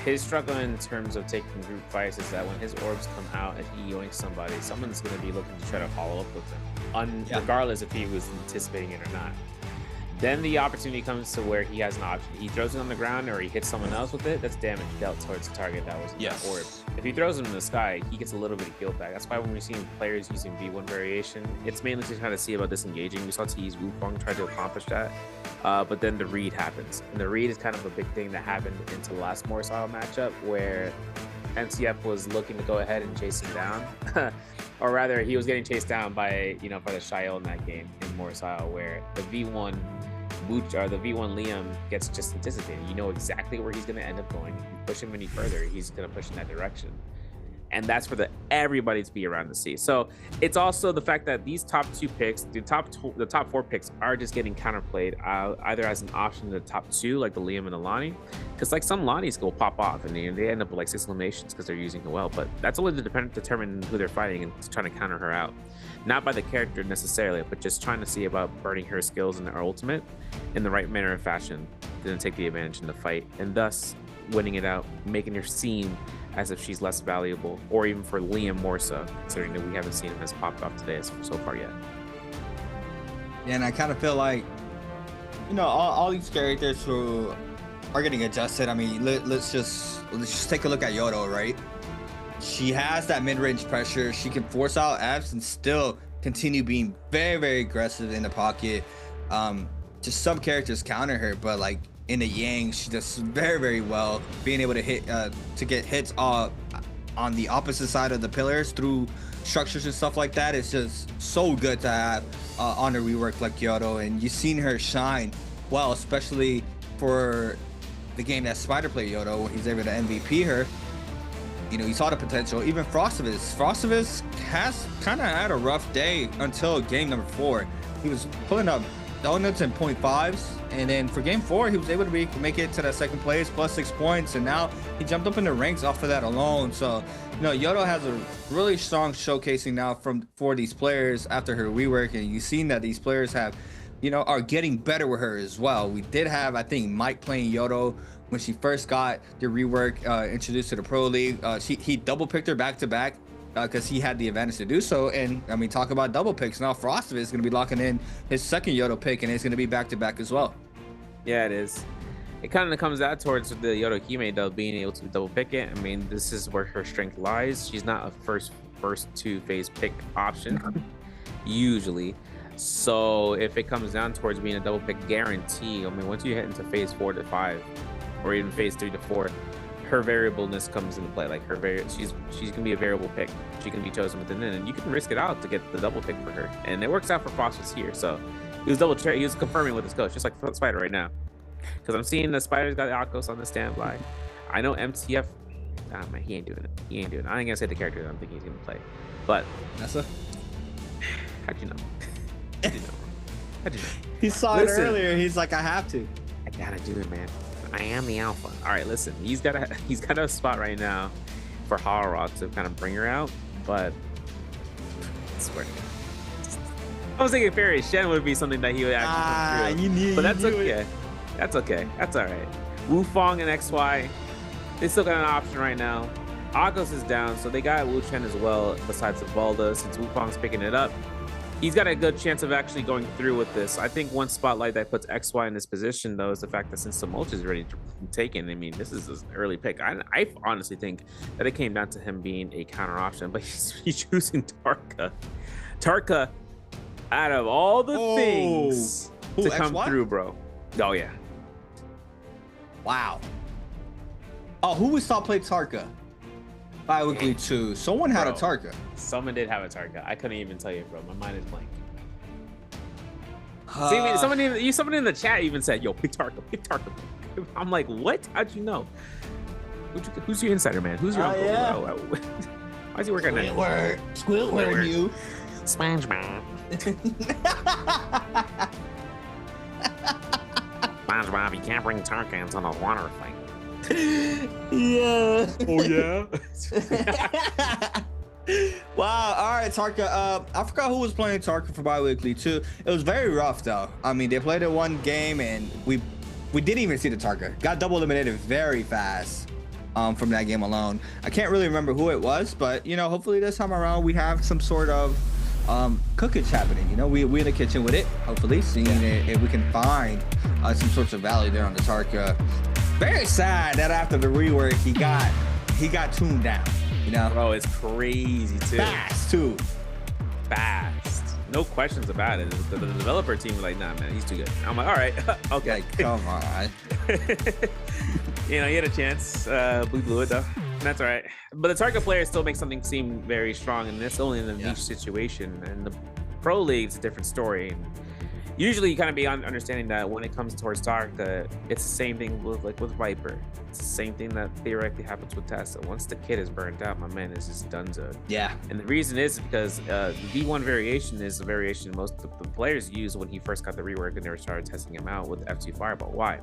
[SPEAKER 12] his struggle in terms of taking group fights is that when his orbs come out and he yoinks somebody, someone's going to be looking to try to follow up with him, regardless if he was anticipating it or not. Then the opportunity comes to where he has an option. He throws it on the ground or he hits someone else with it. That's damage dealt towards the target that was in that orb. If he throws him in the sky, he gets a little bit of heal back. That's why when we're seeing players using V1 variation, it's mainly to try to see about disengaging. We saw T's Wu Fong try to accomplish that. But then the read happens. And the read is kind of a big thing that happened into the last Morsile matchup, where NCF was looking to go ahead and chase him down. Or rather, he was getting chased down by, you know, by the Shael in that game in Morsile, where the V1 Liam gets just anticipated. You know exactly where he's going to end up going. If you push him any further, he's going to push in that direction. and that's for everybody to be around to see. So it's also the fact that these top 2 picks, the top 4 picks, are just getting counterplayed either as an option to the top 2, like the Liam and the Lonnie, because like some Lonnies will pop off and they end up with like 6 eliminations because they're using Noelle, but that's only determine who they're fighting and trying to counter her out, not by the character necessarily, but just trying to see about burning her skills in her ultimate in the right manner and fashion, then take the advantage in the fight, and thus winning it out, making her seem as if she's less valuable, or even for Liam more so, considering that we haven't seen him as popped off today so far yet.
[SPEAKER 13] Yeah, and I kind of feel like, you know, all these characters who are getting adjusted. I mean, let's just take a look at Yodo, right? She has that mid-range pressure. She can force out Fs and still continue being very, very aggressive in the pocket. Just some characters counter her, but like in the Yang, she does very, very well, being able to get hits on the opposite side of the pillars through structures and stuff like that. It's just so good to have on a rework like Yodo, and you've seen her shine well, especially for the game that Spider played Yodo, when he's able to MVP her. You know, you saw the potential. Even Frostivus has kind of had a rough day until game number 4. He was pulling up donuts and 0.5s, and then for game 4 he was able to make it to that second place plus 6 points, and now he jumped up in the ranks off of that alone. So, you know, Yodo has a really strong showcasing now for these players after her rework, and you've seen that these players have, you know, are getting better with her as well. We did have, I think, Mike playing Yodo when she first got the rework introduced to the Pro League. He double picked her back to back because he had the advantage to do so. And I mean, talk about double picks. Now Frostivus is going to be locking in his second Yodo pick, and it's going to be back to back as well.
[SPEAKER 12] Yeah, it is. It kind of comes out towards the Yodo Kime, though, being able to double pick it. I mean, this is where her strength lies. She's not a first 2 phase pick option usually. So if it comes down towards being a double pick guarantee, I mean, once you hit into phase 4 to 5, or even phase 3 to 4, her variableness comes into play. Like she's gonna be a variable pick. She can be chosen within it, and you can risk it out to get the double pick for her. And it works out for Frostivus here. So he was confirming with his coach, just like Spider right now. Because I'm seeing the Spider's got Akos on the standby. I know MTF. Ah, man, he ain't doing it. I ain't gonna say the character that I'm thinking he's gonna play. But
[SPEAKER 13] Nessa,
[SPEAKER 12] how'd you know? How'd you know?
[SPEAKER 13] He saw it earlier. He's like, I have to.
[SPEAKER 12] I gotta do it, man. I am the alpha. All right, listen. He's got a spot right now for Harrock to kind of bring her out, but I swear to God. I was thinking Fairy Shen would be something that he would actually come through. But that's okay. That's okay. That's all right. Wu Fong and XY, they still got an option right now. Akos is down, so they got Wu Chen as well, besides Valda. Since Wu Fong's picking it up, he's got a good chance of actually going through with this. I think one spotlight that puts XY in this position, though, is the fact that since the mulch is ready to be taken, I mean, this is an early pick. I honestly think that it came down to him being a counter option, but he's choosing Tarka. Tarka, out of all the things to come through, bro. Oh, yeah.
[SPEAKER 13] Wow. Oh, who was thought played Tarka? Biweekly 2. Someone had a Tarka.
[SPEAKER 12] Someone did have a Tarka. I couldn't even tell you, bro. My mind is blank. See, someone in the chat even said, "Yo, pick Tarka, pick Tarka." I'm like, what? How'd you know? Who's your insider, man? Who's your uncle?
[SPEAKER 13] Yeah.
[SPEAKER 12] Why is he working at
[SPEAKER 13] Squidward, you.
[SPEAKER 12] SpongeBob. SpongeBob, you can't bring Tarka into the water fight.
[SPEAKER 13] Yeah.
[SPEAKER 12] Oh yeah.
[SPEAKER 13] Wow. All right, Tarka. I forgot who was playing Tarka for Biweekly 2. It was very rough though. I mean, they played it one game and we didn't even see the Tarka. Got double eliminated very fast from that game alone. I can't really remember who it was, but you know, hopefully this time around we have some sort of cookage happening. You know, we in the kitchen with it. Hopefully, seeing if we can find some sorts of value there on the Tarka. Very sad that after the rework he got tuned down. You know,
[SPEAKER 12] bro, it's crazy too.
[SPEAKER 13] Fast too.
[SPEAKER 12] Fast. No questions about it. The developer team was like, nah, man, he's too good. I'm like, all right, okay.
[SPEAKER 13] Like, come on.
[SPEAKER 12] You know, he had a chance. We blew it though. That's all right. But the Tarka player still makes something seem very strong, and this only in a niche situation. And the Pro League, it's a different story. Usually you kind of be understanding that when it comes towards NARAKA, it's the same thing with Viper. It's the same thing that theoretically happens with Tessa. Once the kid is burned out, my man is just donezo.
[SPEAKER 13] Yeah.
[SPEAKER 12] And the reason is because the V1 variation is a variation most of the players used when he first got the rework and they started testing him out with F2 Fireball. Why?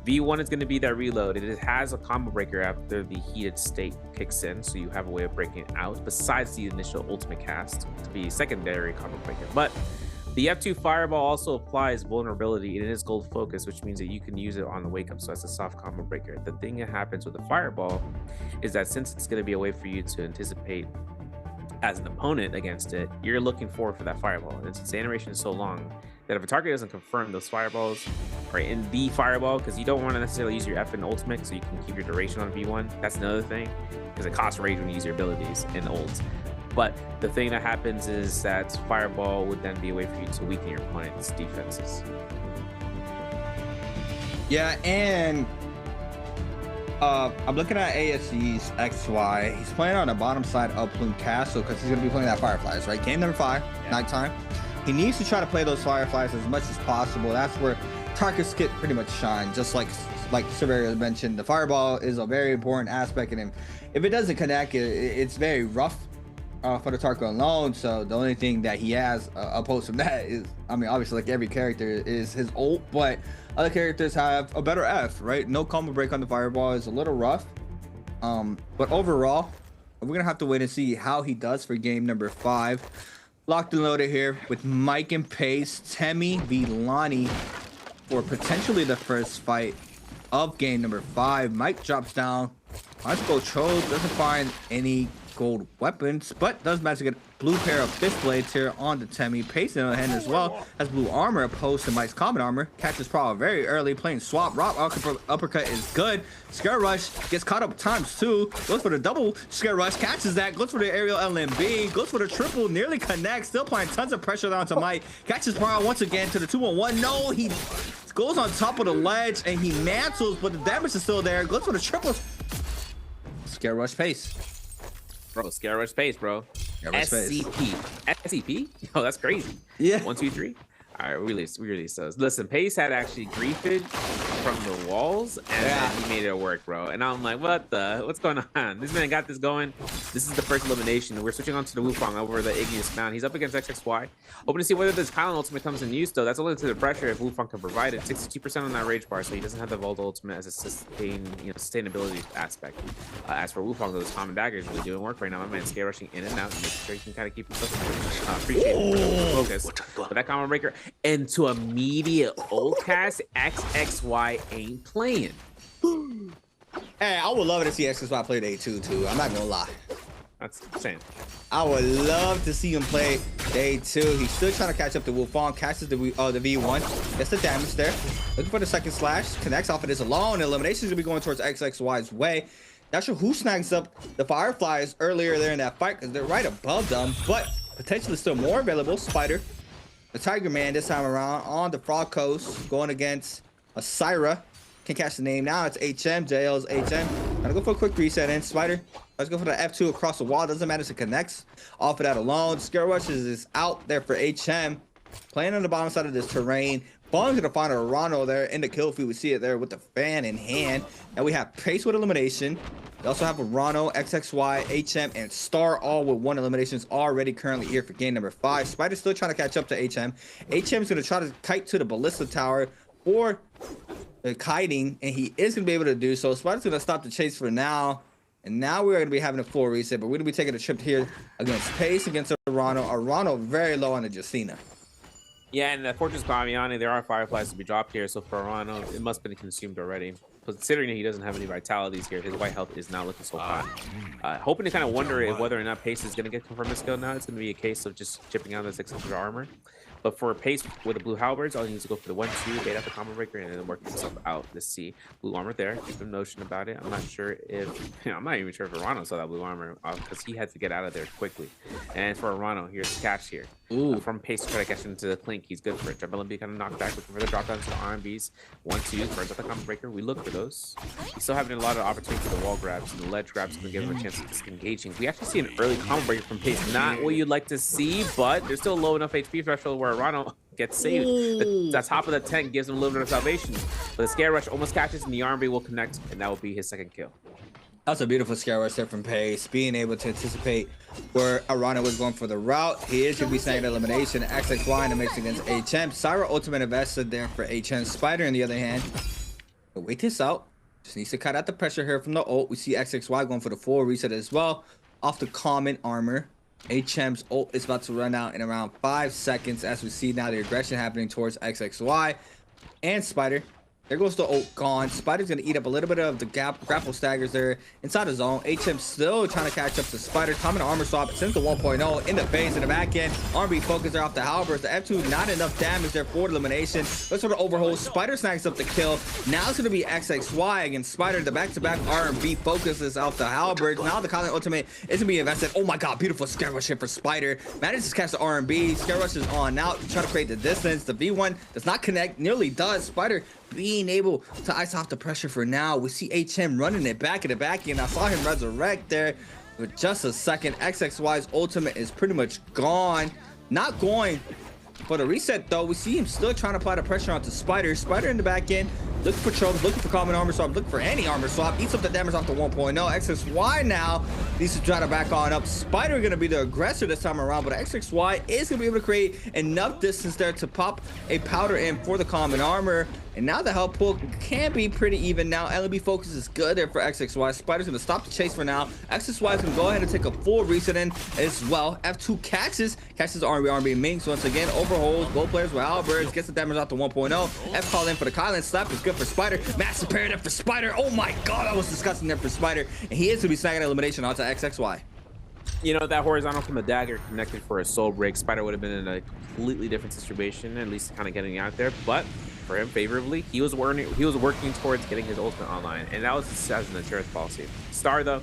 [SPEAKER 12] V1 is going to be that reload. It has a combo breaker after the heated state kicks in, so you have a way of breaking it out besides the initial ultimate cast to be secondary combo breaker. But the F2 Fireball also applies vulnerability. It is gold focus, which means that you can use it on the wake up, so that's a soft combo breaker. The thing that happens with the Fireball is that since it's going to be a way for you to anticipate as an opponent against it, you're looking forward for that Fireball. And since the animation is so long, that if a target doesn't confirm those fireballs or in the fireball, because you don't want to necessarily use your F in ultimate so you can keep your duration on V1. That's another thing, because it costs rage when you use your abilities in ults. But the thing that happens is that fireball would then be a way for you to weaken your opponent's defenses.
[SPEAKER 13] Yeah, and I'm looking at ASC's XY. He's playing on the bottom side of Plume Castle because he's going to be playing that Fireflies, right? Game number 5, nighttime. He needs to try to play those Fireflies as much as possible. That's where Tarkus Skit pretty much shine. Just like Severia mentioned, the Fireball is a very important aspect in him. If it doesn't connect, it's very rough for the Tarka alone. So the only thing that he has opposed from that is, I mean, obviously like every character is his ult, but other characters have a better F, right? No combo break on the Fireball is a little rough. But overall, we're gonna have to wait and see how he does for game number 5. Locked and loaded here with Mike and Pace, Temmie v Lonnie for potentially the first fight of game number 5. Mike drops down. Let's go Trove, doesn't find any gold weapons, but does manage to get a blue pair of fist blades here on the Temmie. Pace in the hand as well, has blue armor opposed to Mike's common armor. Catches Prowl very early, playing swap. Rock uppercut is good. Scare Rush gets caught up ×2, goes for the double Scare Rush, catches that, goes for the aerial LMB, goes for the triple, nearly connects, still applying tons of pressure down to Mike. Catches Prowl once again to the 2-on-1. No, he goes on top of the ledge and he mantles, but the damage is still there. Goes for the triple. Scare Rush Pace.
[SPEAKER 12] Bro, Scare Rush Pace, bro. SCP. SCP? Yo, that's crazy.
[SPEAKER 13] Yeah.
[SPEAKER 12] 1, 2, 3. All right, we release those. Listen, Pace had actually griefed from the walls, and then he made it work, bro. And I'm like, what's going on? This man got this going. This is the first elimination. We're switching on to the Wukong over the Igneous Mountain. He's up against XXY. Hoping to see whether this Kylan ultimate comes in use, though. That's only to the pressure if Wukong can provide it. 62% on that rage bar, so he doesn't have the Vault ultimate as a sustainability aspect. As for Wukong, those common daggers really doing work right now. My man's scare rushing in and out, making sure he can kind of keep himself focus. But that common breaker into immediate ult cast, XXY ain't playing.
[SPEAKER 13] Hey, I would love to see XXY play day 2 too. I'm not gonna lie.
[SPEAKER 12] That's insane.
[SPEAKER 13] I would love to see him play day 2. He's still trying to catch up to Wufong. Catches the V1. Gets the damage there. Looking for the second slash. Connects off of this alone. Elimination is gonna be going towards XXY's way. Not sure who snags up the Fireflies earlier there in that fight because they're right above them, but potentially still more available. Spider. The Tiger Man this time around on the Frog Coast, going against a Syra. Can't catch the name now. It's HM. JL's HM. Gotta go for a quick reset in. Spider. Let's go for the F2 across the wall. Doesn't matter if it connects off of that alone. Scare Rush is out there for HM. Playing on the bottom side of this terrain. Bong's gonna find a Rano there in the kill feed. We see it there with the fan in hand. And we have Pace with elimination. We also have a Rano, XXY, HM, and Star all with 1 eliminations already currently here for game number 5. Spider's still trying to catch up to HM. HM's going to try to kite to the Ballista Tower for the kiting, and he is going to be able to do so. Spider's going to stop the chase for now. And now we're going to be having a full reset, but we're going to be taking a trip here against Pace, against a Rano very low on the Justina.
[SPEAKER 12] Yeah, and the Fortress Bamiani, there are Fireflies to be dropped here, so for Rano, it must have been consumed already. Considering that he doesn't have any vitalities here, his white health is not looking so high. Hoping to kind of wonder if whether or not Pace is going to get confirmed skill now. It's going to be a case of just chipping out the 600 armor. But for Pace with the blue halberds, all he needs to go for the 1-2, bait out the combo breaker, and then work himself out. Let's see. Blue armor there. Keep a notion about it. I'm not sure if... I'm not even sure if Arano saw that blue armor because he had to get out of there quickly. And for Arano, here's the catch here. From Pace to try to catch into the Clink. He's good for it. Jump LMB kind of knocked back, looking for the drop down to the RMBs. 1-2, burns out the combo breaker. We look for those. He's still having a lot of opportunity for the wall grabs, and the ledge grabs going to give him a chance of disengaging. We actually see an early combo breaker from Pace. Not what you'd like to see, but there's still a low enough HP threshold where Arano gets saved. The top of the tent gives him a little bit of salvation. But the Scare Rush almost catches, and the R&B will connect, and that will be his second kill.
[SPEAKER 13] That's a beautiful Scare Rush there from Pace, being able to anticipate where Arana was going for the route. He is going to be snagging elimination. XXY in the mix against HM. Syra ultimate invested there for HM. Spider, on the other hand, wait this out. Just needs to cut out the pressure here from the ult. We see XXY going for the full reset as well. Off the common armor. HM's ult is about to run out in around 5 seconds, as we see now the aggression happening towards XXY. And Spider. There goes the ult gone. Spider's going to eat up a little bit of the grapple staggers there inside the zone. HM still trying to catch up to Spider. Common armor swap since the 1.0 in the face in the back end. R&B focus there off the halberds. The F2 not enough damage there for the elimination. Let's sort of overhold. Spider snags up the kill. Now it's going to be XXY against Spider. The back-to-back R&B focuses off the halberds. Now the Colin ultimate is going to be invested. Oh my god, beautiful Scare Rush here for Spider. Manages to catch the R&B. Scare Rush is on out. Trying to create the distance. The V1 does not connect. Nearly does. Spider being able to ice off the pressure for now. We see HM running it back in the back end. I saw him resurrect there with just a second. XXY's ultimate is pretty much gone. Not going for the reset though. We see him still trying to apply the pressure onto Spider. Spider in the back end, looking for tropes, looking for common armor swap, looking for any armor swap. Eats up the damage off the 1.0. XXY now needs to try to back on up. Spider going to be the aggressor this time around, but XXY is going to be able to create enough distance there to pop a powder in for the common armor. And now the health pool can be pretty even now. LB focus is good there for XXY. Spider's going to stop the chase for now. XXY is going to go ahead and take a full reset in as well. F2 catches R&B Minx once again. Overholds both players with halberds. Gets the damage out to 1.0. F call in for the Kylan slap is good for Spider. Massive parry there for Spider. Oh my god, that was disgusting there for Spider. And he is going to be snagging elimination onto XXY.
[SPEAKER 12] You know, that horizontal from the dagger connected for a soul break. Spider would have been in a completely different situation, at least kind of getting out there. But for him, favorably, he was working towards getting his ultimate online, and that was as an insurance policy. Star, though,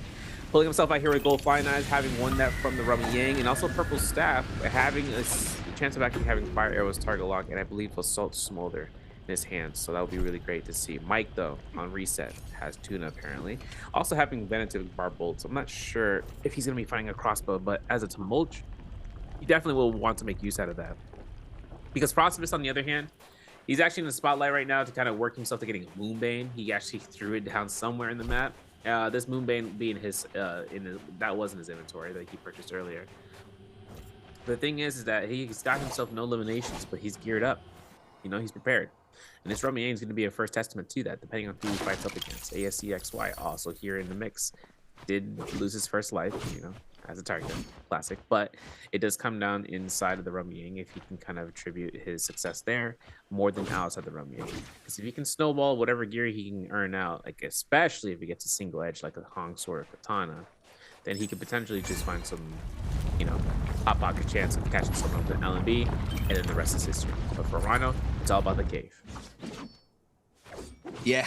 [SPEAKER 12] pulling himself out here with gold flying eyes, having won that from the Rummy Yang, and also purple staff, having a chance of actually having fire arrows target lock, and I believe assault smolder in his hands. So that would be really great to see. Mike, though, on reset has tuna apparently, also having venative bar bolts. I'm not sure if he's gonna be fighting a crossbow, but as a tumult, he definitely will want to make use out of that, because Frostfist, on the other hand, he's actually in the spotlight right now to kind of work himself to getting a Moonbane. He actually threw it down somewhere in the map. This Moonbane being his, that wasn't his inventory that he purchased earlier. The thing is that he's got himself no eliminations, but he's geared up. You know, he's prepared. And this Rummy is going to be a first testament to that, depending on who he fights up against. ASCXY also here in the mix. Did lose his first life, you know, as a target, classic, but it does come down inside of the Rummy if he can kind of attribute his success there more than outside the Rummy. Because if he can snowball whatever gear he can earn out, like especially if he gets a single edge like a Hong Sword or Katana, then he could potentially just find some, you know, hot pocket chance of catching someone with an LNB, and then the rest is history. But for Rhino, it's all about the cave.
[SPEAKER 13] Yeah,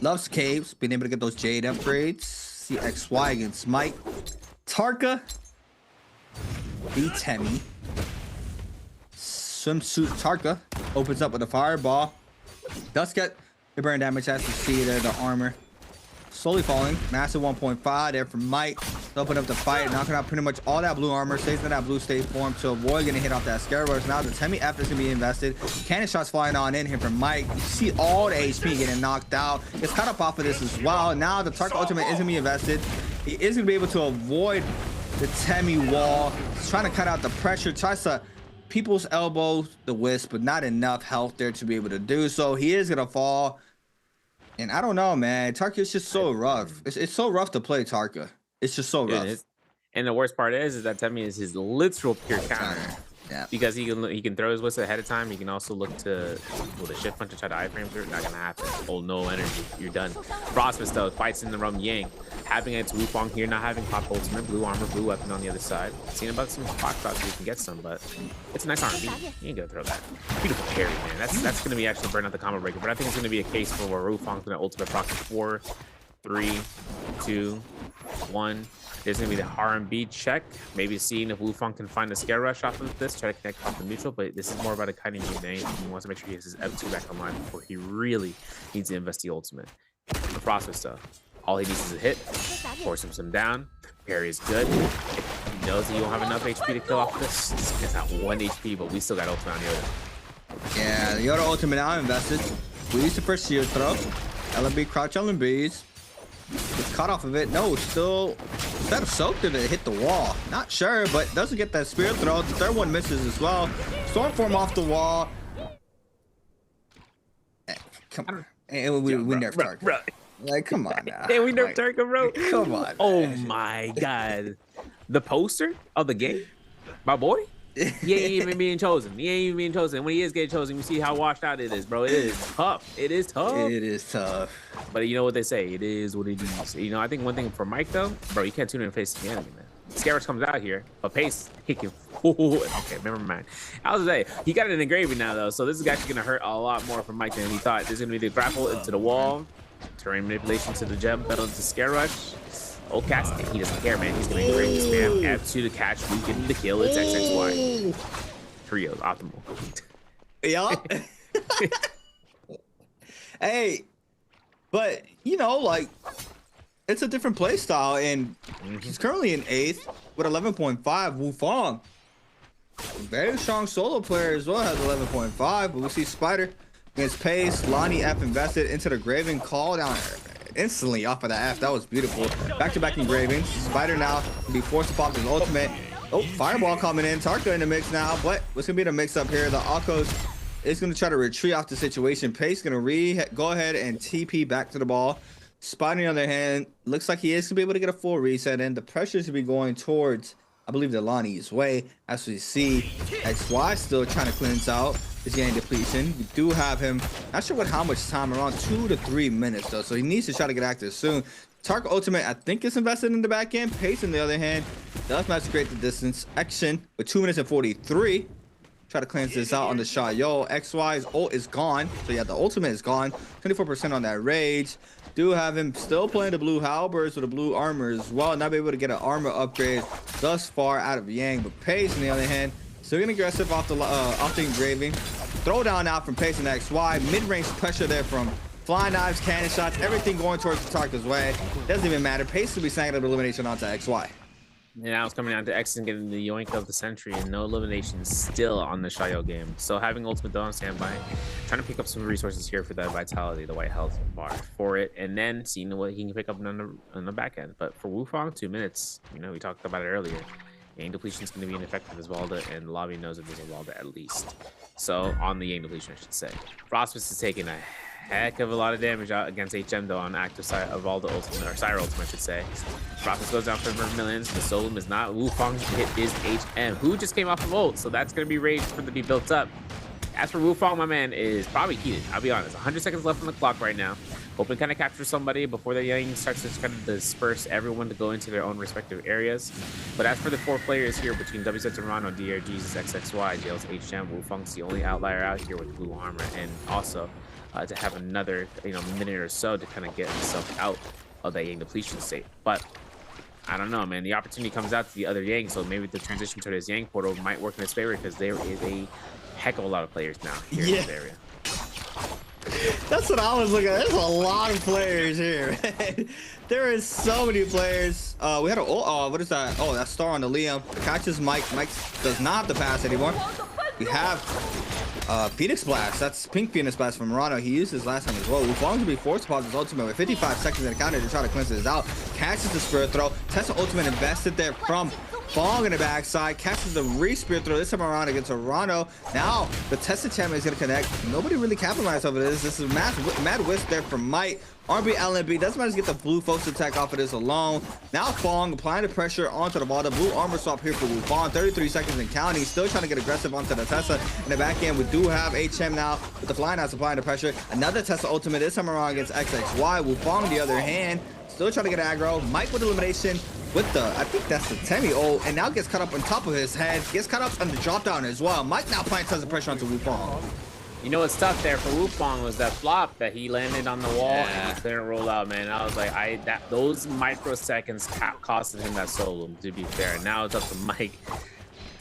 [SPEAKER 13] loves caves, being able to get those Jade upgrades. CXY against Mike. Tarka beats Hemi. Swimsuit Tarka opens up with a fireball. Does get the burn damage, as you see there, the armor slowly falling. Massive 1.5 there from Mike. Open up the fight, knocking out pretty much all that blue armor. Stays in that blue state form to avoid getting hit off that Scare Rush. Now the Hemi F is going to be invested. Cannon shots flying on in here from Mike. You see all the HP getting knocked out. Gets cut up off of this as well. Now the Tarka ultimate is going to be invested. He is going to be able to avoid the Temi wall. He's trying to cut out the pressure. Tries to people's elbow the wisp, but not enough health there to be able to do so. He is going to fall. And I don't know, man. Tarka is just so rough. It's so rough to play Tarka. It's just so rough.
[SPEAKER 12] And the worst part is that Temi is his literal pure counter.
[SPEAKER 13] Yeah.
[SPEAKER 12] Because he can throw his whistle ahead of time. He can also look to with a shift punch to try to iframe through. Not gonna happen. Oh, no energy. You're done. Frostfist though fights in the Rum Yang, having its Wufong here, not having pop ultimate, blue armor, blue weapon on the other side. Seeing about some spot shots so you can get some, but it's a nice R&B. You ain't gonna throw that. Beautiful parry, man. That's gonna be actually burn out the combo breaker. But I think it's gonna be a case for where Wufong's gonna ultimate proc 4, 3, 2, 1. There's going to be the R&B check, maybe seeing if Wufong can find a Scare Rush off of this, try to connect off the neutral, but this is more about a kind of unit. He wants to make sure he has his F2 back online before he really needs to invest the ultimate. For Frostfist though, all he needs is a hit, force him down, parry is good. He knows that you won't have enough HP to kill off this. It's not 1 HP, but we still got ultimate on the other.
[SPEAKER 13] Yeah, the other ultimate now invested. We used the first shield throw. LMB crouch LMBs. Gets caught off of it. No, still better soaked if it hit the wall. Not sure, but doesn't get that spirit throw. The third one misses as well. Stormform off the wall. Come on. And we nerfed Tarka. Like, come on now.
[SPEAKER 12] Hey, we nerfed Tarka, bro.
[SPEAKER 13] Come on.
[SPEAKER 12] Oh my god. The poster of the game? My boy? He ain't even being chosen. He ain't even being chosen. When he is getting chosen, we see how washed out it is, bro. It is tough. It is tough.
[SPEAKER 13] It is tough.
[SPEAKER 12] But you know what they say? It is what it is. You know, I think one thing for Mike, though, bro, you can't tune in and face the enemy, man. Scarabs comes out here, but Pace, he can. Okay, never mind. I was gonna say, he got an engraving now, though, so this is actually going to hurt a lot more for Mike than he thought. There's going to be the grapple into the wall, terrain manipulation to the gem, battle into Scare Rush. Oh, Cass, he doesn't care, man. He's going to engrave the spam, add to the catch, we get the kill. It's XXY. Trios, optimal.
[SPEAKER 13] Yup. Hey, but, you know, like, it's a different play style, and he's currently in 8th with 11.5. Wu Fong, very strong solo player as well, has 11.5. But we see Spider against Pace. Lonnie F invested into the Graven, call down instantly off of that F. That was beautiful. Back-to-back engravings. Spider now will be forced to pop his ultimate. Oh, Fireball coming in. Tarka in the mix now. But what's going to be the mix-up here? The Akos is going to try to retreat off the situation. Pace going to go ahead and TP back to the ball. Spider, on the other hand, looks like he is going to be able to get a full reset, and the pressure should be going towards, I believe, the Lonnie's way. As we see, XY still trying to cleanse out his Yang depletion. We do have him, not sure what how much time, around 2 to 3 minutes, though, so he needs to try to get active soon. Tarka ultimate, I think, is invested in the back end. Pace, on the other hand, does not create the distance. Action with 2 minutes and 43. Try to cleanse this out on the shot. Yo, XY's ult is gone. So yeah, the ultimate is gone. 24% on that rage. Do have him still playing the blue halberds with the blue armor as well. Not be able to get an armor upgrade thus far out of Yang. But Pace, on the other hand, still getting aggressive off the engraving. Throw down now from Pace and XY. Mid-range pressure there from flying knives, cannon shots, everything going towards Tarka's way. Doesn't even matter. Pace will be snagging up elimination onto XY.
[SPEAKER 12] And now it's coming down to X and getting the yoink of the century, and no elimination still on the Shayo game. So having ultimate though on standby, trying to pick up some resources here for that vitality, the white health bar for it, and then seeing what he can pick up on the back end. But for Wu Fong, 2 minutes, you know, we talked about it earlier. Yang depletion is going to be ineffective as Walda, and Lobby knows that there's a Walda at least. So on the Yang depletion, I should say. Frostfist is taking a heck of a lot of damage out against HM though on active side of all the ultimate, or Syra ultimate I should say. Frostfist goes down for millions. The Solum is not. Wu Fong's hit is HM, who just came off of ult, so that's gonna be rage for the be built up. As for Wu Fong, my man is probably heated. I'll be honest. 100 seconds left on the clock right now. Hoping to kind of capture somebody before the Yang starts to kind of disperse everyone to go into their own respective areas. But as for the 4 players here between WZ Toronto, DRG's XXY, Jail's HM, Wu Fong's the only outlier out here with blue armor, and also to have another minute or so to kind of get himself out of that Yang depletion state. But I don't know, man. The opportunity comes out to the other Yang, so maybe the transition to this Yang portal might work in his favor, because there is a heck of a lot of players now here in this area.
[SPEAKER 13] That's what I was looking at. There's a lot of players here, man. There is so many players. We had a what is that? Oh, that star on the Liam. Catches Mike. Mike does not have the pass anymore. We have Phoenix Blast. That's Pink Phoenix Blast from Murano. He used his last time as well. Wu Fong to be forced to pop his ultimate with 55 seconds in the counter to try to cleanse this out. Catches the spirit throw. Tessa ultimate invested there from Fong in the backside. Catches the re-spirit throw. This time around against Toronto. Now the Tessa champion is going to connect. Nobody really capitalized over this. This is mad whisk there from Mike. NBPL doesn't matter to get the blue folks attack off of this alone. Now Fong applying the pressure onto the ball. The blue armor swap here for Wu Fong. 33 seconds and counting. Still trying to get aggressive onto the Tessa. In the back end, we do have HM now with the flying knives applying the pressure. Another Tessa ultimate this time around against XXY. Wu Fong, on the other hand, still trying to get aggro. Mike with elimination with the, I think that's the Temi ult, and now gets caught up on top of his head. Gets caught up on the drop down as well. Mike now applying tons of pressure onto Wu Fong.
[SPEAKER 12] You know what's tough there for Wu Fong was that flop that he landed on the wall and he couldn't roll out, man. I was like, those microseconds costed him that solo, to be fair. And now it's up to Mike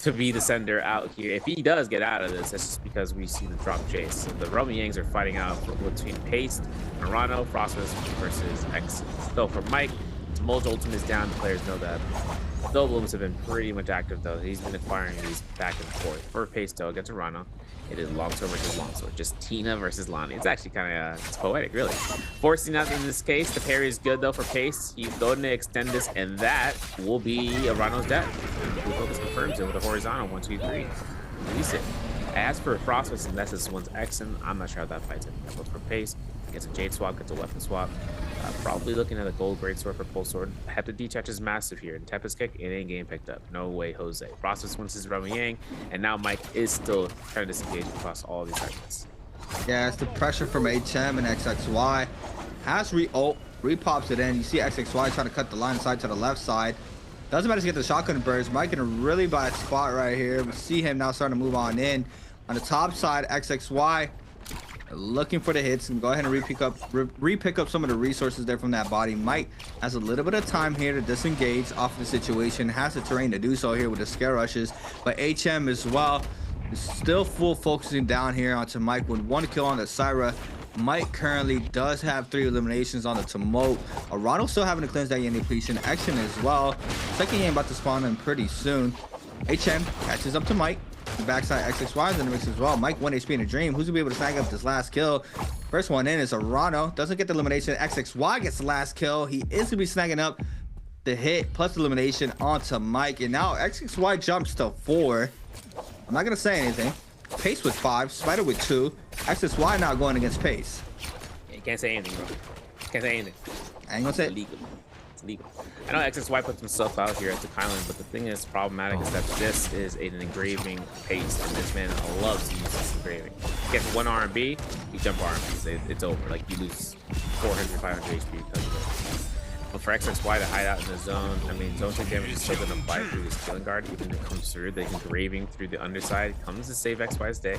[SPEAKER 12] to be the sender out here. If he does get out of this, that's just because we see the drop chase. So the Roman Yangs are fighting out between Paste, Murano, Frostfist versus X. So for Mike, Mulch ultimate is down. The players know that. Double blooms have been pretty much active though. He's been acquiring these back and forth. For Pace though, against Rana, it is longsword versus longsword. Just Tina versus Lonnie. It's actually kind of it's poetic, really. Forcing out in this case. The parry is good though for Pace. He's going to extend this, and that will be Rano's death. Blue Focus confirms it with a horizontal 1, 2, 3. Release it. As for Frostbite, unless this one's Xen, I'm not sure how that fights it. That goes for Pace. Gets a Jade swap, gets a weapon swap. Probably looking at a gold great sword for Pulse Sword. Hepta detach is massive here. And Tempest kick, it ain't getting picked up. No way, Jose. Frostbite wins his Rama Yang, and now Mike is still trying to disengage across all of these segments.
[SPEAKER 13] Yeah, it's the pressure from HM and XXY. Has re-pops it in. You see XXY trying to cut the line side to the left side. Doesn't matter to get the shotgun burst. Mike in a really bad spot right here. We see him now starting to move on in. On the top side, XXY looking for the hits and go ahead and re-pick up some of the resources there from that body. Mike has a little bit of time here to disengage off of the situation. Has the terrain to do so here with the scare rushes. But HM as well is still full focusing down here onto Mike with 1 kill on the Syra. Mike currently does have 3 eliminations on the Tumult. Arano still having to cleanse that Yen depletion. Action as well. Second Yen about to spawn in pretty soon. HM catches up to Mike. Backside XXY is in the mix as well. Mike 1 HP in a dream. Who's gonna be able to snag up this last kill? First one in is Arano. Doesn't get the elimination. XXY gets the last kill. He is gonna be snagging up the hit plus the elimination onto Mike. And now XXY jumps to 4. I'm not gonna say anything. Pace with 5, Spider with 2. XXY now going against Pace.
[SPEAKER 12] Yeah, you can't say anything, bro. Can't say anything.
[SPEAKER 13] I ain't gonna say
[SPEAKER 12] it's illegal. It's legal. I know XXY puts himself out here at the Kylan, but the thing is problematic is that this is an engraving Pace, and this man loves to use this engraving. He gets 1 R&B, you jump R&B, it's over. Like, you lose 400, 500 HP because of it. But for XXY to hide out in the zone, I mean, zone take damage is still going to apply through his killing guard, even if it comes through. The engraving through the underside comes to save XY's day.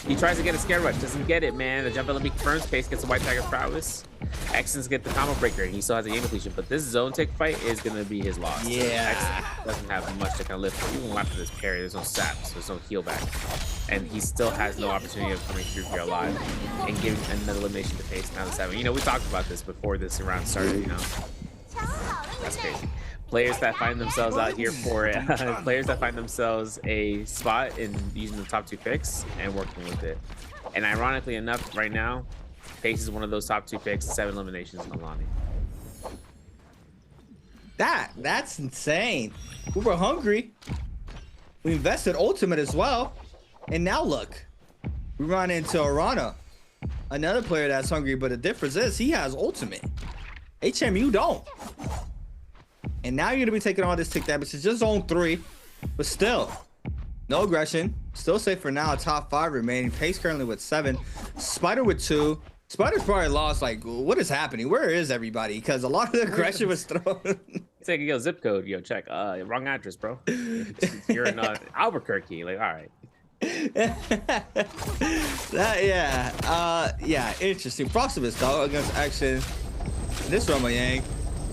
[SPEAKER 12] He tries to get a scare rush, doesn't get it, man. The jump LMB confirms, Pace gets a white tagger prowess. Xens get the combo breaker, and he still has a game depletion. But this zone take fight is going to be his loss.
[SPEAKER 13] Yeah.
[SPEAKER 12] Xen doesn't have much to kind of lift for. Even after this parry, there's no saps, there's no heal back. And he still has no opportunity of coming through here alive and giving another elimination to Pace now to 7. You know, we talked about this before this round started, you know. That's crazy. Players that find themselves out here for players that find themselves a spot in using the top 2 picks and working with it. And ironically enough, right now, Pace is one of those top 2 picks, 7 eliminations on Lonnie.
[SPEAKER 13] That's insane. We were hungry. We invested ultimate as well. And now look, we run into Arana, another player that's hungry, but the difference is he has ultimate. HM, you don't. And now you're gonna be taking all this tick damage. It's just zone 3, but still, no aggression. Still safe for now. Top 5 remaining. Pace currently with 7. Spider with 2. Spider's probably lost. Like, what is happening? Where is everybody? Because a lot of the aggression was thrown.
[SPEAKER 12] It's like, yo, zip code. Yo, check. Wrong address, bro. You're in Albuquerque. Like, all right.
[SPEAKER 13] Yeah, interesting. Frostibus though against Action. This Rama Yang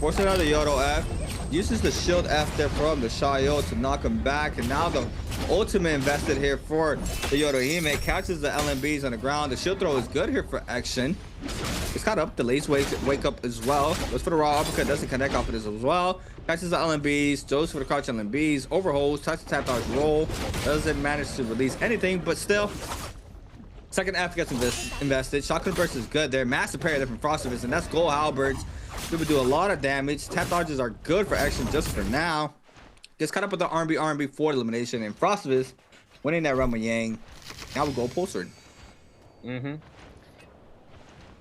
[SPEAKER 13] forcing another Yodo F, uses the shield F there from the Shayo to knock him back, and now the ultimate invested here for the Yodo Hime catches the LMBs on the ground. The shield throw is good here for Action. It's caught up. The lace wake up as well. Goes for the raw uppercut, doesn't connect off of this as well. Catches the LMBs, goes for the crouch LMBs, overholds, tries to tap dodge roll, doesn't manage to release anything, but still. Second F gets invested. Shotgun burst is good there. Massive parry there from Frostibus, and that's gold halberds. Gonna do a lot of damage. Tap dodges are good for Action just for now. Gets caught up with the R&B for elimination, and Frostibus winning that Rama Yang. Now we go Pulsar.
[SPEAKER 12] You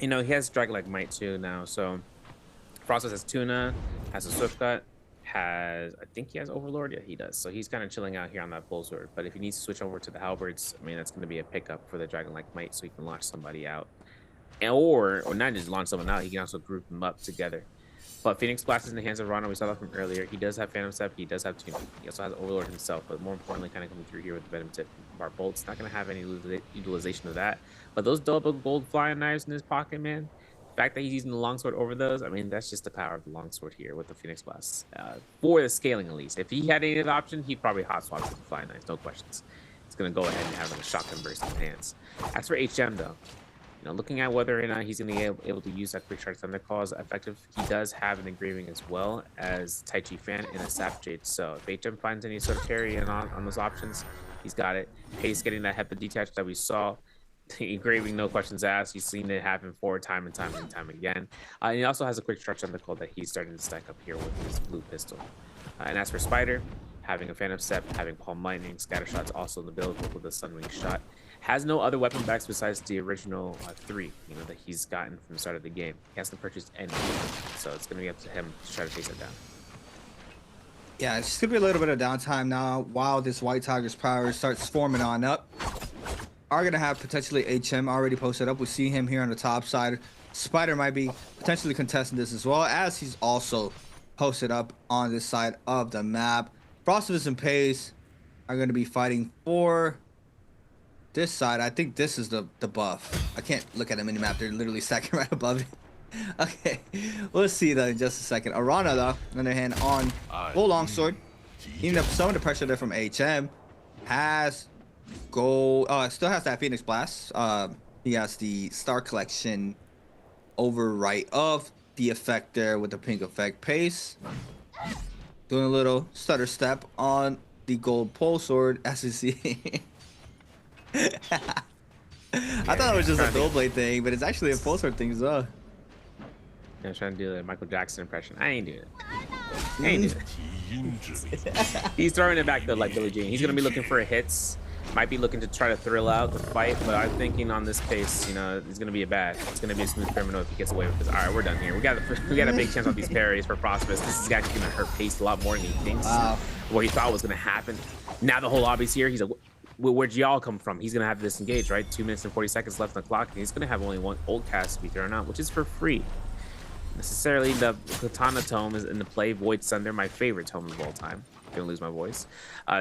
[SPEAKER 12] know, he has Dragon like Might too now, so Frostibus has Tuna, has a Swift Cut, I think he has Overlord. Yeah, he does. So he's kind of chilling out here on that Bull Sword. But if he needs to switch over to the Halberds, I mean, that's going to be a pickup for the Dragon like Might, so he can launch somebody out. And, or not just launch someone out, he can also group them up together. But Phoenix Blast is in the hands of Rana. We saw that from earlier. He does have Phantom Step. He does have Tuna. He also has Overlord himself. But more importantly, kind of coming through here with the Venom Tip. Bar Bolt's not going to have any utilization of that. But those double gold flying knives in his pocket, man. The fact that he's using the longsword over those, I mean, that's just the power of the longsword here with the Phoenix Blast. For the scaling, at least. If he had any other option, he'd probably hot swap to the flying knives. No questions. It's going to go ahead and have a shotgun burst in his hands. As for HM, though, You know, looking at whether or not he's going to be able to use that quick charge thunder claw as effective, he does have an engraving as well as Tai Chi Fan and a Sap Jade. So if HM finds any sort of carry in on those options, he's got it. Pace getting that Hepa detach that we saw. The engraving, no questions asked. You've seen it happen time and time again. And he also has a quick charge thunder claw that he's starting to stack up here with his blue pistol. And as for Spider, having a Phantom Step, having Palm Lightning, Scatter Shots also in the build with a Sunwing Shot. Has no other weapon backs besides the original 3, you know, that he's gotten from the start of the game. He hasn't purchased any, so it's going to be up to him to try to chase it down.
[SPEAKER 13] Yeah, it's just going to be a little bit of downtime now while this White Tiger's power starts forming on up. Are going to have potentially HM already posted up. We see him here on the top side. Spider might be potentially contesting this as well, as he's also posted up on this side of the map. Frostivus and Pace are going to be fighting for this side. I think this is the buff. I can't look at the mini map. They're literally stacking right above it. Okay, we'll see though in just a second. Arana though, on the other hand, on full longsword, even up some of the pressure there from HM, has gold. Still has that Phoenix Blast. He has the Star Collection overwrite of the effect there with the pink effect. Pace doing a little stutter step on the gold pole sword, as you see. I thought it was just a dual blade thing, but it's actually a pole sword thing as well.
[SPEAKER 12] I'm trying to do the Michael Jackson impression. I ain't doing it. I ain't doing it. He's throwing it back though, like Billie Jean. He's gonna be looking for hits. Might be looking to try to thrill out the fight, but I'm thinking on this pace, you know, it's gonna be it's gonna be a smooth criminal if he gets away with this. All right, we're done here. We got a big chance on these parries for Frostivus. This is actually gonna hurt Pace a lot more than he thinks. Wow. What he thought was gonna happen. Now the whole lobby's here. He's like, where'd y'all come from? He's gonna have to disengage, right? 2 minutes and 40 seconds left on the clock, and he's gonna have only one ult cast to be thrown out, which is for free. Necessarily, the Katana tome is in the play. Void Sunder, my favorite tome of all time. Gonna lose my voice.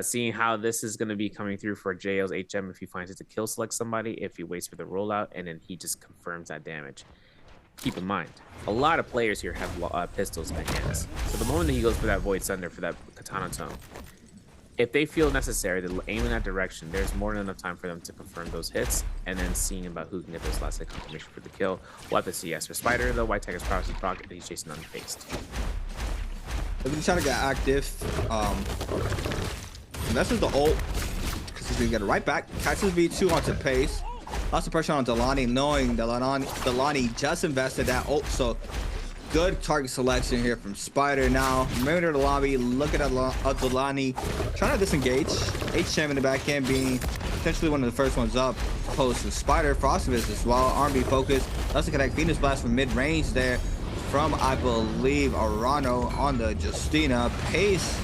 [SPEAKER 12] Seeing how this is gonna be coming through for JL's HM if he finds it to kill select somebody, if he waits for the rollout, and then he just confirms that damage. Keep in mind, a lot of players here have pistols in their hands. So the moment that he goes for that Void Sunder, for that Katana tome, if they feel necessary to aim in that direction, there's more than enough time for them to confirm those hits, and then seeing about who can get those last hit confirmation for the kill. We'll have to see. As for Spider, the White Tiger's power is proc, and he's chasing unfaced.
[SPEAKER 13] If he's trying to get active, this is the ult, because he's gonna get it right back. Catches V2 onto Pace. Lots of pressure on Delani, knowing that Delani just invested that ult, so good target selection here from Spider. Now, remember the lobby, look at Delani trying to disengage. HM in the back end being potentially one of the first ones up. Opposed to Spider, Frostivus as well. R&B focus. Doesn't connect. Phoenix Blast from mid-range there from, I believe, Arano on the Justina. Pace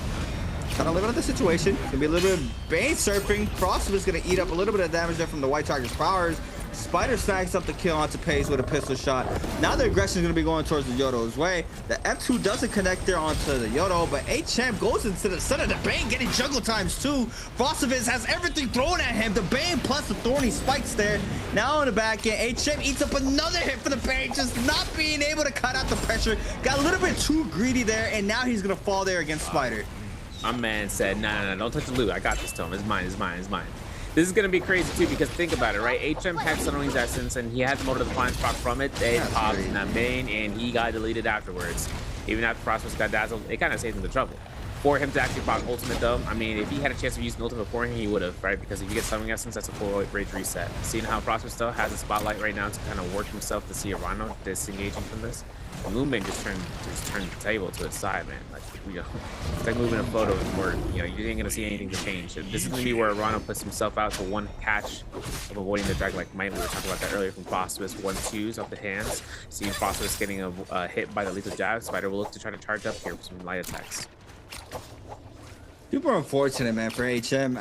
[SPEAKER 13] trying to live out the situation. Gonna be a little bit of bane surfing. Frostivus gonna eat up a little bit of damage there from the White Tiger's powers. Spider snags up the kill onto Pace with a pistol shot. Now the aggression is going to be going towards the Yodo's way. The F2 doesn't connect there onto the Yodo, but HM goes into the center of the Bane, getting juggle times too. Frostivus has everything thrown at him. The Bane plus the thorny spikes there. Now in the back end, HM eats up another hit for the Bane, just not being able to cut out the pressure. Got a little bit too greedy there, and now he's going to fall there against Spider.
[SPEAKER 12] My man said, no, don't touch the loot. I got this, Tom. It's mine. This is going to be crazy, too, because think about it, right? HM had Sunwing's Essence, and he had the Motor Defiance proc from it. It popped in that main, and he got deleted afterwards. Even after Frostivus got dazzled, it kind of saved him the trouble. For him to actually proc Ultimate, though, I mean, if he had a chance of using Ultimate before him, he would have, right? Because if you get Sunwing Essence, that's a full rage reset. Seeing how Frostivus, though, has a spotlight right now to kind of work himself to see Arano disengaging from this. Movement just turned the table to its side, man. Like, you know, it's like moving a photo where, you know, you ain't gonna see anything to change. This is gonna be where Arano puts himself out to one catch of avoiding the drag, like Mike, we were talking about that earlier from Frostivus. 1-2s off the hands. Seeing Frostivus getting a hit by the lethal jab, Spider will look to try to charge up here with some light attacks.
[SPEAKER 13] Super unfortunate, man, for HM.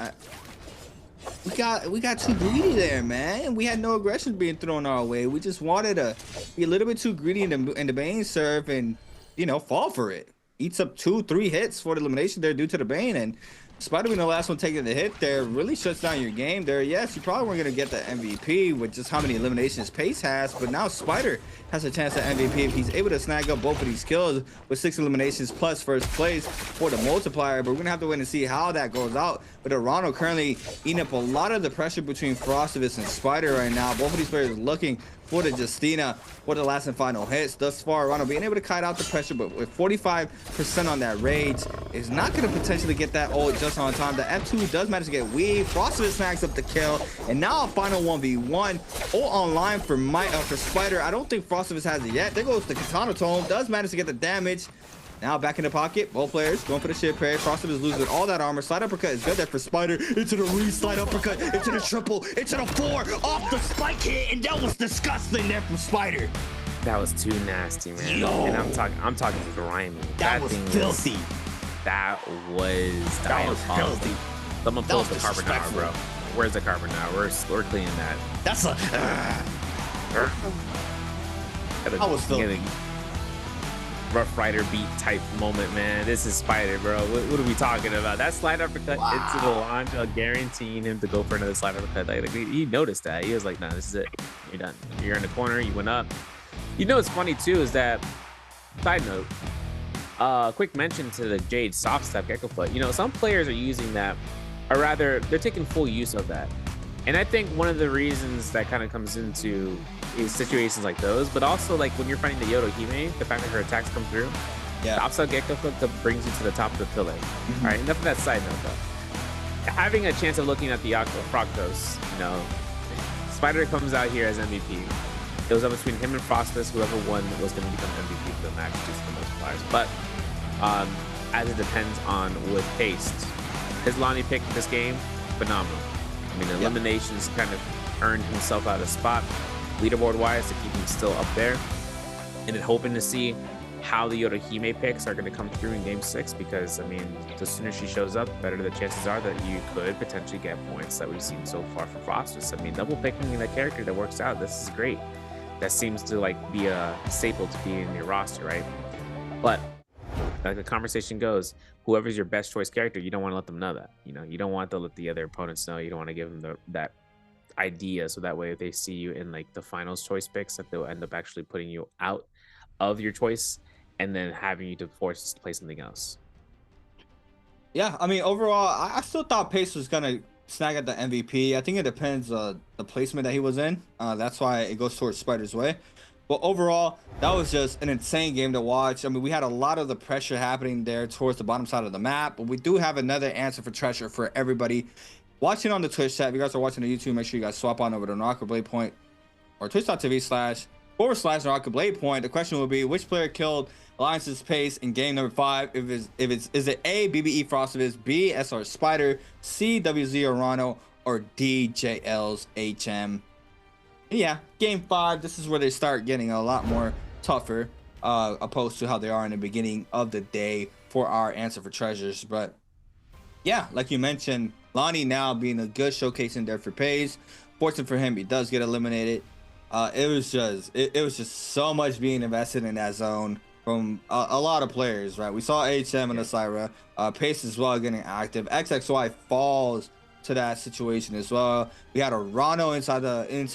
[SPEAKER 13] We got too greedy there, man. We had no aggression being thrown our way. We just wanted to be a little bit too greedy in the Bane serve and, you know, fall for it. Eats up 2-3 hits for the elimination there due to the Bane, and Spider being the last one taking the hit there really shuts down your game there. Yes, you probably weren't going to get the MVP with just how many eliminations Pace has, but now Spider has a chance at MVP if he's able to snag up both of these kills with 6 eliminations plus first place for the multiplier. But we're going to have to wait and see how that goes out. But Arano currently eating up a lot of the pressure between Frostivus and Spider right now. Both of these players looking for the Justina for the last and final hits. Thus far, Rano being able to kite out the pressure, but with 45% on that rage, is not going to potentially get that ult just on time. The F2 does manage to get weave. Frosted snags up the kill, and now a final 1v1. Ult online for Spider. I don't think Frosted has it yet. There goes the Katana Tome. Does manage to get the damage. Now back in the pocket, both players going for the shit parry. Frosted is losing all that armor. Slide uppercut is good there for Spider. Into the slide uppercut, into the triple, into the 4, off the spike hit, and that was disgusting there from Spider.
[SPEAKER 12] That was too nasty, man.
[SPEAKER 13] Yo.
[SPEAKER 12] And I'm talking grimy.
[SPEAKER 13] That was filthy.
[SPEAKER 12] That was
[SPEAKER 13] filthy.
[SPEAKER 12] Someone pull up the carbonara, bro. Where's the carbonara? We're cleaning that.
[SPEAKER 13] That's a.
[SPEAKER 12] That was filthy. Rough Rider beat type moment, man. This is Spider, bro. What are we talking about? That slide uppercut into the launch, guaranteeing him to go for another slide uppercut. Like, he noticed that. He was like, nah, this is it. You're done. You're in the corner. You went up. You know what's funny, too, is that, side note, quick mention to the Jade soft step Gecko Foot. You know, some players are using that, or rather, they're taking full use of that. And I think one of the reasons that kind of comes into is situations like those, but also like when you're fighting the Yodohime, the fact that her attacks come through, the upside Gecko Foot brings you to the top of the pillar. All right, enough of that side note though. Having a chance of looking at the Froctos, you know, Spider comes out here as MVP. It was up between him and Frostus. Whoever won was going to become MVP for the match due to the multipliers. But as it depends on with Haste, his Lonnie pick this game, phenomenal. I mean, eliminations kind of earned himself out of spot, leaderboard-wise, to keep him still up there. And then hoping to see how the Yodohime picks are going to come through in Game 6, because, I mean, the sooner she shows up, the better the chances are that you could potentially get points that we've seen so far for Frostus. I mean, double picking that character that works out, this is great. That seems to, like, be a staple to be in your roster, right? But like the conversation goes, whoever's your best choice character, you don't want to let them know that. You know, you don't want to let the other opponents know. You don't want to give them that idea, so that way if they see you in like the finals choice picks, that they'll end up actually putting you out of your choice and then having you to force to play something else.
[SPEAKER 13] Yeah, I mean, overall, I still thought Pace was gonna snag at the MVP. I think it depends the placement that he was in. That's why it goes towards Spider's way. But overall, that was just an insane game to watch. I mean, we had a lot of the pressure happening there towards the bottom side of the map, but we do have another answer for treasure for everybody watching on the Twitch chat. If you guys are watching the YouTube, make sure you guys swap on over to NARAKA BLADEPOINT or twitch.tv//NARAKA BLADEPOINT. The question will be, which player killed Alliance's Pace in game number 5? Is it A, BBE Frostivus, B, SR Spider, C, WZ Orano, or D, JL's HM? Yeah, game 5, this is where they start getting a lot more tougher, opposed to how they are in the beginning of the day for our answer for treasures. But yeah, like you mentioned, Lonnie now being a good showcase in there for Pace. Fortunate for him, he does get eliminated. It was just so much being invested in that zone from a lot of players, right? We saw HM and Asira, Pace as well getting active. XXY falls to that situation as well. We had a Rano inside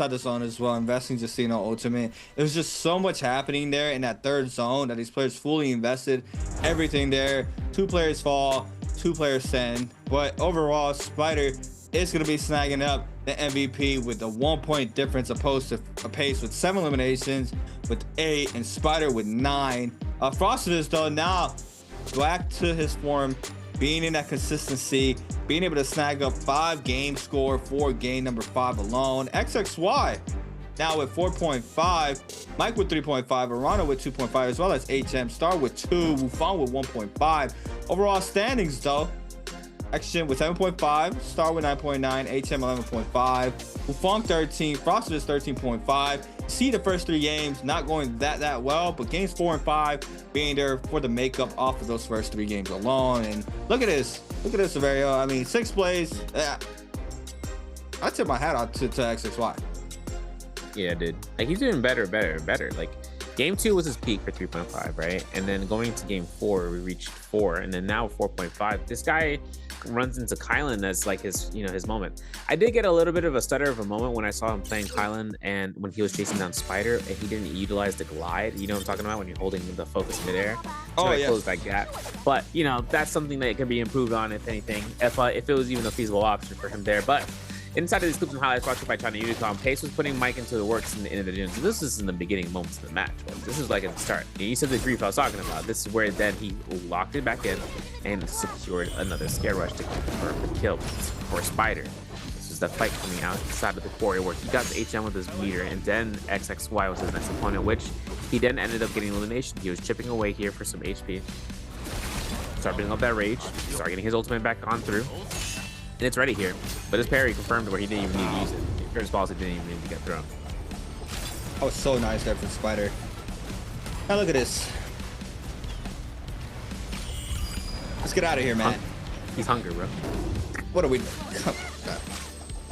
[SPEAKER 13] the zone as well, investing Justino ultimate. It was just so much happening there in that third zone that these players fully invested everything there. 2 players fall, 2 players send, but overall Spider is going to be snagging up the MVP with a 1-point difference, opposed to a Pace with 7 eliminations with 8 and Spider with 9. Frostivus though now back to his form, being in that consistency, being able to snag up 5 game score for game number 5 alone. XXY now with 4.5, Mike with 3.5, Arana with 2.5, as well as HM Star with 2, Wufang with 1.5. Overall standings though, Action with 7.5, Star with 9.9, HM 11.5, Wufang 13, Frosted is 13.5. See the first 3 games not going that well, but games 4 and 5 being there for the makeup off of those first 3 games alone. And look at this, Severio. I mean, 6 plays. I tip my hat out to XXY.
[SPEAKER 12] Yeah, dude. Like, he's doing better. Like, game 2 was his peak for 3.5, right? And then going to game 4, we reached 4, and then now 4.5. This guy runs into Kylan as like his, you know, his moment. I did get a little bit of a stutter of a moment when I saw him playing Kylan, and when he was chasing down Spider and he didn't utilize the glide. You know what I'm talking about, when you're holding the focus midair. So I closed that gap. But you know, that's something that can be improved on, if anything, if it was even a feasible option for him there. But Inside of these clips and highlights brought to you by China Unicom, Pace was putting Mike into the works in the dunes. This is in the beginning moments of the match. This is like at the start. And you said the grief I was talking about. This is where then he locked it back in and secured another scare rush to confirm the kill for Spider. This is the fight coming out inside of the quarry where he got the HM with his meter, and then XXY was his next opponent, which he then ended up getting elimination. He was chipping away here for some HP. Start building up that rage. Start getting his ultimate back on through. And it's ready here. But his parry confirmed where he didn't even need to use it. First balls, it didn't even need to get thrown.
[SPEAKER 13] That was so nice there from Spider. Now look at this. Let's get out of here, man.
[SPEAKER 12] He's hungry, bro.
[SPEAKER 13] What are we?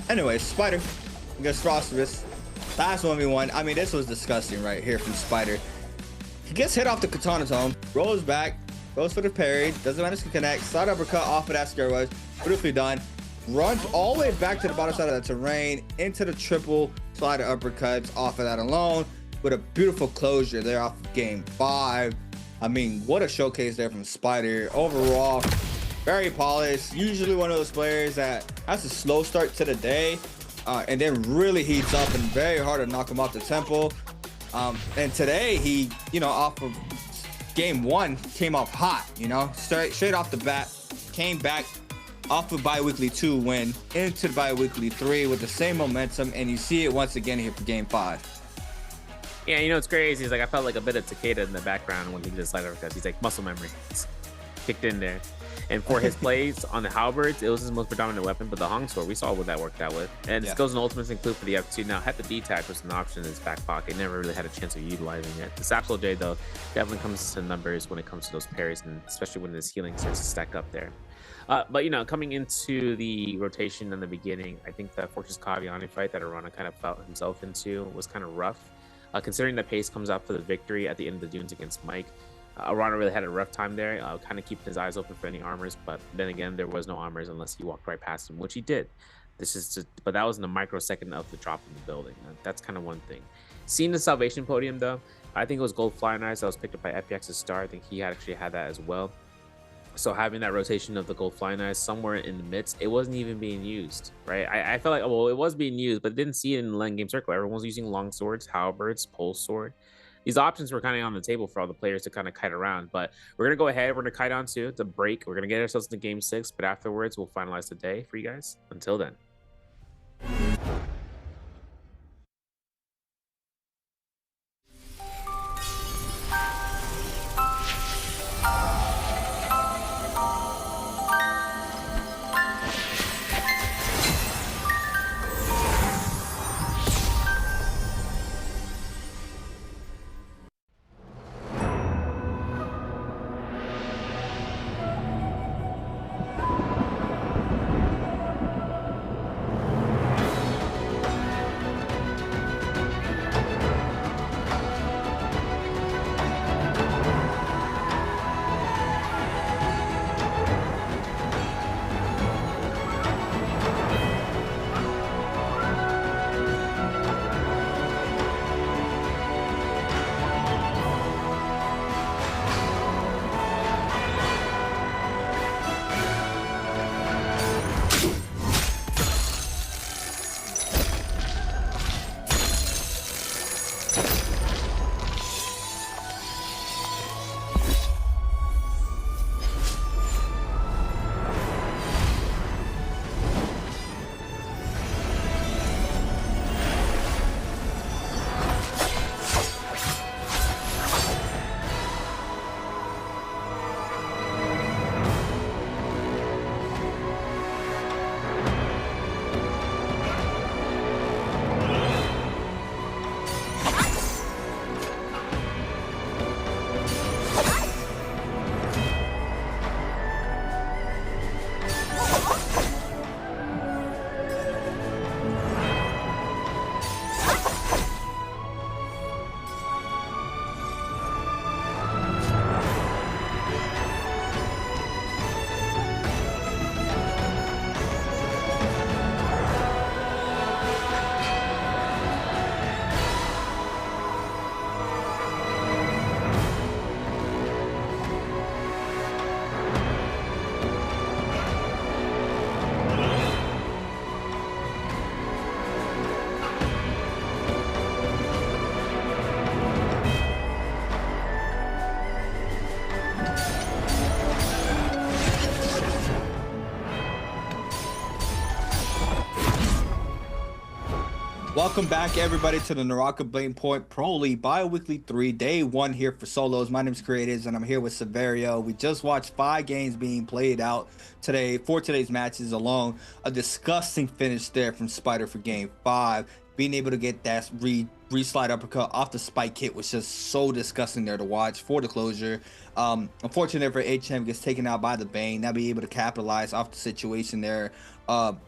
[SPEAKER 13] Anyway, Spider against Rostovus. Last 1v1. I mean, this was disgusting right here from Spider. He gets hit off the Katana Tome, rolls back, goes for the parry, doesn't manage to connect, side uppercut off of that scare rush. Beautifully done. Runs all the way back to the bottom side of the terrain into the triple slider uppercuts off of that alone with a beautiful closure there off of game 5. I mean, what a showcase there from Spider. Overall, very polished. Usually one of those players that has a slow start to the day and then really heats up and very hard to knock him off the tempo. And today he, off of game 1 came off hot, straight off the bat, came back off of bi-weekly 2 win into the bi-weekly 3 with the same momentum, and you see it once again here for game 5.
[SPEAKER 12] Yeah, it's crazy. He's like, I felt like a bit of Takeda in the background when he did slider because he's like muscle memory. It's kicked in there. And for his plays on the halberds, it was his most predominant weapon, but the Hong Sword, we saw what that worked out with. And skills and ultimates include for the F2. Now, had the detach was an option in his back pocket. Never really had a chance of utilizing it. The Sapsol J, though, definitely comes to numbers when it comes to those parries, and especially when his healing starts to stack up there. But, coming into the rotation in the beginning, I think the Fortress Kaviani fight that Arana kind of felt himself into was kind of rough. Considering that Pace comes out for the victory at the end of the dunes against Mike, Arana really had a rough time there, kind of keeping his eyes open for any armors. But then again, there was no armors unless he walked right past him, which he did. But that was in the microsecond of the drop in the building. That's kind of one thing. Seeing the Salvation podium, though, I think it was Gold Flying Eyes that was picked up by FPX's star. I think he actually had that as well. So having that rotation of the Gold Flying Eyes somewhere in the midst, it wasn't even being used, right? I felt like, well, it was being used, but didn't see it in the lane game circle. Everyone was using long swords, halberds, pole sword. These options were kind of on the table for all the players to kind of kite around. But we're going to go ahead. We're going to kite on to the break. We're going to get ourselves into game 6, but afterwards, we'll finalize the day for you guys. Until then.
[SPEAKER 13] Welcome back, everybody, to the NARAKA BLADEPOINT Pro League Bi-Weekly 3, Day 1 here for solos. My name is Creatives, and I'm here with Severio. We just watched 5 games being played out today for today's matches alone. A disgusting finish there from Spider for Game 5. Being able to get that re-slide uppercut off the spike hit was just so disgusting there to watch for the closure. Unfortunate for HM, gets taken out by the Bane. Now be able to capitalize off the situation there,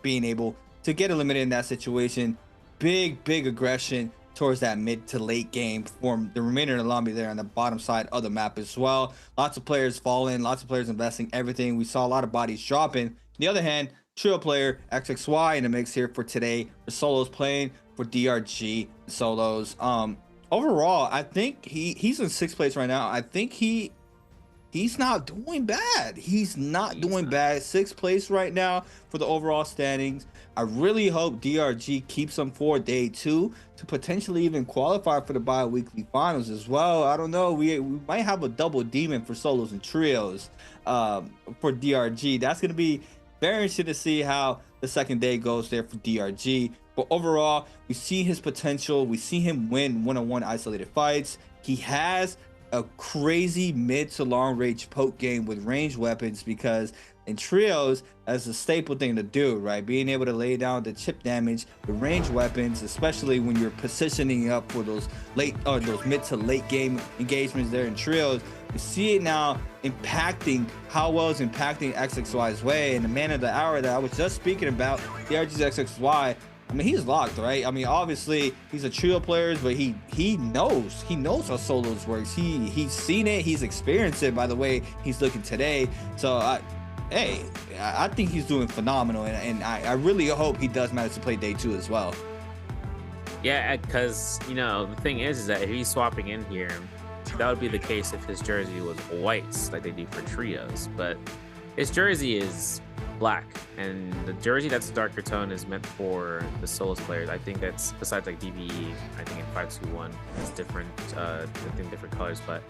[SPEAKER 13] being able to get eliminated in that situation. Big aggression towards that mid to late game for the remainder of the lobby there on the bottom side of the map as well. Lots of players falling, lots of players investing everything. We saw a lot of bodies dropping. On the other hand, trio player XXY in the mix here for today. The solos playing for DRG solos. Overall, I think he's in 6th place right now. I think he's not doing bad. He's not doing bad. 6th place right now for the overall standings. I really hope DRG keeps him for Day 2 to potentially even qualify for the bi-weekly finals as well. I don't know. We might have a double demon for solos and trios for DRG. That's going to be very interesting to see how the second day goes there for DRG. But overall, we see his potential. We see him win one-on-one isolated fights. He has a crazy mid to long range poke game with ranged weapons, because in trios, that's a staple thing to do, right? Being able to lay down the chip damage with ranged weapons, especially when you're positioning up for those those mid to late game engagements there in trios. You see it now impacting how well it's impacting XXY's way. And the man of the hour that I was just speaking about, the RG's XXY, I mean, he's locked, right? I mean, obviously he's a trio player, but he knows how solos works. He's seen it, he's experienced it by the way he's looking today. So I think he's doing phenomenal, and I really hope he does manage to play Day 2 as well.
[SPEAKER 12] Yeah, because you know the thing is that if he's swapping in here, that would be the case if his jersey was whites like they do for trios, but his jersey is black, and the jersey that's a darker tone is meant for the solos players. I think that's, besides like DBE, I think in 521 it's different, I think different colors, but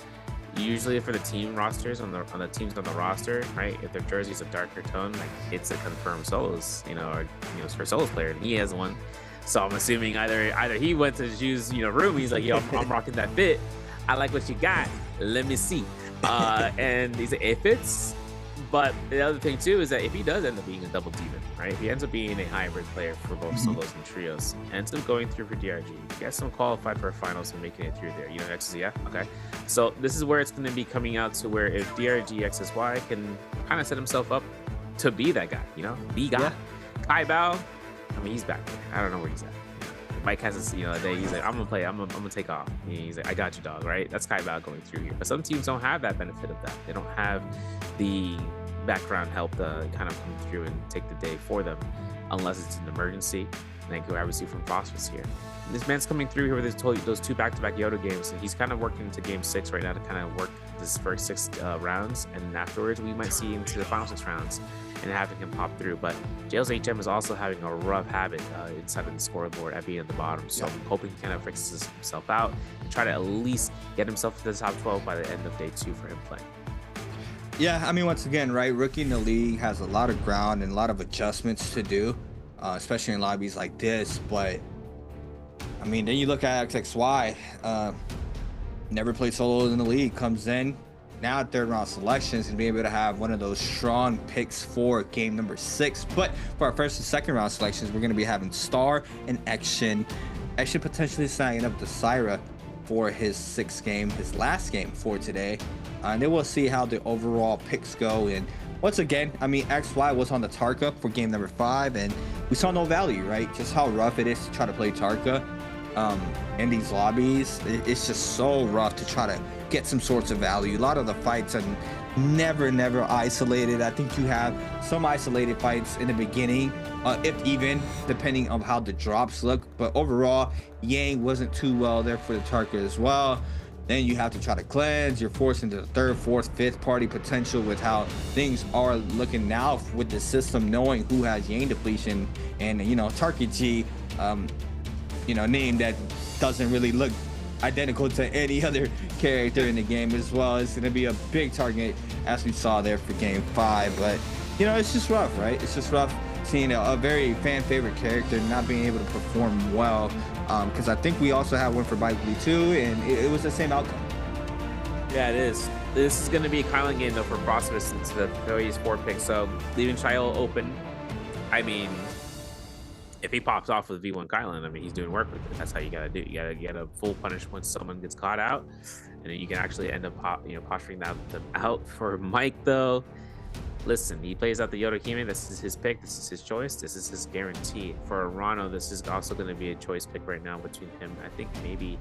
[SPEAKER 12] usually for the team rosters on the teams on the roster, right, if their jersey is a darker tone, like it's a confirmed solos, you know, or it's for solos player, and he has one. So I'm assuming either he went to choose, room, he's like, yo, I'm rocking that fit, I like what you got, let me see, and he's like, it fits. But the other thing too is that if he does end up being a double demon, right? If he ends up being a hybrid player for both solos and trios, ends up going through for DRG, gets him qualified for finals and making it through there. Yeah, okay. So this is where it's going to be coming out to where if DRG XSY can kind of set himself up to be that guy, the guy. Yeah. Kai Bao, I mean, he's back there. I don't know where he's at. Mike has this, a day he's like, I'm gonna play, I'm gonna take off. He's like, I got you, dog, right? That's Kai Bao going through here. But some teams don't have that benefit of that. They don't have the background help to kind of come through and take the day for them, unless it's an emergency. Like we see from Phosphorus here. And this man's coming through here with those 2 back-to-back Yoda games, and he's kind of working into Game 6 right now to kind of work this first 6 rounds, and afterwards we might see into the final 6 rounds and having him pop through. But Jails HM is also having a rough habit inside of the scoreboard at being at the bottom, so I'm hoping he kind of fixes himself out and try to at least get himself to the top 12 by the end of Day 2 for him playing.
[SPEAKER 13] Yeah, I mean, once again, right, rookie in the league has a lot of ground and a lot of adjustments to do, especially in lobbies like this. But I mean, then you look at XXY, never played solos in the league, comes in now at 3rd round selections and be able to have one of those strong picks for game number 6. But for our 1st and 2nd round selections, we're going to be having Star and Action potentially signing up to Syra for his 6th game, his last game for today. And then we'll see how the overall picks go. And once again, I mean, XY was on the Tarka for game number 5, and we saw no value, right? Just how rough it is to try to play Tarka in these lobbies. It's just so rough to try to get some sorts of value. A lot of the fights are never isolated. I think you have some isolated fights in the beginning, if even, depending on how the drops look. But overall, Yang wasn't too well there for the Tarka as well. Then you have to try to cleanse. You're forced into the 3rd, 4th, 5th party potential with how things are looking now with the system, knowing who has Yang depletion. And, Tarka G, name that doesn't really look identical to any other character in the game as well. It's going to be a big target, as we saw there for game 5. But, it's just rough, right? It's just rough seeing a very fan favorite character not being able to perform well because I think we also had one for Biweek 2, and it was the same outcome.
[SPEAKER 12] Yeah, it is. This is going to be a Kylan game, though, for Frostbus since the Phillies 4 pick. So leaving Shail open, I mean, if he pops off with V1 Kylan, I mean, he's doing work with it. That's how you got to do it. You got to get a full punish once someone gets caught out. And then you can actually end up, posturing them out. For Mike, though, listen, he plays out the Yoda Kime. This is his pick. This is his choice. This is his guarantee. For Rano, this is also going to be a choice pick right now between him. I think maybe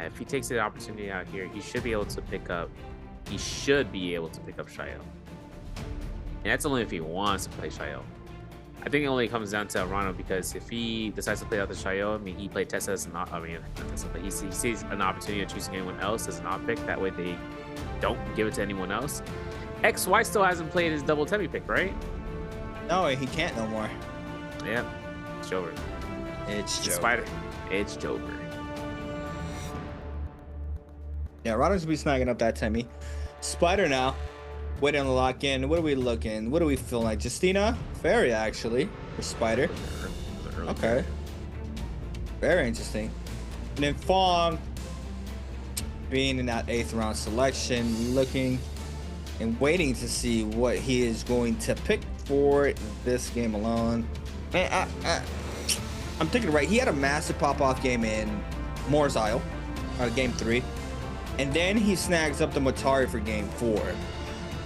[SPEAKER 12] if he takes the opportunity out here, he should be able to pick up. He should be able to pick up Shail. And that's only if he wants to play Shail. I think it only comes down to Rano, because if he decides to play out the Shail, I mean, he played Tessa as not. I mean, not Tessa, but he sees an opportunity of choosing anyone else as an off pick. That way, they don't give it to anyone else. XY still hasn't played his double Temmie pick, right?
[SPEAKER 13] No, he can't no more.
[SPEAKER 12] Yeah, it's Jover.
[SPEAKER 13] It's Jover.
[SPEAKER 12] Spider. It's Jover.
[SPEAKER 13] Yeah, Rano's gonna be snagging up that Temmie. Spider now, waiting on the lock in. What are we looking? What do we feel like? Justina? Fairy, actually, for Spider. Okay. Very interesting. And then Fong, being in that 8th round selection, looking and waiting to see what he is going to pick for this game alone. Man, I'm thinking right. He had a massive pop-off game in Moore's Isle, game 3. And then he snags up the Matari for game 4.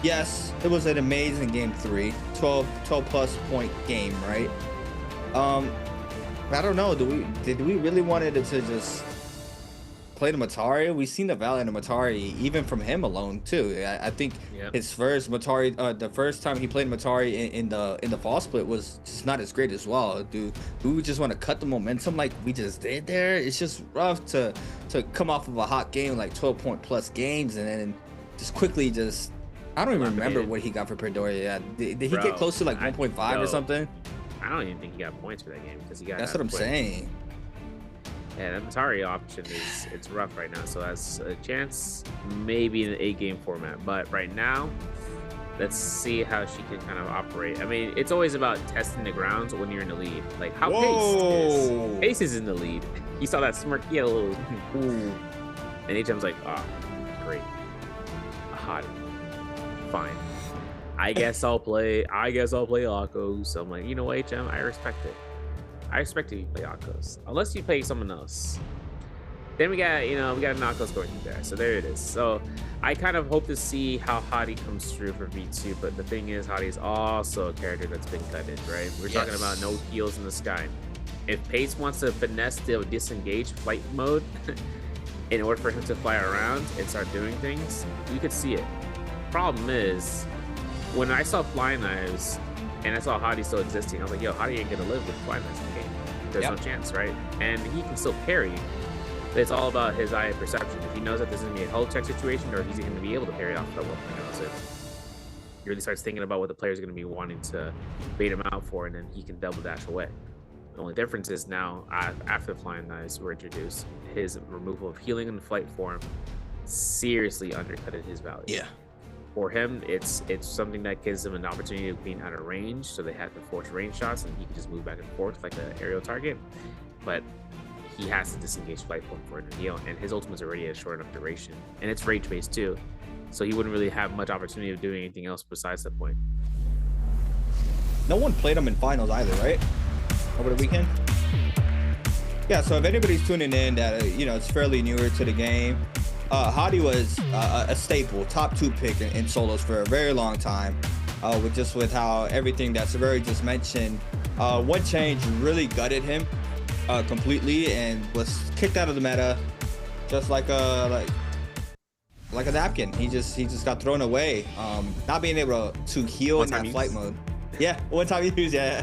[SPEAKER 13] Yes, it was an amazing game 3. 12 plus point game, right? I don't know. Did we really wanted it to just play the Matari? We've seen the value in the Matari even from him alone too. I think his first Matari, the first time he played Matari in the fall split was just not as great as well. Do we just want to cut the momentum like we just did there? It's just rough to come off of a hot game like 12-point plus games and then just quickly just. I don't even remember what he got for Predoria. Did he get close to like 1.5 or something?
[SPEAKER 12] I don't even think he got points for that game because he got.
[SPEAKER 13] That's what I'm saying.
[SPEAKER 12] Yeah, that Matari option it's rough right now. So has a chance maybe in an 8-game format, but right now, let's see how she can kind of operate. I mean, it's always about testing the grounds when you're in the lead. Like how Pace is in the lead. You saw that smirk. He had a little ooh, and HM's like, oh, great, a hot, fine. I guess I'll play Akos. So I'm like, you know what, HM, I respect it. I respect if you play Akos, unless you play someone else. Then we got Nakos going through there. So there it is. So I kind of hope to see how Hadi comes through for V2, but the thing is, Hadi is also a character that's been gutted, right? We're talking about no heals in the sky. If Pace wants to finesse the disengage flight mode in order for him to fly around and start doing things, we could see it. Problem is, when I saw Flying Knives and I saw Hadi still existing, I was like, yo, Hadi ain't gonna live with Flying Knives in the game. There's no chance, right? And he can still parry, but it's all about his eye perception. If he knows that this is gonna be a hull check situation, or if he's gonna be able to parry off the 1.0, so he really starts thinking about what the player's gonna be wanting to bait him out for, and then he can double dash away. The only difference is now, after Flying Knives were introduced, his removal of healing in the flight form seriously undercutted his value.
[SPEAKER 13] Yeah.
[SPEAKER 12] For him, it's something that gives him an opportunity of being out of range, so they have to force range shots, and he can just move back and forth like an aerial target. But he has to disengage flight form for it to heal, and his ultimate's already at short enough duration, and it's rage based too, so he wouldn't really have much opportunity of doing anything else besides that point.
[SPEAKER 13] No one played him in finals either, right? Over the weekend. Yeah. So if anybody's tuning in, that it's fairly newer to the game. Hadi was a staple, top 2 pick in solos for a very long time. With how everything that Severi just mentioned, one change really gutted him completely and was kicked out of the meta, just like a napkin. He just got thrown away. Not being able to heal in that flight mode. Yeah, one-time use. Yeah,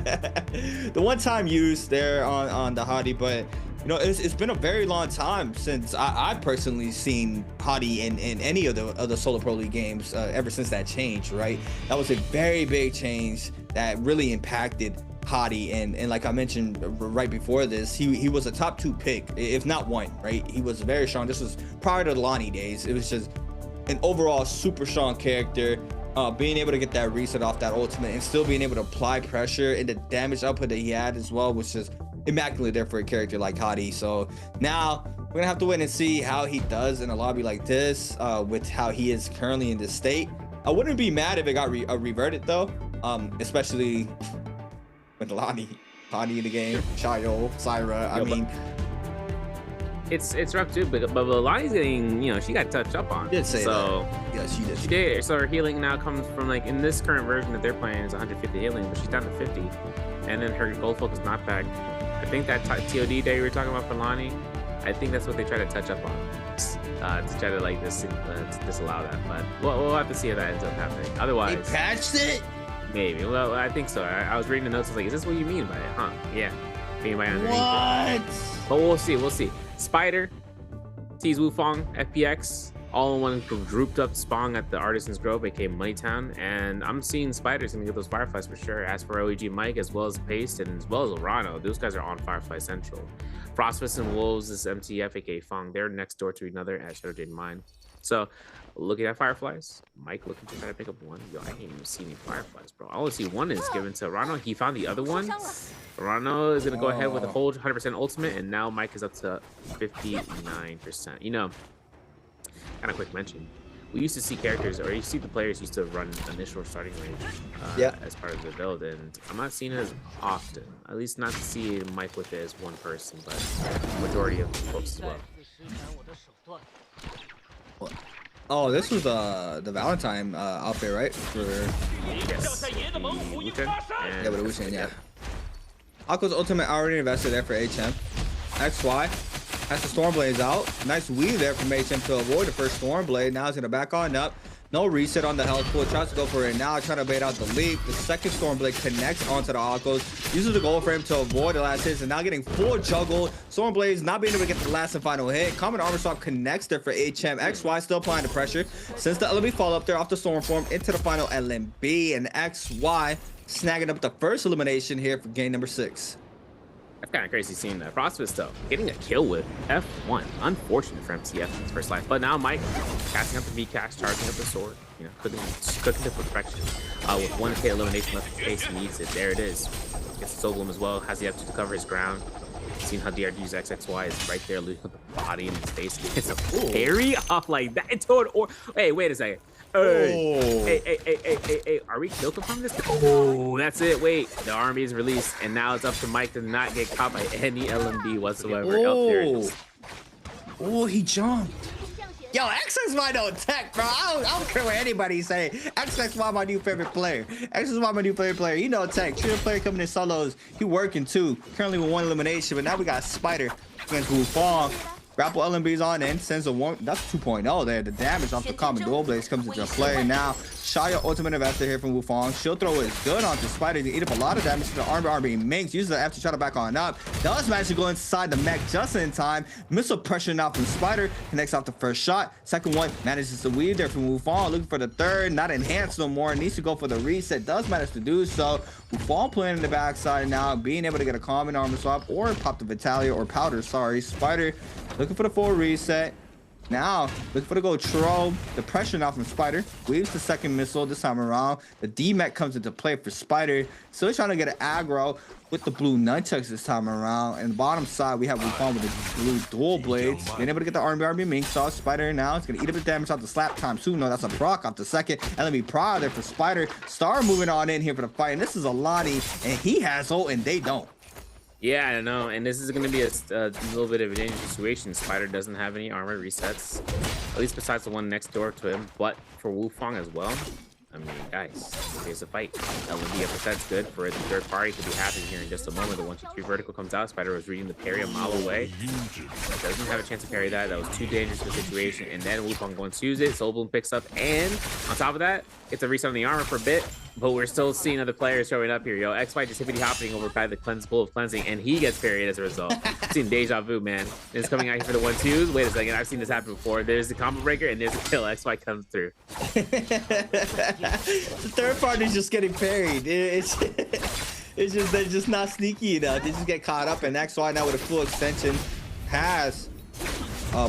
[SPEAKER 13] the one-time use there on the Hadi, but. It's been a very long time since I've personally seen Hadi in any of the Solo Pro League games ever since that change, right? That was a very big change that really impacted Hadi, and like I mentioned right before this, he was a top 2 pick, if not 1, right? He was very strong. This was prior to the Lonnie days. It was just an overall super strong character. Being able to get that reset off that ultimate and still being able to apply pressure and the damage output that he had as well was just immaculate there for a character like Hadi. So now we're gonna have to wait and see how he does in a lobby like this, with how he is currently in this state. I wouldn't be mad if it got reverted though, especially with Lonnie in the game, Shayo, Syra. I mean,
[SPEAKER 12] it's rough too, but Lonnie's getting, you know, she got touched up on.
[SPEAKER 13] Did say
[SPEAKER 12] so
[SPEAKER 13] that. Yeah, she did.
[SPEAKER 12] She did. So her healing now comes from, like, in this current version that they're playing is 150 healing, but she's down to 50, and then her gold focus knockback. I think that TOD day we were talking about for Lonnie, I think that's what they try to touch up on, to try to like disallow that. But we'll have to see if that ends up happening. Otherwise,
[SPEAKER 13] they patched it.
[SPEAKER 12] Maybe. Well, I think so. I was reading the notes. I was like, is this what you mean by it? Huh? Yeah. Mean by underneath.
[SPEAKER 13] What?
[SPEAKER 12] But we'll see. We'll see. Spider, T's Wufong, FPX, all in one grouped up spawn at the Artisan's Grove, aka Moneytown, and I'm seeing Spider's gonna get those Fireflies for sure. As for OEG Mike, as well as Paste, and as well as Orano, those guys are on Firefly Central. Frostfist and Wolves is MTF, aka Fong. They're next door to another at Shadow Jade Mine. So, looking at Fireflies, Mike looking to try to pick up one. Yo, I can't even see any Fireflies, bro. I only see one is given to Orano. He found the other one. Orano is gonna go ahead with a full 100% ultimate, and now Mike is up to 59%. You know, kind of quick mention. We used to see characters, or you see the players used to run initial starting range as part of the build, and I'm not seeing it as often. At least not to see Mike with it as one person, but majority of folks as well.
[SPEAKER 13] What? Oh, this was the Valentine outfit, right? For
[SPEAKER 12] yes,
[SPEAKER 13] yeah, with the Wu-Tang, yeah. Aqua's ultimate already invested there for HM. XY has the Stormblades out. Nice weave there from HM to avoid the first Stormblade. Now he's gonna back on up. No reset on the health pool. Tries to go for it now, trying to bait out the leap. The second Stormblade connects onto the Aquos. Uses the gold frame to avoid the last hits, and now getting full juggled. Stormblades not being able to get the last and final hit. Common Armor Swap connects there for HM. XY still applying the pressure. Since the LMB fall up there off the Stormform into the final LMB, and XY snagging up the first elimination here for game number 6.
[SPEAKER 12] That's kind of crazy seeing that. Frostfist though, getting a kill with F1. Unfortunate for MTF in his first life. But now Mike casting up the V-cast, charging up the sword, you know, cooking to perfection. With 1K elimination left in face, needs it. There it is. Gets the Soul Bloom as well, has the F2 to cover his ground. Seeing how DRG's XXY is right there, losing the body in his face. It's a parry off like that. Hey, wait a second. Hey, are we kill confirmed this? Oh, that's it. Wait, the army is released, and now it's up to Mike to not get caught by any LMB whatsoever.
[SPEAKER 13] Oh, he jumped. Yo, XXY don't tech, bro. I don't care what anybody say. XXY my new favorite player. XXY my new favorite player. He know tech. True player coming in solos. He working too. Currently with 1 elimination, but now we got Spider against Wufong. Grapple LMB's on in, sends a 1. That's 2.0 there. The damage off the common dual blades comes into play. Now, Shaya ultimate investor here from Wufong. She'll throw is good onto Spider to eat up a lot of damage to the armor being minks. Uses the F to try to back on up. Does manage to go inside the mech just in time. Missile pressure now from Spider. Connects off the first shot. Second one manages to weave there from Wufong. Looking for the third. Not enhanced no more. Needs to go for the reset. Does manage to do so. Wufong playing in the backside now. Being able to get a common armor swap or pop the Vitalia or powder. Sorry. Spider looking for the full reset. Now, looking for the gold troll. The pressure now from Spider. Weaves the second missile this time around. The D-Mech comes into play for Spider. Still trying to get an aggro with the blue nunchucks this time around. And the bottom side, we have Wufong with the blue dual blades. Being able to get the RB Mink Saw. Spider now. It's going to eat a bit of damage off the slap time too. No, that's a proc off the second. LMB Prod there for Spider. Star moving on in here for the fight. And this is Alani, and he has ult, and they don't.
[SPEAKER 12] Yeah, I know, and this is going to be a little bit of a dangerous situation. Spider doesn't have any armor resets, at least besides the one next door to him, but for Wufong as well. I mean, guys, here's a fight. LMB uppercut's good for the third party to be happening here in just a moment. The 1-2-3 vertical comes out. Spider was reading the parry a mile away. Doesn't have a chance to parry that. That was too dangerous for the situation. And then Wufong going to use it. Soul Bloom picks up. And on top of that, it's a reset on the armor for a bit. But we're still seeing other players showing up here. Yo, XY just hippity hopping over by the pool of cleansing, and he gets parried as a result. I've seen deja vu, man. It's coming out here for the 1-2s. Wait a second, I've seen this happen before. There's the combo breaker, and there's a kill. XY comes through.
[SPEAKER 13] The third party's just getting parried. It's just they're just not sneaky enough. They just get caught up, and XY now with a full extension has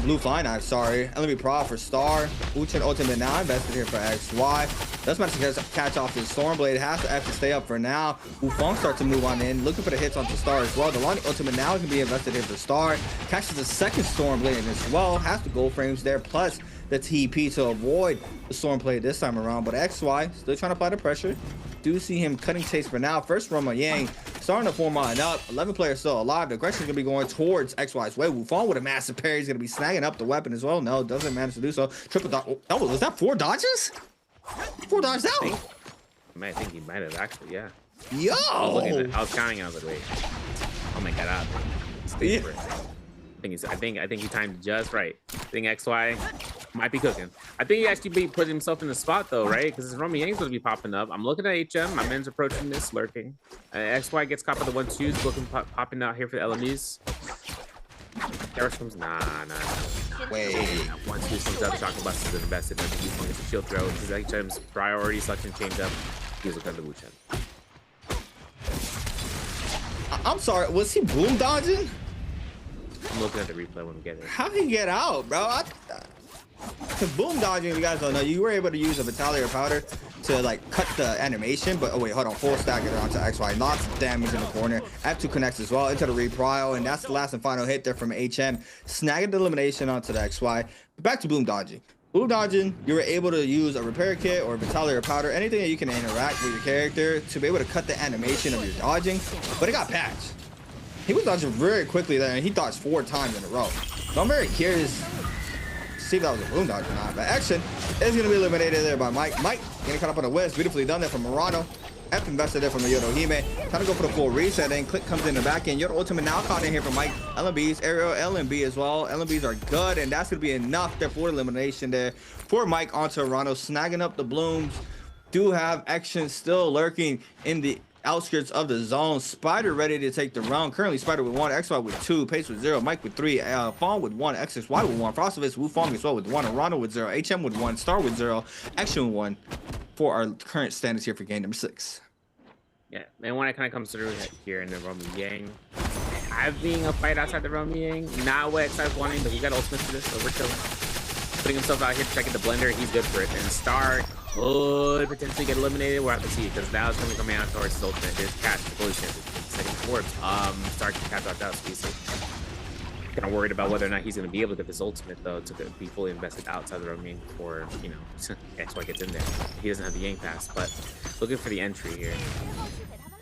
[SPEAKER 13] blue flying knife. Sorry, LMB Pro for Star. Wu-Chen ultimate now invested here for XY. Doesn't matter to catch off his Stormblade. Has to have to stay up for now. Wufong starts to move on in, looking for the hits onto Star as well. The Lonnie ultimate now can be invested in for Star. Catches the second Stormblade as well. Has the gold frames there, plus the TP to avoid the Stormblade this time around. But XY still trying to apply the pressure. Do see him cutting taste for now. First Roma Yang starting to form on up. 11 players still alive. The aggression is going to be going towards XY's way. Wufong with a massive parry. He's going to be snagging up the weapon as well. No, doesn't manage to do so. Triple dodge. Oh, was that 4 dodges? 4 dodges out.
[SPEAKER 12] I think he might have actually, yeah.
[SPEAKER 13] Yo!
[SPEAKER 12] I was counting. I was like, wait. Oh my god, stay for it. I think he timed it just right. I think XY might be cooking. I think he actually put himself in the spot though, right? Because his Romy Yang's gonna be popping up. I'm looking at HM. My man's approaching this, lurking. XY gets caught by the 1-2s, looking popping out here for the LMEs. There comes nah.
[SPEAKER 13] Wait.
[SPEAKER 12] 1-2 comes up, Chocolate Bust is invested. I think he's going to shield throw. This is HM's priority selection change up. He's looking at the Wu Chen.
[SPEAKER 13] I'm sorry, was he boom dodging?
[SPEAKER 12] I'm looking at the replay when we get it.
[SPEAKER 13] How did he get out, bro? Because boom dodging, you guys don't know, you were able to use a Vitalia powder to like cut the animation, but oh wait, hold on, full stack it onto XY. Lots of damage in the corner. F2 connects as well into the reprile, and that's the last and final hit there from HM. Snagging the elimination onto the XY. But back to boom dodging. Boom dodging, you were able to use a repair kit or Vitalia powder, anything that you can interact with your character to be able to cut the animation of your dodging, but it got patched. He was dodging very quickly there, and he dodged 4 times in a row. So I'm very curious to see if that was a boom dodge or not. But action is going to be eliminated there by Mike. Mike getting caught up on the whiz. Beautifully done there from Murano. F invested there from the Yodohime. Trying to go for the full reset, and Click comes in the back end. Yodo ultimate now caught in here from Mike. LMBs, aerial LMB as well. LMBs are good, and that's going to be enough there for elimination there for Mike onto Murano. Snagging up the blooms. Do have action still lurking in the outskirts of the zone. Spider ready to take the round. Currently Spider with 1, XY with 2, Pace with 0, Mike with 3, Fawn with 1, XXY with 1, Frostovitz, Wufong as well with 1, Arano with 0, HM with 1, Star with 0, Action with 1 for our current standings here for game number 6.
[SPEAKER 12] Yeah, and when it kind of comes through here in the Romy Yang, having a fight outside the Romy Yang, not what XY's wanting, but he got ultimate for this, so we're chilling. Putting himself out here, checking the blender, he's good for it. And Star could potentially get eliminated. We'll have to see, because now it's going to be coming out towards his ultimate. There's catch, fully chances. Second corpse. Star can catch out that species. Kind of worried about whether or not he's going to be able to get this ultimate, though, to be fully invested outside the Romy before, you know, XY gets in there. He doesn't have the Yang pass, but looking for the entry here.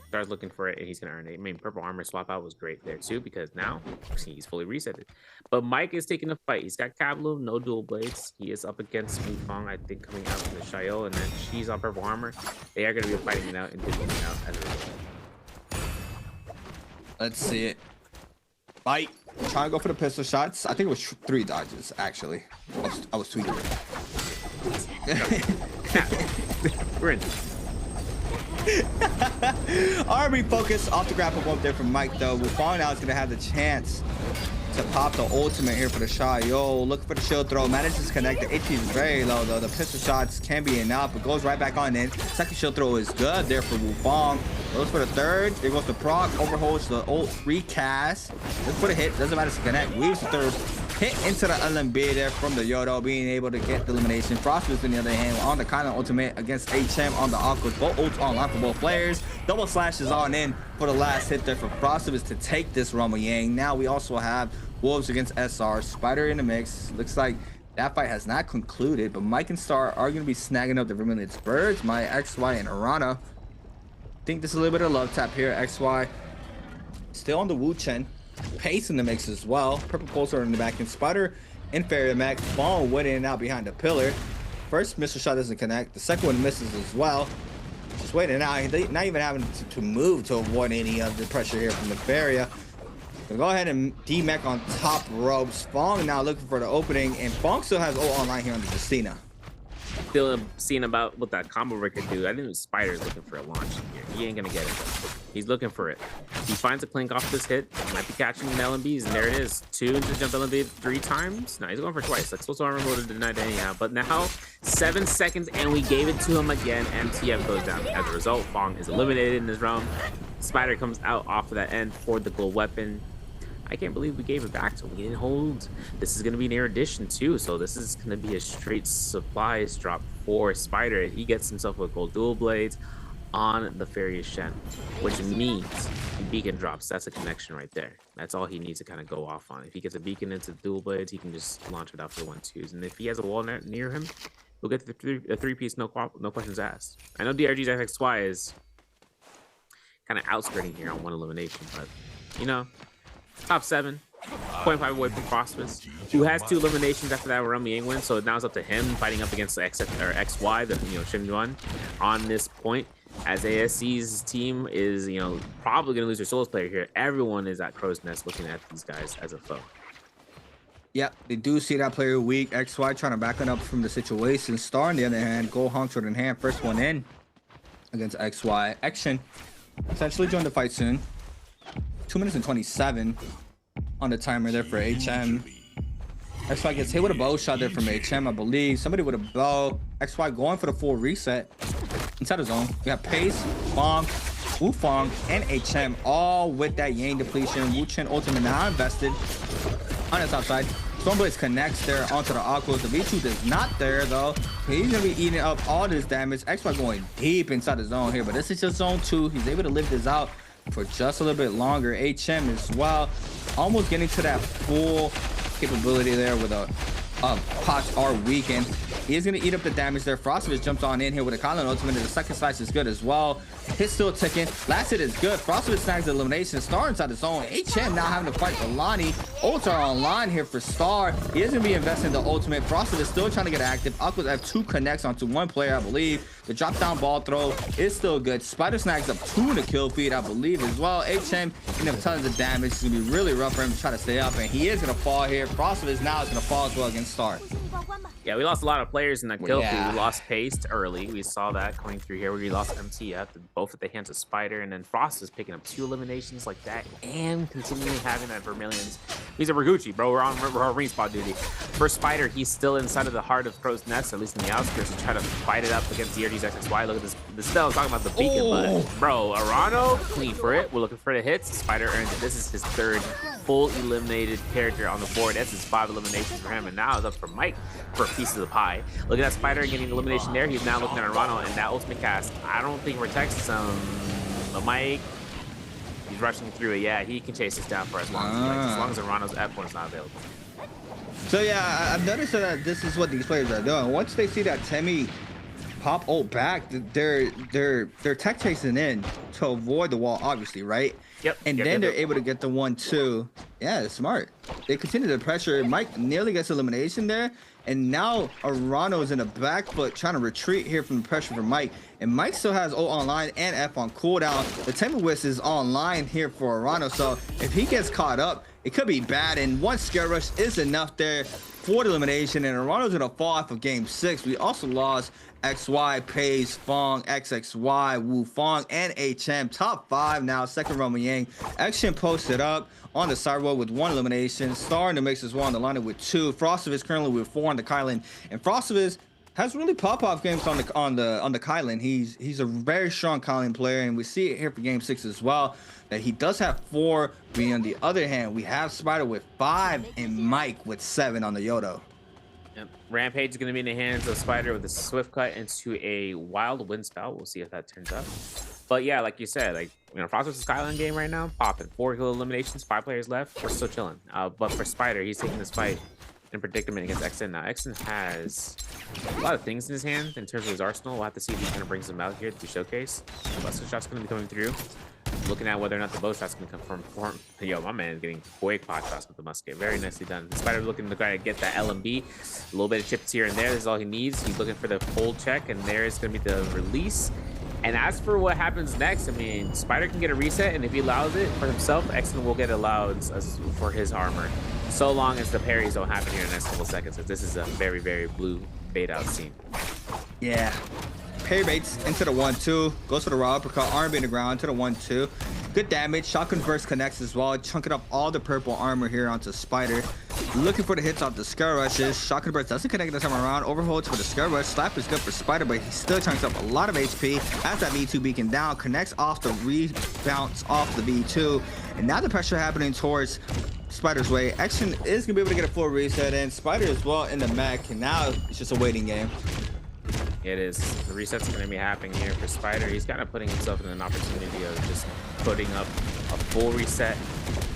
[SPEAKER 12] Star's looking for it, and he's going to earn it. I mean, purple armor swap out was great there, too, because now he's fully resetted. But Mike is taking the fight. He's got Kabloom, no dual blades. He is up against Wufong, I think, coming out from the Shayo, and then she's on purple armor. They are going to be fighting it out and digging it out as a result.
[SPEAKER 13] Let's see it. Mike trying to go for the pistol shots. I think it was 3 dodges, actually. I was tweaking.
[SPEAKER 12] We're in.
[SPEAKER 13] Army focus off the grapple bump there from Mike though. Wufong now is going to have the chance to pop the ultimate here for the shot. Yo, looking for the shield throw. Manages to connect. The HP is very low though. The pistol shots can be enough, but goes right back on in. Second shield throw is good there for Wufong. Goes for the third. There goes the proc. Overholds the ult recast. Looks for the hit. Doesn't matter to connect. Weaves the third. Hit into the LMB there from the Yodo, being able to get the elimination. Frostbits on the other hand on the kind of ultimate against HM on the Aquas. Both ults online for both players. Double slash is on in for the last hit there for Frostbits to take this Roma Yang. Now we also have Wolves against SR. Spider in the mix. Looks like that fight has not concluded, but Mike and Star are going to be snagging up the remaining birds. My XY and Arana. I think this is a little bit of love tap here. XY still on the Wu Chen. Pace in the mix as well. Purple Pulsar in the back end. Spider and Fairy Mac fall went in and out behind the pillar. First missile shot doesn't connect. The second one misses as well. Just waiting out. Not even having to move to avoid any of the pressure here from the Faria. We'll go ahead and D-Mech on top ropes. Fong now looking for the opening, and Fong still has ult online here on the Justina.
[SPEAKER 12] Still seeing about what that combo break could do. I think Spider's looking for a launch here. He ain't gonna get it though. He's looking for it. He finds a clink off this hit. He might be catching an LMBs, and there it is. 2 into jump LMB 3 times. No, he's going for twice. Like, supposed to armor would have denied anyhow. But now, 7 seconds, and we gave it to him again. MTF goes down. As a result, Fong is eliminated in this round. Spider comes out off of that end for the gold weapon. I can't believe we gave it back to him. We didn't hold. This is going to be an air addition too, so this is going to be a straight supplies drop for Spider. He gets himself a gold dual blades on the Fairy Shen, which means beacon drops. That's a connection right there. That's all he needs to kind of go off on. If he gets a beacon into dual blades, he can just launch it out for 1-2s. And if he has a wall near him, we'll get the three-piece, no questions asked. I know DRG's XXY is kind of outskirting here on 1 elimination, but you know, top 7, 0.5 away from Frostmas, who has 2 eliminations after that Remy Yang win. So now it's up to him fighting up against the XY, the Shin Yuan, on this point. As ASC's team is, probably going to lose their Souls player here. Everyone is at Crow's Nest looking at these guys as a foe.
[SPEAKER 13] Yep, they do see that player weak. XY trying to back it up from the situation. Star, on the other hand, Go Hong sword in hand. First one in against XY. Action essentially joined the fight soon. 2 minutes and 27 on the timer there for HM. XY gets hit with a bow shot there from HM, I believe. Somebody with a bow. XY going for the full reset. Inside the zone, we got Pace, Fong, Wu Fong, and HM all with that Yang depletion. Wu Chen ultimate now invested on the top side. Stormblaze connects there onto the Aquas. The V2 is not there though. He's gonna be eating up all this damage. XY going deep inside the zone here, but this is just zone 2. He's able to live this out for just a little bit longer. HM as well, almost getting to that full capability there with a Potch are weakened. He is going to eat up the damage there. Frostovich jumps on in here with a Kylan ultimate. The second slice is good as well. Hit still ticking. Last hit is good. Frostovich snags the elimination. Star inside the zone. HM now having to fight the Lonnie. Ults are online here for Star. He is going to be investing in the ultimate. Frostovich still trying to get active. Aquas have 2 connects onto 1 player, I believe. The drop down ball throw is still good. Spider snags up 2 in the kill feed, I believe as well. HM can have tons of damage. It's going to be really rough for him to try to stay up, and he is going to fall here. Frostovich now is going to fall as well against Star.
[SPEAKER 12] Yeah, we lost a lot of players in that kill feed. We lost Pace early. We saw that coming through here. We lost MTF, both at the hands of Spider, and then Frost is picking up 2 eliminations like that and continually having that Vermilions. He's a Raguchi, bro. We're on respawn duty. For Spider, he's still inside of the heart of Crow's Nest, at least in the outskirts, to try to fight it up against DRG's XXY. Look at this. This spell is talking about the beacon, but bro, Arano, clean for it. We're looking for the hits. Spider earns it. This is his 3rd full eliminated character on the board. That's his 5 eliminations for him, and now it's up for Mike for a piece of the pie. Look at that Spider getting elimination there. He's now looking at Arano, and that ultimate cast, I don't think protects him. But Mike, he's rushing through it. Yeah, he can chase this down for as long as he likes, as long as Arano's F1 is not available.
[SPEAKER 13] So yeah, I've noticed that this is what these players are doing. Once they see that Temmie pop ult back, they're tech chasing in to avoid the wall, obviously, right?
[SPEAKER 12] Yep.
[SPEAKER 13] And then they're able to get the 1-2. Yeah, it's smart. They continue to pressure. Mike nearly gets elimination there. And now Arano is in the back foot trying to retreat here from the pressure from Mike. And Mike still has ult online and F on cooldown. The Temmie Whisk is online here for Arano. So if he gets caught up, it could be bad. And one Scare Rush is enough there for the elimination. And Arano's going to fall off of game 6. We also lost XY, Pace, Fong, XXY, Wu Fong, and HM. Top 5 now. Second Roman Yang. Action posted up on the sidewalk with 1 elimination. Star in the mix as well on the lineup with 2. Frostovich currently with 4 on the Kylan. And Frostovich has really pop-off games on the Kylan. He's a very strong Kylan player, and we see it here for game 6 as well, that he does have 4. But on the other hand, we have Spider with 5 and Mike with 7 on the Yodo.
[SPEAKER 12] Yep. Rampage is going to be in the hands of Spider with a swift cut into a wild wind spell. We'll see if that turns up. But yeah, like you said, Frostwich's Skyline game right now, popping. 4 kill eliminations, 5 players left. We're still chilling. But for Spider, he's taking this fight in predicament against XN. Now, XN has a lot of things in his hand in terms of his arsenal. We'll have to see if he kind of brings them out here to showcase. The musket shot's going to be coming through. Looking at whether or not the bow shot's going to come from. Yo, my man is getting quick pot shots with the musket. Very nicely done. Spider looking to try to get that LMB. A little bit of chips here and there. This is all he needs. He's looking for the full check, and there's going to be the release. And as for what happens next, I mean, Spider can get a reset, and if he allows it for himself, Exton will get allowed for his armor. So long as the parries don't happen here in the next couple seconds, because this is a very, very blue bait out scene.
[SPEAKER 13] Yeah. Parry baits into the 1-2. Goes for the raw uppercut. Arm being the ground to the 1-2. Good damage. Shotgun burst connects as well. Chunking up all the purple armor here onto Spider. Looking for the hits off the Scare Rushes. Shotgun burst doesn't connect this time around. Overholds for the Scare Rush. Slap is good for Spider, but he still chunks up a lot of HP. Has that V2 beacon down. Connects off the rebounce off the V2. And now the pressure happening towards Spider's way. Action is gonna be able to get a full reset, and Spider as well in the mech. And now it's just a waiting game.
[SPEAKER 12] It is. The reset's going to be happening here for Spider. He's kind of putting himself in an opportunity of just putting up a full reset.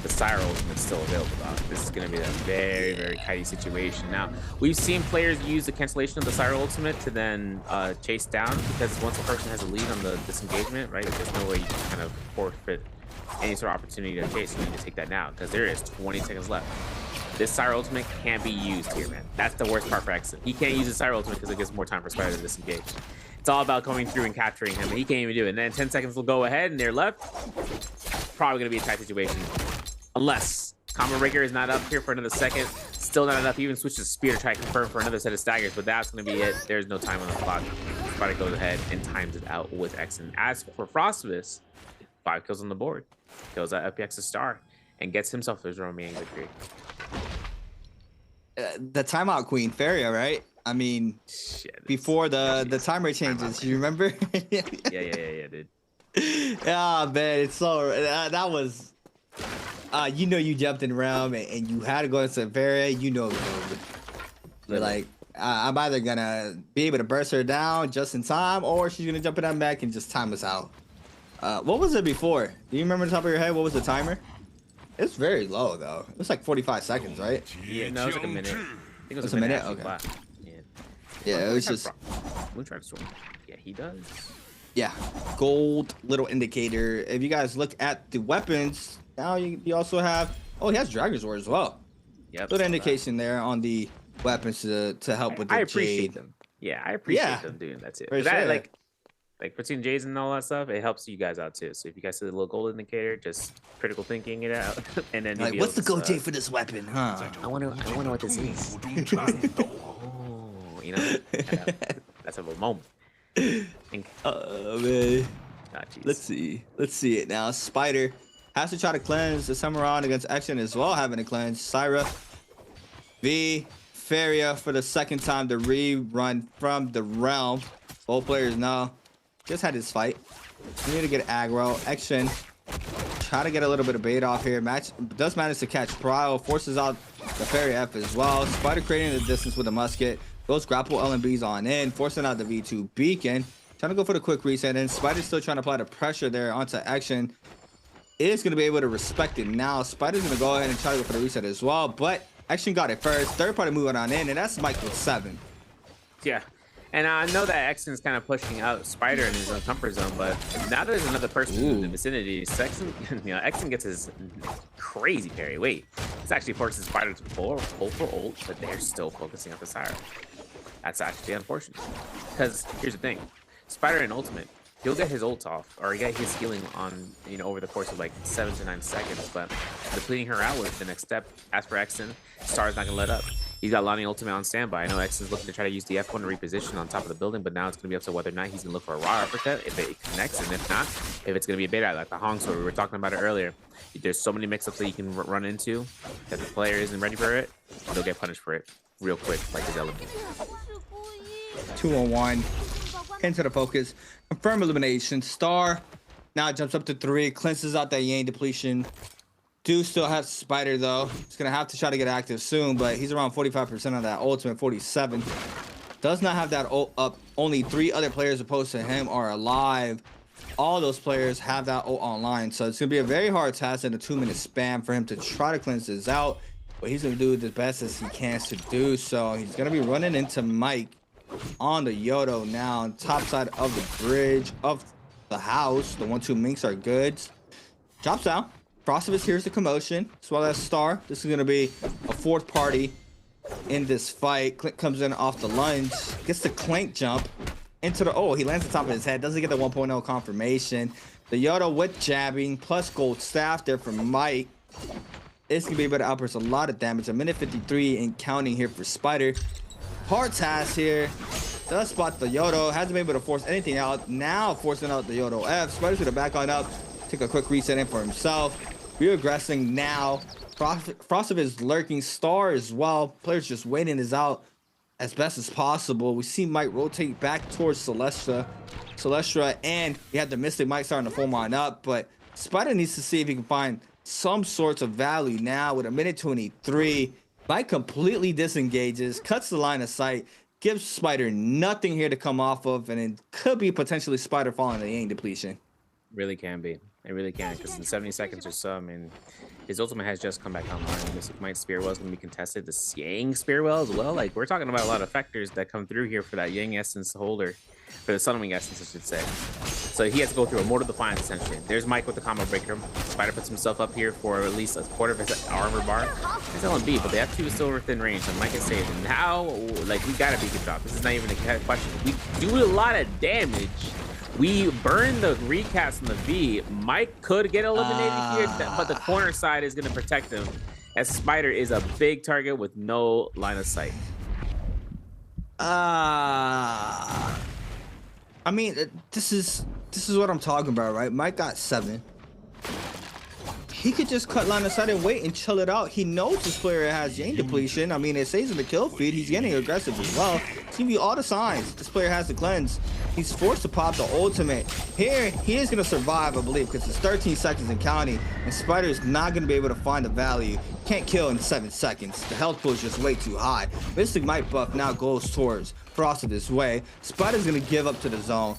[SPEAKER 12] The Syra ultimate's still available, though. This is going to be a very, very tight situation. Now, we've seen players use the cancellation of the Syra ultimate to then chase down, because once a person has a lead on the disengagement, right, there's no way you can kind of forfeit any sort of opportunity to chase. You need to take that now, because there is 20 seconds left. This Syra ultimate can't be used here, man. That's the worst part for Exit. He can't use the Syra ultimate because it gives more time for Spider to disengage. It's all about coming through and capturing him, and he can't even do it. And then 10 seconds will go ahead, and they're left. Probably going to be a tight situation. Unless Combo Breaker is not up here for another second. Still not enough. He even switches to Spear to try to confirm for another set of staggers, but that's going to be it. There's no time on the clock. Spider goes ahead and times it out with Exit. As for Frostvis, 5 kills on the board. Kills out FPX's star and gets himself his remaining victory.
[SPEAKER 13] The timeout queen, Feria, right? I mean, shit, before the timer changes, you remember?
[SPEAKER 12] yeah, dude.
[SPEAKER 13] Yeah, man, it's so that was, you know, you jumped in realm and you had to go into Feria. You know, you're like, I'm either gonna be able to burst her down just in time, or she's gonna jump in that mech and just time us out. What was it before? Do you remember the top of your head? What was the timer? It's very low though. It's like 45 seconds, right?
[SPEAKER 12] Yeah, no, it's like a minute. I think it was
[SPEAKER 13] a minute. Okay. Yeah, it was just.
[SPEAKER 12] Yeah, he does.
[SPEAKER 13] Yeah, gold little indicator. If you guys look at the weapons, now you also have. Oh, he has Dragon Sword as well.
[SPEAKER 12] Yep.
[SPEAKER 13] Little indication there on the weapons to help with the
[SPEAKER 12] I appreciate
[SPEAKER 13] Jade.
[SPEAKER 12] them. Yeah, I appreciate them doing that too.
[SPEAKER 13] For
[SPEAKER 12] That,
[SPEAKER 13] sure.
[SPEAKER 12] like between Jades and all that stuff, it helps you guys out too. So if you guys see the little gold indicator, just critical thinking it out, and then
[SPEAKER 13] Like, what's the gold Jade for this weapon, huh?
[SPEAKER 14] I wonder what this is.
[SPEAKER 12] Oh, you know, that's a little moment.
[SPEAKER 13] Oh man.
[SPEAKER 12] Ah,
[SPEAKER 13] Let's see it now. Spider has to try to cleanse the Summeron against Action as well, having to cleanse. Syra v Feria for the second time to rerun from the realm. Both players now just had this fight. You need to get aggro. Action. Try to get a little bit of bait off here. Match does manage to catch Prio. Forces out the Fairy F as well. Spider creating the distance with a musket. Goes grapple LMBs on in. Forcing out the V2 beacon. Trying to go for the quick reset. And Spider's still trying to apply the pressure there onto Action. Is going to be able to respect it now. Spider's going to go ahead and try to go for the reset as well. But Action got it first. Third party moving on in. And that's Mike with 7.
[SPEAKER 12] Yeah. And I know that Exton's kind of pushing out Spider in his own comfort zone, but now there's another person in the vicinity. So Exton gets his crazy parry. Wait, this actually forces Spider to pull for ult, but they're still focusing on the Syra. That's actually unfortunate. Because here's the thing, Spider in ultimate, he'll get his ult off, or he get his healing on, over the course of like 7 to 9 seconds, but depleting her out was the next step. As for Exton, Star's not gonna let up. He's got Lonnie ultimate on standby. I know X is looking to try to use the F1 to reposition on top of the building, but now it's going to be up to whether or not he's going to look for a raw uppercut if it connects, and if not, if it's going to be a beta like the Hong sword we were talking about it earlier. There's so many mix-ups that you can run into that the player isn't ready for it. They'll get punished for it real quick, like his element.
[SPEAKER 13] 2-on-1. Into the focus. Confirm elimination. Star now jumps up to 3. Cleanses out that Yang depletion. Do still have Spider though. He's gonna have to try to get active soon, but he's around 45% on that ultimate, 47. Does not have that ult up. Only 3 other players opposed to him are alive. All those players have that ult online, so it's gonna be a very hard task in a 2-minute span for him to try to cleanse this out. But he's gonna do the best as he can to do so. He's gonna be running into Mike on the Yodo now, on top side of the bridge of the house. The 1-2 minks are good. Drops down. Frostvis hears the commotion, as well as Star. This is going to be a 4th party in this fight. Clink comes in off the lunge, gets the Clank jump into the... Oh, he lands on top of his head. Doesn't get the 1.0 confirmation. The Yoda with jabbing, plus gold staff there from Mike. It's going to be able to outburst a lot of damage. A minute 53 and counting here for Spider. Hard task here. Does spot the Yodo. Hasn't been able to force anything out. Now forcing out the Yodo F. Spider's going to back on up. Take a quick reset in for himself. Regressing now. Frostov is lurking. Star as well. Players just waiting this out as best as possible. We see Mike rotate back towards Celestra, and we had the Mystic Mike starting to full mine up, but Spider needs to see if he can find some sorts of value now with a minute 23. Mike completely disengages, cuts the line of sight, gives Spider nothing here to come off of, and it could be potentially Spider falling to Yang depletion.
[SPEAKER 12] Really can be. It really can, because in 70 seconds or so, I mean, his ultimate has just come back online. Mystic Might Spearwell is going to be contested. The Yang Spearwell as well. Like, we're talking about a lot of factors that come through here for that Yang Essence holder, for the Sunwing Essence, I should say. So he has to go through a Mortal Defiance, essentially. There's Mike with the combo breaker. Spider puts himself up here for at least a quarter of his armor bar. It's LMB, but they have two still within range, and Mike is saved. And now, like, we got to beat the drop. This is not even a question. We do a lot of damage. We burn the recast on the V. Mike could get eliminated here, but the corner side is going to protect him, as Spider is a big target with no line of sight.
[SPEAKER 13] I mean, this is what I'm talking about, right? Mike got 7. He could just cut line of sight and wait and chill it out. He knows this player has Yang depletion. I mean, it says in the kill feed, he's getting aggressive as well. It's giving you all the signs. This player has the cleanse. He's forced to pop the ultimate. Here, he is going to survive, I believe, because it's 13 seconds and counting, and Spider is not going to be able to find the value. Can't kill in 7 seconds. The health pool is just way too high. Mystic Might buff now goes towards Frost of this way. Spider's going to give up to the zone.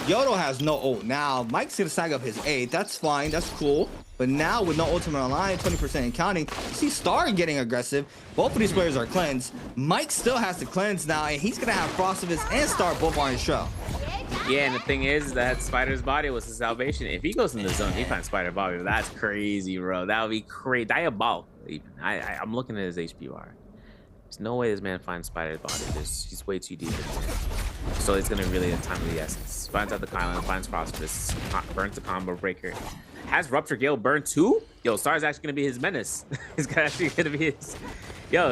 [SPEAKER 13] Yodo has no ult now. Mike's going to snag up his 8. That's fine. That's cool. But now with no ultimate online, 20% and counting, you see Star getting aggressive. Both of these players are cleansed. Mike still has to cleanse now, and he's going to have Frostivus and Star both on his show.
[SPEAKER 12] Yeah, and the thing is that Spider's body was his salvation. If he goes in the zone, he finds Spider body. That's crazy, bro. That would be crazy. Diabolical, even. I'm looking at his HP bar. There's no way this man finds Spider's body. He's way too deep in there. So it's going to really a time of the essence. Finds out the Kylan, finds Frostivus, burns the combo breaker. Has Rupture Gale burn too? Yo, Star's actually going to be his menace. He's actually going to be his... Yo,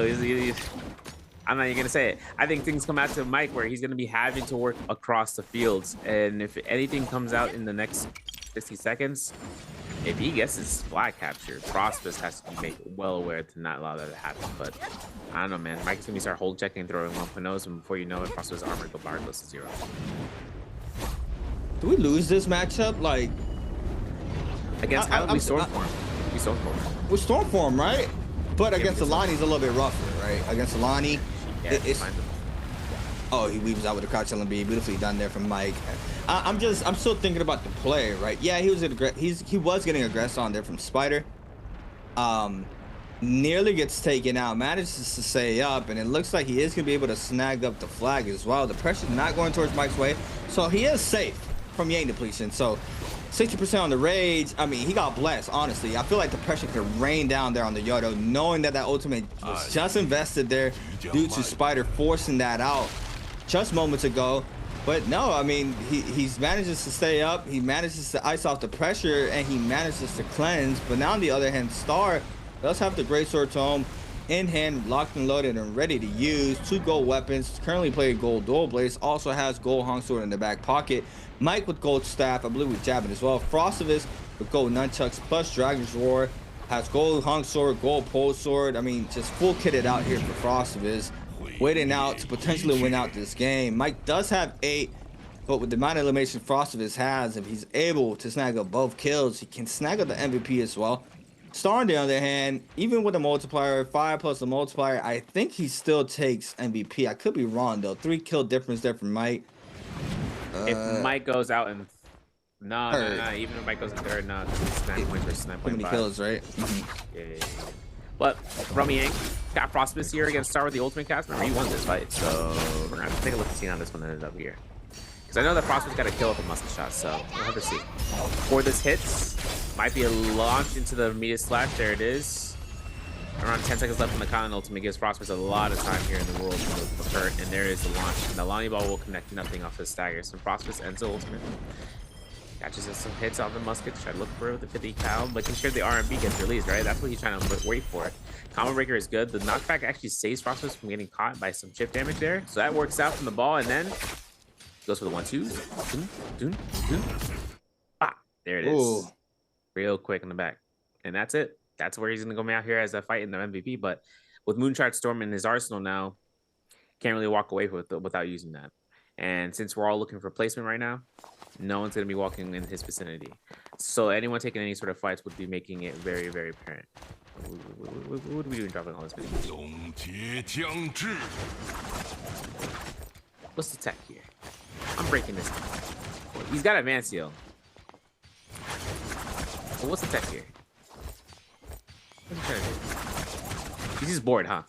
[SPEAKER 12] I'm not even going to say it. I think things come out to Mike where he's going to be having to work across the fields. And if anything comes out in the next 60 seconds, if he gets his flag capture, Frostivus has to be made well aware to not allow that to happen. But I don't know, man. Mike's going to start hold checking, throwing 1.0s, and before you know it, Frostivus' armor goes to 0.
[SPEAKER 13] Do we lose this matchup? Like...
[SPEAKER 12] Against we Stormform. We Stormform.
[SPEAKER 13] We're Stormform, right? But against Alani, he's a little bit rougher, right? Against Alani,
[SPEAKER 12] yeah, it's...
[SPEAKER 13] Oh, he weaves out with a crouch LMB. Beautifully done there from Mike. I'm still thinking about the play, right? Yeah, he was getting aggressed on there from Spider. Nearly gets taken out, manages to stay up, and it looks like he is gonna be able to snag up the flag as well. The pressure's not going towards Mike's way, so he is safe from Yang depletion. So 60% on the rage. I mean, he got blessed, honestly. I feel like the pressure could rain down there on the Yodo, knowing that ultimate was just invested there due to Spider forcing that out just moments ago. But no, I mean, he manages to stay up, he manages to ice off the pressure, and he manages to cleanse. But now on the other hand, Star does have the Greatsword Tome in hand, locked and loaded and ready to use. 2 gold weapons, currently playing gold dual blades, also has gold Hong Sword in the back pocket. Mike with gold staff, I believe with jabbing as well. Frostivus with gold nunchucks plus Dragon's Roar, has gold Hong Sword, gold pole sword. I mean, just full kitted out here for Frostivus, waiting out to potentially win out this game. Mike does have 8, but with the amount of elimination Frostivus has, if he's able to snag up both kills, he can snag up the MVP as well. Star on the other hand, even with the multiplier, 5 plus the multiplier, I think he still takes MVP. I could be wrong though. 3 kill difference there from Mike.
[SPEAKER 12] If Mike goes out and no, even if Mike goes in third, no, it's 9 points versus 9.5.
[SPEAKER 13] Too many kills, right?
[SPEAKER 12] Yeah. But Rummy Yang got Frostivus here against Star with the ultimate cast. Remember, he won this fight, so we're gonna have to take a look to see how this one ended up here. Because I know that Frostivus got a kill with a muscle shot, so we'll have to see. Before this hits, might be a launch into the immediate slash. There it is. Around 10 seconds left on the Kylan ultimate gives Frostivus a lot of time here in the world to occur, and there is the launch. And the Lonnie Ball will connect nothing off his stagger. So Frostivus ends the ultimate. Catches us some hits on the musket. Try to look for the 50 cal, making sure the RMB gets released, right? That's what he's trying to wait for. Combo breaker is good. The knockback actually saves Frostivus from getting caught by some chip damage there. So that works out from the ball, and then goes for the 1-2s. Ah, there it is. Ooh. Real quick in the back. And that's it. That's where he's going to go out here as a fight in the MVP. But with Moonshard Storm in his arsenal now, can't really walk away with without using that. And since we're all looking for placement right now, No one's gonna be walking in his vicinity. So anyone taking any sort of fights would be making it very, very apparent. What are we doing dropping all this video? What's the tech here? I'm breaking this thing. He's got advanced heal. Well, what's the tech here? What's he trying to do? He's just bored, huh?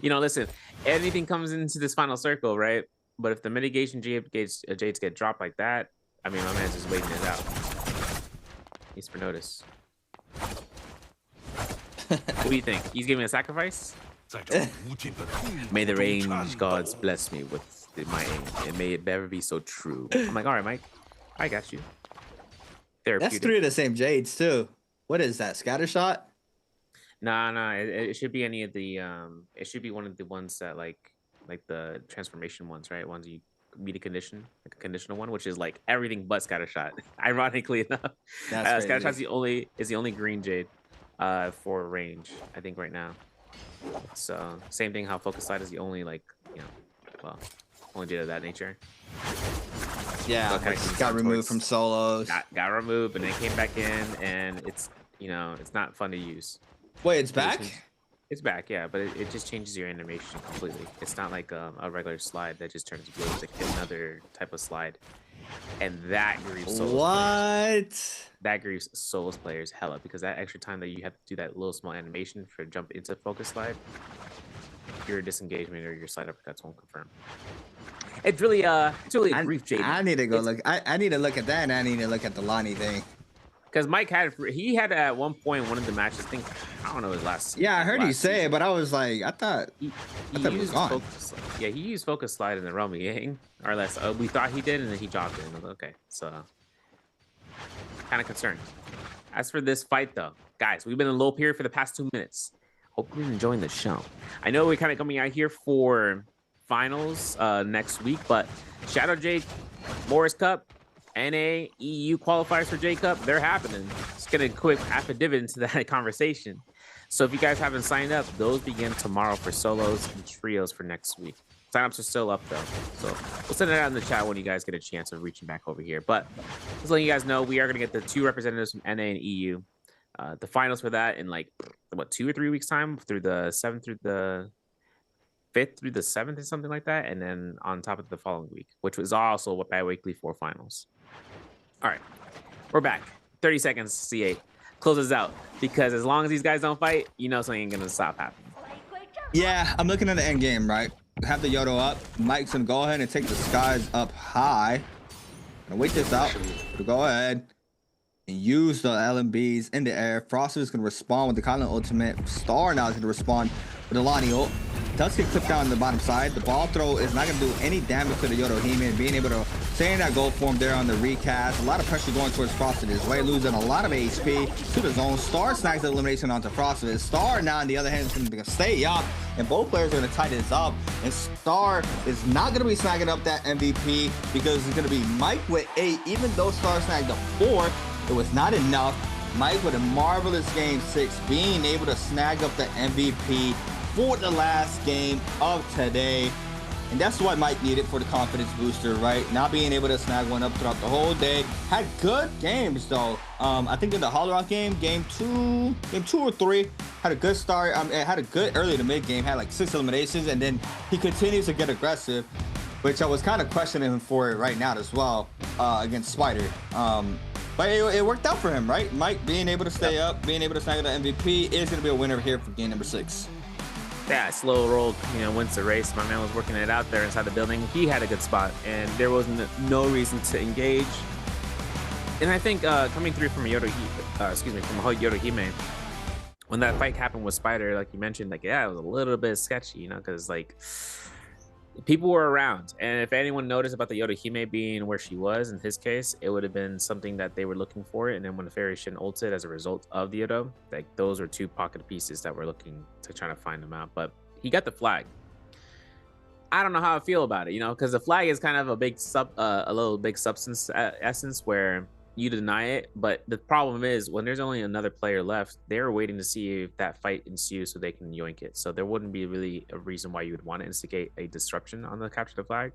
[SPEAKER 12] You know, listen, anything comes into this final circle, right? But if the mitigation jades get dropped like that, I mean, my man's just waiting it out. He's for notice. What do you think? He's giving a sacrifice? May the range gods bless me with my aim, and may it never be so true. I'm like, all right, Mike, I got you.
[SPEAKER 13] That's 3 of the same jades too. What is that? Scatter shot?
[SPEAKER 12] Nah. It should be any of the. It should be one of the ones that like the transformation ones, right? Ones you meet a condition, like a conditional one, which is like everything but scatter shot. Ironically enough, scatter shot is the only green jade for range, I think, right now. So same thing. How focus sight is the only only jade of that nature.
[SPEAKER 13] Yeah, so got removed from solos.
[SPEAKER 12] Got removed and then came back in, and it's it's not fun to use.
[SPEAKER 13] Wait, it's back?
[SPEAKER 12] It's back, yeah, but it just changes your animation completely. It's not like a regular slide that just turns blue. It's like another type of slide, and that grieves Solos. That grieves Solos players hella, because that extra time that you have to do that little small animation for jump into focus slide, your disengagement or your slide uppercuts won't confirm. It's really a grief jade.
[SPEAKER 13] I need to go look. I need to look at that, and I need to look at the Lonnie thing.
[SPEAKER 12] Because Mike had at one point one of the matches. I don't know his last.
[SPEAKER 13] Yeah, I heard you say it, but I was like, I thought he was gone.
[SPEAKER 12] He used focus slide in the Romy gang, or less. We thought he did, and then he dropped it. And okay, so kind of concerned. As for this fight, though, guys, we've been in a low period for the past 2 minutes. Hope you're enjoying the show. I know we're kind of coming out here for finals next week, but Shadow Jade, Morris Cup, NA, EU qualifiers for J Cup, they're happening. Just get a quick affidavit into that conversation. So if you guys haven't signed up, those begin tomorrow for solos and trios for next week. Signups are still up though, so we'll send it out in the chat when you guys get a chance of reaching back over here. But just letting you guys know, we are going to get the 2 representatives from NA and EU. The finals for that in like 2 or 3 weeks time, through the 7th through the 5th through the 7th or something like that, and then on top of the following week, which was also what bi-weekly 4 finals. All right, we're back. 30 seconds, C8. Close us out, because as long as these guys don't fight, something ain't gonna stop happening.
[SPEAKER 13] Yeah, I'm looking at the end game, right? Have the Yodo up. Mike's gonna go ahead and take the skies up high. Gonna wait this out. Go ahead and use the LMBs in the air. Frost is gonna respond with the Kylan ultimate. Star now is gonna respond with the Lonnie ult. Does get clipped down on the bottom side. The ball throw is not going to do any damage to the Yodo He-Man. Being able to stay in that gold form there on the recast. A lot of pressure going towards Frosted his way, losing a lot of HP to the zone. Star snags the elimination onto Frosted. Star now, on the other hand, is going to stay up, and both players are going to tighten this up. And Star is not going to be snagging up that MVP, because it's going to be Mike with 8. Even though Star snagged the 4, it was not enough. Mike with a marvelous game 6, being able to snag up the MVP for the last game of today. And that's what Mike needed for the confidence booster, right? Not being able to snag one up throughout the whole day. Had good games though. I think in the Hollow Rock game 2 or 3, had a good start. Had a good early to mid game, had like 6 eliminations, and then he continues to get aggressive, which I was kind of questioning him for it right now as well, against Spider. But it worked out for him, right? Mike being able to stay up, being able to snag the MVP is going to be a winner here for game number 6.
[SPEAKER 12] Yeah, slow rolled, wins the race. My man was working it out there inside the building. He had a good spot, and there was no reason to engage. And I think coming through from Yodo Hime, when that fight happened with Spider, like you mentioned, it was a little bit sketchy, because people were around, and if anyone noticed about the Yodo Hime being where she was, in his case, it would have been something that they were looking for. And then when the Fairy Shin ulted as a result of the Yodo, those were 2 pocket pieces that were looking to try to find him out. But he got the flag. I don't know how I feel about it, because the flag is kind of a big big substance essence where you deny it. But the problem is, when there's only another player left, they're waiting to see if that fight ensues so they can yoink it. So there wouldn't be really a reason why you would want to instigate a disruption on the capture the flag.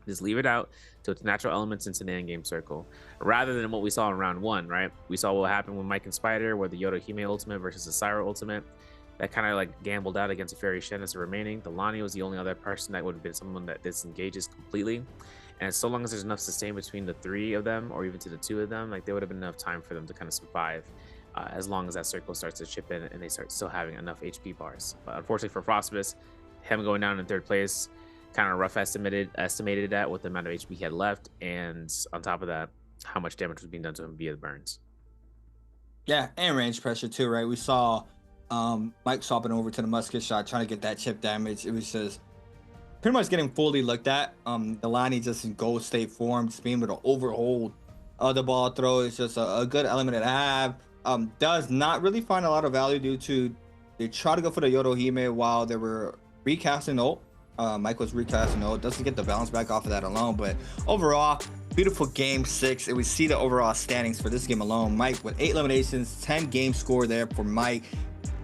[SPEAKER 12] Just leave it out to its natural elements into the end game circle, rather than what we saw in round 1, right? We saw what happened with Mike and Spider, where the Yoda Hime ultimate versus the Syra ultimate. That kind of like gambled out against a Fairy Shen as the remaining. The Lani was the only other person that would have been someone that disengages completely. And so long as there's enough sustain between the 3 of them, or even to the 2 of them, like there would have been enough time for them to kind of survive, as long as that circle starts to chip in and they start still having enough HP bars. But unfortunately for Frostbus, him going down in 3rd place, kind of rough estimated that with the amount of HP he had left, and on top of that, how much damage was being done to him via the burns.
[SPEAKER 13] Yeah, and range pressure too, right? We saw Mike swapping over to the musket shot, trying to get that chip damage. It was just pretty much getting fully looked at. Delani just in gold state form, just being able to overhold the ball throw is just a good element to have. Does not really find a lot of value due to they try to go for the Yodo Hime while they were recasting ult. Mike was recasting ult, doesn't get the balance back off of that alone, but overall, beautiful game 6. And we see the overall standings for this game alone. Mike with 8 eliminations, 10 game score there for Mike.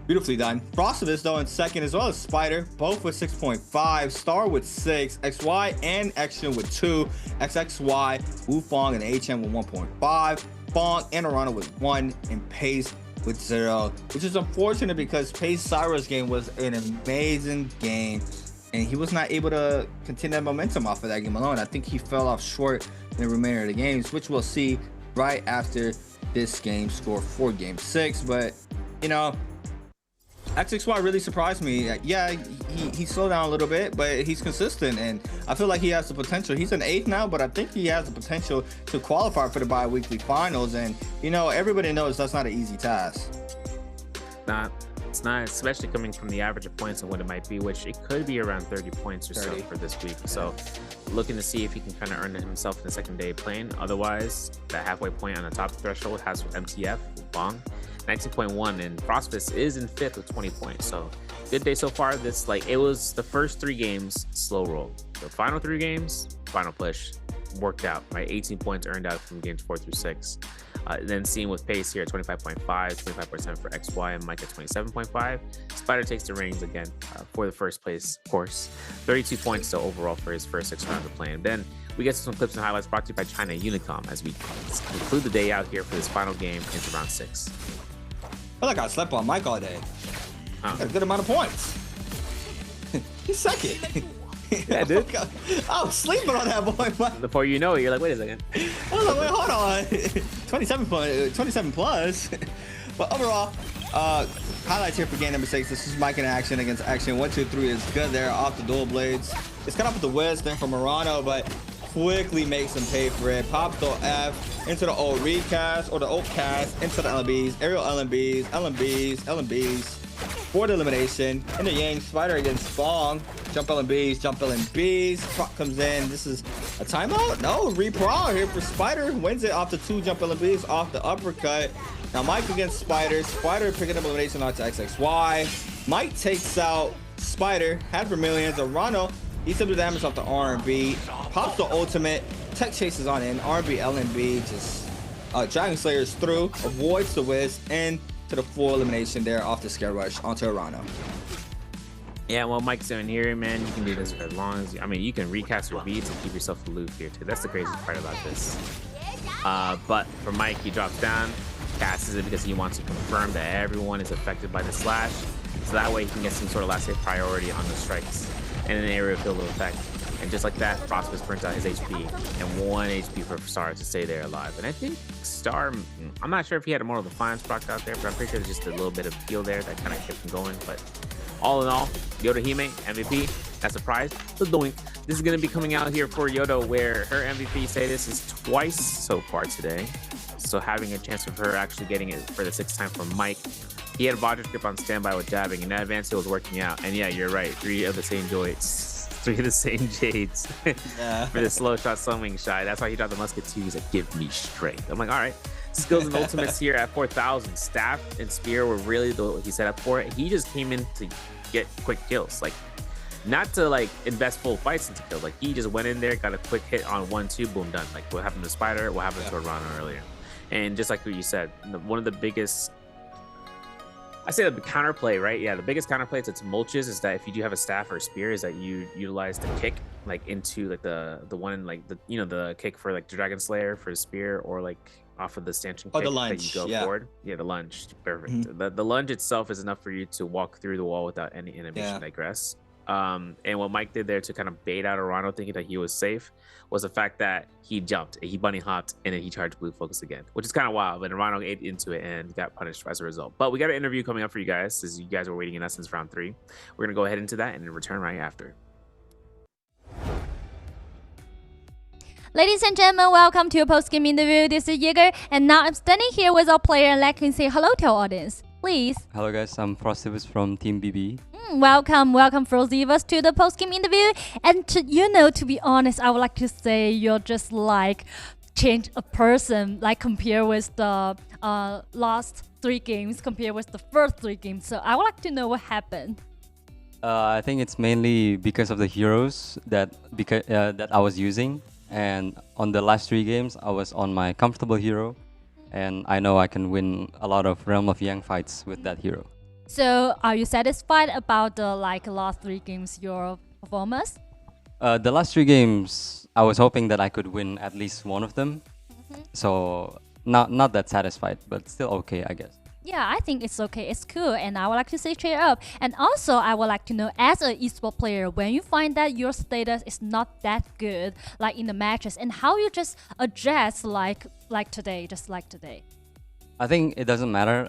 [SPEAKER 13] Beautifully done. Frostbus though in 2nd, as well as Spider, both with 6.5, Star with 6, XY and Action with 2, XXY, Wufong and HM with 1.5, Fong and Arana with 1, and Pace with 0, which is unfortunate because Pace Syra's game was an amazing game, and he was not able to continue that momentum off of that game alone. I think he fell off short in the remainder of the games, which we'll see right after this game score for game 6. But, you know, XXY really surprised me. Yeah, he slowed down a little bit, but he's consistent, and I feel like he has the potential. He's an 8th now, but I think he has the potential to qualify for the bi-weekly finals, and, you know, everybody knows that's not an easy task.
[SPEAKER 12] It's not, especially coming from the average of points and what it might be, which it could be around 30 points or so for this week. So looking to see if he can kind of earn it himself in the second day playing. Otherwise, that halfway point on the top threshold has MTF, Bong, 19.1, and Frostbus is in 5th with 20 points. So good day so far. This, like, it was the first 3 games slow roll. The final 3 games, final push, worked out, right? 18 points earned out from games 4 through 6. Then seeing with Pace here at 25.5, 25% for XY, and Mike at 27.5. Spider takes the reins again for the first place, of course. 32 points though overall for his first 6 rounds of playing. Then we get some clips and highlights brought to you by China Unicom as we conclude the day out here for this final game into round 6.
[SPEAKER 13] I feel like I slept on Mike all day. Got a good amount of points. He's 2nd.
[SPEAKER 12] Yeah, dude.
[SPEAKER 13] I was sleeping on that boy.
[SPEAKER 12] Before you know it, you're like, wait a second.
[SPEAKER 13] I was like, wait, hold on. 27 plus. But overall, highlights here for game number 6. This is Mike in action against Action. 1, 2, 3 is good there off the dual blades. It's cut off with the whiz then from Murano, but quickly makes him pay for it. Pops the F into the ult recast or the ult cast into the LMBs, aerial LMBs. For the elimination. In the Yang, Spider against Fong. Jump LMBs. Truck comes in. This is a timeout? No, reprowl here for Spider. Wins it off the 2 jump LMBs off the uppercut. Now Mike against Spider. Spider picking up elimination onto XXY. Mike takes out Spider. Had Vermilions. Arano. He took the damage off the R&B. Pops the ultimate. Tech chases on in. R&B, LMB. Just Dragon Slayers through. Avoids the whiz. And to the full elimination there off the scare rush onto Arano.
[SPEAKER 12] Yeah, well, Mike's in here, man. You can do this for as long as you you can recast your beats and keep yourself aloof here too. That's the craziest part about this. But for Mike, he drops down, casts it because he wants to confirm that everyone is affected by the slash, so that way he can get some sort of last hit priority on the strikes and an area field of effect. And just like that, Frostbus burns out his HP and 1 HP for Star to stay there alive. And I think Star, I'm not sure if he had a Mortal Defiance proc out there, but I'm pretty sure there's just a little bit of heal there that kind of kept him going. But all in all, Yoda Hime, MVP, not surprised. So doing. This is going to be coming out here for Yoda, where her MVP status is twice so far today. So having a chance of her actually getting it for the 6th time from Mike. He had Vajra grip on standby with jabbing, and that advance was working out. And yeah, you're right, 3 of the same joints. 3 of the same jades for the slow shot summoning shot. That's why he dropped the musket too. He's like, give me strength. I'm like, all right. Skills and ultimates here at 4,000. Staff and spear were really what he set up for it. He just came in to get quick kills, like not to like invest full fights into kills. Like he just went in there, got a quick hit on 1-2, boom, done. Like what happened to Spider, what happened to Arana earlier. And just like what you said, one of the biggest I say the counterplay, right? Yeah, the biggest counterplay to mulches is that if you do have a staff or a spear, is that you utilize the kick like into like the one like the the kick for like the Dragon Slayer for the spear, or like off of the stanchion kick
[SPEAKER 13] the lunge,
[SPEAKER 12] that you go forward. Yeah, the lunge, perfect. The lunge itself is enough for you to walk through the wall without any inhibition, I guess. And what Mike did there to kind of bait out Arano thinking that he was safe was the fact that he jumped, he bunny hopped, and then he charged blue focus again, which is kind of wild. But Arano ate into it and got punished as a result. But we got an interview coming up for you guys, as you guys were waiting in us since round 3. We're gonna go ahead into that and return right after.
[SPEAKER 15] Ladies and gentlemen, welcome to a post-game interview. This is Jaeger, and now I'm standing here with our player, and let me say hello to our audience. Please.
[SPEAKER 16] Hello guys, I'm Frostivus from Team BB.
[SPEAKER 15] Welcome Frozivas to the post-game interview. And to be honest, I would like to say you're just like change a person, like compare with the last 3 games, compare with the first 3 games. So I would like to know what happened.
[SPEAKER 16] I think it's mainly because of the heroes that I was using, and on the last 3 games I was on my comfortable hero, and I know I can win a lot of Realm of Yang fights with that hero.
[SPEAKER 15] So are you satisfied about the last 3 games your performance?
[SPEAKER 16] The last 3 games I was hoping that I could win at least one of them. So not that satisfied, but still okay, I guess.
[SPEAKER 15] Yeah, I think it's okay, it's cool, and I would like to say straight up. And also, I would like to know, as an esports player, when you find that your status is not that good, like in the matches, and how you just adjust like today, just like today.
[SPEAKER 16] I think it doesn't matter.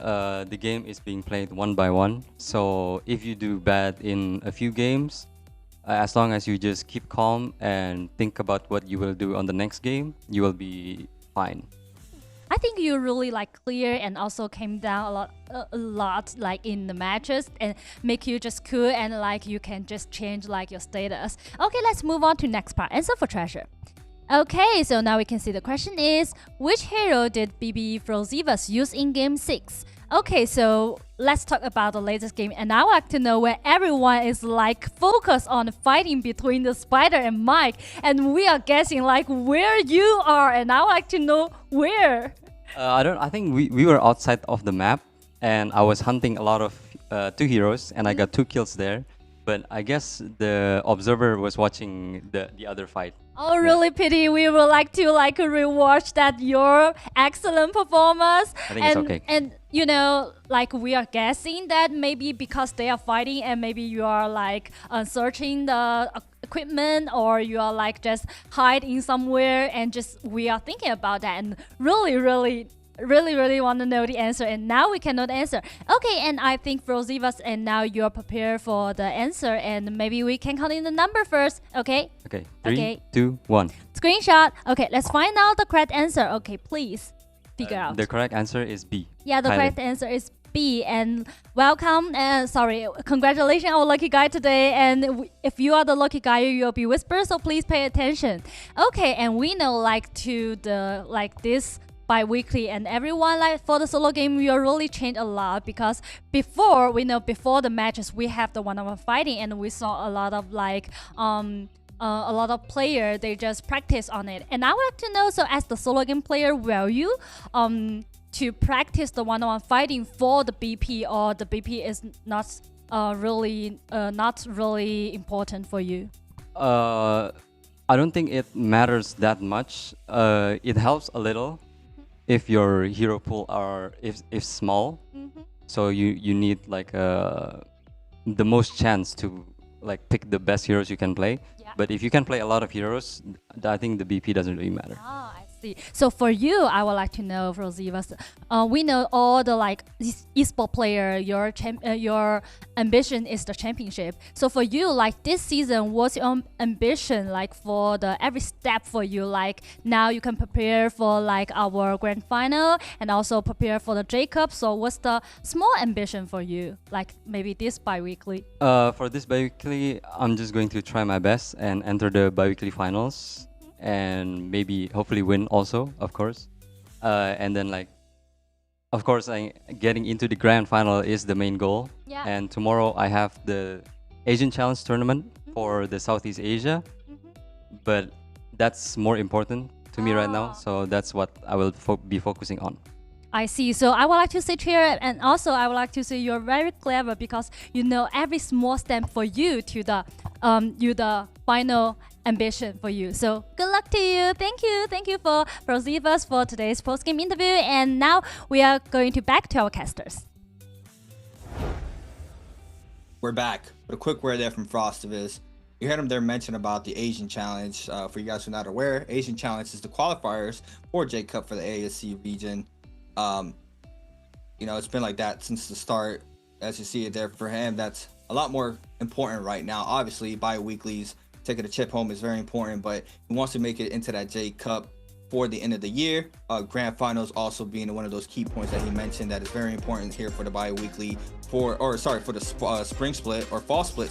[SPEAKER 16] The game is being played one by one. So if you do bad in a few games, as long as you just keep calm and think about what you will do on the next game, you will be fine.
[SPEAKER 15] I think you really clear and also came down a lot like in the matches and make you just cool and you can just change your status. Okay, let's move on to next part. Answer for treasure. Okay, so now we can see the question is, which hero did BB Frozivas use in game 6? Okay, so let's talk about the latest game, and I would like to know where everyone is focused on fighting between the Spider and Mike, and we are guessing where you are, and I would like to know where.
[SPEAKER 16] I think we were outside of the map, and I was hunting a lot of 2 heroes, and I got 2 kills there. But I guess the observer was watching the other fight.
[SPEAKER 15] Oh, really pity. We would like to rewatch that your excellent performance.
[SPEAKER 16] I think it's okay.
[SPEAKER 15] And we are guessing that maybe because they are fighting and maybe you are searching the equipment, or you are just hiding somewhere, and just we are thinking about that and really want to know the answer, and now we cannot answer. Okay, and I think Frozivas, and now you're prepared for the answer, and maybe we can count in the number first. Okay?
[SPEAKER 16] Okay. 3, 2, 1.
[SPEAKER 15] Screenshot. Okay, let's find out the correct answer. Okay, please figure out.
[SPEAKER 16] The correct answer is B.
[SPEAKER 15] Yeah, the correct answer is B. And welcome, and congratulations our lucky guy today. And if you are the lucky guy, you'll be whispered, so please pay attention. Okay, and we know to the this bi-weekly, and everyone for the solo game we are really changed a lot, because before the matches we have the one-on-one fighting, and we saw a lot of players they just practice on it. And I would like to know, so as the solo game player, will you to practice the one-on-one fighting for the BP, or the BP is not really important for you?
[SPEAKER 16] I don't think it matters that much. It helps a little if your hero pool is small. So you need the most chance to pick the best heroes you can play. But if you can play a lot of heroes, I think the BP doesn't really matter.
[SPEAKER 15] I see. So for you, I would like to know, Frozivas, we know all the esport player, your ambition is the championship. So for you, this season, what's your ambition for the every step for you? Now you can prepare for our grand final and also prepare for the J-Cup. So what's the small ambition for you? Maybe this bi-weekly?
[SPEAKER 16] For this bi-weekly, I'm just going to try my best and enter the bi-weekly finals, and maybe hopefully win also, of course. And then of course, getting into the grand final is the main goal.
[SPEAKER 15] Yeah.
[SPEAKER 16] And tomorrow I have the Asian Challenge tournament for the Southeast Asia, but that's more important to me right now. So that's what I will be focusing on.
[SPEAKER 15] I see. So I would like to say here, and also I would like to say you're very clever because you know every small step for you to the final ambition for you. So good luck to you. Thank you for Rosivas for today's post-game interview. And now we are going to back to our casters.
[SPEAKER 13] We're back. But a quick word there from Frostivus. You heard him there mention about the Asian Challenge. For you guys who are not aware, Asian Challenge is the qualifiers for J Cup for the ASC region. You know, it's been like that since the start. As you see it there for him, that's a lot more important right now. Obviously, bi-weeklies, taking a chip home is very important, but he wants to make it into that J Cup for the end of the year. Grand finals also being one of those key points that he mentioned that is very important here for the bi-weekly for the spring split or fall split.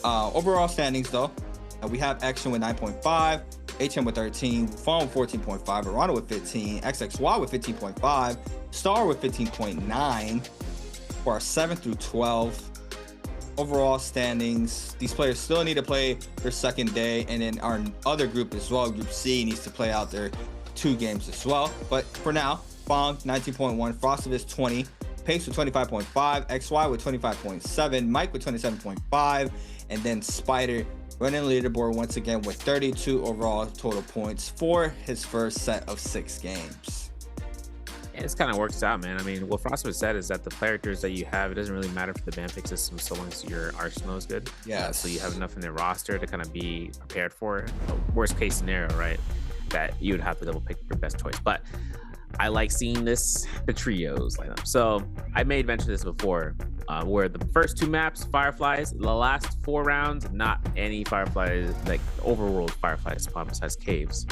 [SPEAKER 13] Overall standings though, we have Action with 9.5, HM with 13, Fawn with 14.5, Arana with 15, XXY with 15.5, Star with 15.9 for our 7th through 12th. Overall standings, these players still need to play their second day, and then our other group as well, Group C, needs to play out their 2 games as well. But for now, Fong 19.1, Frostivus 20, Pace with 25.5, XY with 25.7, Mike with 27.5, and then Spider running the leaderboard once again with 32 overall total points for his first set of 6 games.
[SPEAKER 12] Yeah, this kind of works out, man. I mean, what Frostwood said is that the characters that you have, it doesn't really matter for the ban pick system so long as your arsenal is good.
[SPEAKER 13] Yeah.
[SPEAKER 12] So you have enough in their roster to kind of be prepared for worst case scenario, right? That you would have to double pick your best choice. But I like seeing the trios lineup. So I made mention of this before, where the first 2 maps, Fireflies, the last 4 rounds, not any Fireflies, like overworld Fireflies spawn besides caves.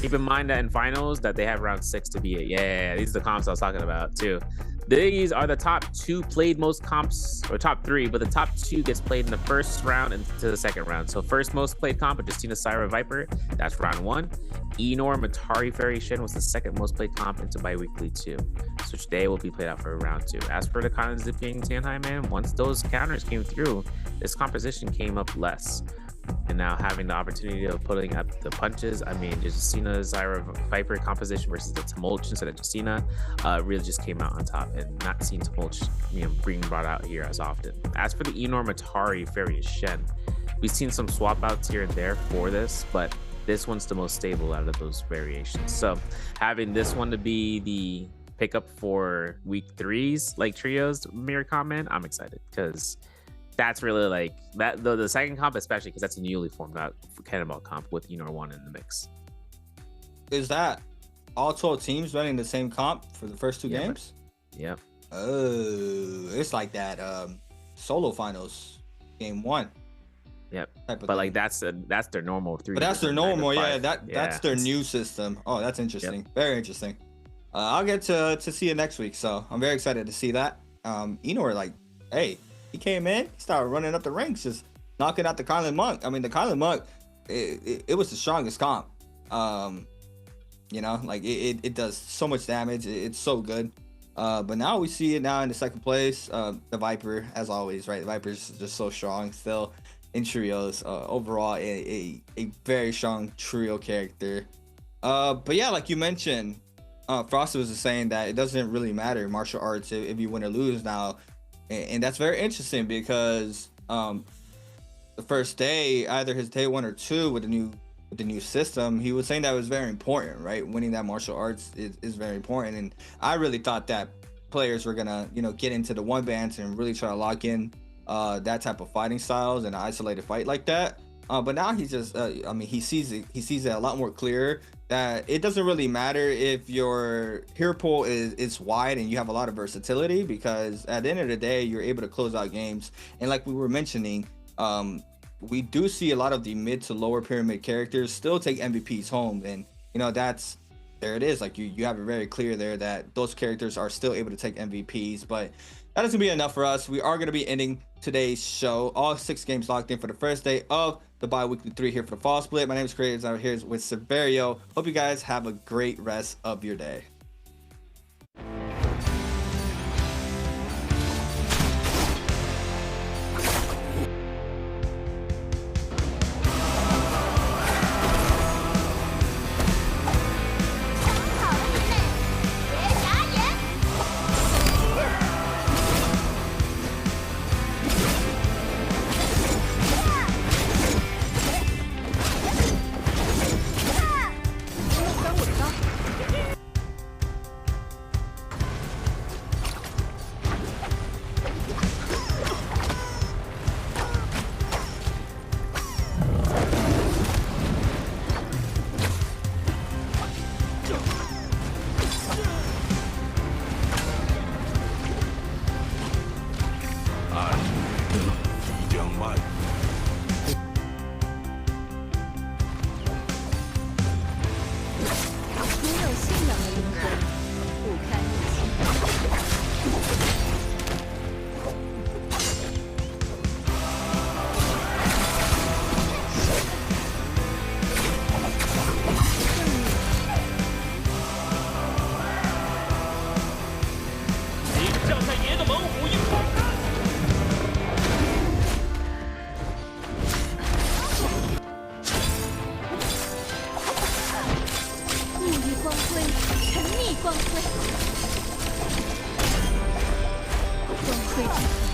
[SPEAKER 12] Keep in mind that in finals that they have round 6 to be it. Yeah, these are the comps I was talking about too. These are the top 2 played most comps, or top 3, but the top 2 gets played in the first round and to the second round. So first most played comp of Justina Syra Viper, that's round 1. Enor Matari Fairy Shin was the second most played comp into bi-weekly 2. So today will be played out for round 2. As for the Kana Zipping Tianhai, man, once those counters came through, this composition came up less. And now having the opportunity of putting up the punches, I mean, Justina Zyra Viper composition versus the Tumult instead of Justina really just came out on top, and not seeing Tumult, being brought out here as often. As for the Enor Matari Fairy Shen, we've seen some swap outs here and there for this, but this one's the most stable out of those variations. So having this one to be the pickup for week 3's like trios mirror comment, I'm excited because that's really like that the second comp, especially because that's a newly formed out Cannonball comp with Enor 1 in the mix.
[SPEAKER 13] Is that all 12 teams running the same comp for the first 2 games?
[SPEAKER 12] Yep.
[SPEAKER 13] Oh, it's like that solo finals game 1.
[SPEAKER 12] Yep. But like that's their normal 3.
[SPEAKER 13] But that's their normal, yeah. That's their new system. Oh, that's interesting. Yep. Very interesting. I'll get to see it next week, so I'm very excited to see that. Enor, like, hey, he came in, he started running up the ranks, just knocking out the Kylan Monk. I mean, the Kylan Monk, it was the strongest comp. Like it does so much damage. It's so good. But now we see it now in the second place. The Viper, as always, right? The Viper's just so strong still in trios. Overall, a very strong trio character. But yeah, like you mentioned, Frosty was saying that it doesn't really matter martial arts if you win or lose now. And that's very interesting because the first day, either his day 1 or 2 with the new system, he was saying that was very important, right? Winning that martial arts is very important. And I really thought that players were gonna, get into the 1 bands and really try to lock in that type of fighting styles and an isolated fight like that. But now he just, he sees it a lot more clear that it doesn't really matter if your hero pool is wide and you have a lot of versatility, because at the end of the day, you're able to close out games. And like we were mentioning, we do see a lot of the mid to lower pyramid characters still take MVPs home. And, there it is. Like you have it very clear there that those characters are still able to take MVPs, but that doesn't be enough for us. We are going to be ending today's show. All 6 games locked in for the first day of the bi-weekly 3 here for the fall split. My name is Creators. I'm here with Severio. Hope you guys have a great rest of your day.
[SPEAKER 17] 光辉，沉溺光辉，光辉之